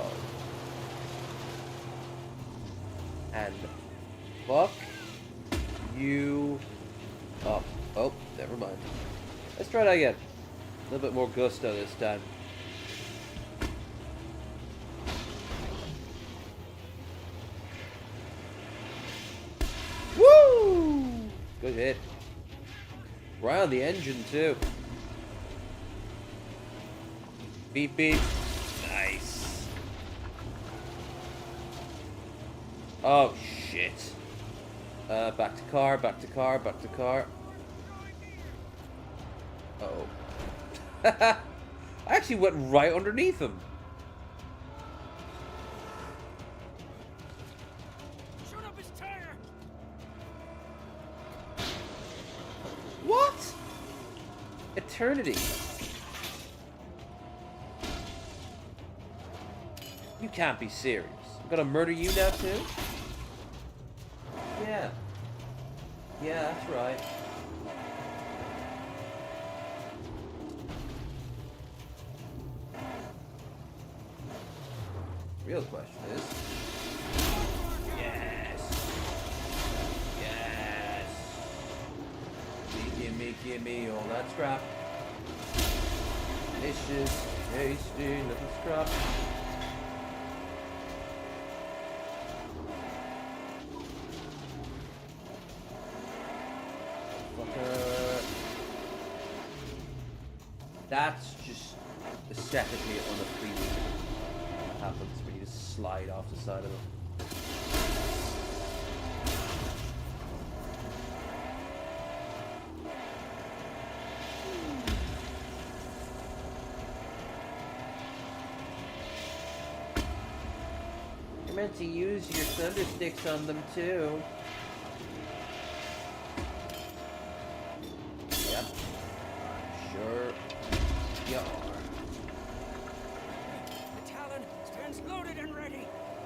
and fuck you up. Oh, never mind. Let's try that again. A little bit more gusto this time. Woo! Good hit. Right on the engine too. Beep beep. Nice. Oh shit. Back to car, back to car, back to car. Uh-oh. I actually went right underneath him. Shoot up his tire! What? Eternity. You can't be serious. I'm gonna murder you now too? Yeah. Yeah, that's right. Real question is... Yes! Yes! Give me all that scrap. Delicious, tasty, little scrap. That's just aesthetically unappealing. What happens when you just slide off the side of them. You're meant to use your thunder sticks on them too. Yep. Sure. You are. The Talon stands loaded and ready.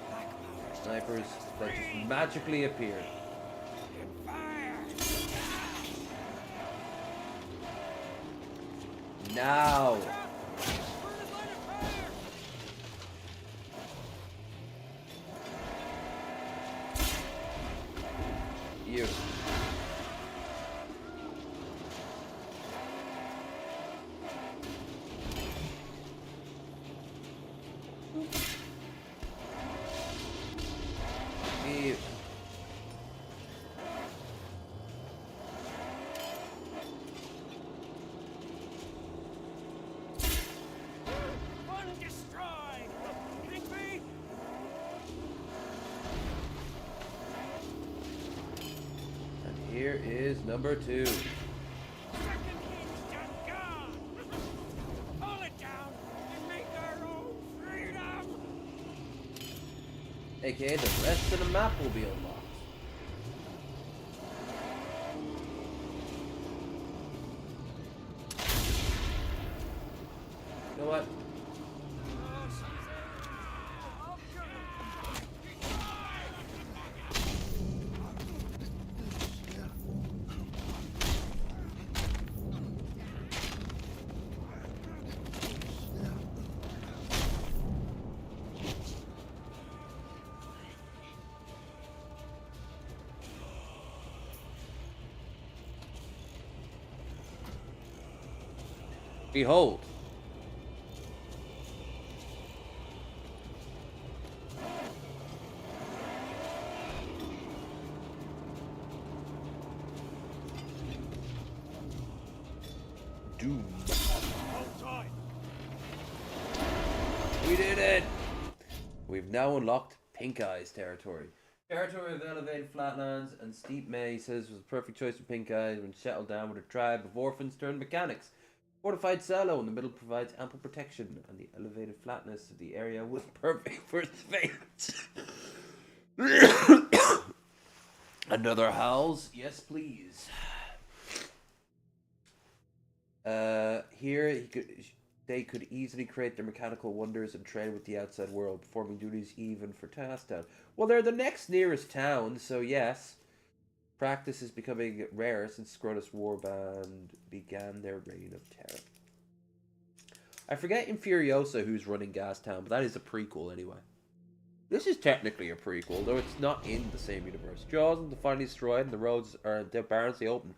Black power. Snipers that just magically appeared. And fire. Now. You. You. One destroyed. Higby. And here is number 2. Second king's done gone. Pull it down and make our own freedom. AKA the rest of the map will be unlocked. You know what? Behold. Doom. We did it! We've now unlocked Pink Eyes territory. Territory of elevated flatlands and steep maze says was the perfect choice for Pink Eyes when settled down with a tribe of orphans turned mechanics. Fortified silo in the middle provides ample protection, and the elevated flatness of the area was perfect for its fate. Another howls? Yes, please. Here they could easily create their mechanical wonders and trade with the outside world, performing duties even for Task Town. Well, they're the next nearest town, so yes. Practice is becoming rare since Scrotus Warband began their reign of terror. I forget in Furiosa who's running Gastown, but that is a prequel anyway. This is technically a prequel, though it's not in the same universe. Jaws and the finally destroyed, and the roads are barrenly open.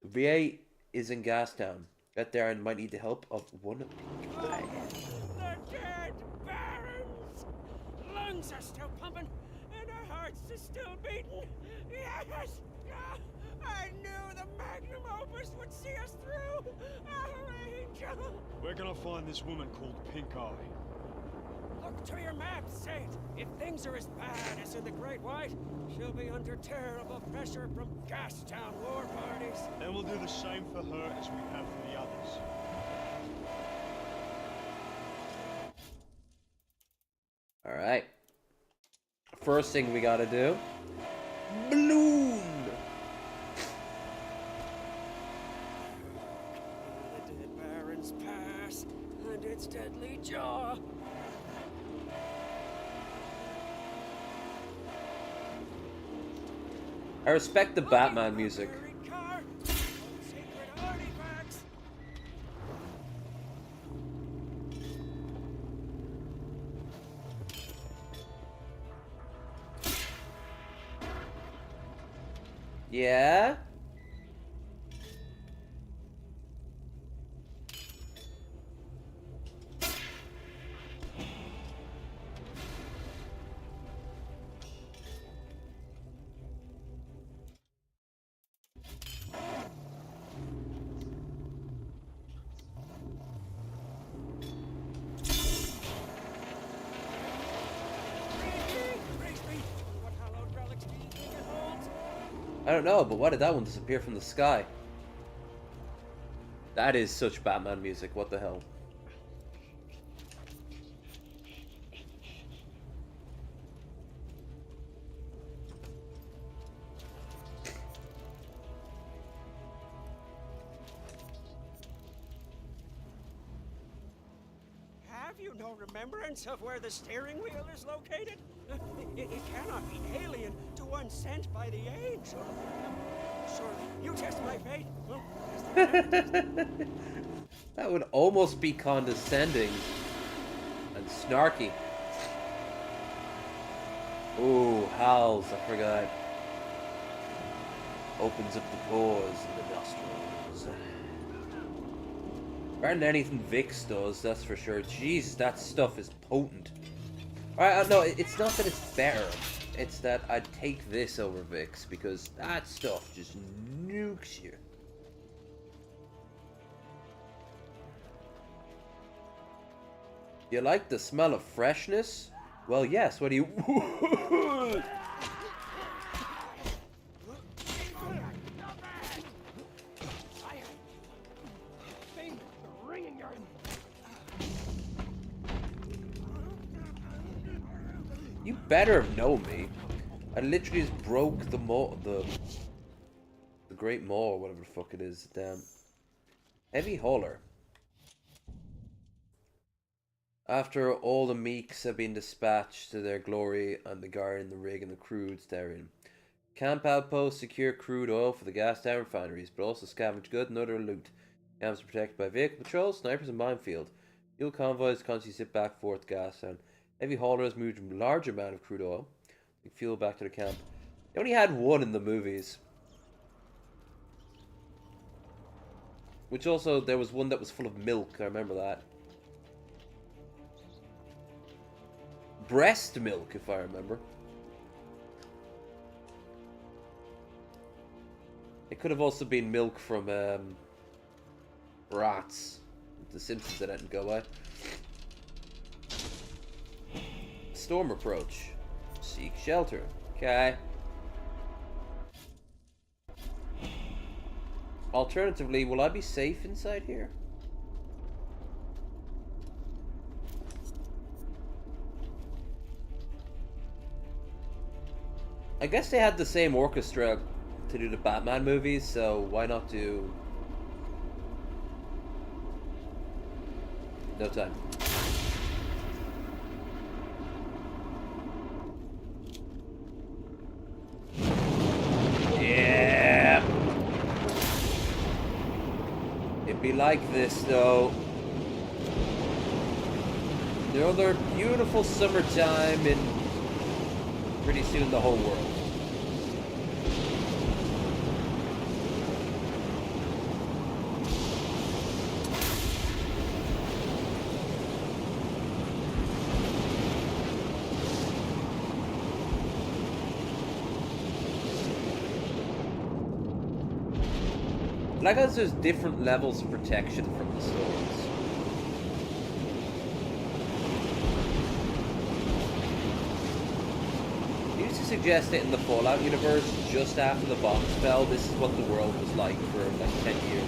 VA is in Gastown. Get there and might need the help of one of The dead barons! Lungs are still pumping, and our hearts are still beating. Yes! I knew the magnum opus would see us through. Our angel! We're gonna find this woman called Pink Eye. Look to your map, Saint. If things are as bad as in the Great White, she'll be under terrible pressure from Gastown war parties. Then we'll do the same for her as we have for the others. Alright. First thing we gotta do. Balloon! The dead barons pass, and its deadly jaw. I respect the Batman music. Yeah? I don't know, but why did that one disappear from the sky? That is such Batman music, what the hell? Have you no remembrance of where the steering wheel is located? It cannot be alien to one sent by the angel. Surely, you test my fate. That would almost be condescending and snarky. Ooh, howls, I forgot. Opens up the pores in the nostrils. Better than anything Vix does, that's for sure. Jeez, that stuff is potent. Alright, no, it's not that it's better. It's that I'd take this over Vix, because that stuff just nukes you. You like the smell of freshness? Well, yes, what do you... You better have known me. I literally just broke the Great Maw, or whatever the fuck it is. Damn. Heavy hauler. After all the meeks have been dispatched to their glory, and the guard in the rig and the crudes therein. Camp outposts secure crude oil for the gas down refineries, but also scavenge good and other loot. Camps are protected by vehicle patrols, snipers, and minefield. Fuel convoys constantly sit back forth gas down. Heavy haulers moved a large amount of crude oil, like fuel back to the camp. They only had one in the movies. Which also, there was one that was full of milk, I remember that. Breast milk, if I remember. It could have also been milk from, rats. The Simpsons that didn't go away. Storm approach. Seek shelter. Okay. Alternatively, will I be safe inside here? I guess they had the same orchestra to do the Batman movies, so why not do No Time? Yeah. It'd be like this though. Another beautiful summertime in pretty soon the whole world. Like as there's different levels of protection from the storms. They used to suggest that in the Fallout universe, just after the bombs fell, this is what the world was like for like 10 years.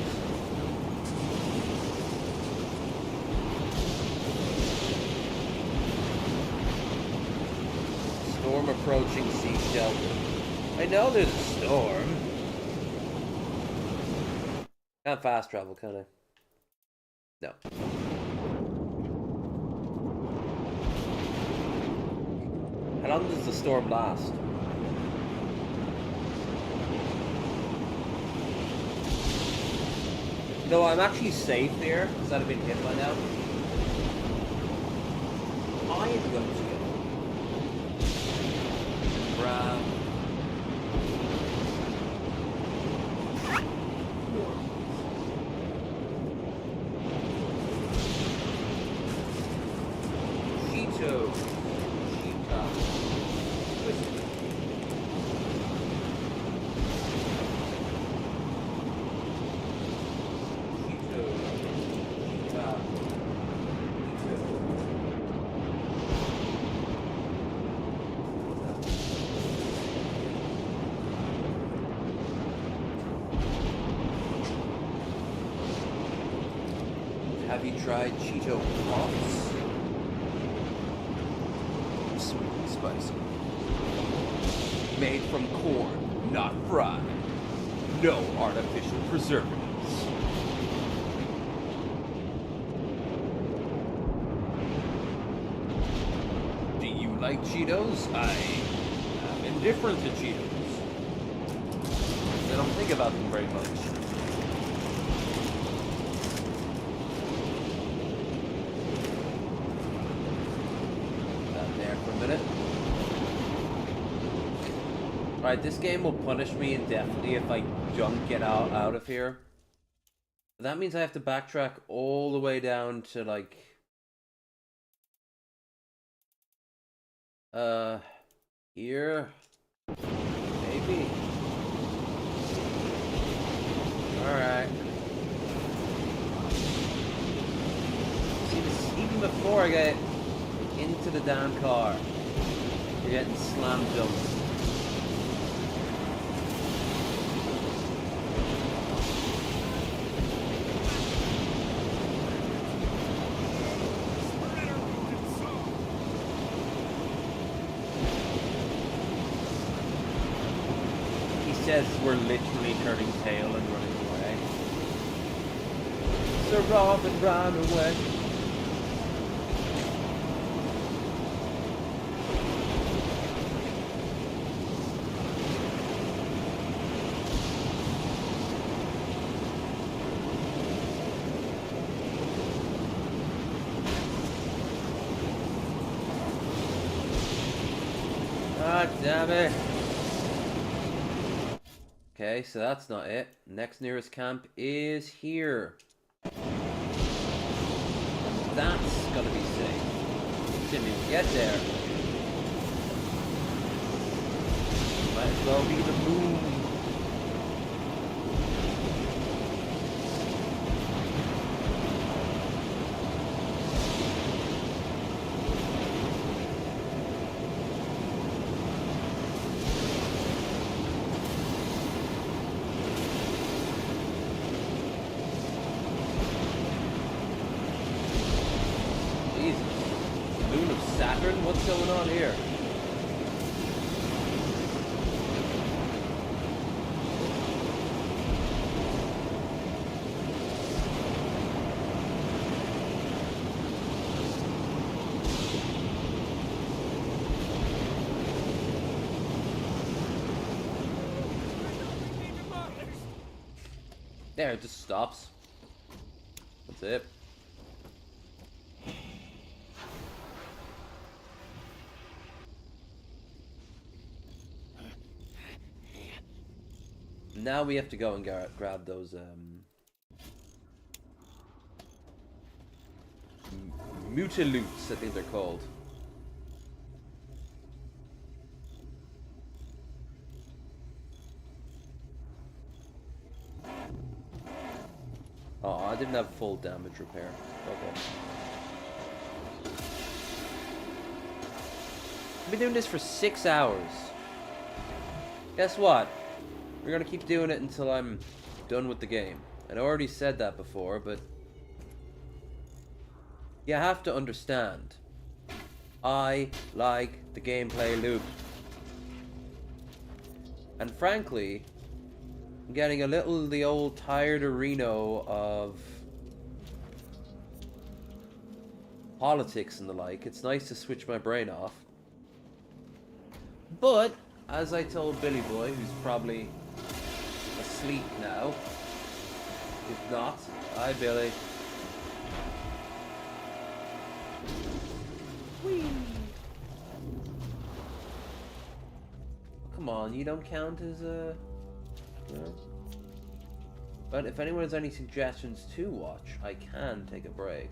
Storm approaching sea shelter. I know there's a storm. Can't fast travel, can I? No. How long does the storm last? No, I'm actually safe here, because I'd have been hit by now. I am going to grab... Have you tried Cheeto Pops? Sweet and spicy. Made from corn, not fried. No artificial preservatives. Do you like Cheetos? I am indifferent to Cheetos. I don't think about them very much. Alright, this game will punish me indefinitely if I don't get out of here. That means I have to backtrack all the way down to, like... here? Maybe? Alright. See, this, even before I get into the damn car, we're getting slam dunked. Says we're literally turning tail and running away. So Robin ran away. Ah, damn it. Okay, so that's not it. Next nearest camp is here. That's gonna be safe. Didn't even get there. Might as well be the moon. What's going on here? There, it just stops. That's it. Now we have to go and grab those mutilutes, I think they're called. Oh, I didn't have full damage repair. Okay. I've been doing this for 6 hours. Guess what? We're gonna keep doing it until I'm done with the game. And I already said that before, but you have to understand. I like the gameplay loop. And frankly, I'm getting a little the old tired Reno of politics and the like. It's nice to switch my brain off. But, as I told Billy Boy, who's probably asleep now, if not, hi Billy. Whee! Come on, you don't count as a... No. But if anyone has any suggestions to watch, I can take a break.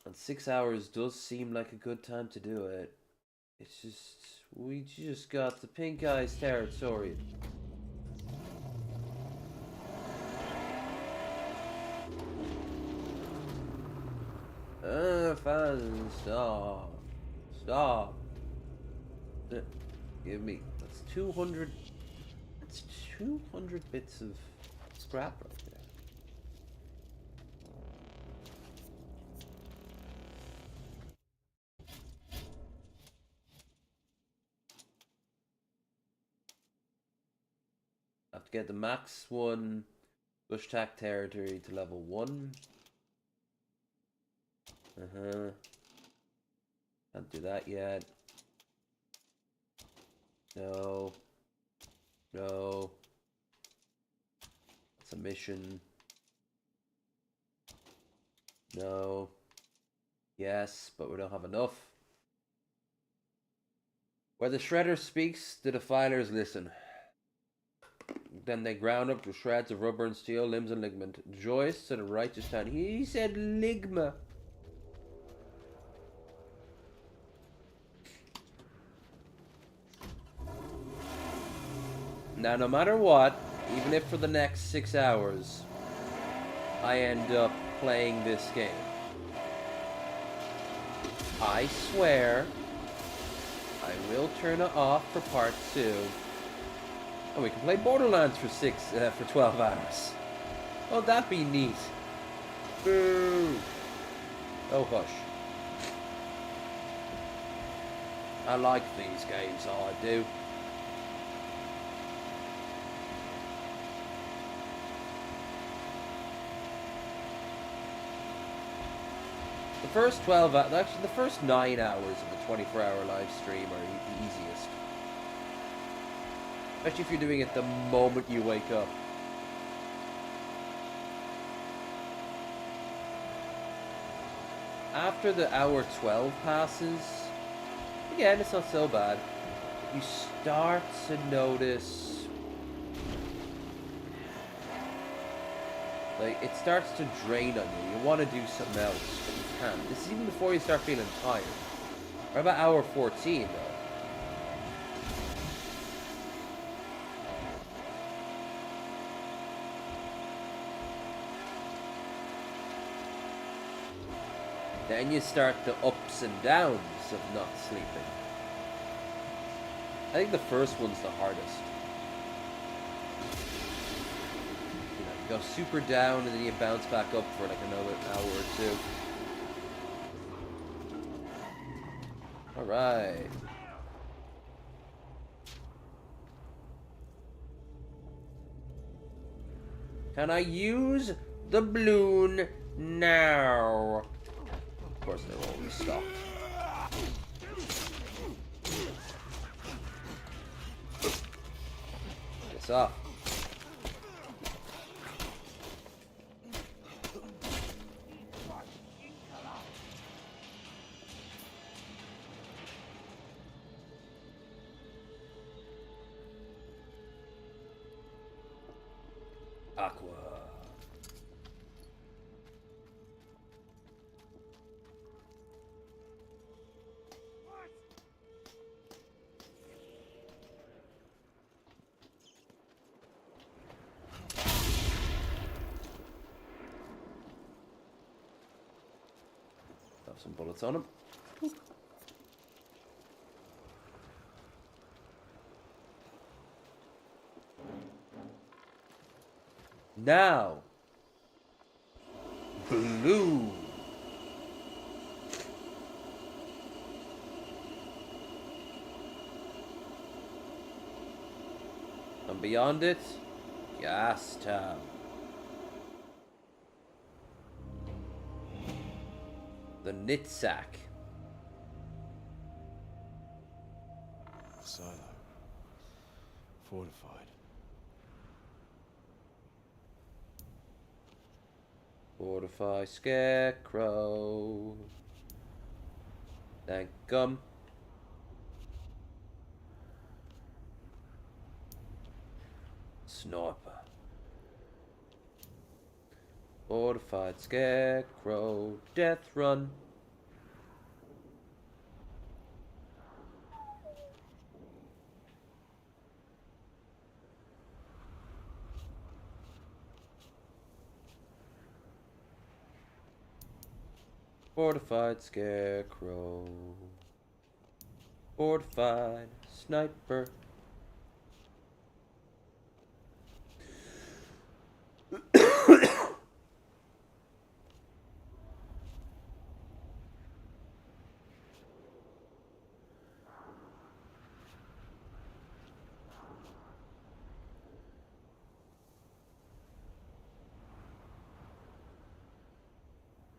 And 6 hours does seem like a good time to do it. It's just... we just got the pink eyes territory. Fine, stop. Stop. Give me... that's 200... that's 200 bits of scrap right there. I have to get the max 1 bush tack territory to level 1. Can't do that yet. No. No. It's a mission. No. Yes, but we don't have enough. Where the shredder speaks, the defilers listen. Then they ground up to shreds of rubber and steel, limbs and ligament. Joyce to the righteous town. He said ligma. Now, no matter what, even if for the next 6 hours, I end up playing this game, I swear I will turn it off for part 2. And we can play Borderlands for 12 hours. Oh, that'd be neat. Boo! Oh, hush. I like these games, oh, I do. The first 12 hours, actually the first 9 hours of the 24-hour live stream are the easiest. Especially if you're doing it the moment you wake up. After the hour 12 passes, again, it's not so bad. You start to notice... like, it starts to drain on you. You want to do something else, but you can't. This is even before you start feeling tired. Or about hour 14, though. Then you start the ups and downs of not sleeping. I think the first one's the hardest. You know, you go super down and then you bounce back up for like another hour or two. Alright. Can I use the balloon now? Of course they're all restocked. Piss off. Aqua. Have some bullets on him. Now, blue. And beyond it, Gas Town. The Knitsack. Silo. Fortified. Fortify Scarecrow. Thank gum. Sniper. Fortified Scarecrow. Death run. Fortified Scarecrow. Fortified Sniper.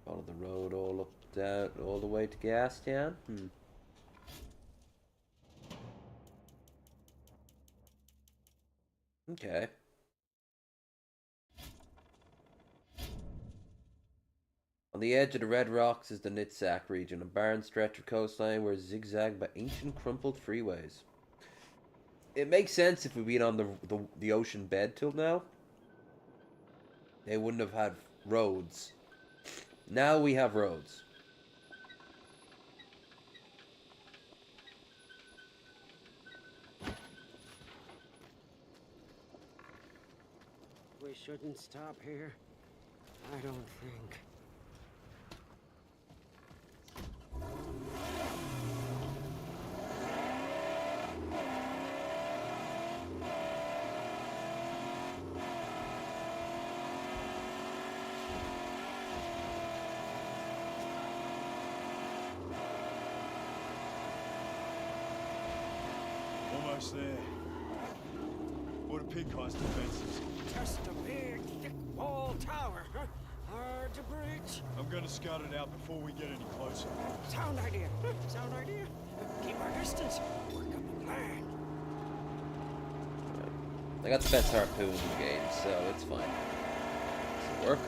Follow the road all up, down, all the way to Gastown. Okay. On the edge of the Red Rocks is the Knitsack region, a barren stretch of coastline where zigzagged by ancient crumpled freeways. It makes sense if we'd been on the ocean bed till now. They wouldn't have had roads. Now we have roads. We shouldn't stop here. I don't think. Almost there. What are Pink Eye's defenses? Just a big, thick wall tower, huh? Hard to breach. I'm gonna scout it out before we get any closer. Sound idea. Sound idea. Keep our distance. Work up a plan. I got the best harpoon in the game, so it's fine. Does it work?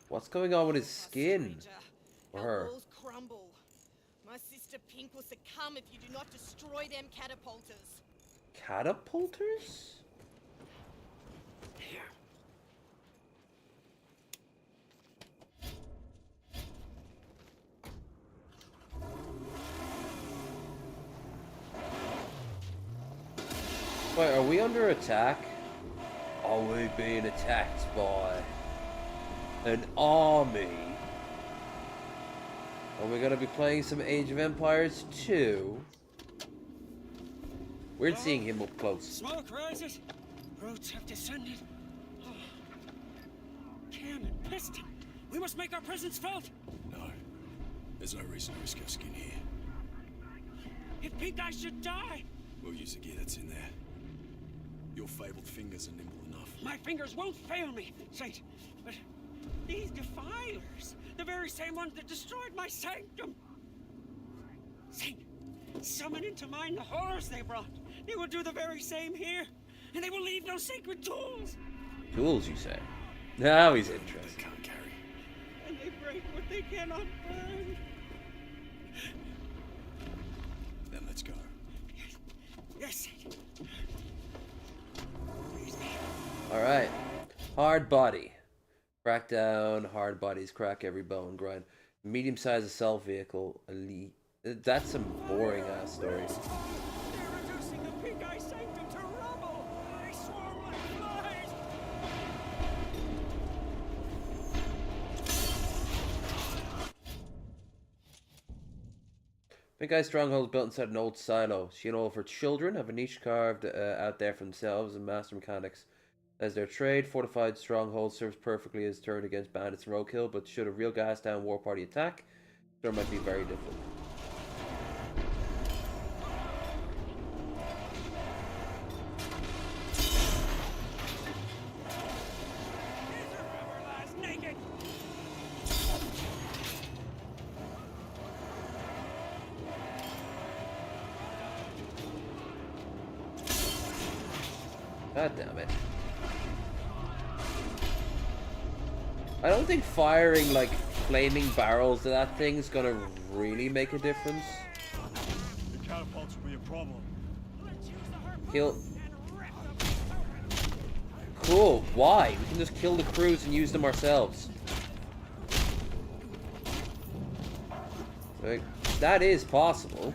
What's going on with his skin? Or her? Walls crumble. My sister Pink will succumb if you do not destroy them catapulters. Catapulters? Wait, are we under attack? Are we being attacked by an army? Are we gonna be playing some Age of Empires 2? We're seeing him up close. Smoke rises. Roots have descended. can and piston. We must make our presence felt. No. There's no reason to risk our skin here. If Pink Eye should die, We'll use the gear that's in there. Your fabled fingers are nimble enough. my fingers won't fail me, Saint. But these defilers, the very same ones that destroyed my sanctum. Saint, summon into mind the horrors they brought. They will do the very same here, and they will leave no sacred tools. Tools, you say? Now he's interested. They can't carry. And they break what they cannot burn. Then let's go. Yes, Saint. Alright. Hard body. Crack down, hard bodies, crack every bone, grind. Medium sized assault vehicle, elite. That's some boring ass story. They're reducing the Pink Eye sanctum to rubble. They swarm like flies. Big Eye stronghold built inside an old silo. She and all of her children have a niche carved out there for themselves and master mechanics. As their trade, fortified stronghold serves perfectly as turret against bandits and roadkill, but should a real gas down war party attack, there might be very difficult. Naked. God damn it. I don't think firing like flaming barrels at that thing's gonna really make a difference. The catapults will be a problem. Kill. Cool. Why? We can just kill the crews and use them ourselves. Like, that is possible.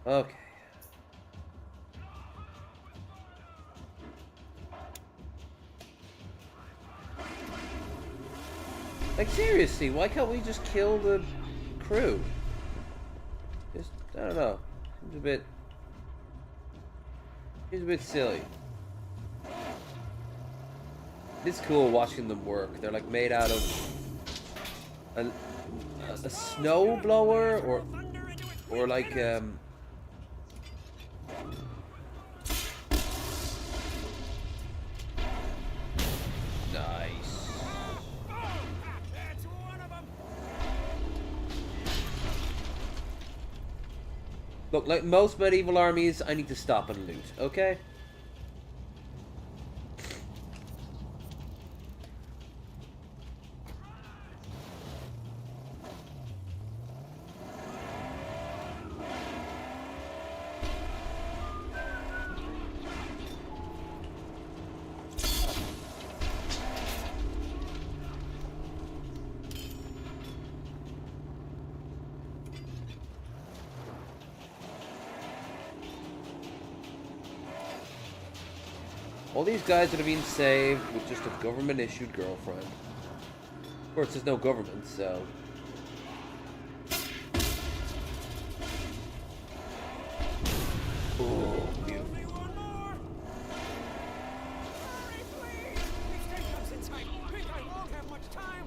Okay. Like, seriously, why can't we just kill the crew? Just, I don't know. Seems a bit silly. It's cool watching them work. They're like made out of a snow blower or like nice. That's one of them. Look, like most medieval armies, I need to stop and loot, okay? All these guys that have been saved with just a government-issued girlfriend. Of course, there's no government, so... Ooh, beautiful. Hurry, please! If State comes in sight, Pink Eye won't have much time.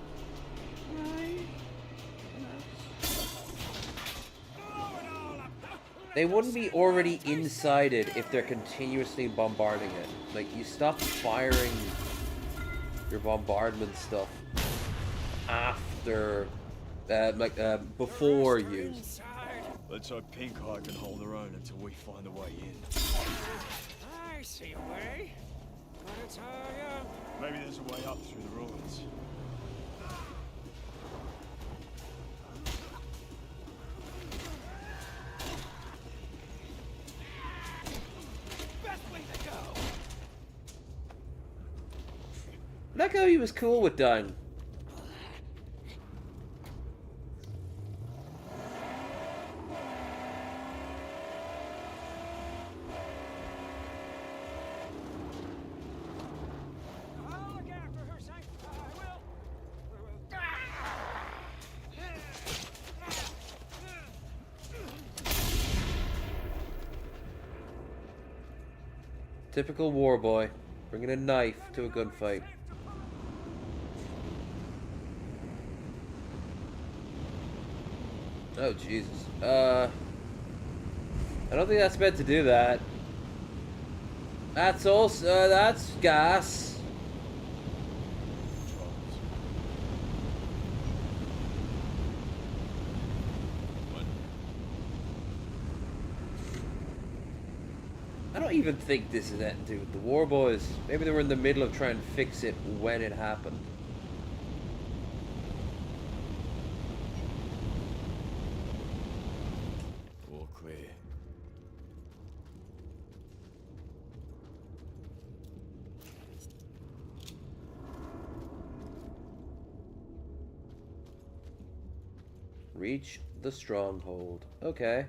Blow it all up. They wouldn't be already inside it if they're continuously bombarding it. Like, you stop firing your bombardment stuff after, before use. Let's hope Pink Eye can hold her own until we find a way in. I see a way, but it's high up. Maybe there's a way up through the ruins. Best way to go. I like how he was cool with dying. Typical war boy, bringing a knife to a gunfight. Oh Jesus. I don't think that's meant to do that. That's also that's gas. I don't even think this is anything to do with the war boys. Maybe they were in the middle of trying to fix it when it happened. All clear. Reach the stronghold. Okay.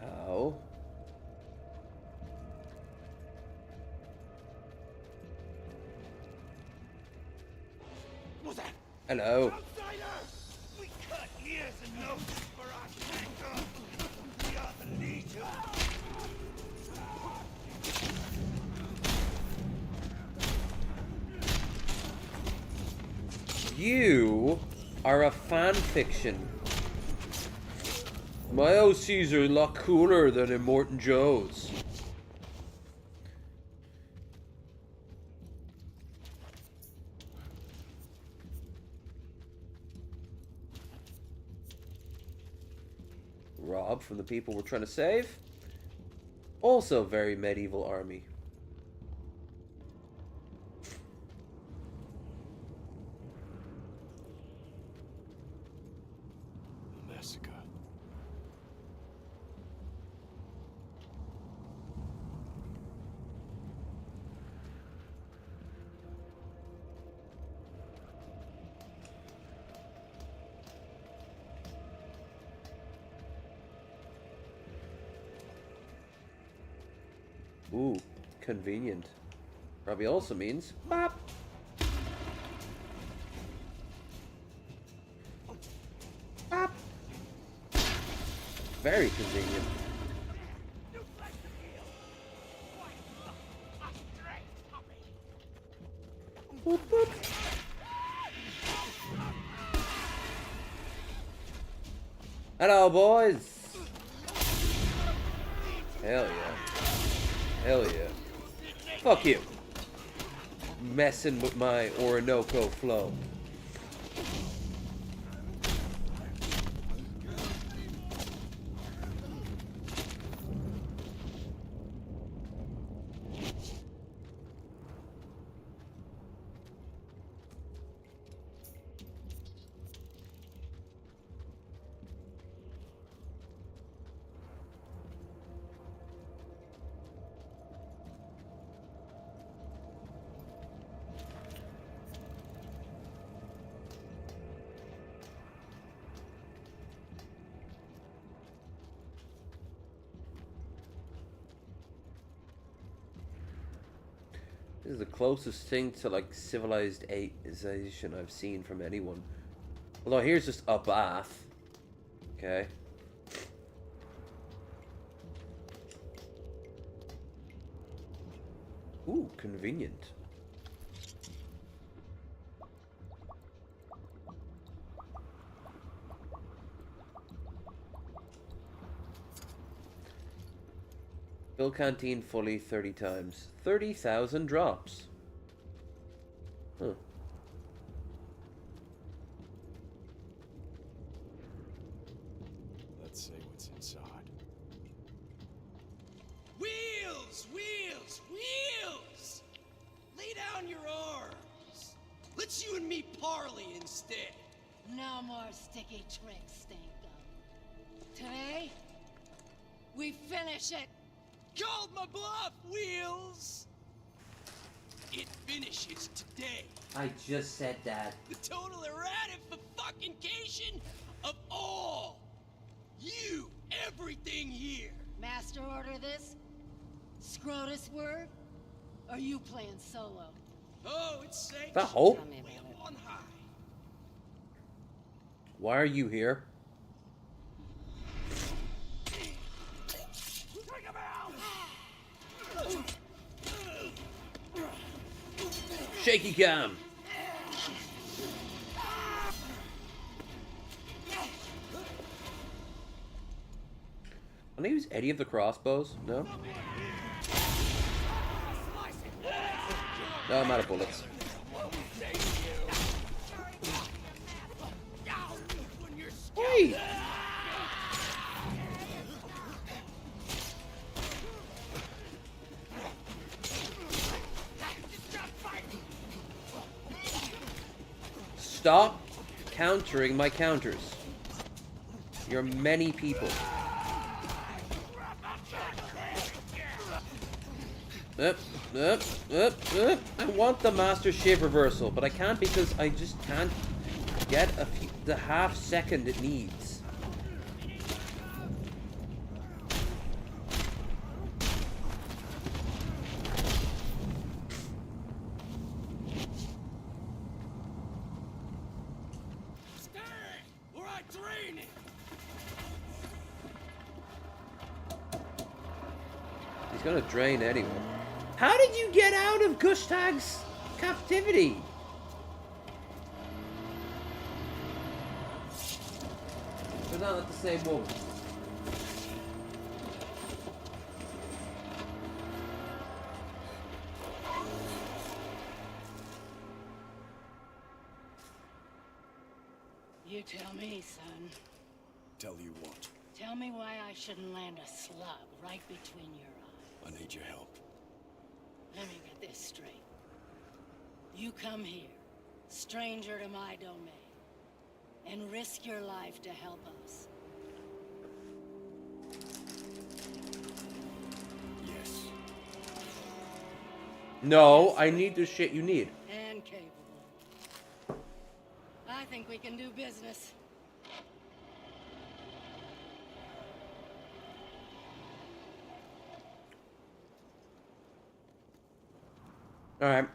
How? What's that? Hello. Outsider! We cut ears and noses for our tanker. We are the Legion. You are a fan fiction. My OCs are a lot cooler than Immortan Joe's. Rob from the people we're trying to save. Also very medieval army. Massacre. Ooh, convenient. Probably also means bop. Bop. Very convenient. Boop, boop. Hello, boys. Hell yeah. Hell yeah. Fuck you. Messing with my Orinoco flow. This is the closest thing to like civilization I've seen from anyone. Although here's just a bath. Okay. Ooh, convenient. Fill canteen fully 30 times. 30,000 drops. Huh. Let's see what's inside. Wheels! Wheels! Wheels! Lay down your arms. Let's you and me parley instead. No more sticky tricks, Stink Gum. Today, we finish it. Called my bluff, Wheels! It finishes today. I just said that. The total erratification of all. You, everything here. Master order this? Scrotus word? Or you playing solo? Oh, it's safe. The hope? Tell me about it. On high. Why are you here? Shaky cam. Can I use any of the crossbows? No? No, I'm out of bullets. Oi! Stop countering my counters. You're many people. Up. I want the Master Shiv reversal, but I can't because I just can't get the half second it needs. Stay, or I drain it. He's gonna drain anyway. How did you get out of Gushtag's captivity? They're not the same woman. You tell me, son. Tell you what? Tell me why I shouldn't land a slug right between your eyes. I need your help. Let me get this straight. You come here, stranger to my domain, and risk your life to help us. Yes. No, I need the shit you need. And capable. I think we can do business. Alright.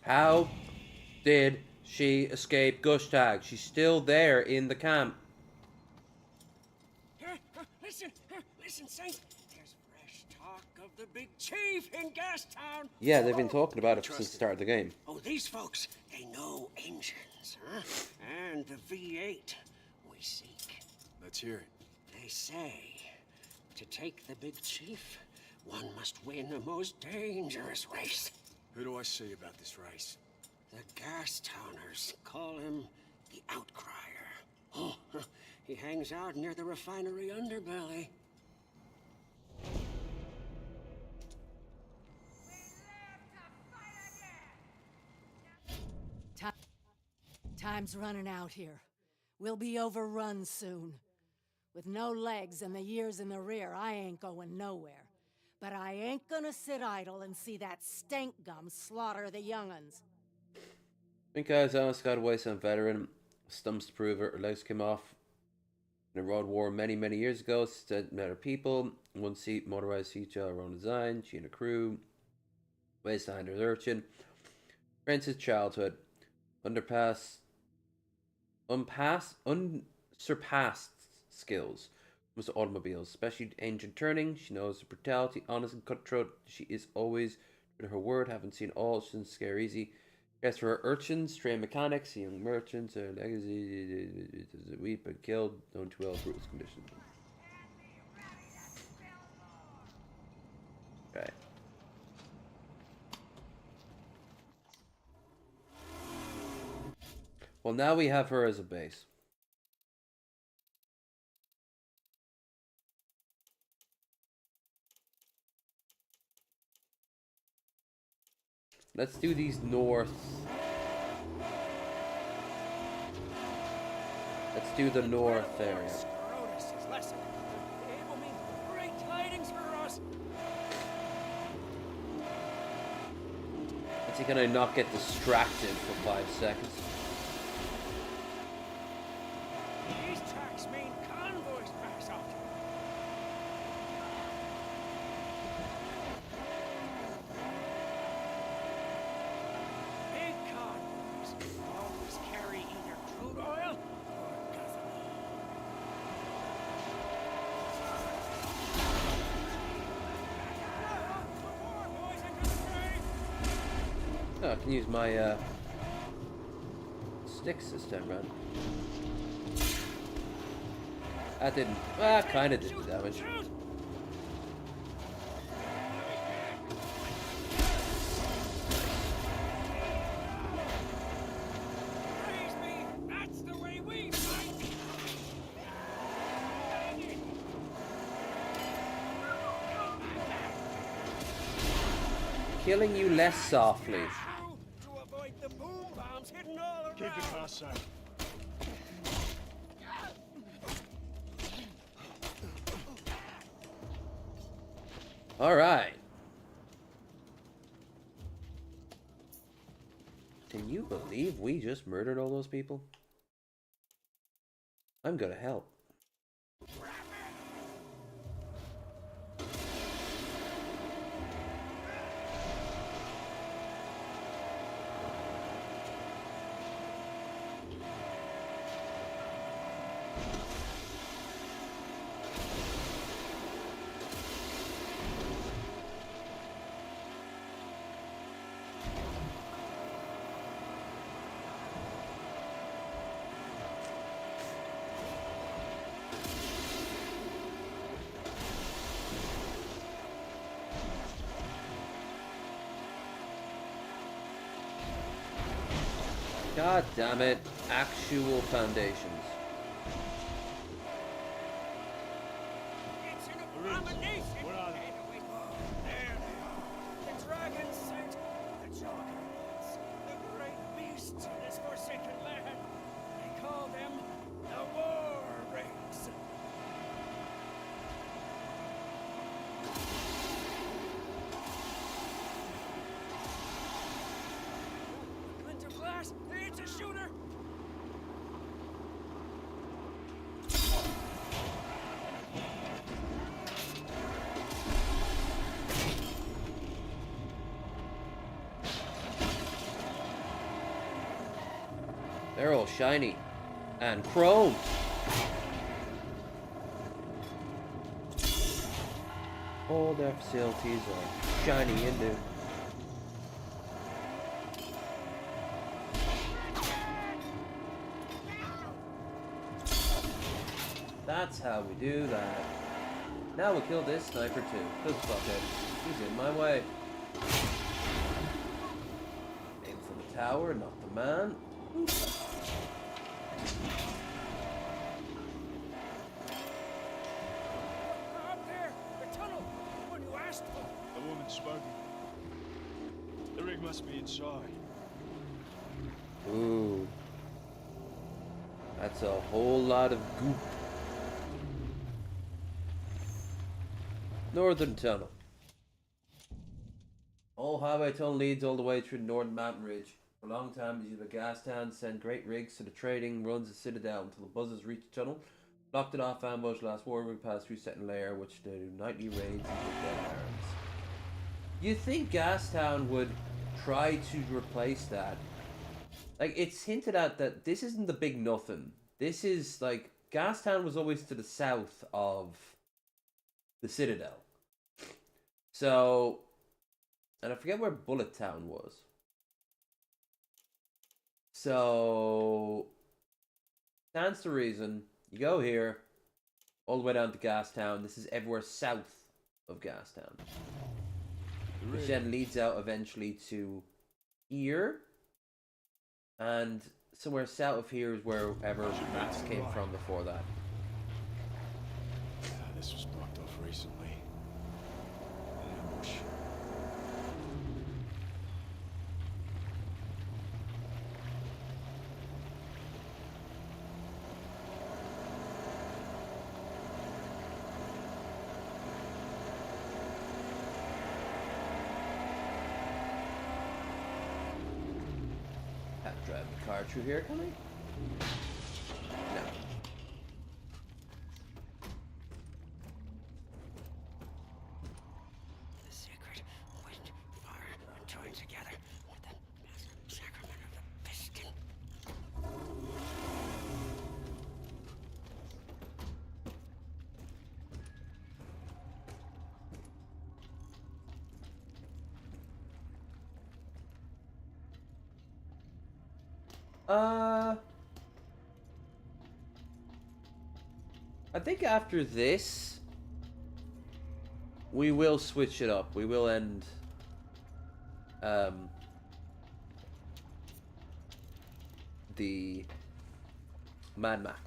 How did she escape Gushtag? She's still there in the camp. Listen, Saint. There's fresh talk of the big chief in Gastown. Yeah, they've been talking about it since the start of the game. Oh, these folks, they know engines, huh? And the V8 we seek. Let's hear it. They say, to take the big chief, one must win the most dangerous race. Who do I see about this race? The Gastowners call him the Outcrier. Oh, he hangs out near the refinery underbelly. Time's running out here. We'll be overrun soon. With no legs and the years in the rear, I ain't going nowhere. But I ain't gonna sit idle and see that stank gum slaughter the young'uns. I think guys honest got away some veteran. Stumps to prove it. Her legs came off in a road war many years ago. Said met her people. One seat motorized feature, her own design. She and a crew. Wasteland her urchin. Friends' childhood. Unsurpassed skills comes to automobiles, especially engine turning. She knows the brutality, honest and cutthroat. She is always true to her word. Haven't seen all since Scare Easy. As for her urchins, trained mechanics, young merchants, her legacy, weep and killed, known to well, brutal conditions. Okay. Well, now we have her as a base. Let's do these north. Let's do the north area. Great tidings for us. Let's see, can I not get distracted for 5 seconds? These tracks mean convoys pass out. Big convoys always carry either crude oil or gasoline. Oh, I can use my sticks this time round. That didn't. Ah, kind of did the damage. Praise me! That's the way we fight! Killing you less softly. To avoid the boom bombs hidden all around. Keep the car safe. All right. Can you believe we just murdered all those people? I'm gonna help. God damn it. Actual foundations. It's an abomination! Where are they? There they are. The dragon sent the Juggernautes, the great beasts of this forsaken land. They call them the War Rigs. Glint of glass! It's a shooter! They're all shiny. And chrome. All their facilities are shiny and new. That's how we do that. Now we'll kill this sniper too. Cause fuck it. He's in my way. Aim for the tower, not the man. Up there! The tunnel! The one you asked for! The woman's spoken. The rig must be inside. Ooh. That's a whole lot of goop. Northern Tunnel. All highway tunnel leads all the way through the northern mountain ridge. For a long time, the gas towns sent great rigs to the trading runs the citadel until the buzzers reached the tunnel, blocked it off, ambushed last war rig past through second layer, which they do nightly raids and take dead arms. You think Gastown would try to replace that? Like, it's hinted at that this isn't the big nothing. This is like Gastown was always to the south of the citadel. So, and I forget where Bullet Town was. So, stands to reason, you go here, all the way down to Gastown. This is everywhere south of Gastown. Which then leads out eventually to here. And somewhere south of here is wherever Max came from before that. This was blocked off recently. An ambush. Have to drive the car through here, can I? No. The sacred wind, fire, and join together with the massive sacrament of the piston. I think after this, we will switch it up. We will end, the Mad Max.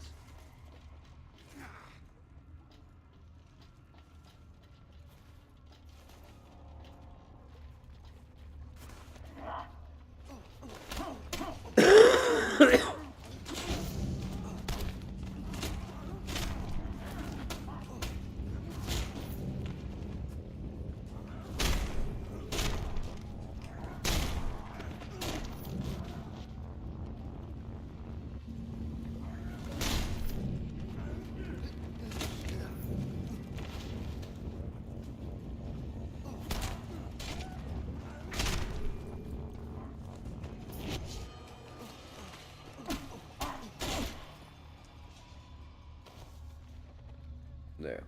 There.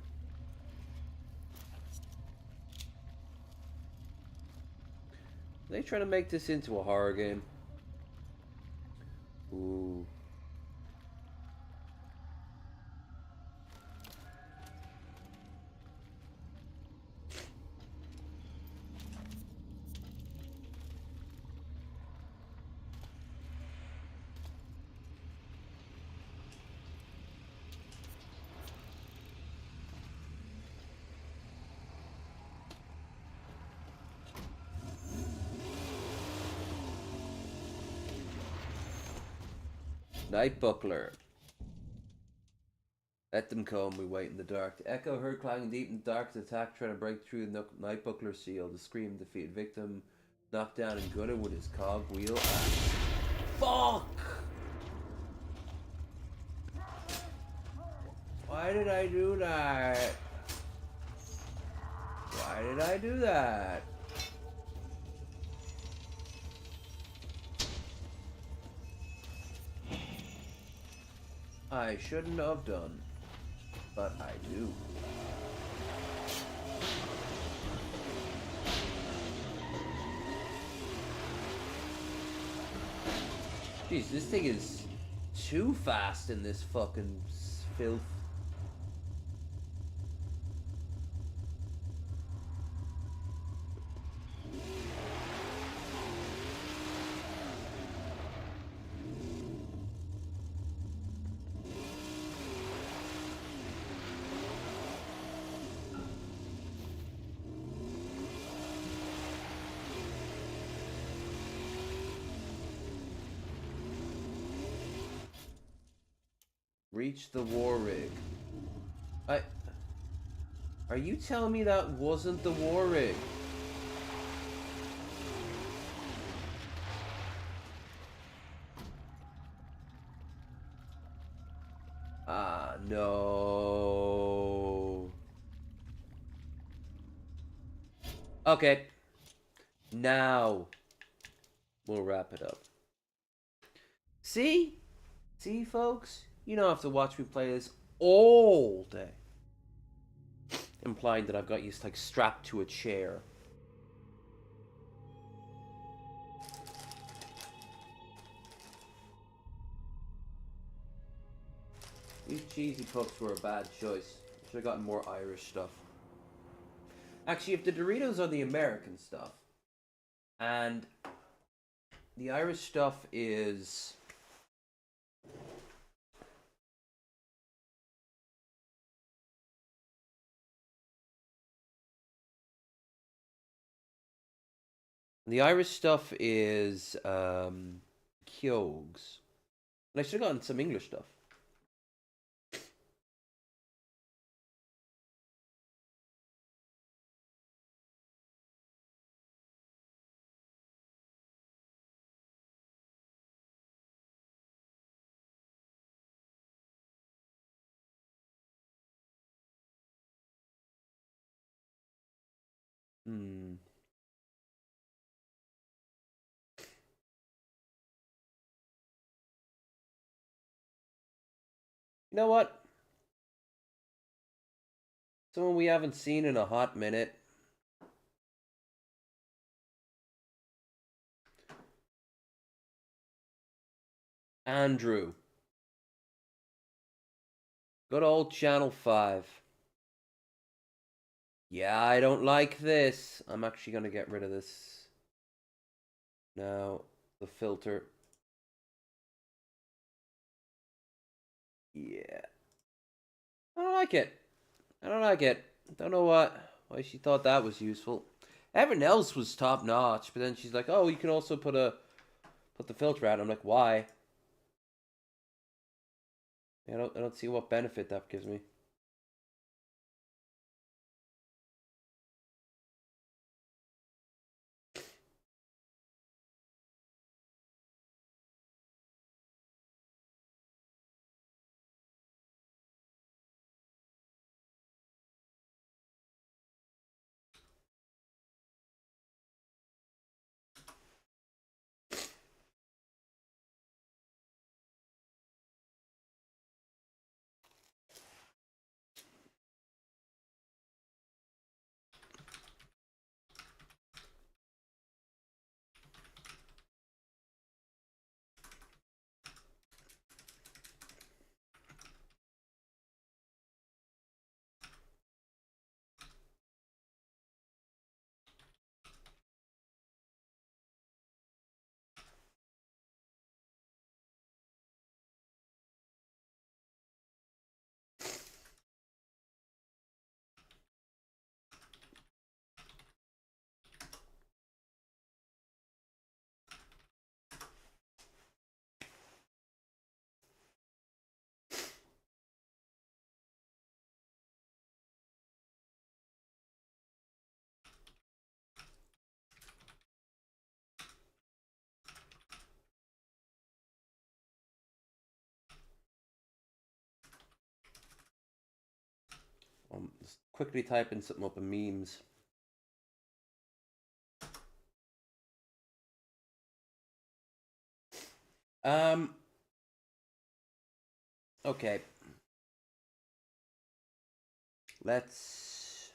They trying to make this into a horror game. Ooh. Night Buckler. Let them come, we wait in the dark. The echo heard clanging deep in the dark. The attack trying to break through the Night Buckler seal. The scream defeated victim. Knocked down and gutted with his cogwheel axe. Fuck! Why did I do that? Why did I do that? I shouldn't have done, but I do. Jeez, this thing is too fast in this fucking filth. Reach the war rig. Are you telling me that wasn't the war rig? Ah, no. Okay. Now we'll wrap it up. See? See, folks? You don't have to watch me play this all day. Implying that I've got you like strapped to a chair. These cheesy pups were a bad choice. Should have gotten more Irish stuff. Actually, if the Doritos are the American stuff, and the Irish stuff is... The Irish stuff is Kyogs. And I should have gotten some English stuff. Hmm. You know what? Someone we haven't seen in a hot minute. Andrew. Good old Channel 5. Yeah, I don't like this. I'm actually going to get rid of this. Now, the filter. Yeah. I don't like it. I don't like it. Don't know why she thought that was useful. Everything else was top notch, but then she's like, "Oh, you can also put the filter out." I'm like, "Why?" I don't see what benefit that gives me. Just quickly typing something up in memes. Okay. Let's...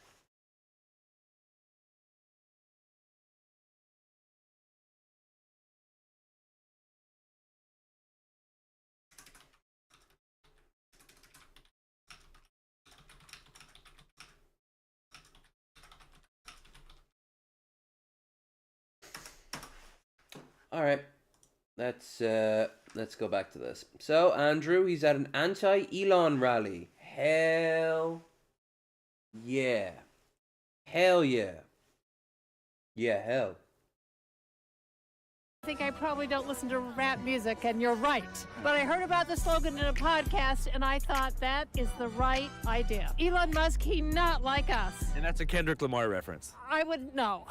All right. Let's go back to this. So, Andrew, he's at an anti-Elon rally. Hell yeah. Hell yeah. Yeah, hell. I think I probably don't listen to rap music, and you're right. But I heard about the slogan in a podcast, and I thought that is the right idea. Elon Musk, he not like us. And that's a Kendrick Lamar reference. I would know.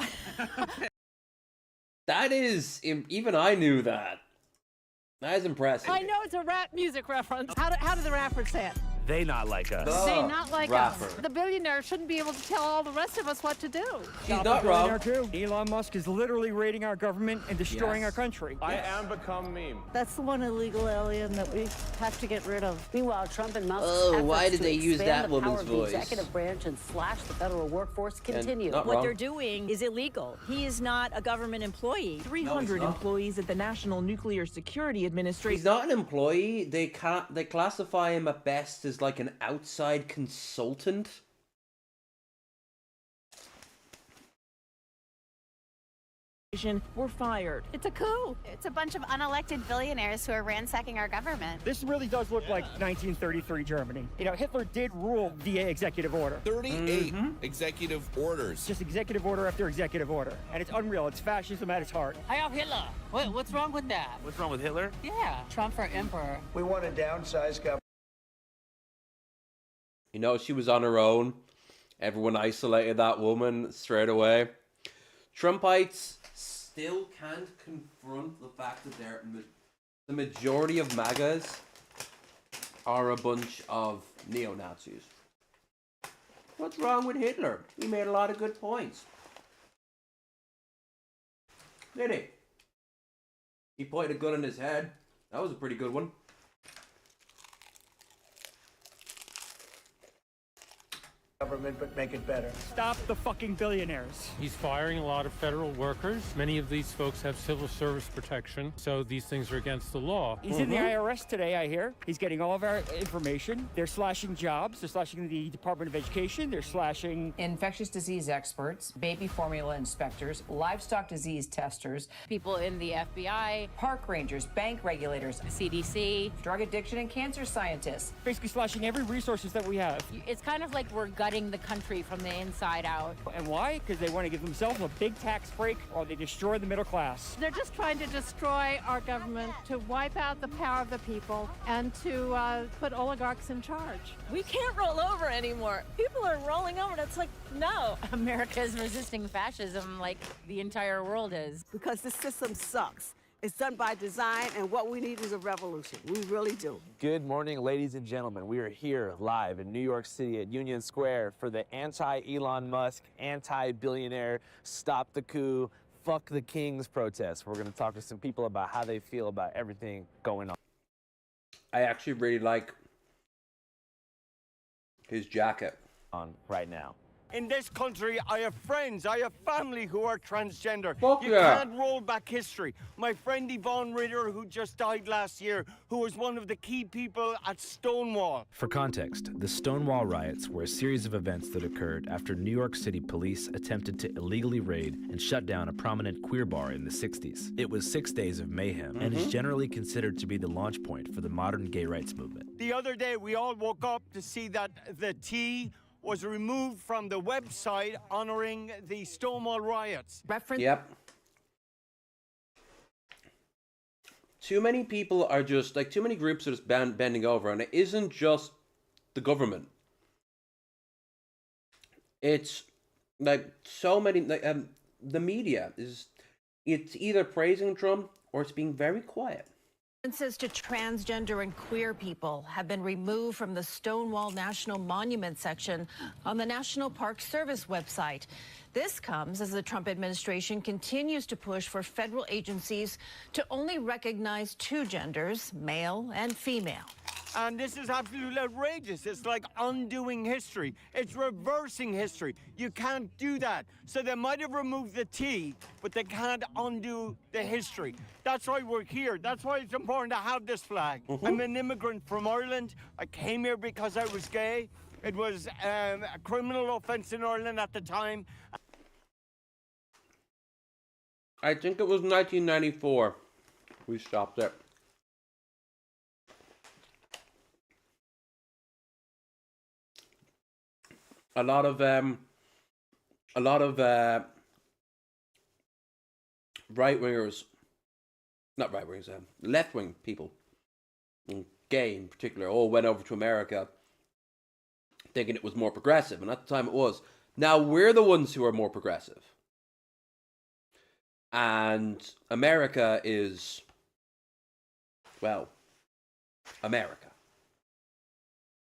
That is... Even I knew that. That is impressive. I know it's a rap music reference. How do the rappers say it? They not like us. They not like rapper. us. The billionaire shouldn't be able to tell all the rest of us what to do. He's not wrong. Too. Elon Musk is literally raiding our government and destroying our country. I am become meme. That's the one illegal alien that we have to get rid of. Meanwhile, Trump and Musk's Oh, why efforts did they to use expand that the woman's power of the voice? executive branch and slash the federal workforce continue. not What wrong. they're doing is illegal. He is not a government employee. 300 employees at the National Nuclear Security Administration. He's not an employee. They classify him at best as like an outside consultant. Were fired. It's a coup. It's a bunch of unelected billionaires who are ransacking our government. This really does look like 1933 Germany. You know, Hitler did rule via executive order. 38 executive orders. Just executive order after executive order. And it's unreal. It's fascism at its heart. I have Hitler. What's wrong with that? What's wrong with Hitler? Yeah, Trump for emperor. We want to downsize government. You know, she was on her own. Everyone isolated that woman straight away. Trumpites still can't confront the fact that the majority of MAGAs are a bunch of neo-Nazis. What's wrong with Hitler? He made a lot of good points. Did he? He pointed a gun in his head. That was a pretty good one. government, but make it better. Stop the fucking billionaires. He's firing a lot of federal workers. Many of these folks have civil service protection, so these things are against the law. He's in the IRS today, I hear. He's getting all of our information. They're slashing jobs. They're slashing the Department of Education. They're slashing infectious disease experts, baby formula inspectors, livestock disease testers, people in the FBI, park rangers, bank regulators, CDC, drug addiction and cancer scientists. Basically slashing every resources that we have. It's kind of like we're gutting the country from the inside out. And why? Because they want to give themselves a big tax break, or they destroy the middle class. They're just trying to destroy our government, to wipe out the power of the people, and to put oligarchs in charge. We can't roll over anymore. People are rolling over. It's like, no. America is resisting fascism like the entire world is. Because the system sucks. It's done by design, and what we need is a revolution. We really do. Good morning, ladies and gentlemen. We are here live in New York City at Union Square for the anti-Elon Musk, anti-billionaire, stop the coup, fuck the kings protest. We're going to talk to some people about how they feel about everything going on. I actually really like his jacket on right now. In this country, I have friends, I have family who are transgender. Fuck you yeah. can't roll back history. My friend Yvonne Ritter, who just died last year, who was one of the key people at Stonewall. For context, the Stonewall riots were a series of events that occurred after New York City police attempted to illegally raid and shut down a prominent queer bar in the 60s. It was 6 days of mayhem and is generally considered to be the launch point for the modern gay rights movement. The other day, we all woke up to see that the T was removed from the website honoring the Stonewall riots. Yep. Too many people are just, like, too many groups are just bending over, and it isn't just the government. It's, like, so many, like, the media is, it's either praising Trump or it's being very quiet. References to transgender and queer people have been removed from the Stonewall National Monument section on the National Park Service website. This comes as the Trump administration continues to push for federal agencies to only recognize two genders, male and female. And this is absolutely outrageous. It's like undoing history. It's reversing history. You can't do that. So they might have removed the T, but they can't undo the history. That's why we're here. That's why it's important to have this flag. I'm an immigrant from Ireland. I came here because I was gay. It was a criminal offense in Ireland at the time. I think it was 1994 we stopped it. A lot of right-wingers, not right-wingers, left-wing people, and gay in particular, all went over to America thinking it was more progressive, and at the time it was. Now we're the ones who are more progressive. And America is, well, America.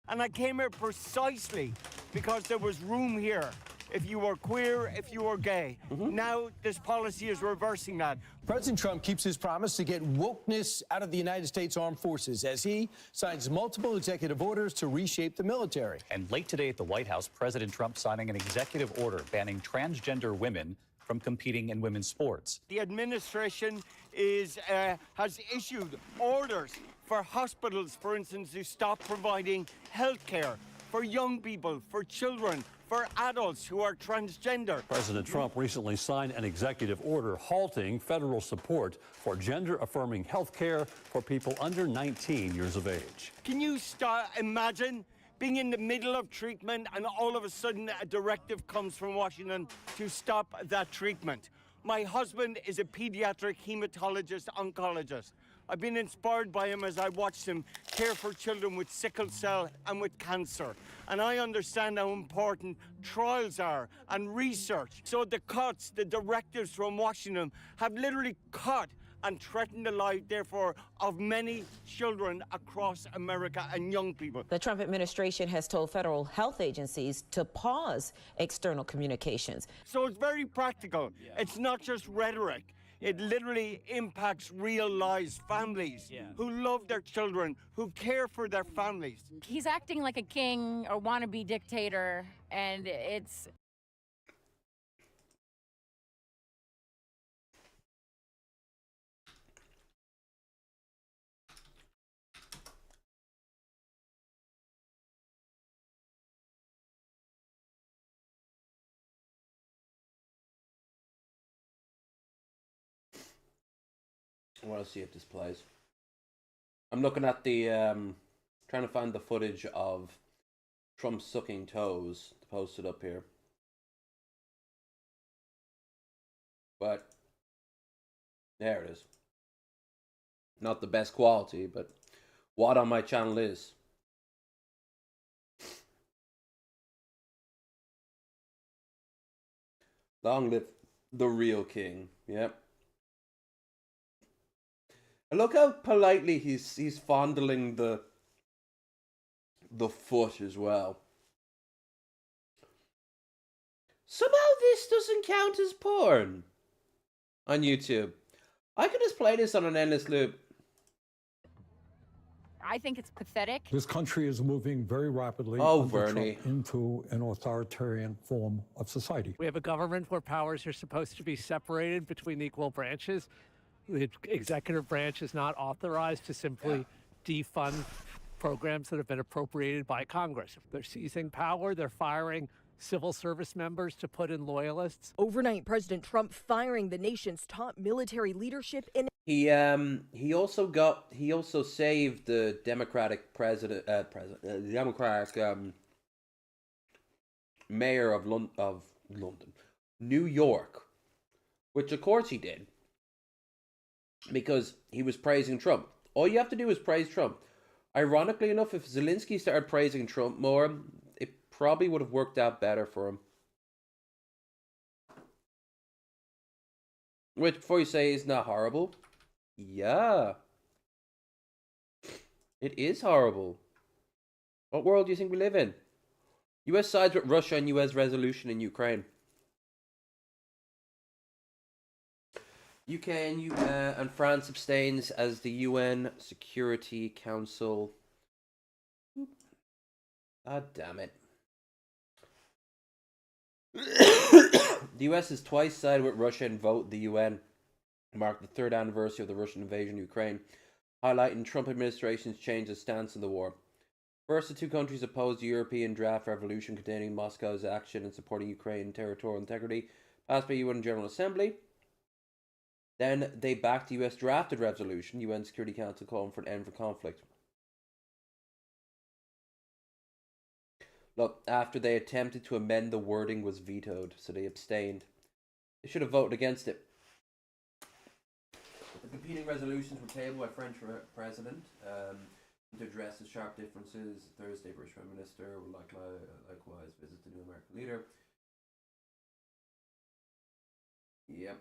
And I came here precisely because there was room here. If you were queer, if you were gay. Now this policy is reversing that. President Trump keeps his promise to get wokeness out of the United States Armed Forces as he signs multiple executive orders to reshape the military. And late today at the White House, President Trump signing an executive order banning transgender women from competing in women's sports. The administration has issued orders for hospitals, for instance, to stop providing health care for young people, for children, for adults who are transgender. President Trump recently signed an executive order halting federal support for gender-affirming health care for people under 19 years of age. Can you imagine being in the middle of treatment and all of a sudden a directive comes from Washington to stop that treatment? My husband is a pediatric hematologist oncologist. I've been inspired by him as I watched him care for children with sickle cell and with cancer. And I understand how important trials are and research. So the cuts, the directives from Washington have literally cut and threatened the life, therefore, of many children across America and young people. The Trump administration has told federal health agencies to pause external communications. So it's very practical. It's not just rhetoric. It literally impacts real lives, families who love their children, who care for their families. He's acting like a king or wannabe dictator And it's I want to see if this plays. I'm looking at the trying to find the footage of Trump sucking toes to post it up here. But there it is. Not the best quality, but what on my channel is. Long live the real king. Yep. And look how politely he's fondling the foot as well. Somehow this doesn't count as porn on YouTube. I could just play this on an endless loop. I think it's pathetic. This country is moving very rapidly under Trump into an authoritarian form of society. We have a government where powers are supposed to be separated between equal branches. The executive branch is not authorized to simply defund programs that have been appropriated by Congress. They're seizing power, they're firing civil service members to put in loyalists. Overnight, President Trump firing the nation's top military leadership in He also saved the Democratic mayor of London, New York, which of course he did, because he was praising Trump. All you have to do is praise Trump. Ironically enough, if Zelensky started praising Trump more, it probably would have worked out better for him. Which, before you say, is not horrible. Yeah. It is horrible. What world do you think we live in? US sides with Russia and US resolution in Ukraine. UK and France abstains as the UN Security Council. God damn it. The US has twice sided with Russia and vote the UN. Marked the third anniversary of the Russian invasion of Ukraine, highlighting Trump administration's change of stance in the war. First, the two countries opposed the European draft resolution containing Moscow's action in supporting Ukraine territorial integrity, passed by UN General Assembly. Then they backed the US drafted resolution, UN Security Council calling for an end for conflict. Look, after they attempted to amend, the wording was vetoed, so they abstained. They should have voted against it. The competing resolutions were tabled by French President to address the sharp differences. Thursday, British Prime Minister will likewise visit the new American leader. Yep.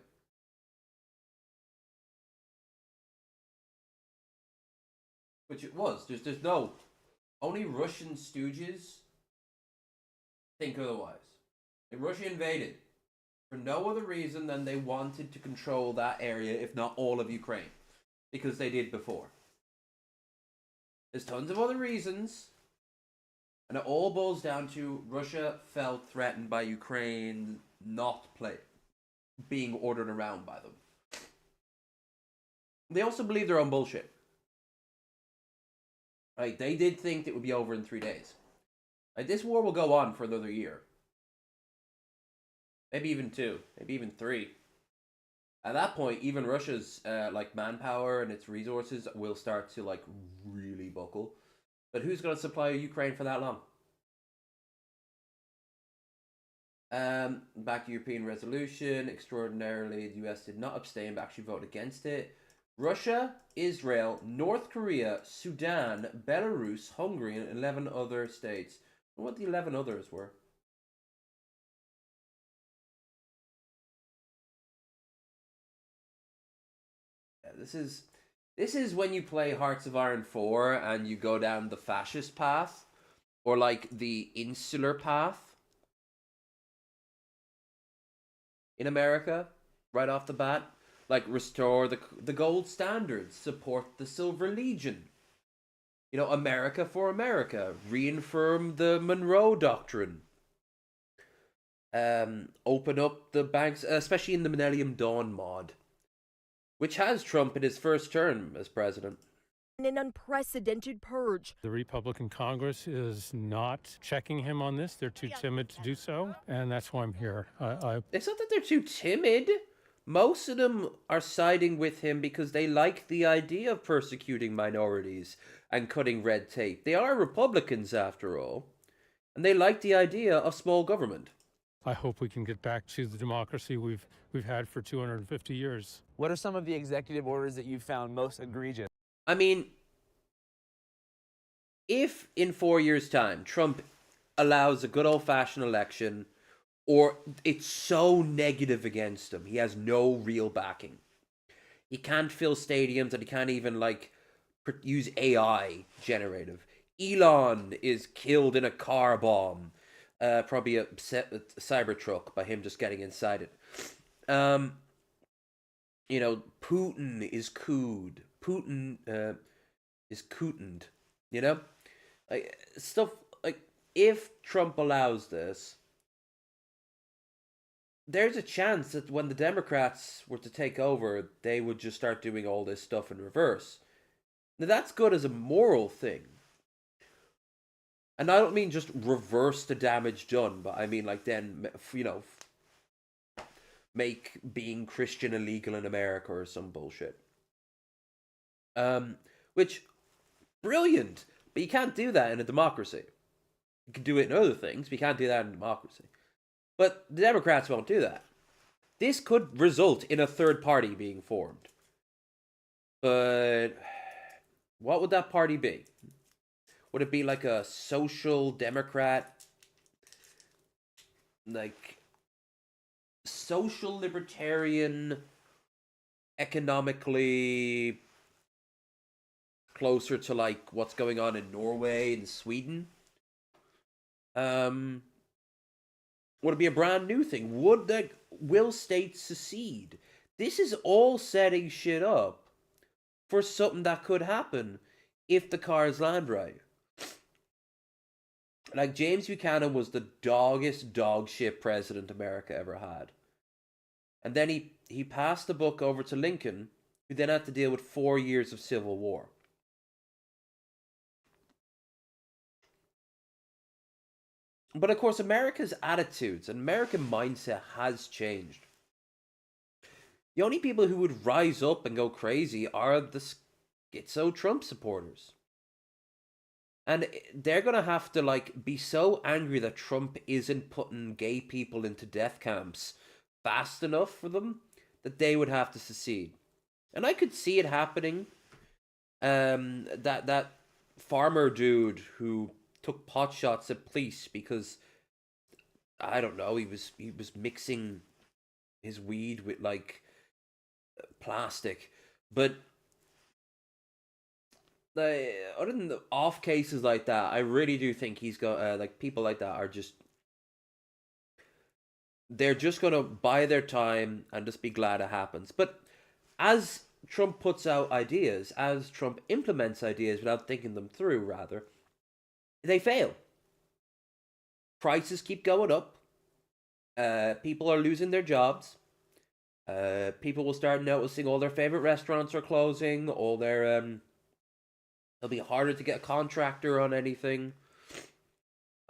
Which it was. There's no... Only Russian stooges think otherwise. If Russia invaded for no other reason than they wanted to control that area, if not all of Ukraine, because they did before. There's tons of other reasons, and it all boils down to Russia felt threatened by Ukraine being ordered around by them. They also believe their own bullshit. Right? They did think it would be over in 3 days. Like, this war will go on for another year. Maybe even 2. Maybe even 3. At that point, even Russia's manpower and its resources will start to really buckle. But who's going to supply Ukraine for that long? Back to European resolution. Extraordinarily, the US did not abstain, but actually voted against it. Russia, Israel, North Korea, Sudan, Belarus, Hungary, and 11 other states. I wonder what the 11 others were. This is when you play Hearts of Iron 4 and you go down the fascist path, or the insular path in America, right off the bat. Restore the gold standards, support the Silver Legion. America for America, reaffirm the Monroe Doctrine. open up the banks, especially in the Millennium Dawn mod, which has Trump in his first term as president. An unprecedented purge. The Republican Congress is not checking him on this. They're too timid to do so, and that's why I'm here. It's not that they're too timid. Most of them are siding with him because they like the idea of persecuting minorities and cutting red tape. They are Republicans, after all, and they like the idea of small government. I hope we can get back to the democracy we've had for 250 years. What are some of the executive orders that you found most egregious? I mean, if in 4 years' time Trump allows a good old-fashioned election, or it's so negative against him, he has no real backing. He can't fill stadiums, and he can't even, like, use AI generative. Elon is killed in a car bomb. Probably a Cybertruck by him just getting inside it. You know, Putin is cooed. Putin is cootened. You know? Like, stuff, like, if Trump allows this, there's a chance that when the Democrats were to take over, they would just start doing all this stuff in reverse. Now, that's good as a moral thing. And I don't mean just reverse the damage done, but I mean, like, then, you know, make being Christian illegal in America or some bullshit. Which, brilliant. But you can't do that in a democracy. You can do it in other things, but you can't do that in a democracy. But the Democrats won't do that. This could result in a third party being formed. But what would that party be? Would it be like a social democrat? Like social libertarian, economically closer to like what's going on in Norway and Sweden? Would it be a brand new thing? Will states secede? This is all setting shit up for something that could happen if the cars land right. Like, James Buchanan was the doggest dog shit president America ever had. And then he passed the buck over to Lincoln, who then had to deal with 4 years of civil war. But of course, America's attitudes and American mindset has changed. The only people who would rise up and go crazy are the schizo Trump supporters. And they're going to have to, like, be so angry that Trump isn't putting gay people into death camps fast enough for them that they would have to secede. And I could see it happening. That farmer dude who took pot shots at police because, I don't know, he was mixing his weed with, like, plastic. But other than the off cases like that, I really do think he's got like, people like that are just, they're just gonna buy their time and just be glad it happens. But as Trump puts out ideas, as Trump implements ideas without thinking them through, rather, they fail. Prices keep going up. People are losing their jobs. People will start noticing all their favorite restaurants are closing. All their it'll be harder to get a contractor on anything.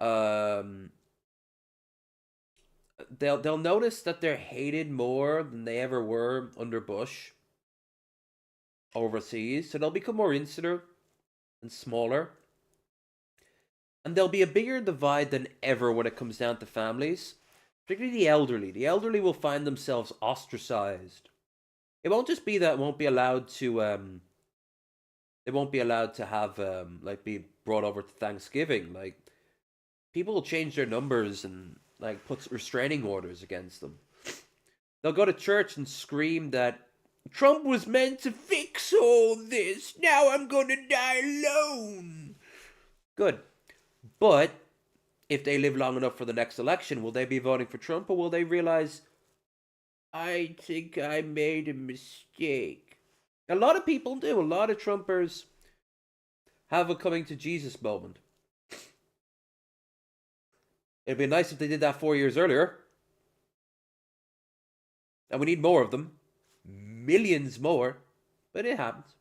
They'll notice that they're hated more than they ever were under Bush overseas. So they'll become more insular and smaller. And there'll be a bigger divide than ever when it comes down to families. Particularly the elderly. The elderly will find themselves ostracized. It won't just be that it won't be allowed to they won't be allowed to have like, be brought over to Thanksgiving. Like, people will change their numbers and, like, put restraining orders against them. They'll go to church and scream that Trump was meant to fix all this. Now I'm gonna die alone. Good. But if they live long enough for the next election, will they be voting for Trump, or will they realize, I think I made a mistake? A lot of people do. A lot of Trumpers have a coming to Jesus moment. It'd be nice if they did that 4 years earlier. And we need more of them. Millions more. But it happens.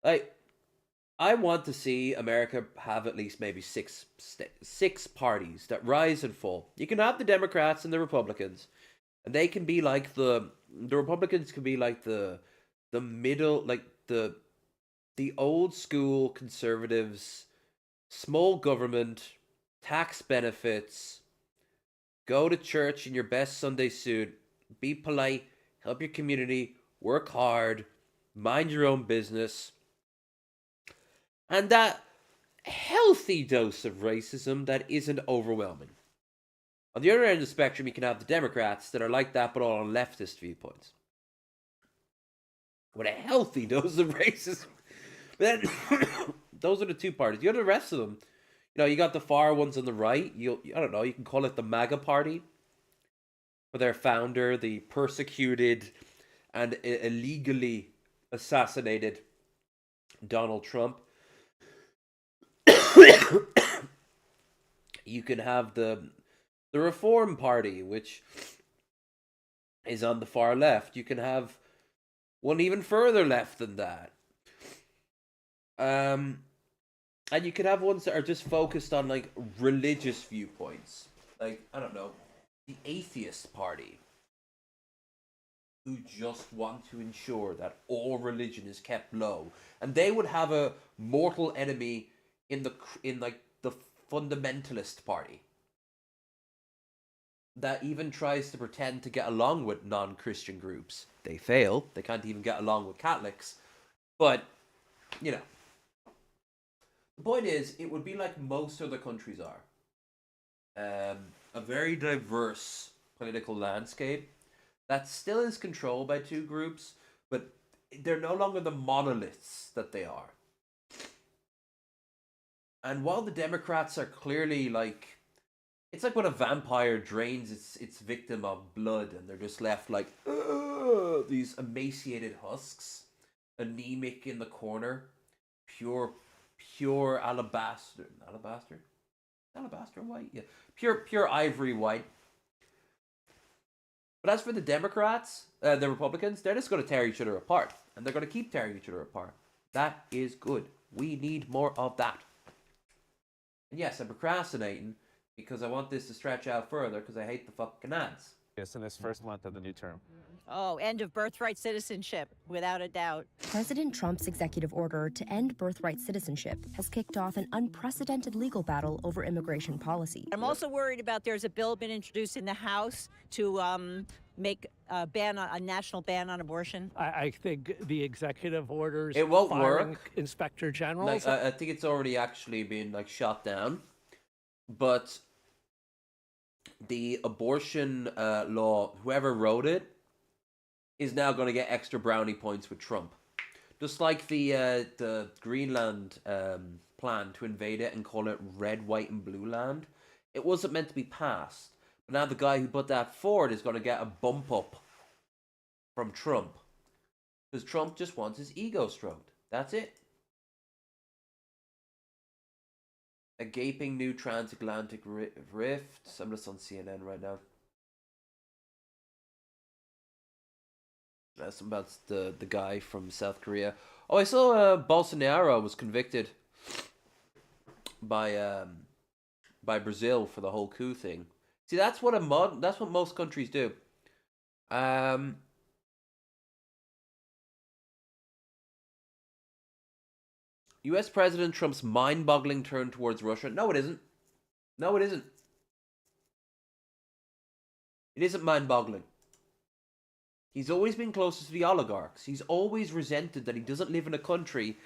Like, I want to see America have at least maybe six parties that rise and fall. You can have the Democrats and the Republicans, and they can be like the Republicans can be like the middle, like the old school conservatives, small government, tax benefits, go to church in your best Sunday suit, be polite, help your community, work hard, mind your own business. And that healthy dose of racism that isn't overwhelming. On the other end of the spectrum, you can have the Democrats that are like that, but all on leftist viewpoints. With a healthy dose of racism. But then, those are the two parties. The other rest of them, you know, you got the far ones on the right. I don't know, you can call it the MAGA party. For their founder, the persecuted and illegally assassinated Donald Trump. You can have the Reform Party, which is on the far left. You can have one even further left than that. And you could have ones that are just focused on like religious viewpoints. Like, I don't know, the Atheist Party, who just want to ensure that all religion is kept low. And they would have a mortal enemy in the fundamentalist party that even tries to pretend to get along with non-Christian groups. They fail. They can't even get along with Catholics. But, you know, the point is, it would be like most other countries are. A very diverse political landscape that still is controlled by two groups, but they're no longer the monoliths that they are. And while the Democrats are clearly like, it's like when a vampire drains its victim of blood and they're just left like, these emaciated husks, anemic in the corner, pure alabaster white, yeah, pure ivory white. But as for the Democrats, the Republicans, they're just going to tear each other apart, and they're going to keep tearing each other apart. That is good. We need more of that. And yes, I'm procrastinating because I want this to stretch out further because I hate the fucking ads. Yes, in this first month of the new term. Oh, end of birthright citizenship, without a doubt. President Trump's executive order to end birthright citizenship has kicked off an unprecedented legal battle over immigration policy. I'm also worried about there's a bill been introduced in the House to make a national ban on abortion. I think the executive orders. It won't work. Inspector generals. Like, I think it's already actually been like shot down, but the abortion law, whoever wrote it, is now going to get extra brownie points with Trump. Just like the Greenland plan to invade it and call it Red, White, and Blue Land. It wasn't meant to be passed. But now the guy who put that forward is going to get a bump up from Trump. Because Trump just wants his ego stroked. That's it. A gaping new transatlantic rift. I'm just on CNN right now. That's about the guy from South Korea. Oh, I saw Bolsonaro was convicted by Brazil for the whole coup thing. See, that's what that's what most countries do. U.S. President Trump's mind-boggling turn towards Russia. No, it isn't. No, it isn't. It isn't mind-boggling. He's always been closest to the oligarchs. He's always resented that he doesn't live in a country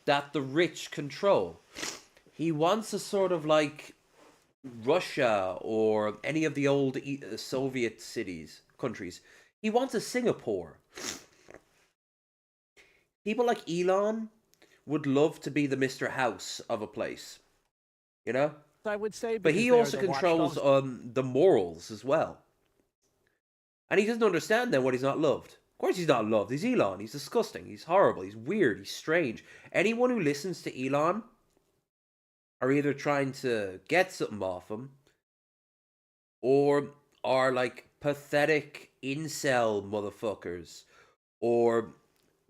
that the rich control. He wants a sort of like Russia or any of the old Soviet countries. He wants a Singapore. People like Elon would love to be the Mr. House of a place. You know? I would say, but he also controls the morals as well. And he doesn't understand then what he's not loved. Of course he's not loved. He's Elon. He's disgusting. He's horrible. He's weird. He's strange. Anyone who listens to Elon are either trying to get something off him or are like pathetic incel motherfuckers, or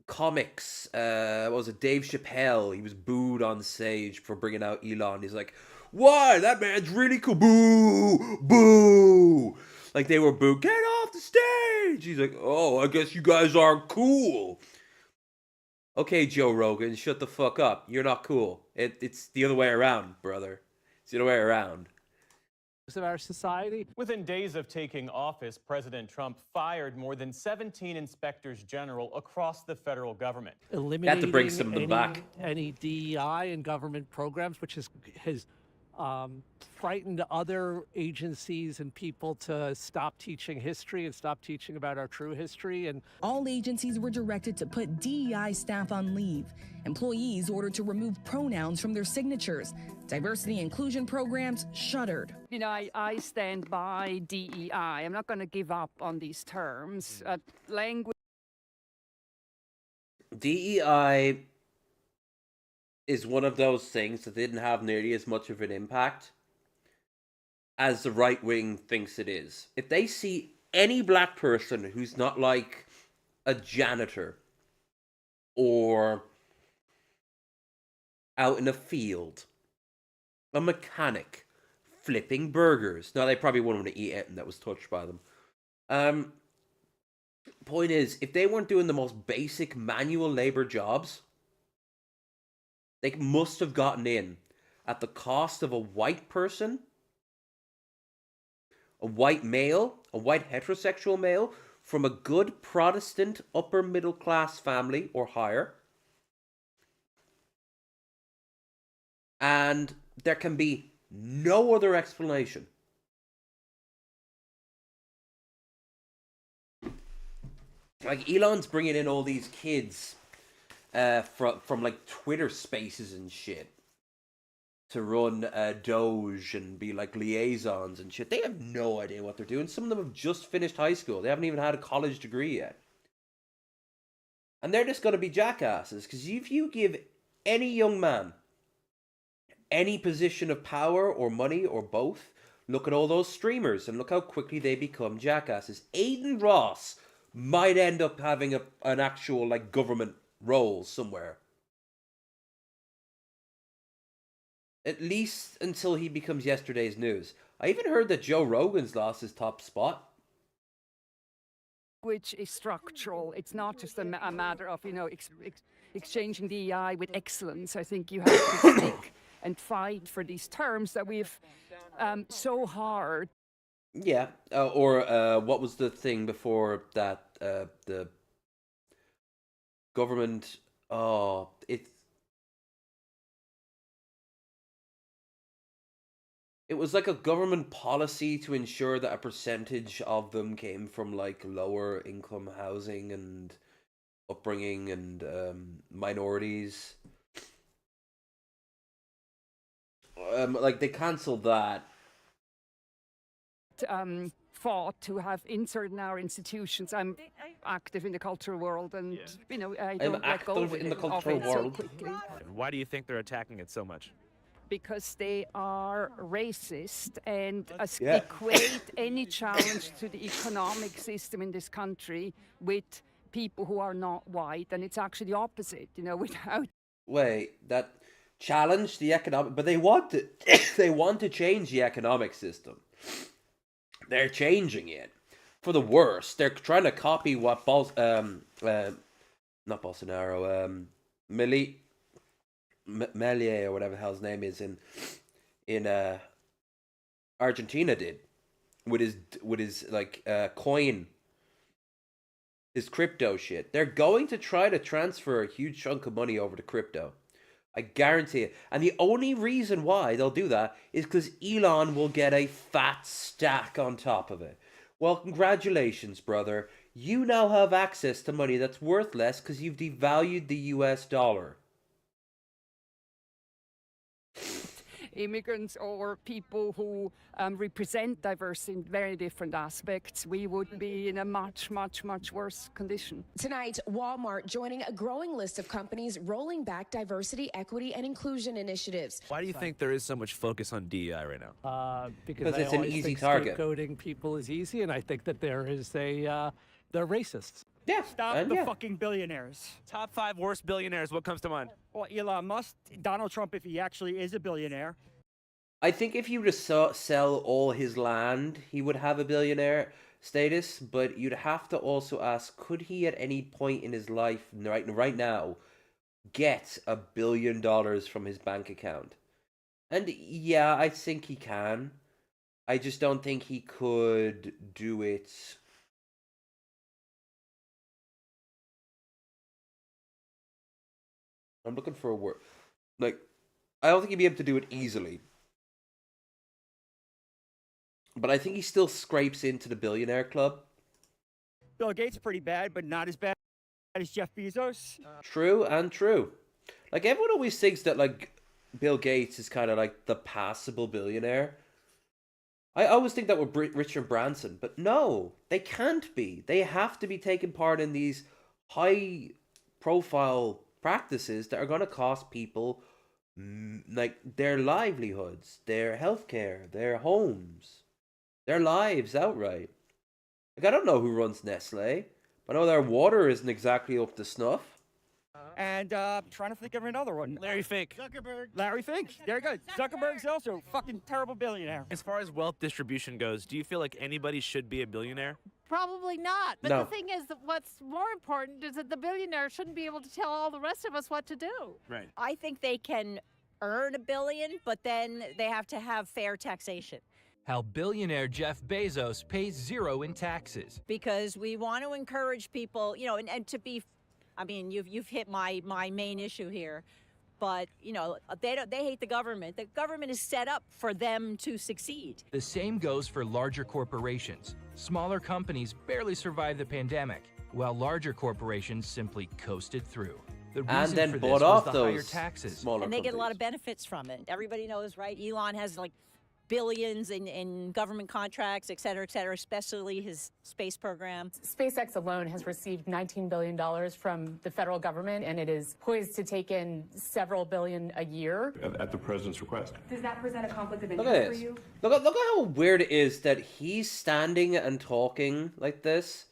comics. What was it? Dave Chappelle. He was booed on stage for bringing out Elon. He's like, "Why? That man's really cool." Boo, boo. Like they were booed. Get off the stage. He's like, "Oh, I guess you guys aren't cool." Okay, Joe Rogan, shut the fuck up. You're not cool. It's the other way around, brother. It's the other way around. Of our society. Within days of taking office, President Trump fired more than 17 inspectors general across the federal government. Eliminating Had to bring some of them back. any DEI in government programs, which has frightened other agencies and people to stop teaching history and stop teaching about our true history. And all agencies were directed to put DEI staff on leave. Employees ordered to remove pronouns from their signatures. Diversity inclusion programs shuttered. You know, I stand by DEI. I'm not going to give up on these terms. Language. DEI is one of those things that didn't have nearly as much of an impact as the right wing thinks it is. If they see any black person who's not like a janitor or out in a field, a mechanic flipping burgers. Now, they probably wouldn't want to eat anything that was touched by them. Point is, if they weren't doing the most basic manual labor jobs, they must have gotten in at the cost of a white person, a white male, a white heterosexual male, from a good Protestant upper middle class family or higher. And there can be no other explanation. Like, Elon's bringing in all these kids from like Twitter spaces and shit to run Doge and be like liaisons and shit. They have no idea what they're doing. Some of them have just finished high school. They haven't even had a college degree yet. And they're just going to be jackasses, because if you give any young man any position of power or money or both, look at all those streamers and look how quickly they become jackasses. Aiden Ross might end up having an actual like government role somewhere. At least until he becomes yesterday's news. I even heard that Joe Rogan's lost his top spot. Which is structural. It's not just a matter of, you know, exchanging DEI with excellence. I think you have to stick and fight for these terms that we've so hard. Yeah, or what was the thing before that? The government. Oh, it was like a government policy to ensure that a percentage of them came from like lower income housing and upbringing and minorities. Like they cancelled that. Fought to have insert in our institutions. I'm active in the cultural world, and you know I don't let go of in the cultural world. So quickly. Why do you think they're attacking it so much? Because they are racist and equate any challenge to the economic system in this country with people who are not white, and it's actually the opposite. You know, without. Wait, that challenge the economic, but they want to they want to change the economic system. They're changing it for the worse. They're trying to copy what not Bolsonaro, Melier or whatever the hell his name is in Argentina did with his like coin, his crypto shit. They're going to try to transfer a huge chunk of money over to crypto. I guarantee it. And the only reason why they'll do that is because Elon will get a fat stack on top of it. Well, congratulations, brother. You now have access to money that's worth less because you've devalued the US dollar. immigrants or people who represent diversity in very different aspects, we would be in a much, much, much worse condition. Tonight, Walmart joining a growing list of companies rolling back diversity, equity, and inclusion initiatives. Why do you think there is so much focus on DEI right now? Because it's an easy target. Scapegoating people is easy, and I think that they're racists. Yeah. Stop the fucking billionaires. Top 5 worst billionaires. What comes to mind? Well, Elon Musk, Donald Trump, if he actually is a billionaire. I think if he were to sell all his land, he would have a billionaire status, but you'd have to also ask, could he at any point in his life, right now, get $1 billion from his bank account? And yeah, I think he can. I just don't think he could do it. I'm looking for a word. Like, I don't think he'd be able to do it easily. But I think he still scrapes into the billionaire club. Bill Gates is pretty bad, but not as bad as Jeff Bezos. True and true. Like, everyone always thinks that, like, Bill Gates is kind of like the passable billionaire. I always think that with Richard Branson, but no, they can't be. They have to be taking part in these high-profile practices that are going to cost people, like, their livelihoods, their healthcare, their homes, their lives outright. Like, I don't know who runs Nestle, but I know their water isn't exactly up to snuff. And trying to think of another one. Larry Fink. Zuckerberg. Larry Fink. Very good. Zuckerberg's also a fucking terrible billionaire. As far as wealth distribution goes, do you feel like anybody should be a billionaire? Probably not. But No. the thing is that what's more important is that the billionaire shouldn't be able to tell all the rest of us what to do. Right. I think they can earn $1 billion, but then they have to have fair taxation. How billionaire Jeff Bezos pays 0 in taxes. Because we want to encourage people, you know, and to be, I mean, you've hit my main issue here, but you know, they hate the government. The government is set up for them to succeed. The same goes for larger corporations. Smaller companies barely survived the pandemic, while larger corporations simply coasted through. The reason And then for bought this off was the higher those taxes. smaller And they get a lot companies. of benefits from it. Everybody knows, right? Elon has like billions in government contracts, et cetera, especially his space program. SpaceX alone has received $19 billion from the federal government, and it is poised to take in several billion a year. At the president's request. Does that present a conflict of Look interest at for this. you? Look at how weird it is that he's standing and talking like this,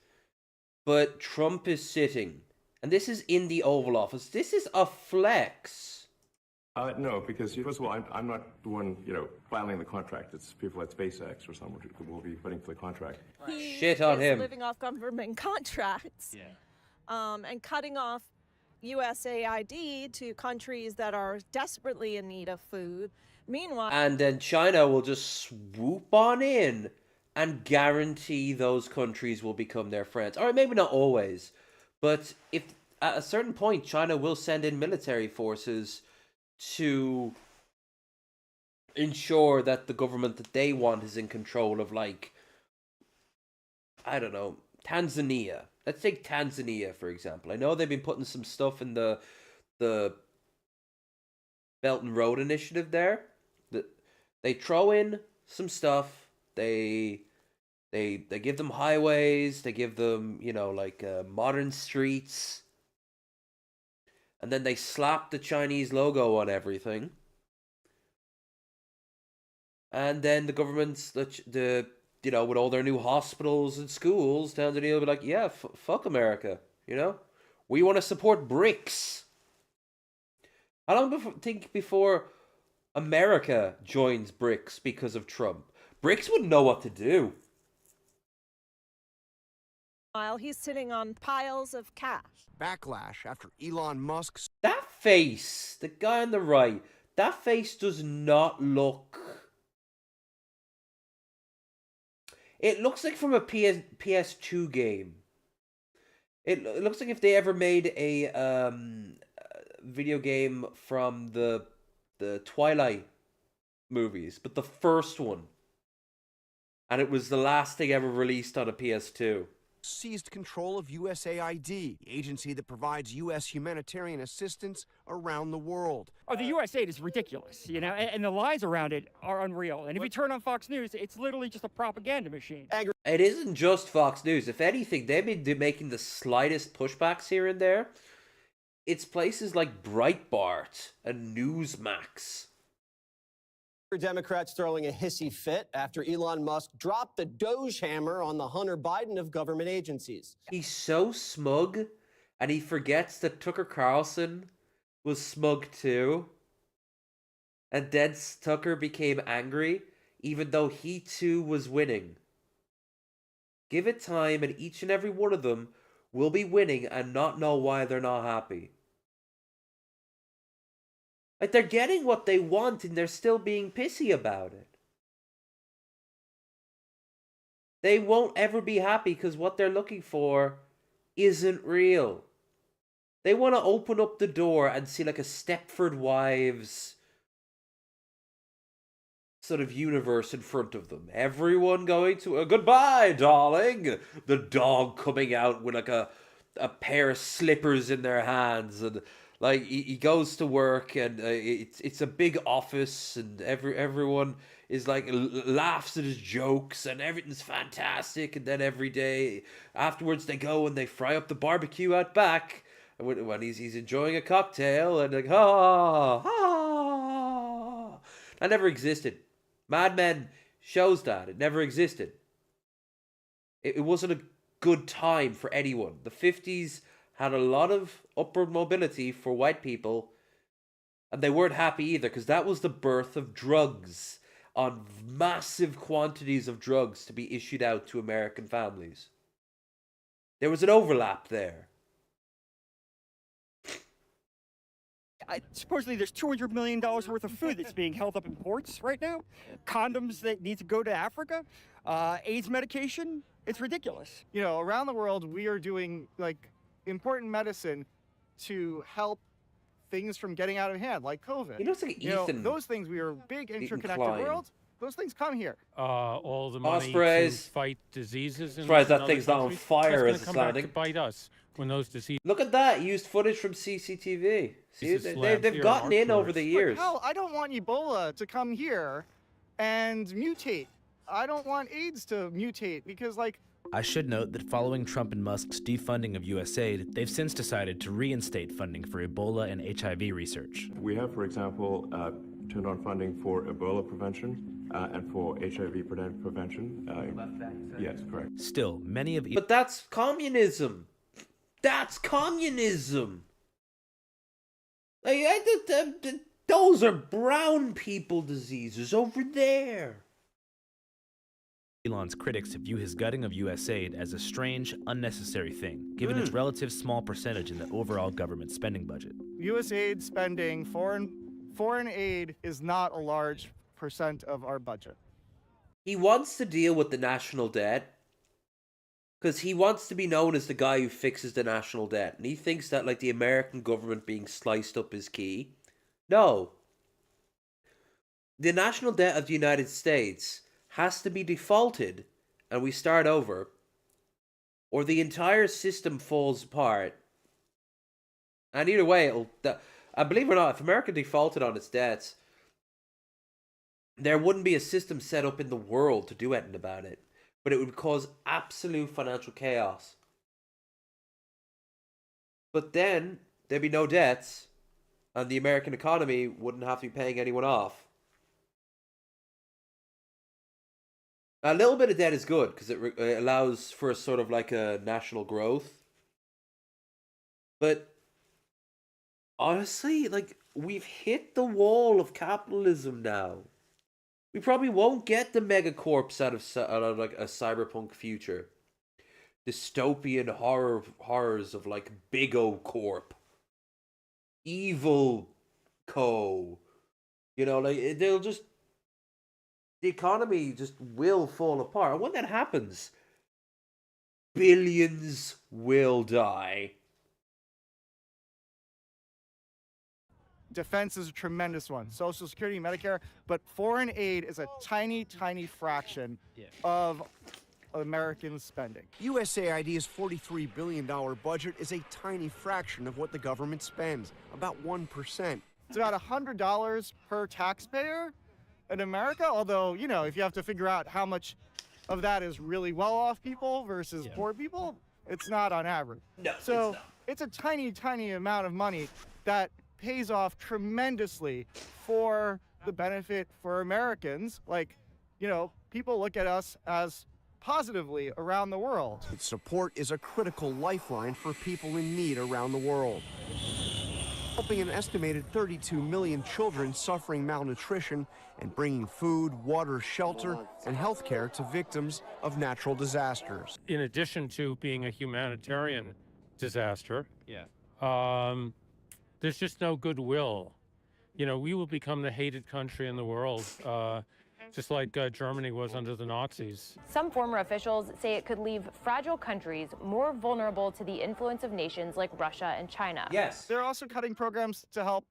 but Trump is sitting. And this is in the Oval Office. This is a flex. No, because first of all, I'm not the one, filing the contract. It's people at SpaceX or someone who will be putting for the contract. Shit on him. Living off government contracts. And cutting off USAID to countries that are desperately in need of food. Meanwhile, And then China will just swoop on in and guarantee those countries will become their friends. All right, maybe not always, but if at a certain point China will send in military forces to ensure that the government that they want is in control of, like, I don't know, Tanzania. Let's take Tanzania, for example. I know they've been putting some stuff in the Belt and Road Initiative there. They throw in some stuff. They give them highways. They give them, modern streets. And then they slap the Chinese logo on everything. And then the government's, with all their new hospitals and schools, Tanzania will be like, yeah, fuck America, We want to support BRICS. How long before America joins BRICS because of Trump? BRICS wouldn't know what to do. while he's sitting on piles of cash. Backlash after Elon Musk's. That face, the guy on the right, that face does not look... It looks like from a PS2 game. It looks like if they ever made a video game from the Twilight movies, but the first one. And it was the last thing ever released on a PS2. seized control of USAID, the agency that provides U.S. humanitarian assistance around the world. Oh, the USAID is ridiculous, you know, and the lies around it are unreal. And if you turn on Fox News, it's literally just a propaganda machine. It isn't just Fox News. If anything, they've been making the slightest pushbacks here and there. It's places like Breitbart and Newsmax. Democrats throwing a hissy fit after Elon Musk dropped the Doge hammer on the Hunter Biden of government agencies. He's so smug, and he forgets that Tucker Carlson was smug too. And then Tucker became angry, even though he too was winning. Give it time, and each and every one of them will be winning and not know why they're not happy. Like, they're getting what they want, and they're still being pissy about it. They won't ever be happy because what they're looking for isn't real. They want to open up the door and see like a Stepford Wives sort of universe in front of them. Everyone going to a goodbye, darling. The dog coming out with like a pair of slippers in their hands, and like he goes to work, and it's a big office, and everyone is like laughs at his jokes, and everything's fantastic. And then every day afterwards, they go and they fry up the barbecue out back, and when he's enjoying a cocktail, and like that never existed. Mad Men shows that it never existed. It wasn't a good time for anyone. The 50s had a lot of upward mobility for white people, and they weren't happy either, because that was the birth of drugs, on massive quantities of drugs to be issued out to American families. There was an overlap there. Supposedly there's $200 million worth of food that's being held up in ports right now. Condoms that need to go to Africa. AIDS medication. It's ridiculous. You know, around the world, we are doing like important medicine to help things from getting out of hand, like COVID. He looks like you know, Ethan. those things, we are a big interconnected Klein. world. Those things come here. All the money Ospreys. to fight diseases. Surprised that thing's not on fire as as it's it's come back landing. to bite us when those diseases. Look at that, used footage from CCTV. See, they've here gotten are in over tourists. the years. But hell, I don't want Ebola to come here and mutate. I don't want AIDS to mutate because, like, I should note that following Trump and Musk's defunding of USAID, they've since decided to reinstate funding for Ebola and HIV research. We have, for example, turned on funding for Ebola prevention and for HIV prevention. Yes, correct. Still, many of... But that's communism. That's communism. Like, those are brown people diseases over there. Elon's critics view his gutting of USAID as a strange, unnecessary thing, given its relative small percentage in the overall government spending budget. USAID spending, foreign aid is not a large percent of our budget. He wants to deal with the national debt because he wants to be known as the guy who fixes the national debt. And he thinks that, like, the American government being sliced up is key. No. The national debt of the United States has to be defaulted and we start over, or the entire system falls apart. And either way, I believe it or not, if America defaulted on its debts, there wouldn't be a system set up in the world to do anything about it, but it would cause absolute financial chaos. But then there'd be no debts, and the American economy wouldn't have to be paying anyone off. A little bit of debt is good because it allows for a sort of like a national growth. But honestly, like, we've hit the wall of capitalism now. We probably won't get the megacorps out of like a cyberpunk future. Dystopian horrors of like Big O Corp. Evil Co. You know, like, they'll just... The economy just will fall apart. And when that happens, billions will die. Defense is a tremendous one. Social Security, Medicare, but foreign aid is a tiny, tiny fraction of American spending. USAID's $43 billion budget is a tiny fraction of what the government spends, about 1%. It's about $100 per taxpayer in America, although, you know, if you have to figure out how much of that is really well-off people versus poor people, it's not on average. No, so it's a tiny, tiny amount of money that pays off tremendously for the benefit for Americans. Like, you know, people look at us as positively around the world. Its support is a critical lifeline for people in need around the world, helping an estimated 32 million children suffering malnutrition and bringing food, water, shelter, and health care to victims of natural disasters. In addition to being a humanitarian disaster, there's just no goodwill. You know, we will become the hated country in the world, just like Germany was under the Nazis. Some former officials say it could leave fragile countries more vulnerable to the influence of nations like Russia and China. Yes. They're also cutting programs to help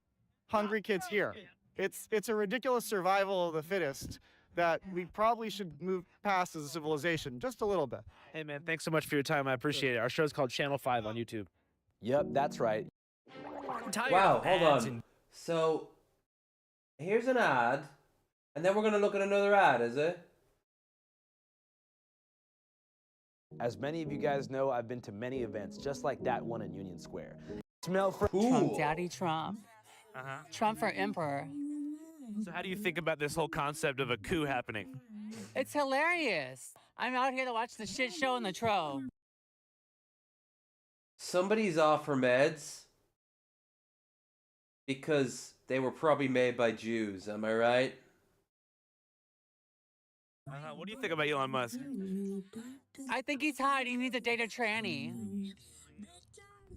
hungry kids here. It's a ridiculous survival of the fittest that we probably should move past as a civilization just a little bit. Hey man, thanks so much for your time. I appreciate it. Our show's called Channel 5 on YouTube. Yep, that's right. Wow, hold on. So, here's an ad, and then we're going to look at another ad, is it? As many of you guys know, I've been to many events, just like that one in Union Square. Smell for Trump, Daddy Trump. Trump for emperor. So how do you think about this whole concept of a coup happening? It's hilarious. I'm out here to watch the shit show in the Trove. Somebody's off her meds because they were probably made by Jews, am I right? What do you think about Elon Musk? I think he's hot. He needs to date a tranny.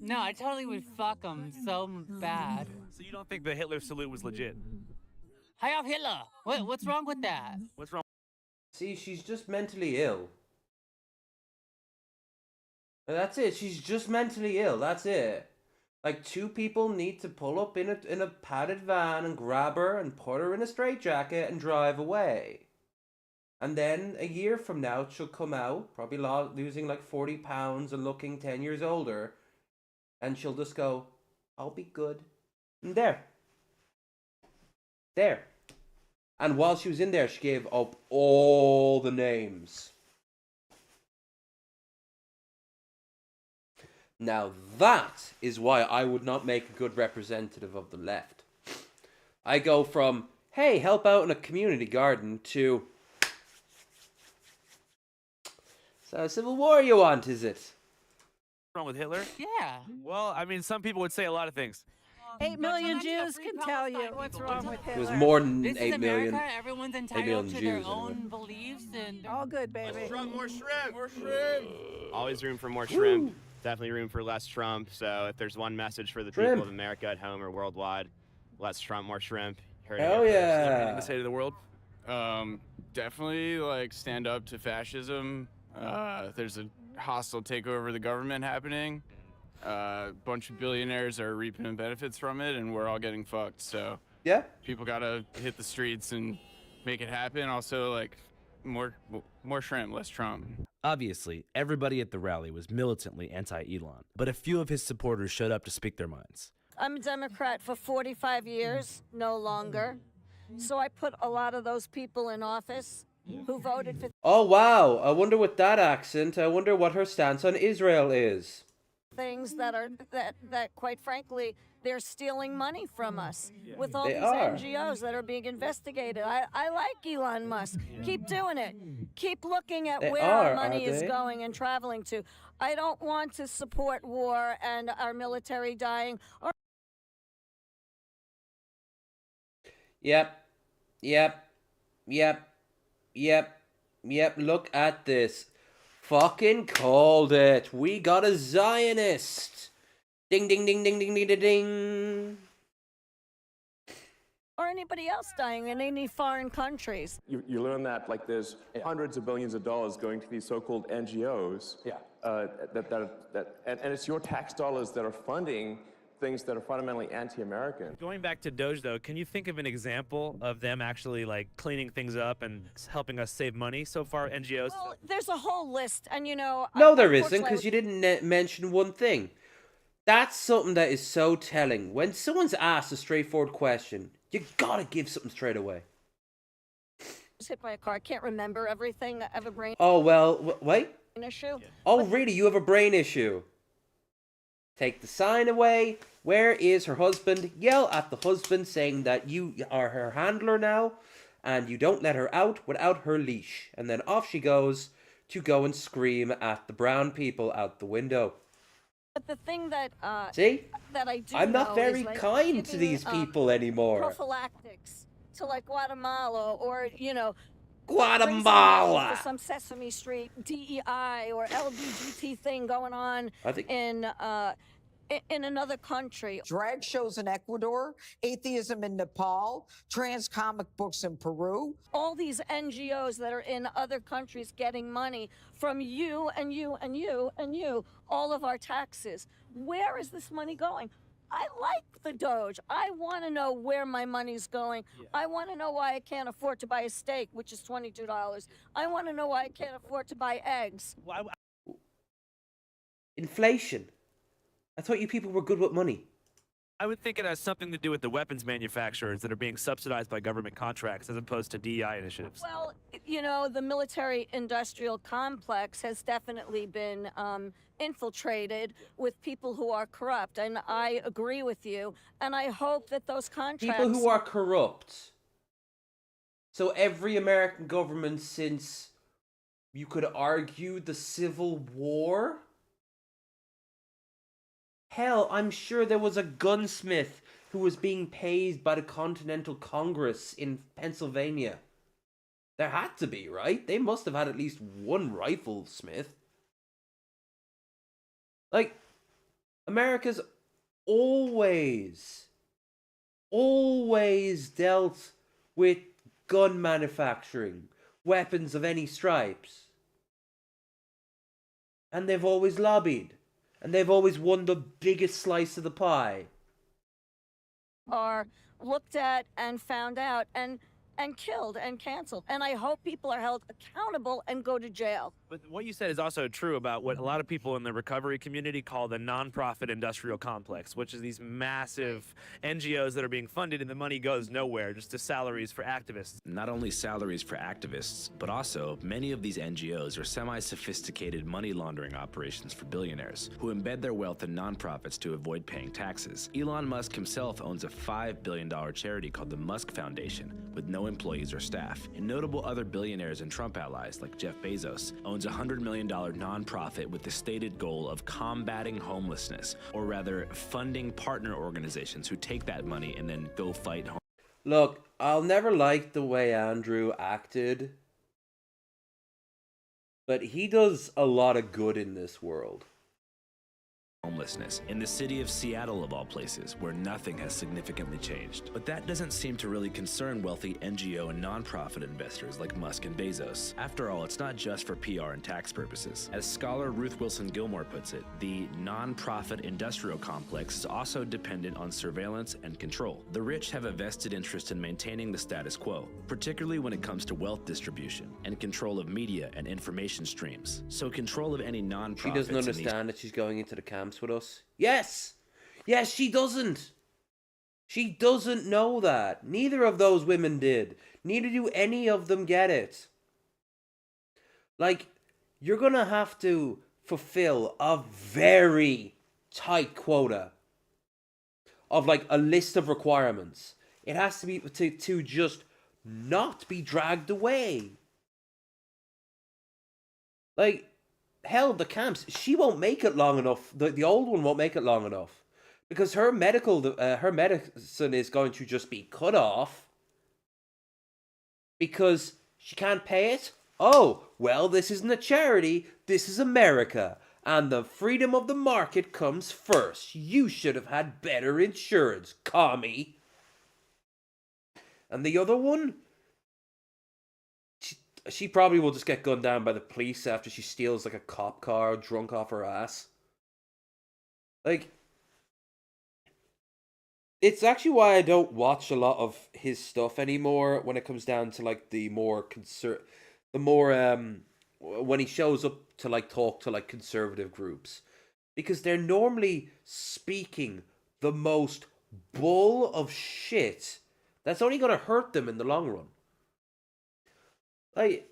No, I totally would fuck him so bad. So you don't think the Hitler salute was legit? Hi, Hitler. What's wrong with that? What's wrong? See, she's just mentally ill. That's it. She's just mentally ill. That's it. Like, two people need to pull up in a padded van and grab her and put her in a straitjacket and drive away. And then a year from now, she'll come out, probably losing like 40 pounds and looking 10 years older. And she'll just go, I'll be good. And there. And while she was in there, she gave up all the names. Now that is why I would not make a good representative of the left. I go from, hey, help out in a community garden, to, so civil war you want, is it? What's wrong with Hitler? Yeah. Well, I mean, some people would say a lot of things. 8 million Jews can tell you what's wrong with Hitler. It was more than This 8 is million. America. Everyone's 8 entitled million to their Jews, own anyway. beliefs and all good, baby. More shrimp. More shrimp. Always room for more shrimp. Woo. Definitely room for less Trump. So if there's one message for the Shrimp. people of America at home or worldwide, less Trump, more shrimp. Heard it Hell here first. yeah. Anything to say to the world? Definitely, like, stand up to fascism. There's a hostile takeover of the government happening. A bunch of billionaires are reaping the benefits from it, and we're all getting fucked. So yeah, people gotta hit the streets and make it happen. Also, like, more shrimp, less Trump. Obviously, everybody at the rally was militantly anti-Elon, but a few of his supporters showed up to speak their minds. I'm a Democrat for 45 years, no longer. So I put a lot of those people in office who voted for Oh wow, I wonder with that accent, I wonder what her stance on Israel is. things that are that quite frankly they're stealing money from us with all They these are. NGOs that are being investigated. I like Elon Musk. Keep doing it. Keep looking at They where are our money is they? going and traveling to. I don't want to support war and our military dying or Yep, look at this. Fucking called it. We got a Zionist. Ding, ding, ding, ding, ding, ding, ding, ding. or anybody else dying in any foreign countries. You learn that, like, there's hundreds of billions of dollars going to these so-called NGOs. And it's your tax dollars that are funding things that are fundamentally anti-American. Going back to Doge, though, can you think of an example of them actually like cleaning things up and helping us save money so far, NGOs? Well, there's a whole list, and you know. No, there isn't, unfortunately, because you didn't mention one thing. That's something that is so telling. When someone's asked a straightforward question, you gotta give something straight away. I was hit by a car. I can't remember everything. I have a brain Oh, well, wait. issue. Oh, really? You have a brain issue? Take the sign away. Where is her husband? Yell at the husband saying that you are her handler now and you don't let her out without her leash. And then off she goes to go and scream at the brown people out the window. But the thing that See? that I do I'm not know very is, like, kind to giving, these people anymore. prophylactics to like Guatemala or Guatemala! raising money for some Sesame Street DEI or LGBT thing going on I think in another country. Drag shows in Ecuador, atheism in Nepal, trans comic books in Peru. All these NGOs that are in other countries getting money from you and you and you and you, all of our taxes. Where is this money going? I like the Doge. I want to know where my money's going. Yeah. I want to know why I can't afford to buy a steak, which is $22. I want to know why I can't afford to buy eggs. inflation. I thought you people were good with money. I would think it has something to do with the weapons manufacturers that are being subsidized by government contracts as opposed to DEI initiatives. Well, you know, the military-industrial complex has definitely been infiltrated with people who are corrupt, and I agree with you, and I hope that those contracts... People who are corrupt. So every American government since, you could argue, the Civil War... Hell, I'm sure there was a gunsmith who was being paid by the Continental Congress in Pennsylvania. There had to be, right? They must have had at least one riflesmith. Like, America's always dealt with gun manufacturing, weapons of any stripes. And they've always lobbied. And they've always won the biggest slice of the pie. Are looked at and found out and killed and canceled. And I hope people are held accountable and go to jail. But what you said is also true about what a lot of people in the recovery community call the nonprofit industrial complex, which is these massive NGOs that are being funded and the money goes nowhere, just to salaries for activists. Not only salaries for activists, but also many of these NGOs are semi-sophisticated money laundering operations for billionaires who embed their wealth in nonprofits to avoid paying taxes. Elon Musk himself owns a $5 billion charity called the Musk Foundation with no employees or staff. And notable other billionaires and Trump allies like Jeff Bezos owns a $100 million nonprofit with the stated goal of combating homelessness, or rather funding partner organizations who take that money and then go fight homelessness. Look, I'll never like the way Andrew acted, but he does a lot of good in this world. Homelessness in the city of Seattle, of all places, where nothing has significantly changed. But that doesn't seem to really concern wealthy NGO and nonprofit investors like Musk and Bezos. After all, it's not just for PR and tax purposes. As scholar Ruth Wilson Gilmore puts it, the nonprofit industrial complex is also dependent on surveillance and control. The rich have a vested interest in maintaining the status quo, particularly when it comes to wealth distribution and control of media and information streams. So control of any nonprofits... She doesn't understand that she's going into the camps with us. Yes, she doesn't. She doesn't know that. Neither of those women did. Neither do any of them get it. Like, you're gonna have to fulfill a very tight quota of like a list of requirements. It has to be to just not be dragged away. Like, hell, the camps, she won't make it long enough. The old one won't make it long enough. Because her medicine is going to just be cut off. Because she can't pay it. Oh, well, this isn't a charity. This is America. And the freedom of the market comes first. You should have had better insurance, commie. And the other one? She probably will just get gunned down by the police after she steals like a cop car drunk off her ass. Like, It's actually why I don't watch a lot of his stuff anymore when it comes down to like the more when he shows up to like talk to like conservative groups, because they're normally speaking the most bull of shit that's only going to hurt them in the long run. Like,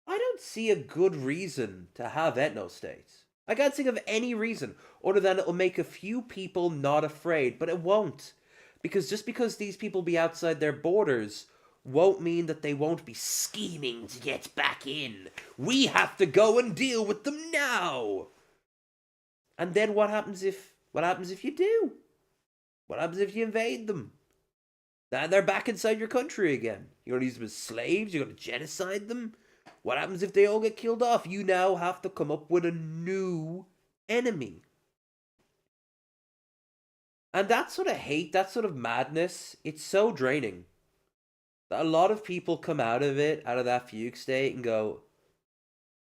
I don't see a good reason to have ethno-states. I can't think of any reason other than it'll make a few people not afraid, but it won't. Because just because these people be outside their borders won't mean that they won't be scheming to get back in. We have to go and deal with them now. And then what happens if you do? What happens if you invade them? Then they're back inside your country again. You're gonna use them as slaves, you're gonna genocide them. What happens if they all get killed off? You now have to come up with a new enemy. And that sort of hate, that sort of madness, it's so draining. That a lot of people come out of that fugue state and go,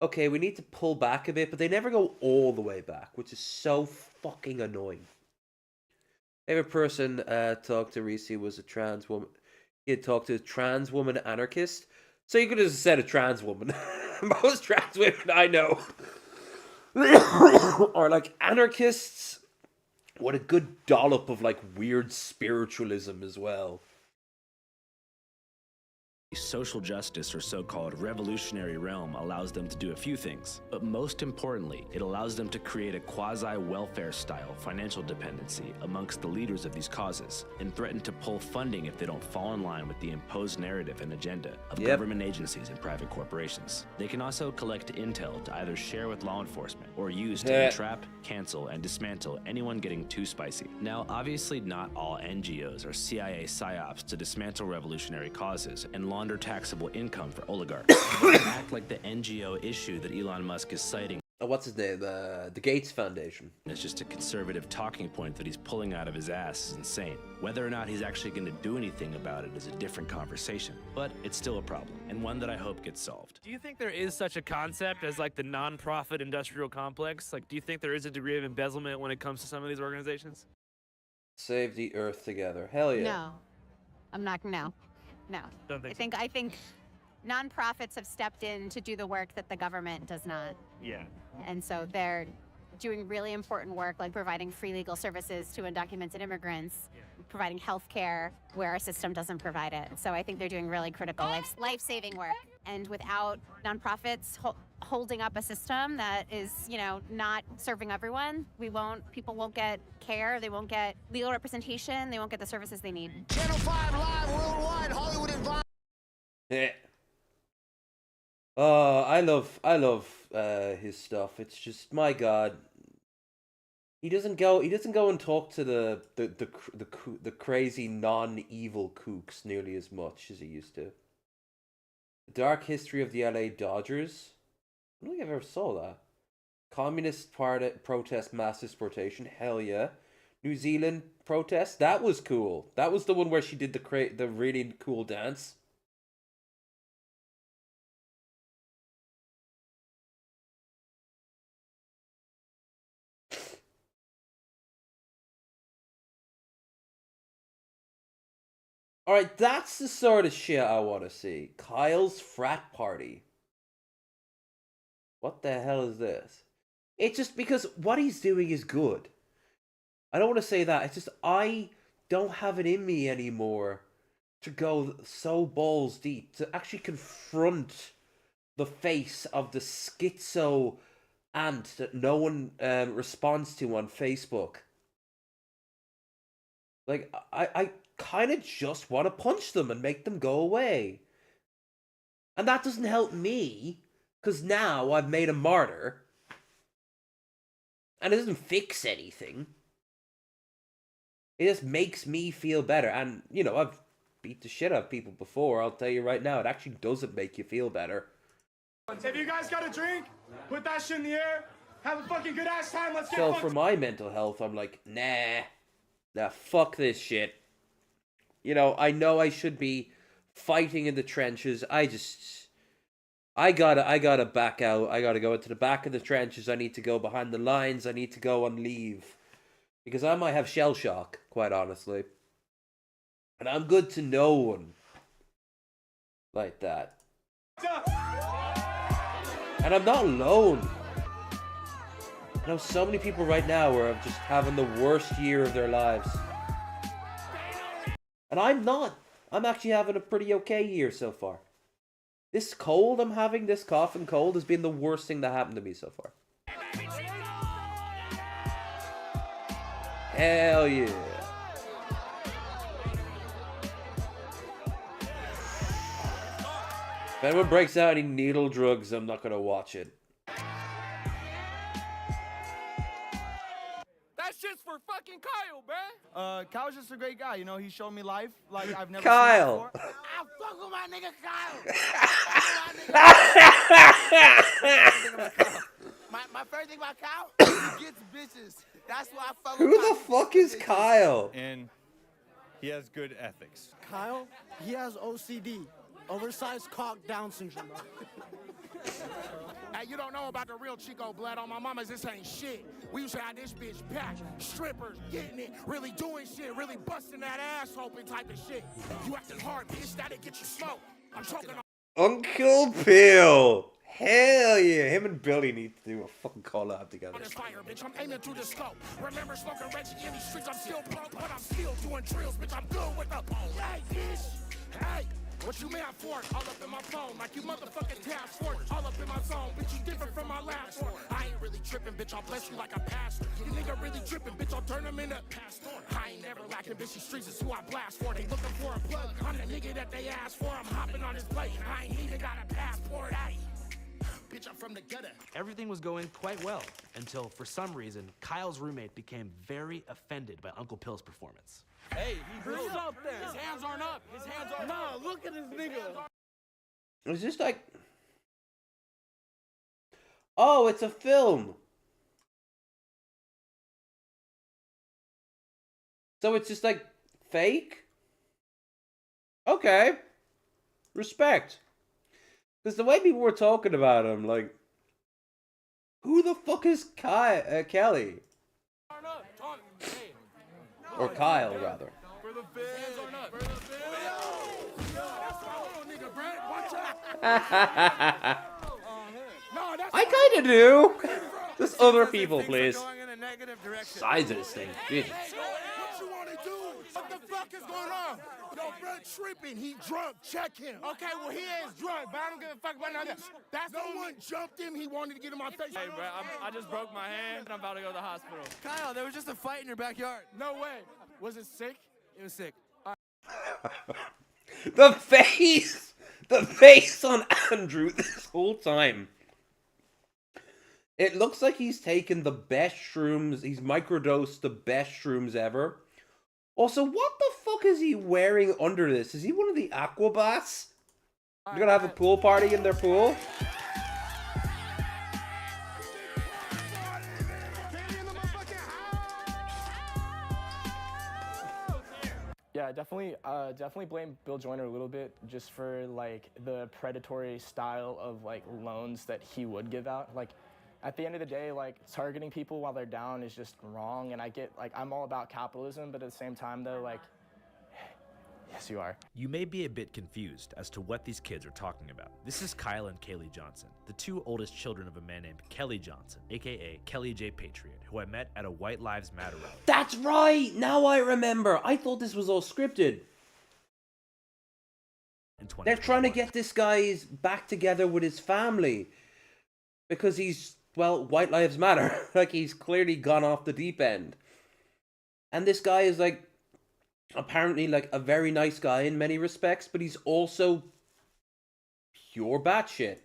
okay, we need to pull back a bit, but they never go all the way back, which is so fucking annoying. Favorite person talked to recently was a trans woman. He had talked to a trans woman anarchist. So you could have said a trans woman. Most trans women I know are like anarchists. What a good dollop of like weird spiritualism as well. Social justice or so-called revolutionary realm allows them to do a few things, but most importantly, it allows them to create a quasi-welfare style financial dependency amongst the leaders of these causes and threaten to pull funding if they don't fall in line with the imposed narrative and agenda of government agencies and private corporations. They can also collect intel to either share with law enforcement or use to entrap, cancel, and dismantle anyone getting too spicy. Now, obviously not all NGOs are CIA psyops to dismantle revolutionary causes and launder taxable income for oligarchs. They act like the NGO issue that Elon Musk is citing. What's his name? The Gates Foundation. It's just a conservative talking point that he's pulling out of his ass is insane. Whether or not he's actually going to do anything about it is a different conversation, but it's still a problem, and one that I hope gets solved. Do you think there is such a concept as like the non-profit industrial complex? Like, do you think there is a degree of embezzlement when it comes to some of these organizations? Save the Earth together. Hell yeah. No, I'm not. No. Don't think I think nonprofits have stepped in to do the work that the government does not. Yeah. And so they're doing really important work, like providing free legal services to undocumented immigrants, providing health care where our system doesn't provide it. So I think they're doing really critical life-saving work. And without nonprofits holding up a system that is, not serving everyone, people won't get care, they won't get legal representation, they won't get the services they need. Channel 5 Live Worldwide, Hollywood Advice. Yeah. Oh, I love his stuff. It's just, my God. He doesn't go and talk to the crazy non-evil kooks nearly as much as he used to. The dark history of the LA Dodgers. I don't think I've ever saw that. Communist Party protest mass deportation. Hell yeah. New Zealand protest. That was cool. That was the one where she did the really cool dance. Alright, that's the sort of shit I want to see. Kyle's frat party. What the hell is this? It's just because what he's doing is good. I don't want to say that. It's just I don't have it in me anymore to go so balls deep, to actually confront the face of the schizo ant that no one responds to on Facebook. Like, I kind of just want to punch them and make them go away. And that doesn't help me, because now I've made a martyr. And it doesn't fix anything. It just makes me feel better. And, I've beat the shit out of people before. I'll tell you right now, it actually doesn't make you feel better. If you guys got a drink, put that shit in the air. Have a fucking good ass time. Let's get So for my mental health, I'm like, nah, fuck this shit. I know I should be fighting in the trenches. I gotta back out. I gotta go into the back of the trenches. I need to go behind the lines. I need to go on leave. Because I might have shell shock, quite honestly. And I'm good to no one like that. And I'm not alone. I know so many people right now are just having the worst year of their lives. And I'm not. I'm actually having a pretty okay year so far. This cold I'm having, this cough and cold, has been the worst thing that happened to me so far. Hell yeah. If anyone breaks out any needle drugs, I'm not gonna watch it. That shit's for fucking Kyle, man. Kyle's just a great guy. You know, he showed me life like I've never Kyle. seen before. I fuck with my nigga Kyle. My favorite thing about Kyle, he gets bitches. That's why I fuck with Who Kyle. the fuck is Kyle? And he has good ethics. Kyle, he has OCD. Oversized cock Down syndrome, bro. Hey, you don't know about the real Chico blood on my mama's. This ain't shit. We used to have this bitch packed, strippers, getting it, really doing shit, really busting that ass open type of shit. You acting hard, bitch. That'll get you smoked. I'm choking on. Uncle Bill. Hell yeah. Him and Billy need to do a fucking collab together. On this fire, bitch. I'm aiming through the scope. Remember smoking Reggie in these streets. I'm still broke, but I'm still doing drills, bitch. I'm good with the hey, bitch. Hey. What you mad for? All up in my phone, like you motherfucking task force. All up in my zone, bitch, you different from my last one. I ain't really tripping, bitch, I'll bless you like a pastor. You nigga really tripping, bitch, I'll turn him into pastor. I ain't never lacking, bitch, these streets is who I blast for. They looking for a plug, I'm the nigga that they asked for. I'm hopping on his plate, I ain't even got a passport, hey. Bitch, I'm from the gutter. Everything was going quite well until, for some reason, Kyle's roommate became very offended by Uncle Pill's performance. Hey, he's up there. His hands aren't up. His hands aren't up. Nah, look at this nigga. It's just like... Oh, it's a film. So it's just like fake? Okay. Respect. Because the way people were talking about him, like... Who the fuck is Kelly? Or Kyle, rather. For the fans aren't up. For the I kind of do. Just other people, please. Size of this thing. Jesus. What you want to do? What the fuck is going on? Yo, bro, tripping. He drunk. Check him. Okay, well, he is drunk, but I don't give a fuck about nothing. That's no one jumped him. He wanted to get in my face. Hey, bro, I just broke my hand and I'm about to go to the hospital. Kyle, there was just a fight in your backyard. No way. Was it sick? It was sick. The face on Andrew this whole time. It looks like he's taken the best shrooms. He's microdosed the best shrooms ever. Also, what the fuck is he wearing under this? Is he one of the Aquabats? They're gonna have a pool party in their pool? Yeah, definitely blame Bill Joyner a little bit just for like the predatory style of like loans that he would give out. Like at the end of the day, like targeting people while they're down is just wrong. And I get like I'm all about capitalism, but at the same time though, like yes, you are. You may be a bit confused as to what these kids are talking about. This is Kyle and Kaylee Johnson, the two oldest children of a man named Kelly Johnson, aka Kelly J. Patriot, who I met at a White Lives Matter rally. That's right! Now I remember. I thought this was all scripted. They're trying to get this guy's back together with his family. Because he's, well, White Lives Matter. Like, he's clearly gone off the deep end. And this guy is, like, apparently, like, a very nice guy in many respects, but he's also pure batshit.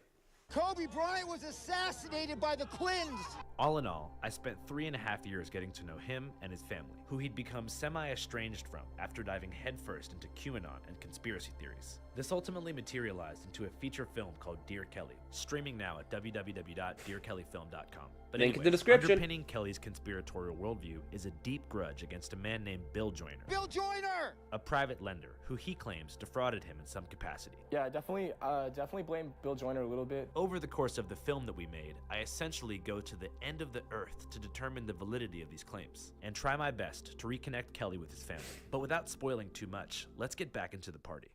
Kobe Bryant was assassinated by the Quins. All in all, I spent 3.5 years getting to know him and his family, who he'd become semi-estranged from after diving headfirst into QAnon and conspiracy theories. This ultimately materialized into a feature film called Dear Kelly, streaming now at www.dearkellyfilm.com. But Link in anyways, the description. Underpinning Kelly's conspiratorial worldview is a deep grudge against a man named Bill Joyner. Bill Joyner! A private lender who he claims defrauded him in some capacity. Yeah, definitely blame Bill Joyner a little bit. over the course of the film that we made, I essentially go to the end of the earth to determine the validity of these claims, and try my best to reconnect Kelly with his family. But without spoiling too much, let's get back into the party.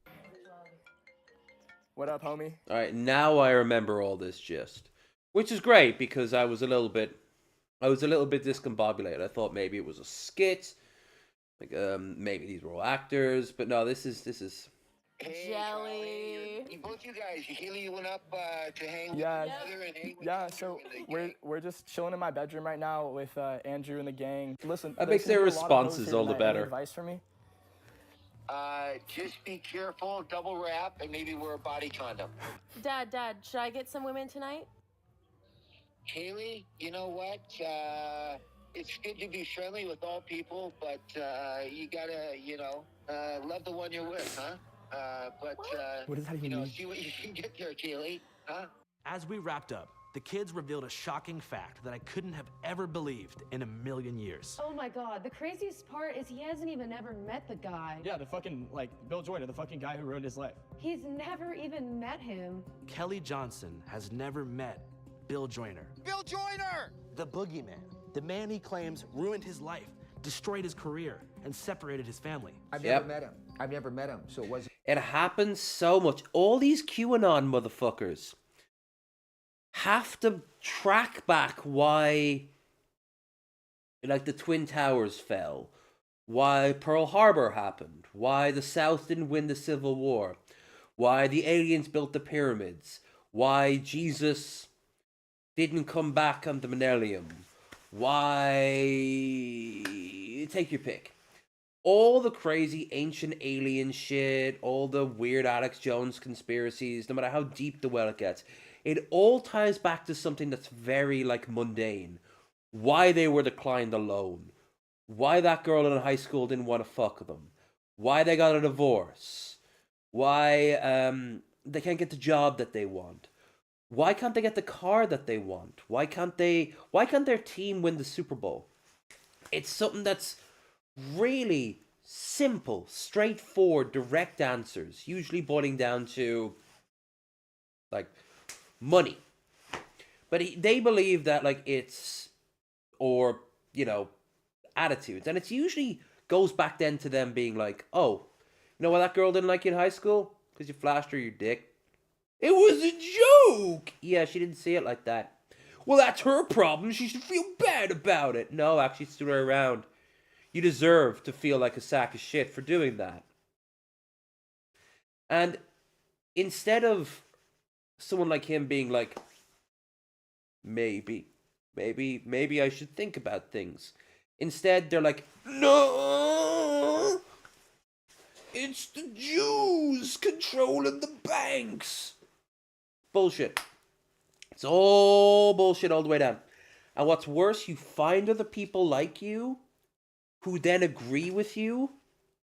What up, homie? All right, now I remember all this gist, which is great because I was a little bit discombobulated. I thought maybe it was a skit, like maybe these were all actors, but no, this is. Jelly. Both you guys, Haley went up to hang Yeah, with each other and hang with yeah. Andrew So and the gang. we're just chilling in my bedroom right now with Andrew and the gang. Listen, That there's makes gonna their be a lot of hoes responses here all the tonight. Any better. advice for me? Just be careful, double wrap, and maybe wear a body condom. Dad, should I get some women tonight? Haley, you know what? It's good to be friendly with all people, but you gotta, love the one you're with, huh? What does that even mean? See what you can get there, Haley, huh? As we wrapped up, the kids revealed a shocking fact that I couldn't have ever believed in a million years. Oh my god, the craziest part is he hasn't even ever met the guy. Yeah, the fucking, Bill Joyner, the fucking guy who ruined his life. He's never even met him. Kelly Johnson has never met Bill Joyner. Bill Joyner! The boogeyman. The man he claims ruined his life, destroyed his career, and separated his family. I've never met him, so it wasn't. It happens so much. All these QAnon motherfuckers have to track back why, like, the Twin Towers fell, why Pearl Harbor happened, why the South didn't win the Civil War, why the aliens built the pyramids, why Jesus didn't come back on the millennium, why... take your pick. All the crazy ancient alien shit, all the weird Alex Jones conspiracies, no matter how deep the well it gets, it all ties back to something that's very, mundane. Why they were declined alone. Why that girl in high school didn't want to fuck them. Why they got a divorce. Why they can't get the job that they want. Why can't they get the car that they want? Why can't their team win the Super Bowl? It's something that's really simple, straightforward, direct answers, usually boiling down to, money. But they believe that, it's, or, attitudes. And it usually goes back then to them being like, oh, you know why that girl didn't like you in high school? Because you flashed her your dick. It was a joke! Yeah, she didn't see it like that. Well, that's her problem. She should feel bad about it. No, actually, stood her around. You deserve to feel like a sack of shit for doing that. And instead of someone like him being like, maybe I should think about things. Instead, they're like, no! It's the Jews controlling the banks! Bullshit. It's all bullshit all the way down. And what's worse, you find other people like you who then agree with you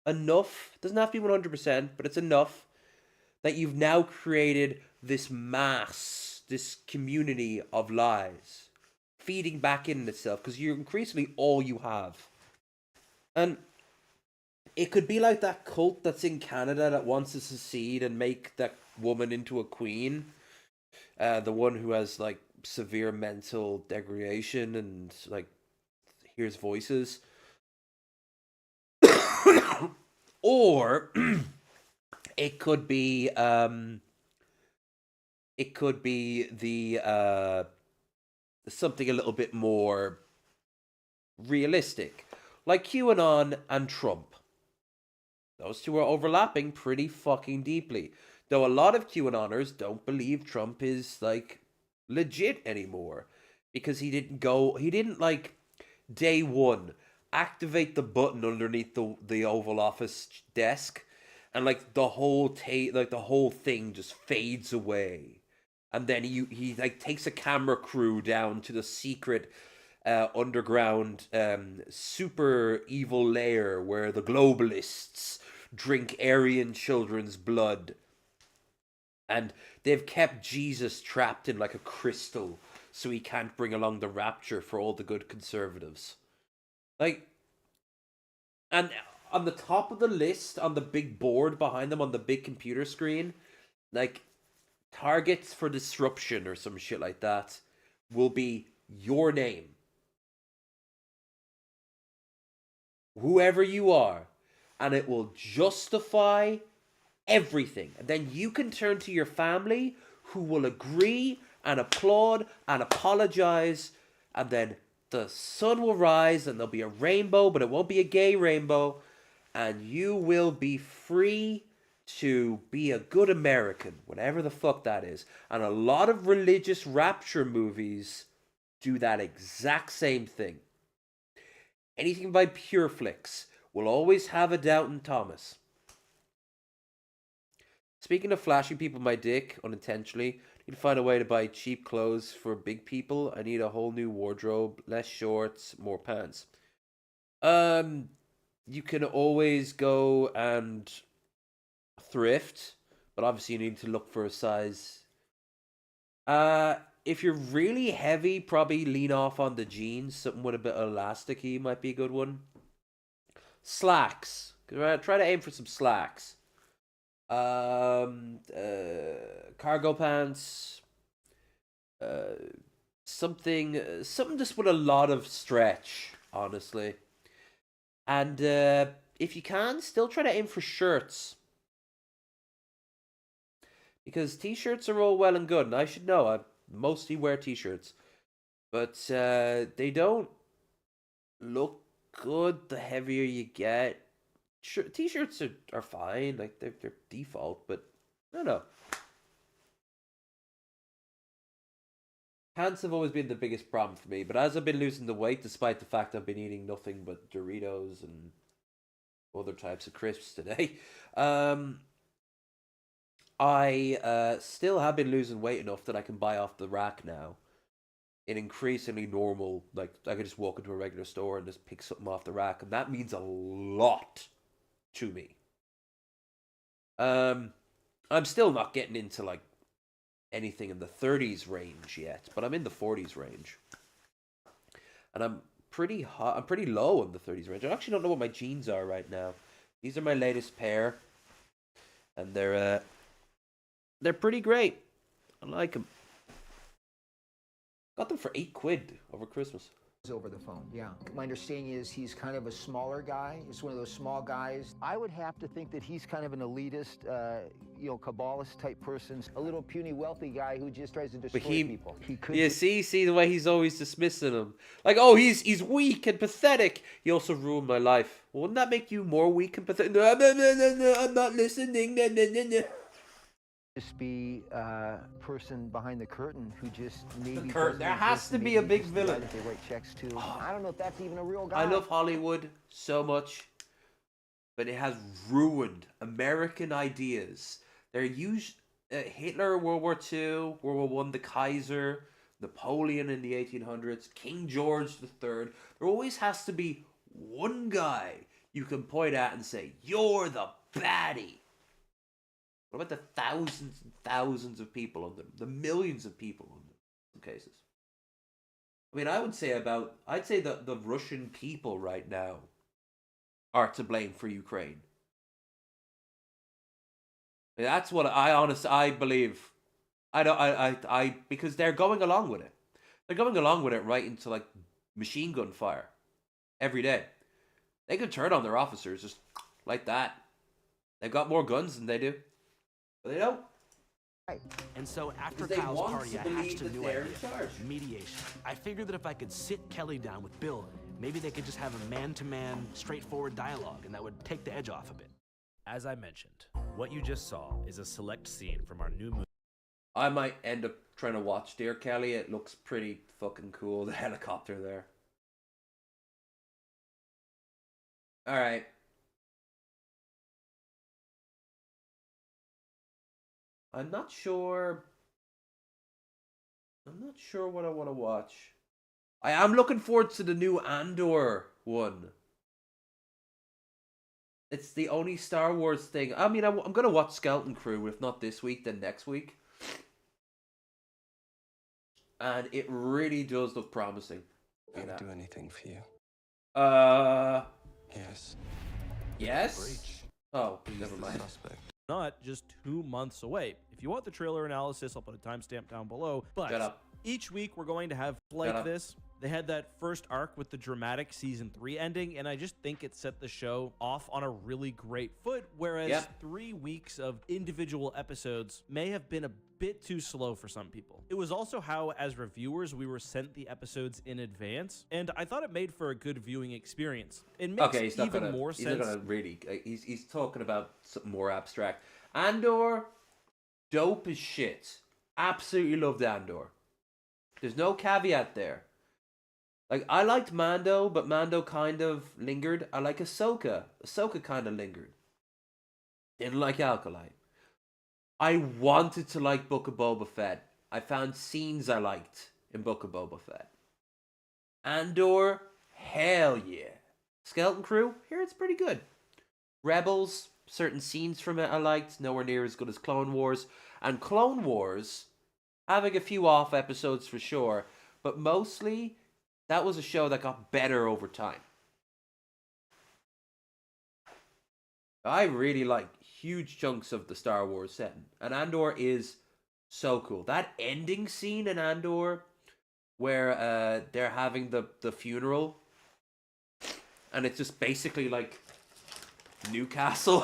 enough, doesn't have to be 100%, but it's enough that you've now created this mass, this community of lies, feeding back in itself, because you're increasingly all you have. And it could be like that cult that's in Canada that wants to secede and make that woman into a queen. The one who has, severe mental degradation and, hears voices. Or it could be the something a little bit more realistic, like QAnon and Trump. Those two are overlapping pretty fucking deeply. Though a lot of QAnoners don't believe Trump is, legit anymore. Because he didn't, day one, activate the button underneath the Oval Office desk, and the whole thing just fades away, and then he takes a camera crew down to the secret underground super evil lair where the globalists drink Aryan children's blood, and they've kept Jesus trapped in a crystal so he can't bring along the rapture for all the good conservatives. And on the top of the list, on the big board behind them, on the big computer screen, targets for disruption or some shit like that will be your name. Whoever you are. And it will justify everything. And then you can turn to your family who will agree and applaud and apologize. And then the sun will rise and there'll be a rainbow, but it won't be a gay rainbow. And you will be free to be a good American, whatever the fuck that is. And a lot of religious rapture movies do that exact same thing. Anything by Pureflix will always have a Doubting Thomas. Speaking of flashing people my dick unintentionally, I need to find a way to buy cheap clothes for big people. I need a whole new wardrobe, less shorts, more pants. You can always go and thrift, but obviously you need to look for a size. If you're really heavy, probably lean off on the jeans. Something with a bit of elasticy might be a good one. Slacks. Try to aim for some slacks. Cargo pants. Something just with a lot of stretch, honestly. And if you can, still try to aim for shirts. Because t-shirts are all well and good, and I should know, I mostly wear t-shirts. But they don't look good the heavier you get. T-shirts are fine, like they're default, but I don't know. Pants have always been the biggest problem for me, but as I've been losing the weight, despite the fact I've been eating nothing but Doritos and other types of crisps today, I still have been losing weight enough that I can buy off the rack now. In increasingly normal, like I could just walk into a regular store and just pick something off the rack, and that means a lot to me. I'm still not getting into like anything in the 30s range yet, but I'm in the 40s range. And I'm pretty hot. I'm pretty low in the 30s range. I actually don't know what my jeans are right now. These are my latest pair, and they're pretty great. I like them. Got them for £8 over Christmas. Over the phone, yeah. My understanding is he's kind of a smaller guy. He's one of those small guys. I would have to think that he's kind of an elitist, Kabbalist type person. A little puny, wealthy guy who just tries to destroy people. He could. Yeah, see the way he's always dismissing him. Like, oh, he's weak and pathetic. He also ruined my life. Wouldn't that make you more weak and pathetic? No, I'm not listening. Just be a person behind the curtain who just maybe the curtain. There has to be a big villain that they write checks to. I don't know if that's even a real guy. I love Hollywood so much, but it has ruined American ideas. They're used Hitler, World War II, World War I, the Kaiser, Napoleon in the 1800s, King George III. There always has to be one guy you can point at and say, "You're the baddie." What about the thousands and thousands of people on them? The millions of people on them, in some cases. I mean, I'd say that the Russian people right now are to blame for Ukraine. That's what I believe. Because they're going along with it. They're going along with it right into like machine gun fire every day. They can turn on their officers just like that. They've got more guns than they do. But they don't. And so after Kyle's party, I hatched a new idea, mediation. I figured that if I could sit Kelly down with Bill, maybe they could just have a man-to-man, straightforward dialogue, and that would take the edge off a bit. As I mentioned, what you just saw is a select scene from our new movie. I might end up trying to watch Dear Kelly. It looks pretty fucking cool, the helicopter there. Alright. I'm not sure what I want to watch. I am looking forward to the new Andor one. It's the only Star Wars thing. I mean, I'm going to watch Skeleton Crew, if not this week, then next week. And it really does look promising. I would do anything for you. Yes. Yes? Yes? Oh, never mind. not just 2 months away. If you want the trailer analysis, I'll put a timestamp down below. Shut But up. each week we're going to have like this. They had that first arc with the dramatic season 3 ending, and I just think it set the show off on a really great foot, whereas 3 weeks of individual episodes may have been a bit too slow for some people. It was also how, as reviewers, we were sent the episodes in advance, and I thought it made for a good viewing experience. It makes Okay, he's not even gonna. more He's sense. not gonna really. He's talking about something more abstract. Andor, dope as shit. Absolutely loved Andor. There's no caveat there. Like, I liked Mando, but Mando kind of lingered. I like Ahsoka. Ahsoka kind of lingered. Didn't like Alkali. I wanted to like Book of Boba Fett. I found scenes I liked in Book of Boba Fett. Andor, hell yeah. Skeleton Crew, here it's pretty good. Rebels, certain scenes from it I liked, nowhere near as good as Clone Wars. And Clone Wars, having a few off episodes for sure, but mostly that was a show that got better over time. I really like huge chunks of the Star Wars setting, and Andor is so cool. That ending scene in Andor, where they're having the funeral, and it's just basically like Newcastle.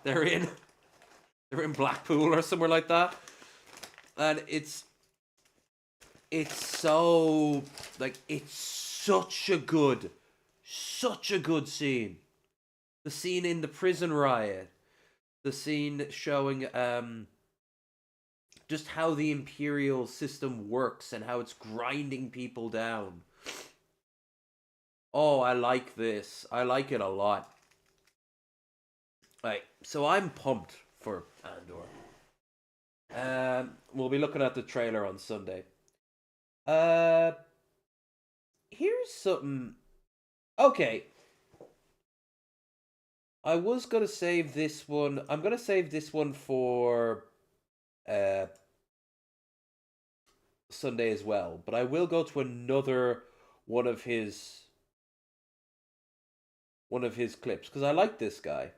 they're in Blackpool or somewhere like that, and it's so like it's such a good scene. The scene in the prison riot, the scene showing just how the imperial system works and how it's grinding people down. Oh, I like this. I like it a lot. Right, so I'm pumped for Andor. We'll be looking at the trailer on Sunday. Here's something. Okay. I was gonna save this one. I'm gonna save this one for Sunday as well. But I will go to another one of his clips because I like this guy.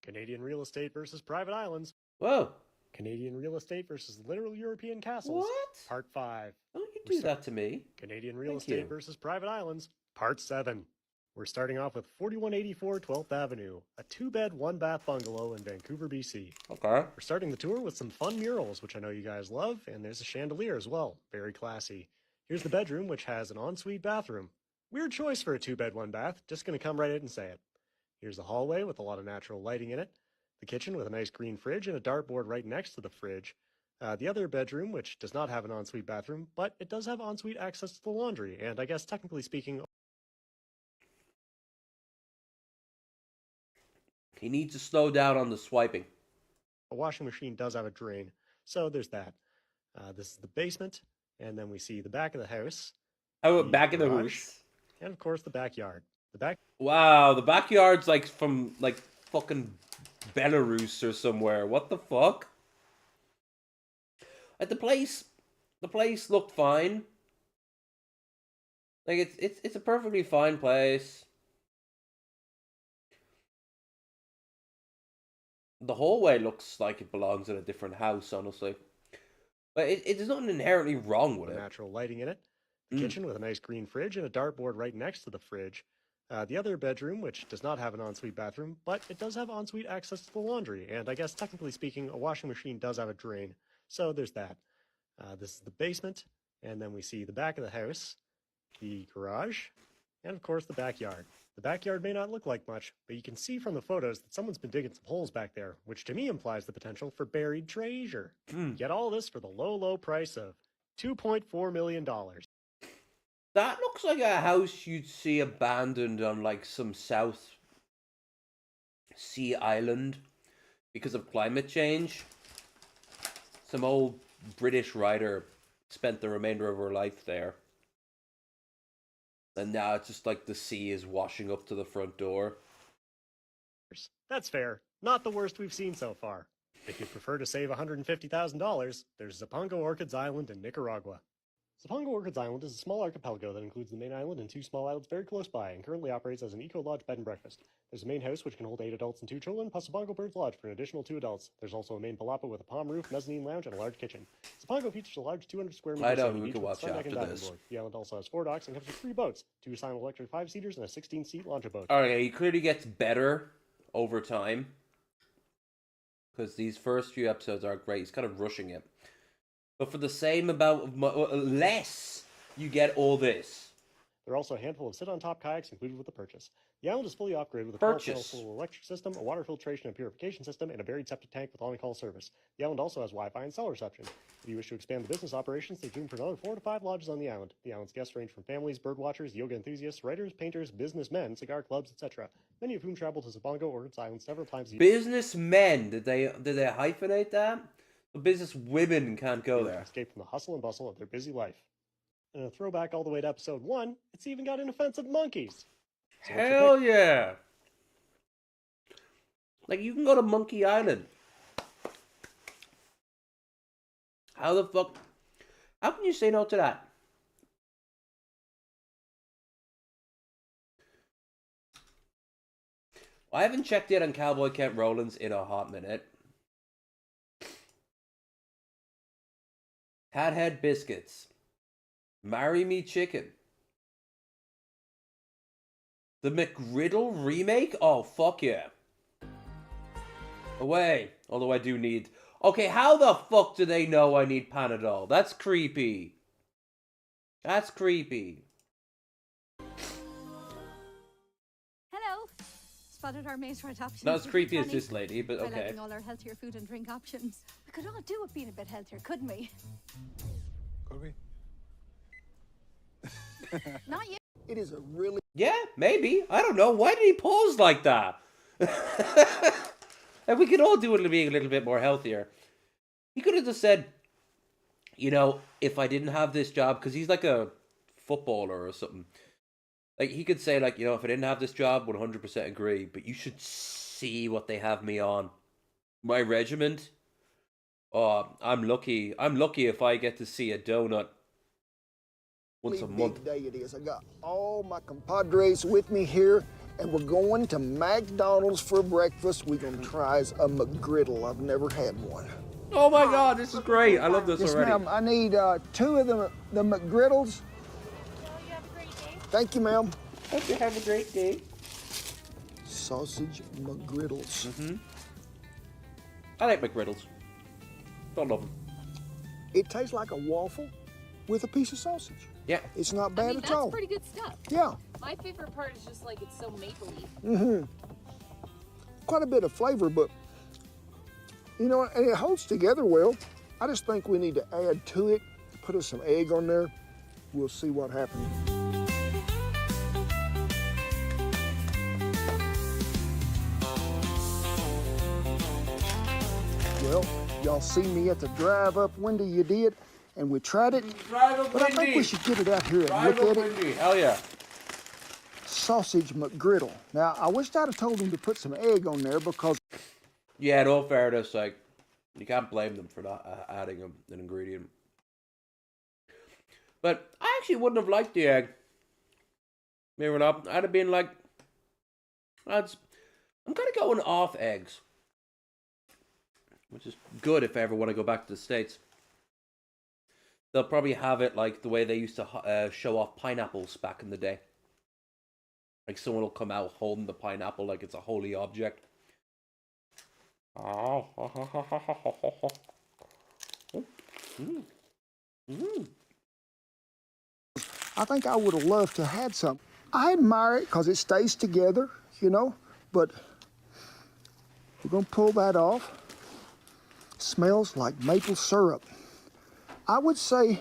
Canadian real estate versus private islands. Whoa. Canadian real estate versus literal European castles. What? Part 5. Don't you do that to me. Canadian real Thank estate you. versus private islands. Part 7. We're starting off with 4184 12th Avenue, a 2-bed, 1-bath bungalow in Vancouver, BC. Okay. We're starting the tour with some fun murals, which I know you guys love, and there's a chandelier as well. Very classy. Here's the bedroom, which has an ensuite bathroom. Weird choice for a 2-bed, 1-bath. Just gonna come right in and say it. Here's the hallway with a lot of natural lighting in it. The kitchen with a nice green fridge and a dartboard right next to the fridge. The other bedroom, which does not have an ensuite bathroom, but it does have ensuite access to the laundry, and I guess technically speaking... He needs to slow down on the swiping. A washing machine does have a drain, so there's that. This is the basement, and then we see the back of the house. Oh, back of the garage, house. and of course the backyard. Wow, the backyard's like from like fucking Belarus or somewhere. What the fuck? Like the place looked fine. Like it's a perfectly fine place. The hallway looks like it belongs in a different house, honestly. But there's nothing inherently wrong with it. Natural lighting in it. The kitchen with a nice green fridge and a dartboard right next to the fridge. The other bedroom, which does not have an ensuite bathroom, but it does have ensuite access to the laundry, and I guess technically speaking, a washing machine does have a drain, so there's that. This is the basement, and then we see the back of the house, the garage, and of course the backyard. The backyard may not look like much, but you can see from the photos that someone's been digging some holes back there, which to me implies the potential for buried treasure. Get all this for the low, low price of $2.4 million. That looks like a house you'd see abandoned on like some South Sea island because of climate change. Some old British writer spent the remainder of her life there. And now it's just like the sea is washing up to the front door. That's fair. Not the worst we've seen so far. If you prefer to save $150,000, there's Zapongo Orchids Island in Nicaragua. Zipango Orchids Island is a small archipelago that includes the main island and 2 small islands very close by, and currently operates as an eco-lodge bed and breakfast. There's a main house which can hold 8 adults and 2 children, plus Zipango Birds Lodge for an additional 2 adults. There's also a main palapa with a palm roof, mezzanine lounge, and a large kitchen. Zipango features a large 200 square meter I know sandy who we beach can with watch sun deck after and diving this. board. The island also has 4 docks and comes with 3 boats, 2 silent electric 5-seaters and a 16-seat launcher boat. Okay, he clearly gets better over time. Because these first few episodes aren't great. He's kind of rushing it. But for the same amount of less, you get all this. There are also a handful of sit-on-top kayaks included with the purchase. The island is fully off-grid with a 12-panel full electric system, a water filtration and purification system, and a buried septic tank with on-call service. The island also has Wi-Fi and cell reception. If you wish to expand the business operations, there's room for another 4 to 5 lodges on the island. The island's guests range from families, birdwatchers, yoga enthusiasts, writers, painters, businessmen, cigar clubs, etc., many of whom travel to Zipango or its island several times a year. Businessmen, did they hyphenate that? The business women can't go there. Escape from the hustle and bustle of their busy life. And a throwback all the way to episode 1, it's even got inoffensive monkeys. So Hell yeah! Like, you can go to Monkey Island. How the fuck? How can you say no to that? I haven't checked in on Cowboy Kent Rollins in a hot minute. Cathead Biscuits. Marry Me Chicken. The McGriddle remake? Oh, fuck yeah. Away. Although I do need... Okay, how the fuck do they know I need Panadol? That's creepy. That's creepy. Hello. Spotted our maze right options. Not as with creepy as tonic, this lady, but okay. highlighting all our healthier food and drink options. We could all do with being a bit healthier, couldn't we? Could we? Not you. It is a really... Yeah, maybe. I don't know. Why did he pause like that? And we could all do it to being a little bit more healthier. He could have just said, you know, if I didn't have this job, because he's like a footballer or something. Like, he could say, like, you know, if I didn't have this job, 100% agree. But you should see what they have me on. My regiment. Oh, I'm lucky. I'm lucky if I get to see a donut once a month. Big day it is. I got all my compadres with me here, and we're going to McDonald's for breakfast. We're gonna try a McGriddle. I've never had one. Oh my God, this is great! I love this Yes, already. ma'am. I need 2 of the McGriddles. You have a great day. Thank you, ma'am. Hope you have a great day. Sausage McGriddles. Mm-hmm. I like McGriddles. Don't love them. It tastes like a waffle with a piece of sausage. Yeah. It's not bad at that's all. pretty good stuff. Yeah. My favorite part is just like it's so mapley. Mm-hmm. Quite a bit of flavor, but you know, and it holds together well. I just think we need to add to it, put some egg on there. We'll see what happens. Well, y'all see me at the drive-up window you did, and we tried it. But I think we should get it out here and look at it. Hell yeah. Sausage McGriddle. Now, I wished I'd have told them to put some egg on there because... Yeah, in all fairness, like, you can't blame them for not adding an ingredient. But I actually wouldn't have liked the egg. Maybe not. I'd have been like, I'm kind of going off eggs. Which is good if I ever want to go back to the States. They'll probably have it like the way they used to show off pineapples back in the day. Like someone will come out holding the pineapple like it's a holy object. Oh. I think I would have loved to have had some. I admire it because it stays together, you know, but we're going to pull that off. Smells like maple syrup. I would say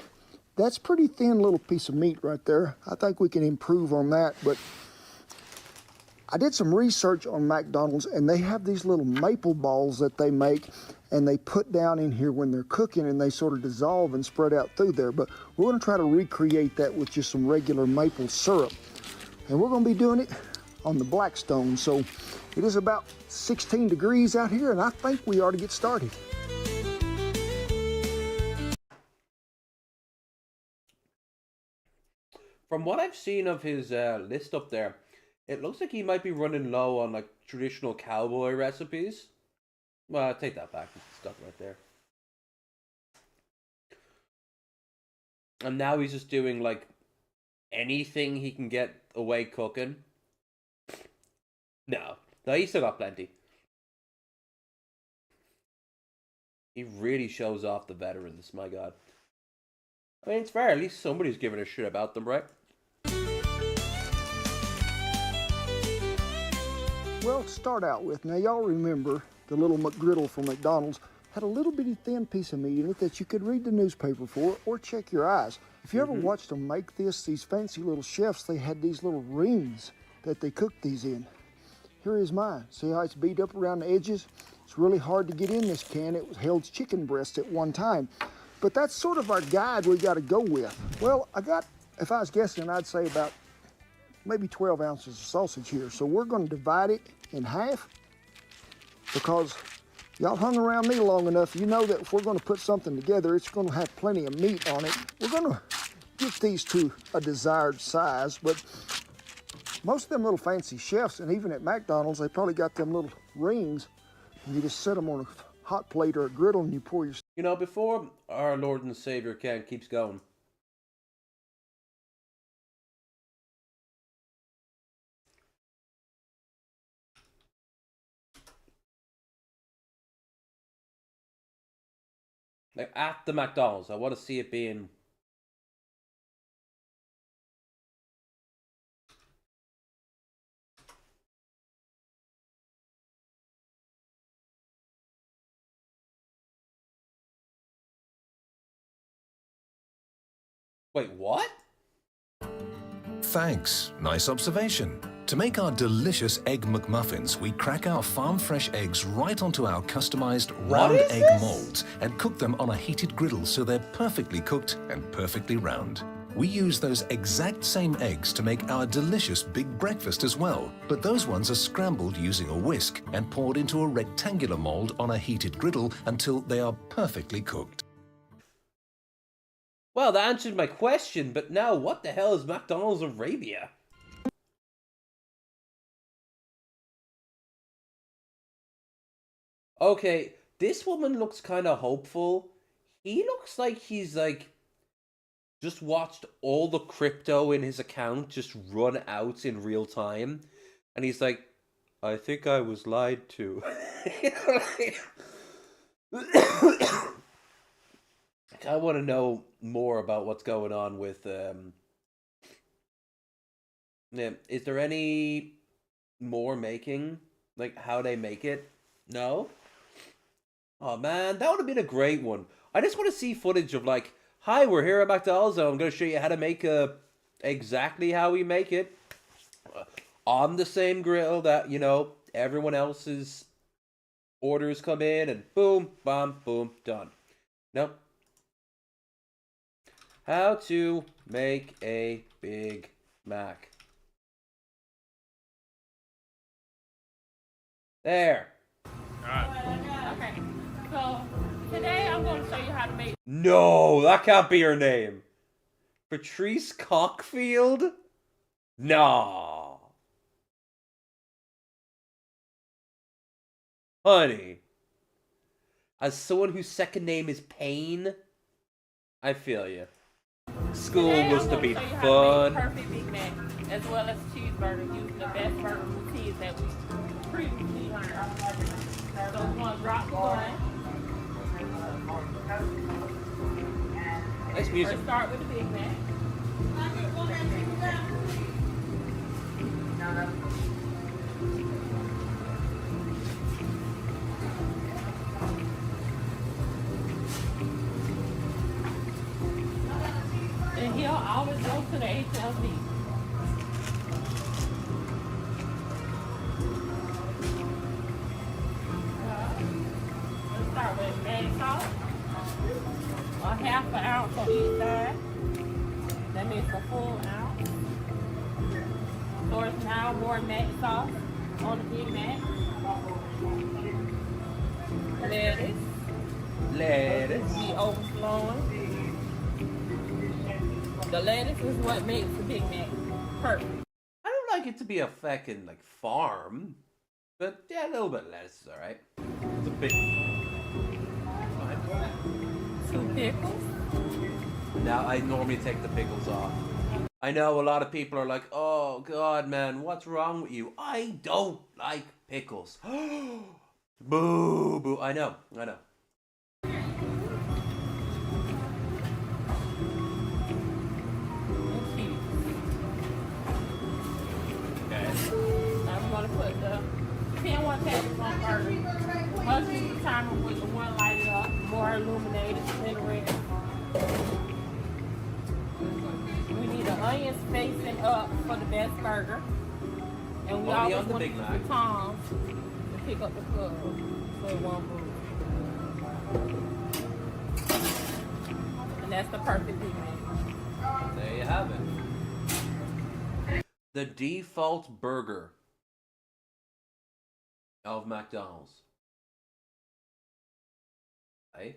that's pretty thin little piece of meat right there. I think we can improve on that, but I did some research on McDonald's, and they have these little maple balls that they make, and they put down in here when they're cooking, and they sort of dissolve and spread out through there. But we're going to try to recreate that with just some regular maple syrup. And we're going to be doing it on the Blackstone. So it is about 16 degrees out here, and I think we ought to get started. From what I've seen of his list up there, it looks like he might be running low on like traditional cowboy recipes. Well, I take that back. It's stuck right there. And now he's just doing like anything he can get away cooking. No, he's still got plenty. He really shows off the veterans, my God. I mean, it's fair. At least somebody's giving a shit about them, right? Well, to start out with, now y'all remember the little McGriddle from McDonald's had a little bitty thin piece of meat in it that you could read the newspaper for or check your eyes. If you ever watched them make this, these fancy little chefs, they had these little rings that they cooked these in. Here is mine. See how it's beat up around the edges? It's really hard to get in this can. It held chicken breast at one time. But that's sort of our guide we got to go with. Well, I got, if I was guessing, I'd say about maybe 12 ounces of sausage here. So we're going to divide it in half because y'all hung around me long enough. You know that if we're going to put something together, it's going to have plenty of meat on it. We're going to get these to a desired size, but most of them little fancy chefs, and even at McDonald's, they probably got them little rings, and you just set them on a hot plate or a griddle, and you pour your... You know, before our Lord and Savior Ken keeps going, like at the McDonald's, I want to see it being... Wait, what? Thanks. Nice observation. To make our delicious Egg McMuffins, we crack our farm-fresh eggs right onto our customized round egg molds and cook them on a heated griddle so they're perfectly cooked and perfectly round. We use those exact same eggs to make our delicious big breakfast as well, but those ones are scrambled using a whisk and poured into a rectangular mold on a heated griddle until they are perfectly cooked. Well, that answered my question, but now what the hell is McDonald's Arabia? Okay, this woman looks kind of hopeful. He looks like he's like just watched all the crypto in his account just run out in real time. And he's like, I think I was lied to. I want to know more about what's going on with yeah, is there any more making? Like how they make it? No? Oh man, that would have been a great one. I just want to see footage of like, hi, we're here at McDonald's and I'm going to show you how to make exactly how we make it. On the same grill that, you know, everyone else's orders come in and boom, bam, boom, done. Nope. How to make a Big Mac. There. Okay, so today I'm going to show you how to make... No, that can't be her name. Patrice Cockfield? Nah. Honey. As someone whose second name is Payne, I feel you. School Today, must have been I'm gonna fun. show you how to make a perfect Big Mac, as well as cheeseburger, using the best burger cheese that we previously learned. So we're going to drop the bun. Nice music. First start with the Big Mac. And he'll always go to the HLV. Let's start with mayo sauce. A half an ounce on each side. That makes a full ounce. So it's now more mayo sauce on the Big Mac. Lettuce. Lettuce. Be overflowing. The lettuce is what makes the Big Mac perfect. I don't like it to be a fucking like farm, but yeah, a little bit of lettuce is all right. It's a big. Two pickles. Now I normally take the pickles off. I know a lot of people are like, "Oh God, man, what's wrong with you?" I don't like pickles. Boo, boo. I know. I'm gonna put the Pt.1 patties on first. Most of the time I'm with the one lighted up, more illuminated than the rest. We need the onions facing up for the best burger. And we always want to use the tongs to pick up the plug so it won't move. And that's the perfect Big Mac. There you have it. The default burger of McDonald's. Hey?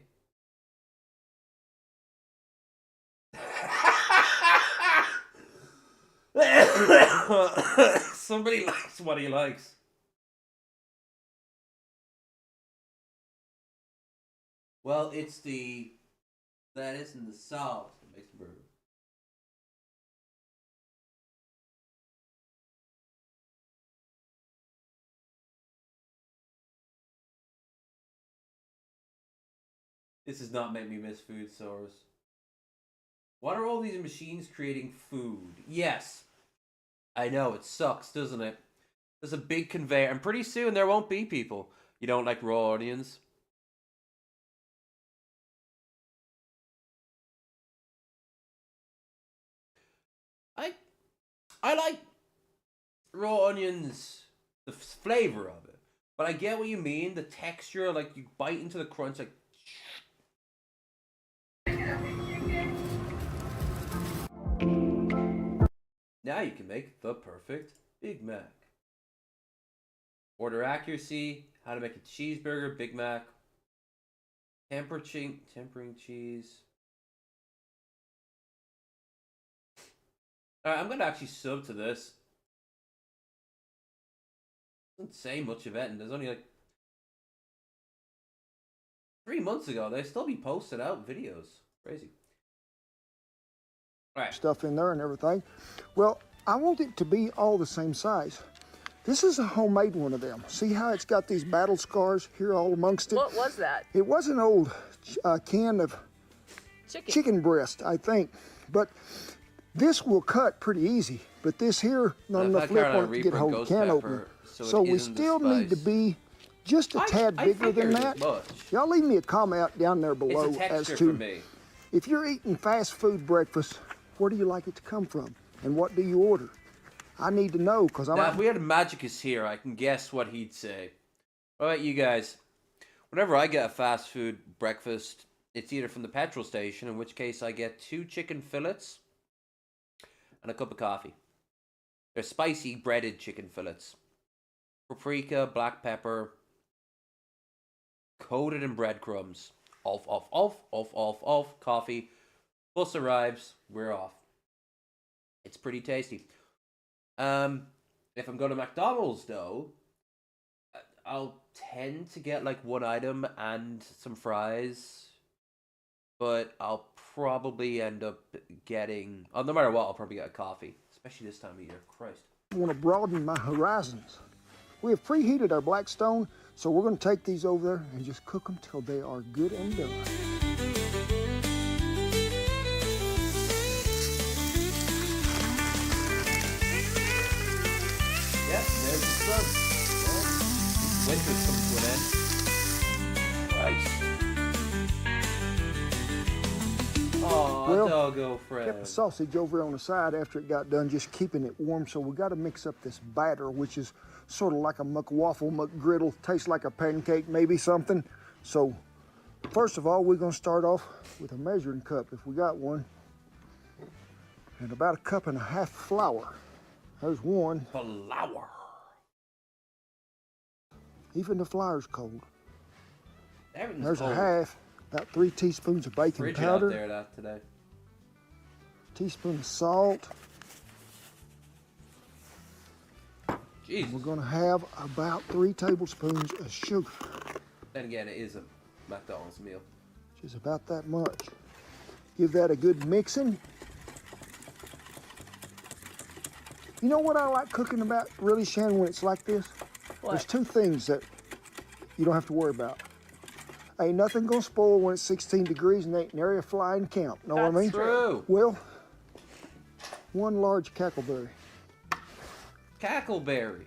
Somebody likes what he likes. Well, it's the lettuce and the salt that makes the burger. This does not make me miss food stores. What are all these machines creating food? Yes. I know, it sucks, doesn't it? There's a big conveyor, and pretty soon there won't be people. You don't like raw onions? I like raw onions, the flavor of it. But I get what you mean, the texture, like you bite into the crunch, like... Now you can make the perfect Big Mac. Order accuracy, how to make a cheeseburger, Big Mac, tempering cheese. Alright, I'm gonna actually sub to this. Doesn't say much of it, and there's only like 3 months ago. They still be posted out videos. Crazy. Right. Stuff in there and everything. Well, I want it to be all the same size. This is a homemade one of them. See how it's got these battle scars here all amongst it? What was that? It was an old can of chicken breast, I think. But this will cut pretty easy. But this here, not enough lip on it to get a whole can open. So we still need to be just a tad bigger than that. Y'all leave me a comment down there below as to if you're eating fast food breakfast, where do you like it to come from? And what do you order? I need to know, because I'm... Now, if we had a Magicus here, I can guess what he'd say. All right, you guys. Whenever I get a fast food breakfast, it's either from the petrol station, in which case I get 2 chicken fillets and a cup of coffee. They're spicy breaded chicken fillets. Paprika, black pepper, coated in breadcrumbs. Off, coffee. Bus arrives, we're off. It's pretty tasty. If I'm going to McDonald's, though, I'll tend to get like one item and some fries. But I'll probably end up getting... Oh, no matter what, I'll probably get a coffee. Especially this time of year. Christ. I want to broaden my horizons. We have preheated our Blackstone, so we're going to take these over there and just cook them till they are good and done. Yep, there's the sun. Well, winter's coming to an end. Christ. Oh, well, doggo friend. Kept the sausage over on the side after it got done, just keeping it warm. So we got to mix up this batter, which is sort of like a McWaffle, McGriddle, tastes like a pancake, maybe something. So first of all, we're going to start off with a measuring cup, if we got one, and about 1.5 cups flour. There's one. Flour. Even the flour's cold. Everything's There's a half. About 3 teaspoons of baking Fridge powder. out there today. teaspoon of salt. Jeez. We're going to have about 3 tablespoons of sugar. Then again, it is a McDonald's meal. Which is about that much. Give that a good mixing. You know what I like cooking about, really, Shannon, when it's like this? What? There's 2 things that you don't have to worry about. Ain't nothing gonna spoil when it's 16 degrees and ain't nary a fly in camp. Know what I mean? True. Well, 1 large cackleberry. Cackleberry.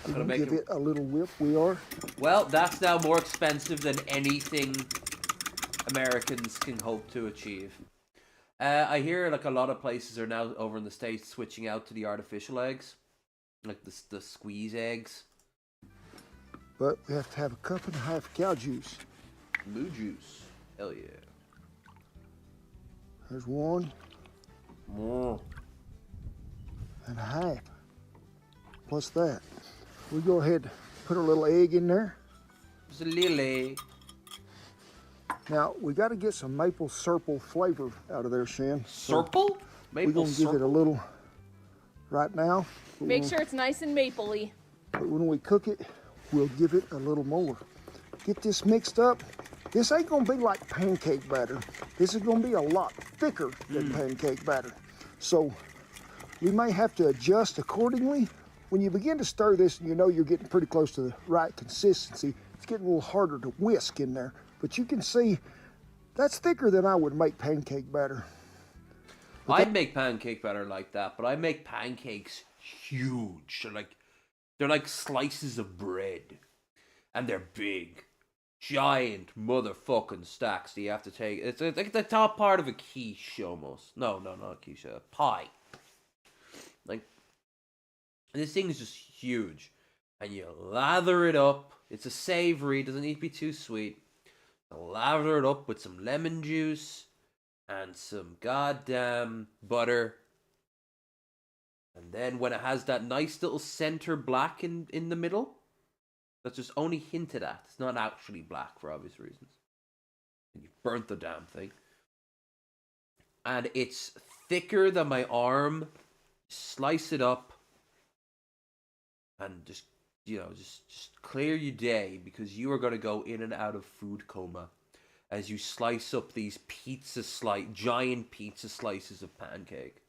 I'm We're gonna gonna make give it a little whip. We are. Well, that's now more expensive than anything Americans can hope to achieve. I hear like a lot of places are now over in the States switching out to the artificial eggs, like the squeeze eggs. But we have to have a cup and a half of cow juice. Moo juice. Hell yeah. There's 1. More. And a half. Plus that. We go ahead and put a little egg in there. Just a little egg. Now, we got to get some maple syrup flavor out of there, Shan. Surple? We're going to give it a little right now. Make sure it's nice and mapley. But when we cook it, we'll give it a little more. Get this mixed up. This ain't going to be like pancake batter. This is going to be a lot thicker than pancake batter. So we may have to adjust accordingly. When you begin to stir this, you know you're getting pretty close to the right consistency. It's getting a little harder to whisk in there. But you can see that's thicker than I would make pancake batter. I'd make pancake batter like that, but I make pancakes huge. They're like slices of bread. And they're big. Giant motherfucking stacks that you have to take. It's like the top part of a quiche almost. No, not a quiche, a pie. Like, this thing is just huge. And you lather it up. It's a savory, doesn't need to be too sweet. Lather it up with some lemon juice and some goddamn butter. And then when it has that nice little center black in the middle, that's just only hinted at. It's not actually black for obvious reasons. And you've burnt the damn thing. And it's thicker than my arm. Slice it up. And just clear your day, because you are going to go in and out of food coma as you slice up these giant pizza slices of pancake.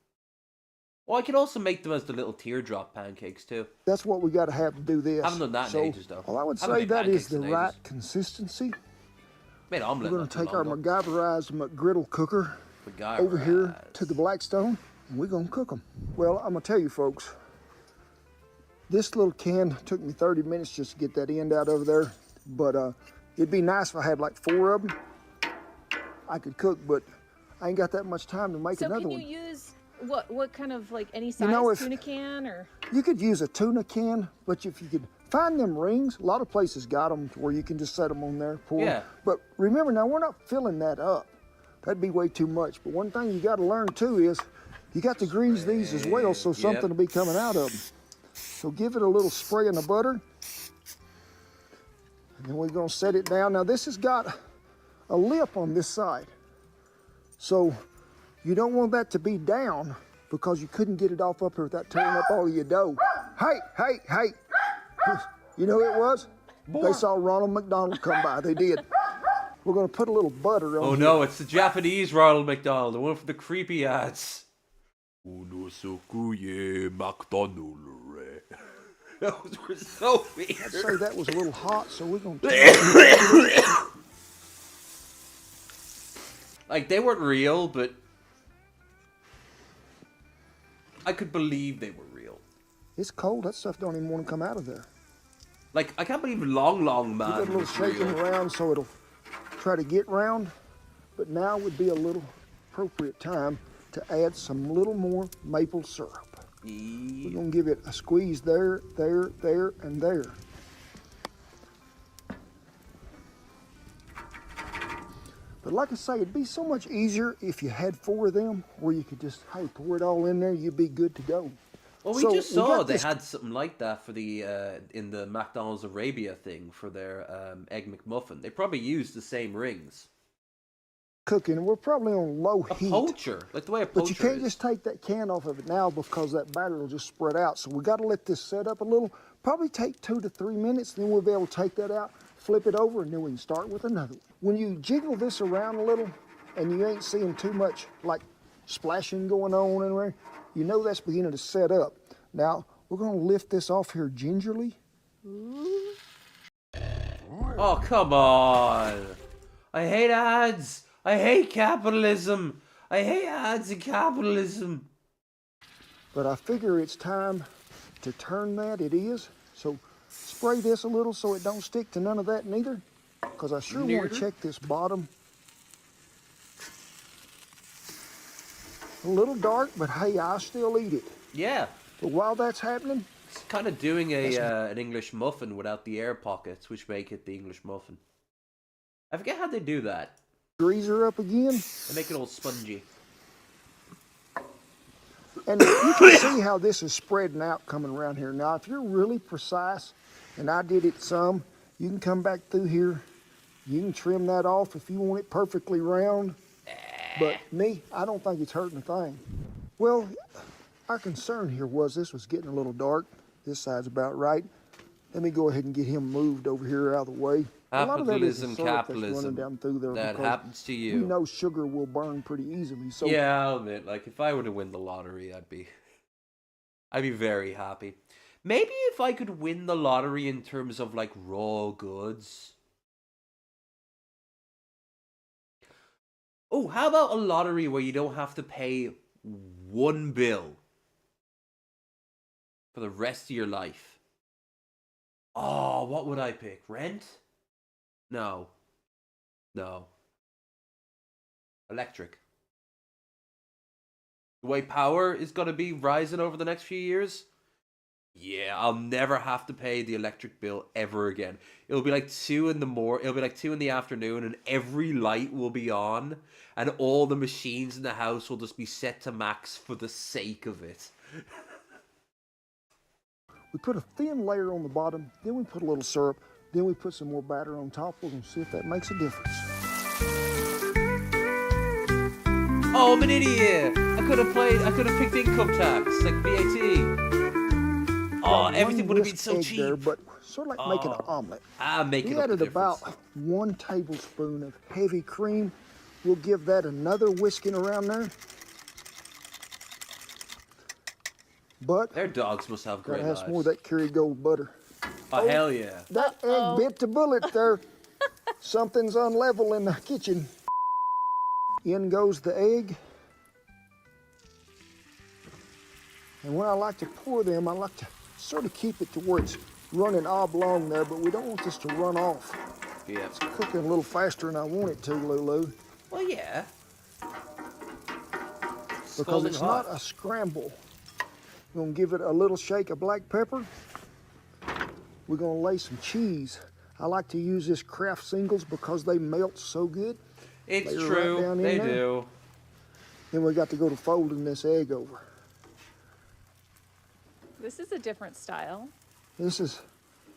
Well, I can also make them as the little teardrop pancakes too. That's what we got to have to do this. Haven't done that in ages though. Well, I would say that is the right consistency. Made omelet. We're going to take our MacGyverized McGriddle cooker over here to the Blackstone, and we're going to cook them. Well, I'm going to tell you folks, this little can took me 30 minutes just to get that end out over there. But it'd be nice if I had like 4 of them. I could cook, but I ain't got that much time to make another one. So can you use what kind of, like, any size tuna can or? You could use a tuna can, but if you could find them rings, a lot of places got them to where you can just set them on there, pour them. But remember, now we're not filling that up. That'd be way too much. But one thing you got to learn too is you got to grease these as well, so something will be coming out of them. So give it a little spray in the butter. And then we're going to set it down. Now this has got a lip on this side. So you don't want that to be down because you couldn't get it off up here without tearing up all of your dough. Hey. You know who it was? They saw Ronald McDonald come by. They did. We're going to put a little butter on Oh no, it's the Japanese Ronald McDonald, the one from the creepy ads. Those were so weird. I'd say that was a little hot, so we're going to... Like, they weren't real, but I could believe they were real. It's cold. That stuff don't even want to come out of there. Like, I can't believe Long Man You got a little was shaking real. around so it'll try to get round, but now would be a little appropriate time to add some little more maple syrup. We're going to give it a squeeze there, and there. But like I say, it'd be so much easier if you had 4 of them, where you could just, hey, pour it all in there, you'd be good to go. Well, we just saw they had something like that for the in the McDonald's Arabia thing for their Egg McMuffin. They probably used the same rings. cooking. We're probably on low heat. Poacher, like the way a poacher But you can't is. just take that can off of it now because that batter will just spread out. So we got to let this set up a little. Probably take 2 to 3 minutes. Then we'll be able to take that out, flip it over, and then we can start with another one. When you jiggle this around a little and you ain't seeing too much like splashing going on anywhere, you know that's beginning to set up. Now, we're going to lift this off here gingerly. Oh, come on. I hate ads. I hate capitalism. I hate ads and capitalism. But I figure it's time to turn that. It is. So spray this a little so it don't stick to none of that neither. Because I sure want to check this bottom. A little dark, but hey, I'll still eat it. Yeah. But while that's happening... It's kind of doing an English muffin without the air pockets, which make it the English muffin. I forget how they do that. Grease her up again. They make it all spongy. And you can see how this is spreading out coming around here. Now, if you're really precise, and I did it some, you can come back through here. You can trim that off if you want it perfectly round. But me, I don't think it's hurting a thing. Well, our concern here was this was getting a little dark. This side's about right. Let me go ahead and get him moved over here out of the way. Capitalism, capitalism. Down through there that happens to you. We know sugar will burn pretty easily. So yeah, I'll admit, like if I were to win the lottery, I'd be very happy. Maybe if I could win the lottery in terms of like raw goods. Oh, how about a lottery where you don't have to pay one bill for the rest of your life? Oh, what would I pick? Rent? No. No. Electric. The way power is going to be rising over the next few years, yeah, I'll never have to pay the electric bill ever again. It'll be like 2 in the afternoon and every light will be on and all the machines in the house will just be set to max for the sake of it. We put a thin layer on the bottom, then we put a little syrup, then we put some more batter on top. We're going to see if that makes a difference. Oh, I'm an idiot! I could have picked income tax, like VAT. Oh, everything would have been so cheap. There, but sort of like making an omelet. Making we added about 1 tablespoon of heavy cream. We'll give that another whisking around there. But their dogs must have great lives. Has more of that Kerrygold butter. Oh, hell yeah. That egg bit the bullet there. Something's unlevel in the kitchen. In goes the egg. And when I like to pour them, I like to sort of keep it to where it's running oblong there, but we don't want this to run off. Yeah. It's cooking a little faster than I want it to, Lulu. Well, yeah. Because it's not a scramble. We're going to give it a little shake of black pepper. We're going to lay some cheese. I like to use this Kraft singles because they melt so good. It's true, right they do. Then we got to go to folding this egg over. This is a different style. This is,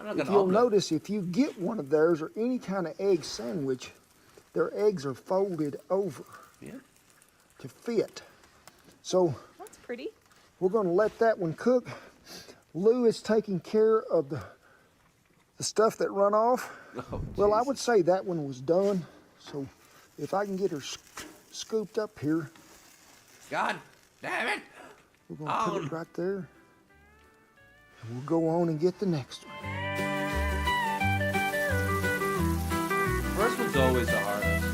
if you'll notice, if you get one of theirs or any kind of egg sandwich, their eggs are folded over to fit. So that's pretty. We're going to let that one cook. Lou is taking care of the stuff that run off. Oh, well, I would say that one was done. So if I can get her scooped up here. God damn it. We're going to put it right there. And we'll go on and get the next one. First one's always the hardest.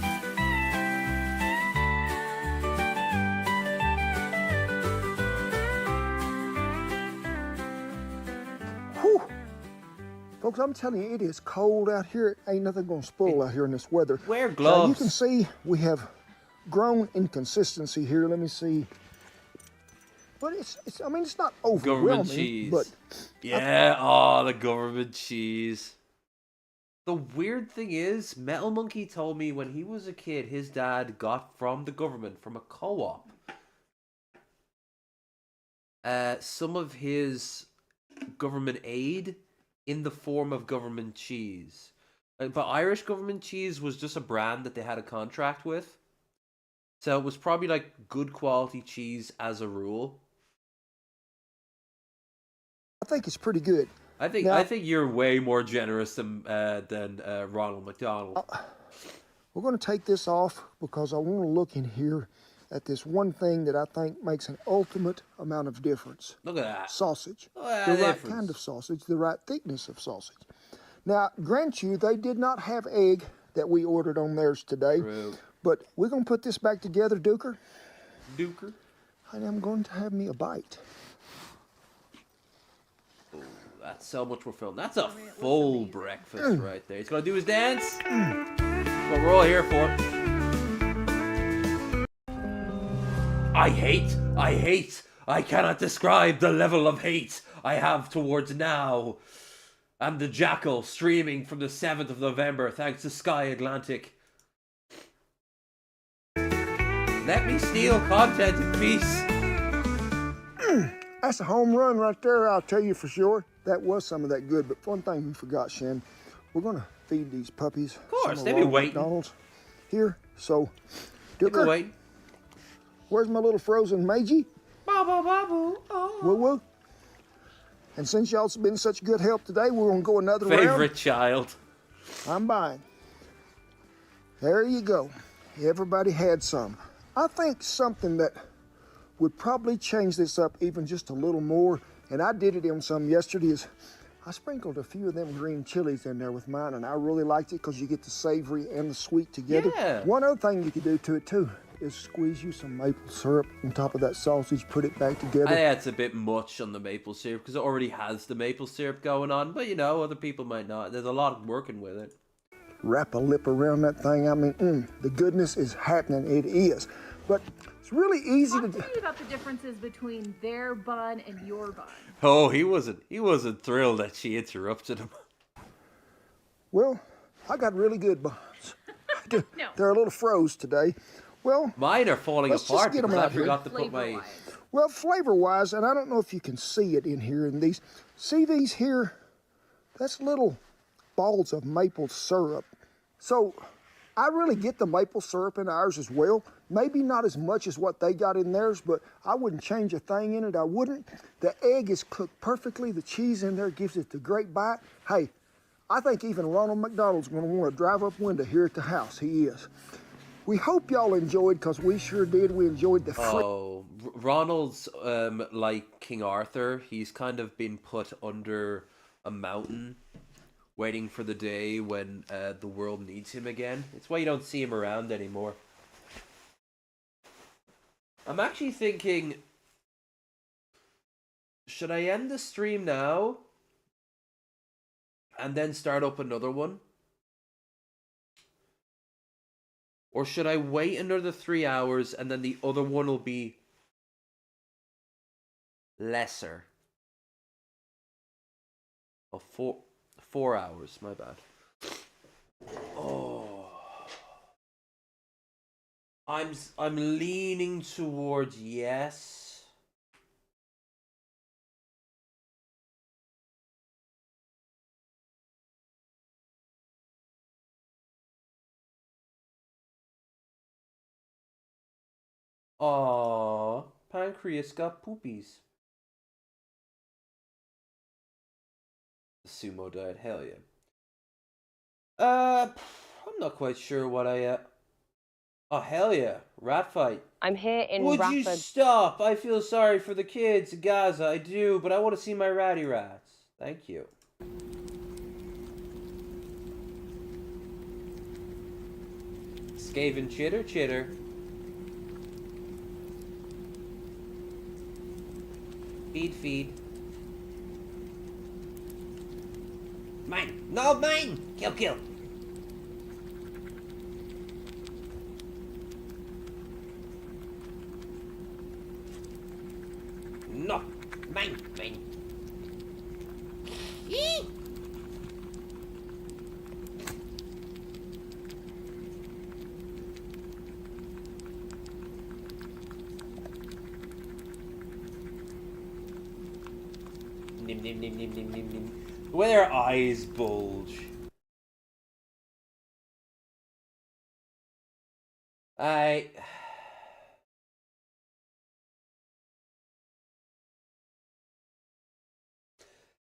Whew. Folks, I'm telling you, it is cold out here. Ain't nothing going to spoil out here in this weather. Wear gloves. Now, you can see we have grown inconsistency here. Let me see. But I mean, it's not overwhelming. Government cheese. But yeah, the government cheese. The weird thing is, Metal Monkey told me when he was a kid, his dad got from the government, from a co-op, some of his government aid in the form of government cheese. But Irish government cheese was just a brand that they had a contract with. So it was probably like good quality cheese as a rule. I think it's pretty good. I think you're way more generous than Ronald McDonald. We're going to take this off because I want to look in here at this one thing that I think makes an ultimate amount of difference. Look at that. Sausage. Look at The that right difference. kind of sausage, the right thickness of sausage. Now, grant you, they did not have egg that we ordered on theirs today. True. But we're going to put this back together, Duker. Duker. And I'm going to have me a bite. Ooh, that's so much more film. That's a full breakfast right there. He's going to do his dance. That's what we're all here for. I cannot describe the level of hate I have towards now. And the Jackal streaming from the 7th of November thanks to Sky Atlantic. Let me steal content in peace. That's a home run right there, I'll tell you for sure. That was some of that good, but one thing we forgot, Shen. We're going to feed these puppies. Of course, they've been waiting. McDonald's here, so... They've been waiting. Where's my little frozen Meiji? Babu. Woo woo. And since y'all's been such good help today, we're going to go another round. Favorite child. I'm buying. There you go. Everybody had some. I think something that would probably change this up even just a little more, and I did it on some yesterday, is I sprinkled a few of them green chilies in there with mine, and I really liked it because you get the savory and the sweet together. Yeah. One other thing you could do to it too is squeeze you some maple syrup on top of that sausage, put it back together. I think it's a bit much on the maple syrup because it already has the maple syrup going on, but you know, other people might not. There's a lot working with it. Wrap a lip around that thing. I mean, the goodness is happening. It is. But it's really easy to do. Talk to me about the differences between their bun and your bun. Oh, he wasn't thrilled that she interrupted him. Well, I got really good buns. No. They're a little froze today. Well, mine are falling let's apart just get 'em because I out here. forgot to put my... Well, flavor-wise, and I don't know if you can see it in here in these. See these here? That's little balls of maple syrup. So I really get the maple syrup in ours as well. Maybe not as much as what they got in theirs, but I wouldn't change a thing in it. I wouldn't. The egg is cooked perfectly. The cheese in there gives it the great bite. Hey, I think even Ronald McDonald's going to want to drive up window here at the house. He is. We hope y'all enjoyed, because we sure did. We enjoyed the Oh, Ronald's like King Arthur. He's kind of been put under a mountain, waiting for the day when the world needs him again. It's why you don't see him around anymore. I'm actually thinking, should I end the stream now and then start up another one? Or should I wait another 3 hours and then the other one will be lesser? Oh, 4 hours, my bad. Oh. I'm leaning towards yes. Aww, Pancreas got poopies. The sumo diet, hell yeah. I'm not quite sure what I Oh hell yeah, rat fight. I'm here in Would you Rafford. stop? I feel sorry for the kids in Gaza, I do, but I want to see my ratty rats. Thank you. Skaven chitter. Feed. Mine! No, mine! Kill! No! Mine! Eee! Nim. The way their eyes bulge.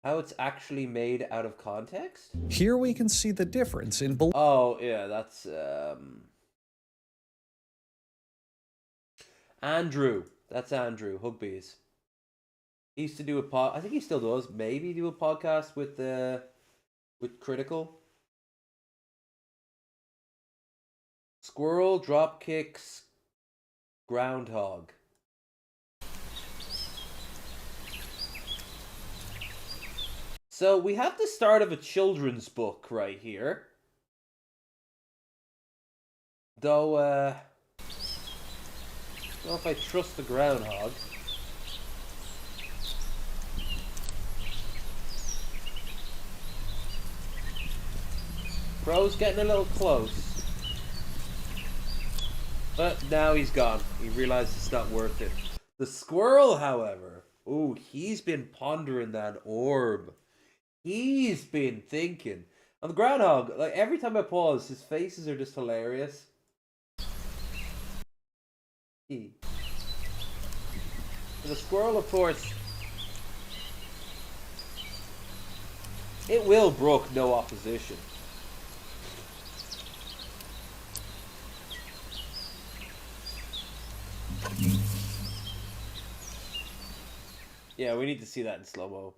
How it's actually made out of context? Here we can see the difference in... Oh, yeah, that's... Andrew. That's Andrew, Hugbees. He used to do a I think he still does, maybe do a podcast with Critical. Squirrel, drop kicks, groundhog. So we have the start of a children's book right here. Though, I don't know if I trust the groundhog. Bro's getting a little close. But now he's gone. He realizes it's not worth it. The squirrel, however, ooh, he's been pondering that orb. He's been thinking. On the groundhog, like every time I pause, his faces are just hilarious. The squirrel, of course, it will brook no opposition. Yeah, we need to see that in slow-mo.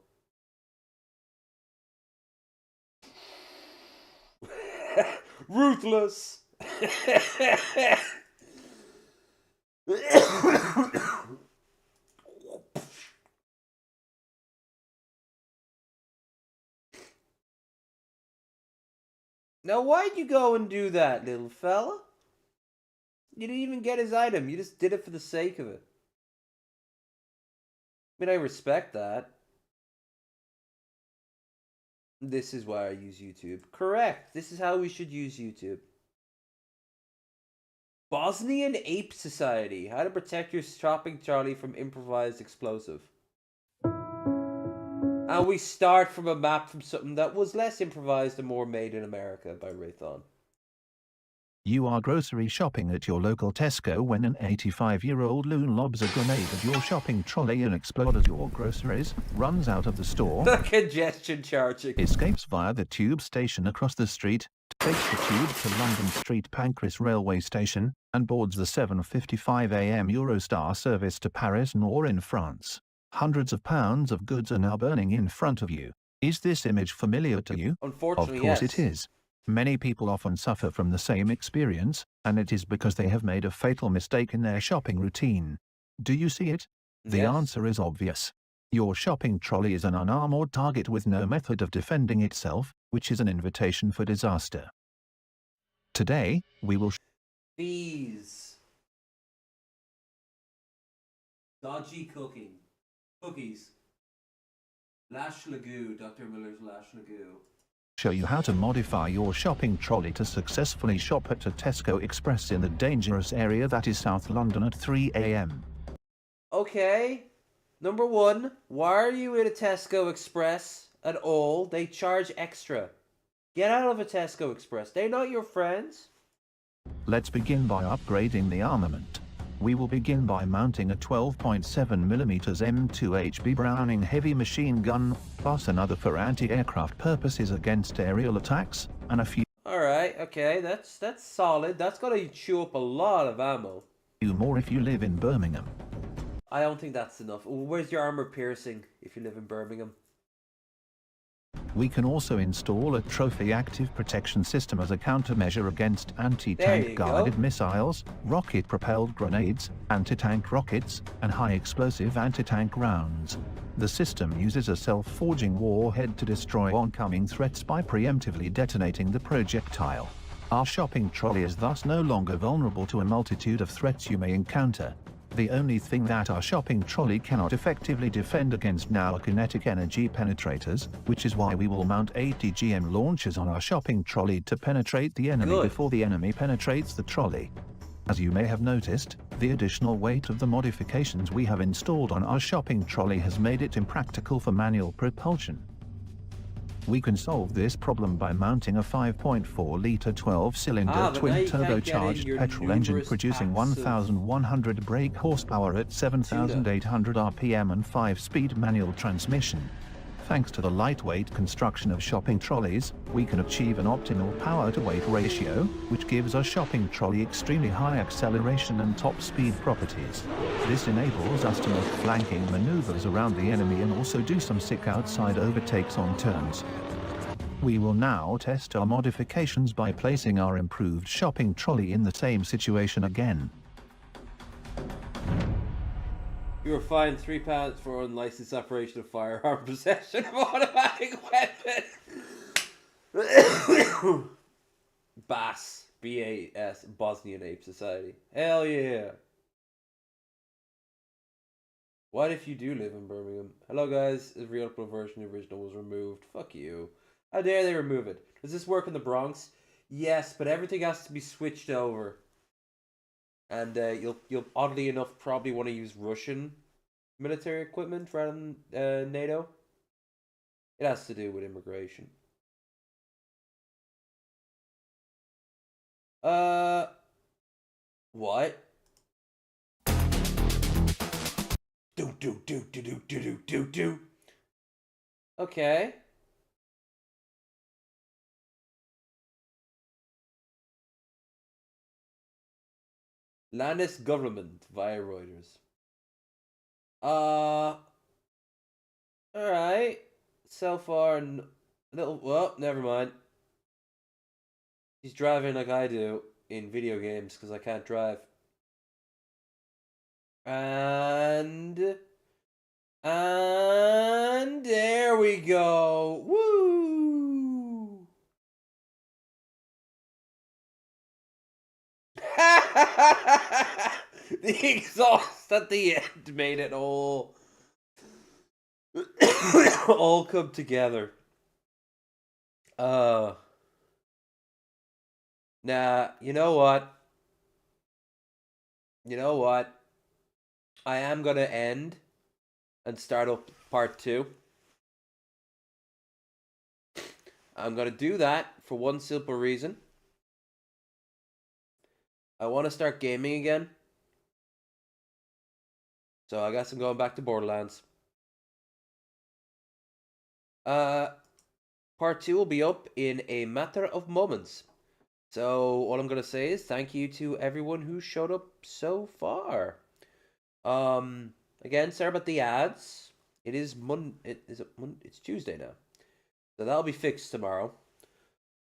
Ruthless! Now, why'd you go and do that, little fella? You didn't even get his item. You just did it for the sake of it. I mean, I respect that. This is why I use YouTube. Correct. This is how we should use YouTube. Bosnian Ape Society. How to protect your shopping trolley from improvised explosive. And we start from a map from something that was less improvised and more made in America by Raython. You are grocery shopping at your local Tesco when an 85-year-old loon lobs a grenade at your shopping trolley and explodes your groceries, runs out of the store, the congestion charging, escapes via the tube station across the street, takes the tube to London Street Pancras railway station, and boards the 7:55 a.m. Eurostar service to Paris nor in France. Hundreds of pounds of goods are now burning in front of you. Is this image familiar to you? Unfortunately, of course yes. It is. Many people often suffer from the same experience, and it is because they have made a fatal mistake in their shopping routine. Do you see it? The answer is obvious. Your shopping trolley is an unarmored target with no method of defending itself, which is an invitation for disaster. Today, we will... Fees. Dodgy cooking. Cookies. Lash Lagoo. Dr. Miller's Lash Lagoo. show you how to modify your shopping trolley to successfully shop at a Tesco Express in the dangerous area that is South London at 3 a.m. Okay. Number one, why are you in a Tesco Express at all? They charge extra. Get out of a Tesco Express. They're not your friends. Let's begin by upgrading the armament. We will begin by mounting a 12.7mm M2HB Browning heavy machine gun, plus another for anti-aircraft purposes against aerial attacks, and a few Alright, okay, that's solid. That's gonna chew up a lot of ammo. more if you live in Birmingham. I don't think that's enough. Where's your armor piercing if you live in Birmingham? We can also install a trophy active protection system as a countermeasure against anti-tank guided missiles, rocket-propelled grenades, anti-tank rockets, and high-explosive anti-tank rounds. The system uses a self-forging warhead to destroy oncoming threats by preemptively detonating the projectile. Our shopping trolley is thus no longer vulnerable to a multitude of threats you may encounter. The only thing that our shopping trolley cannot effectively defend against now are kinetic energy penetrators, which is why we will mount 80 GM launchers on our shopping trolley to penetrate the enemy before the enemy penetrates the trolley. As you may have noticed, the additional weight of the modifications we have installed on our shopping trolley has made it impractical for manual propulsion. We can solve this problem by mounting a 5.4-litre 12-cylinder twin-turbocharged petrol engine producing 1,100 brake horsepower at 7,800 RPM and 5-speed manual transmission. Thanks to the lightweight construction of shopping trolleys, we can achieve an optimal power-to-weight ratio, which gives our shopping trolley extremely high acceleration and top speed properties. This enables us to make flanking maneuvers around the enemy and also do some sick outside overtakes on turns. We will now test our modifications by placing our improved shopping trolley in the same situation again. You were fined £3 for unlicensed operation of firearm possession of automatic weapon. BAS. B-A-S. Bosnian Ape Society. Hell yeah. What if you do live in Birmingham? Hello guys, the re-upload version of the original was removed. Fuck you. How dare they remove it? Does this work in the Bronx? Yes, but everything has to be switched over. And you'll oddly enough probably want to use Russian military equipment rather than NATO. It has to do with immigration. What? Do. Okay. Landis government via Reuters. Alright. So far, little. Well, never mind. He's driving like I do in video games because I can't drive. And there we go. Woo! The exhaust at the end made it all all come together. Nah, you know what? You know what? I am gonna end and start up part 2. I'm gonna do that for one simple reason. I want to start gaming again. So I guess I'm going back to Borderlands. Part 2 will be up in a matter of moments. So all I'm gonna say is thank you to everyone who showed up so far. Again, sorry about the ads. It is it's Tuesday now, so that'll be fixed tomorrow.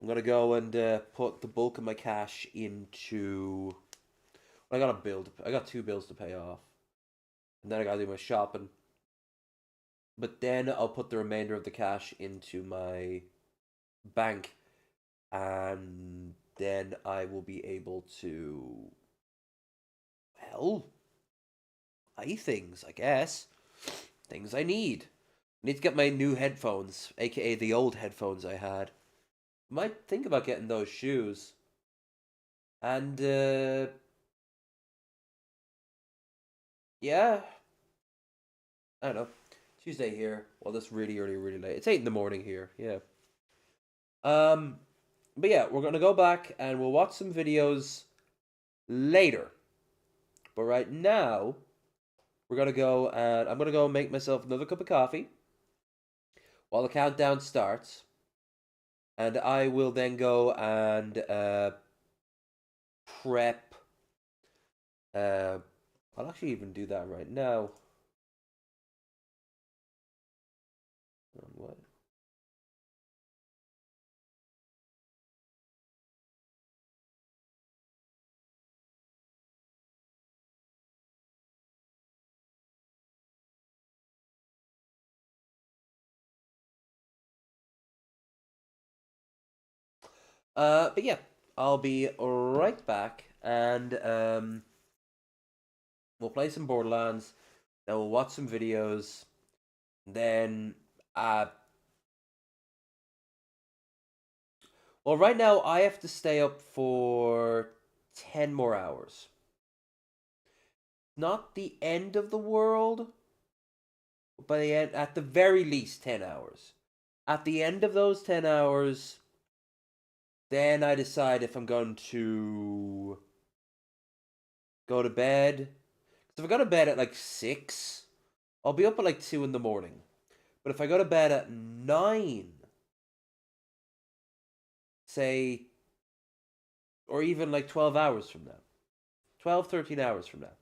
I'm gonna go and put the bulk of my cash into. I got a bill. I got 2 bills to pay off, and then I gotta do my shopping. But then I'll put the remainder of the cash into my bank, and then I will be able to, well, buy things, I guess. Things I need. I need to get my new headphones, aka the old headphones I had. Might think about getting those shoes. And, yeah. I don't know. Tuesday here. Well, that's really early, really late. It's 8 in the morning here, yeah. But yeah, we're gonna go back and we'll watch some videos later. But right now, we're gonna go and I'm gonna go make myself another cup of coffee while the countdown starts. And I will then go and prep. I'll actually even do that right now. What? But yeah, I'll be right back, and we'll play some Borderlands, then we'll watch some videos, then well, right now I have to stay up for 10 more hours. Not the end of the world, but at the very least 10 hours. At the end of those 10 hours, then I decide if I'm going to go to bed. Because if I go to bed at like 6, I'll be up at like 2 in the morning. But if I go to bed at 9, say, or even like 12 hours from now, 12, 13 hours from now,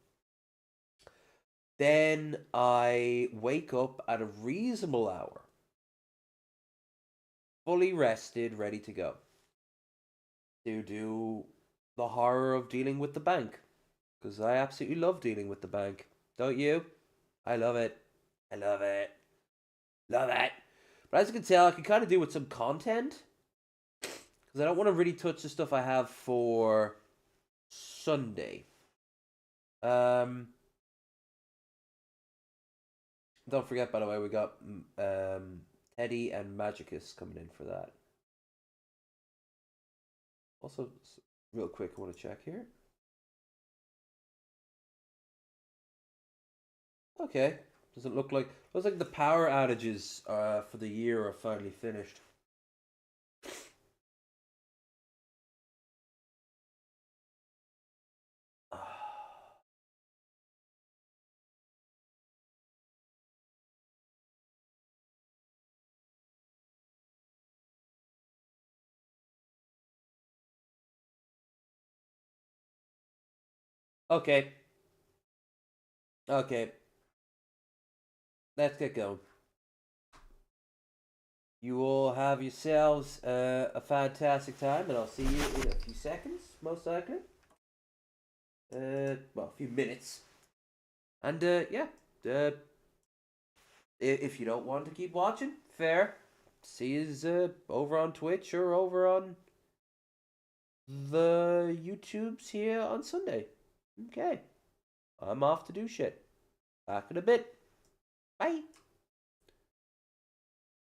then I wake up at a reasonable hour, fully rested, ready to go, to do the horror of dealing with the bank. Because I absolutely love dealing with the bank. Don't you? I love it. I love it. Love it. But as you can tell, I can kind of do with some content. Because I don't want to really touch the stuff I have for Sunday. Don't forget, by the way, we got Teddy and Magicus coming in for that. Also, real quick, I want to check here. Okay. Doesn't look like... Looks like the power outages for the year are finally finished. Okay. Okay. Let's get going. You all have yourselves a fantastic time, and I'll see you in a few seconds, most likely. Well, a few minutes. And, yeah. If you don't want to keep watching, fair. See you over on Twitch or over on the YouTubes here on Sunday. Okay. I'm off to do shit. Back in a bit. Bye.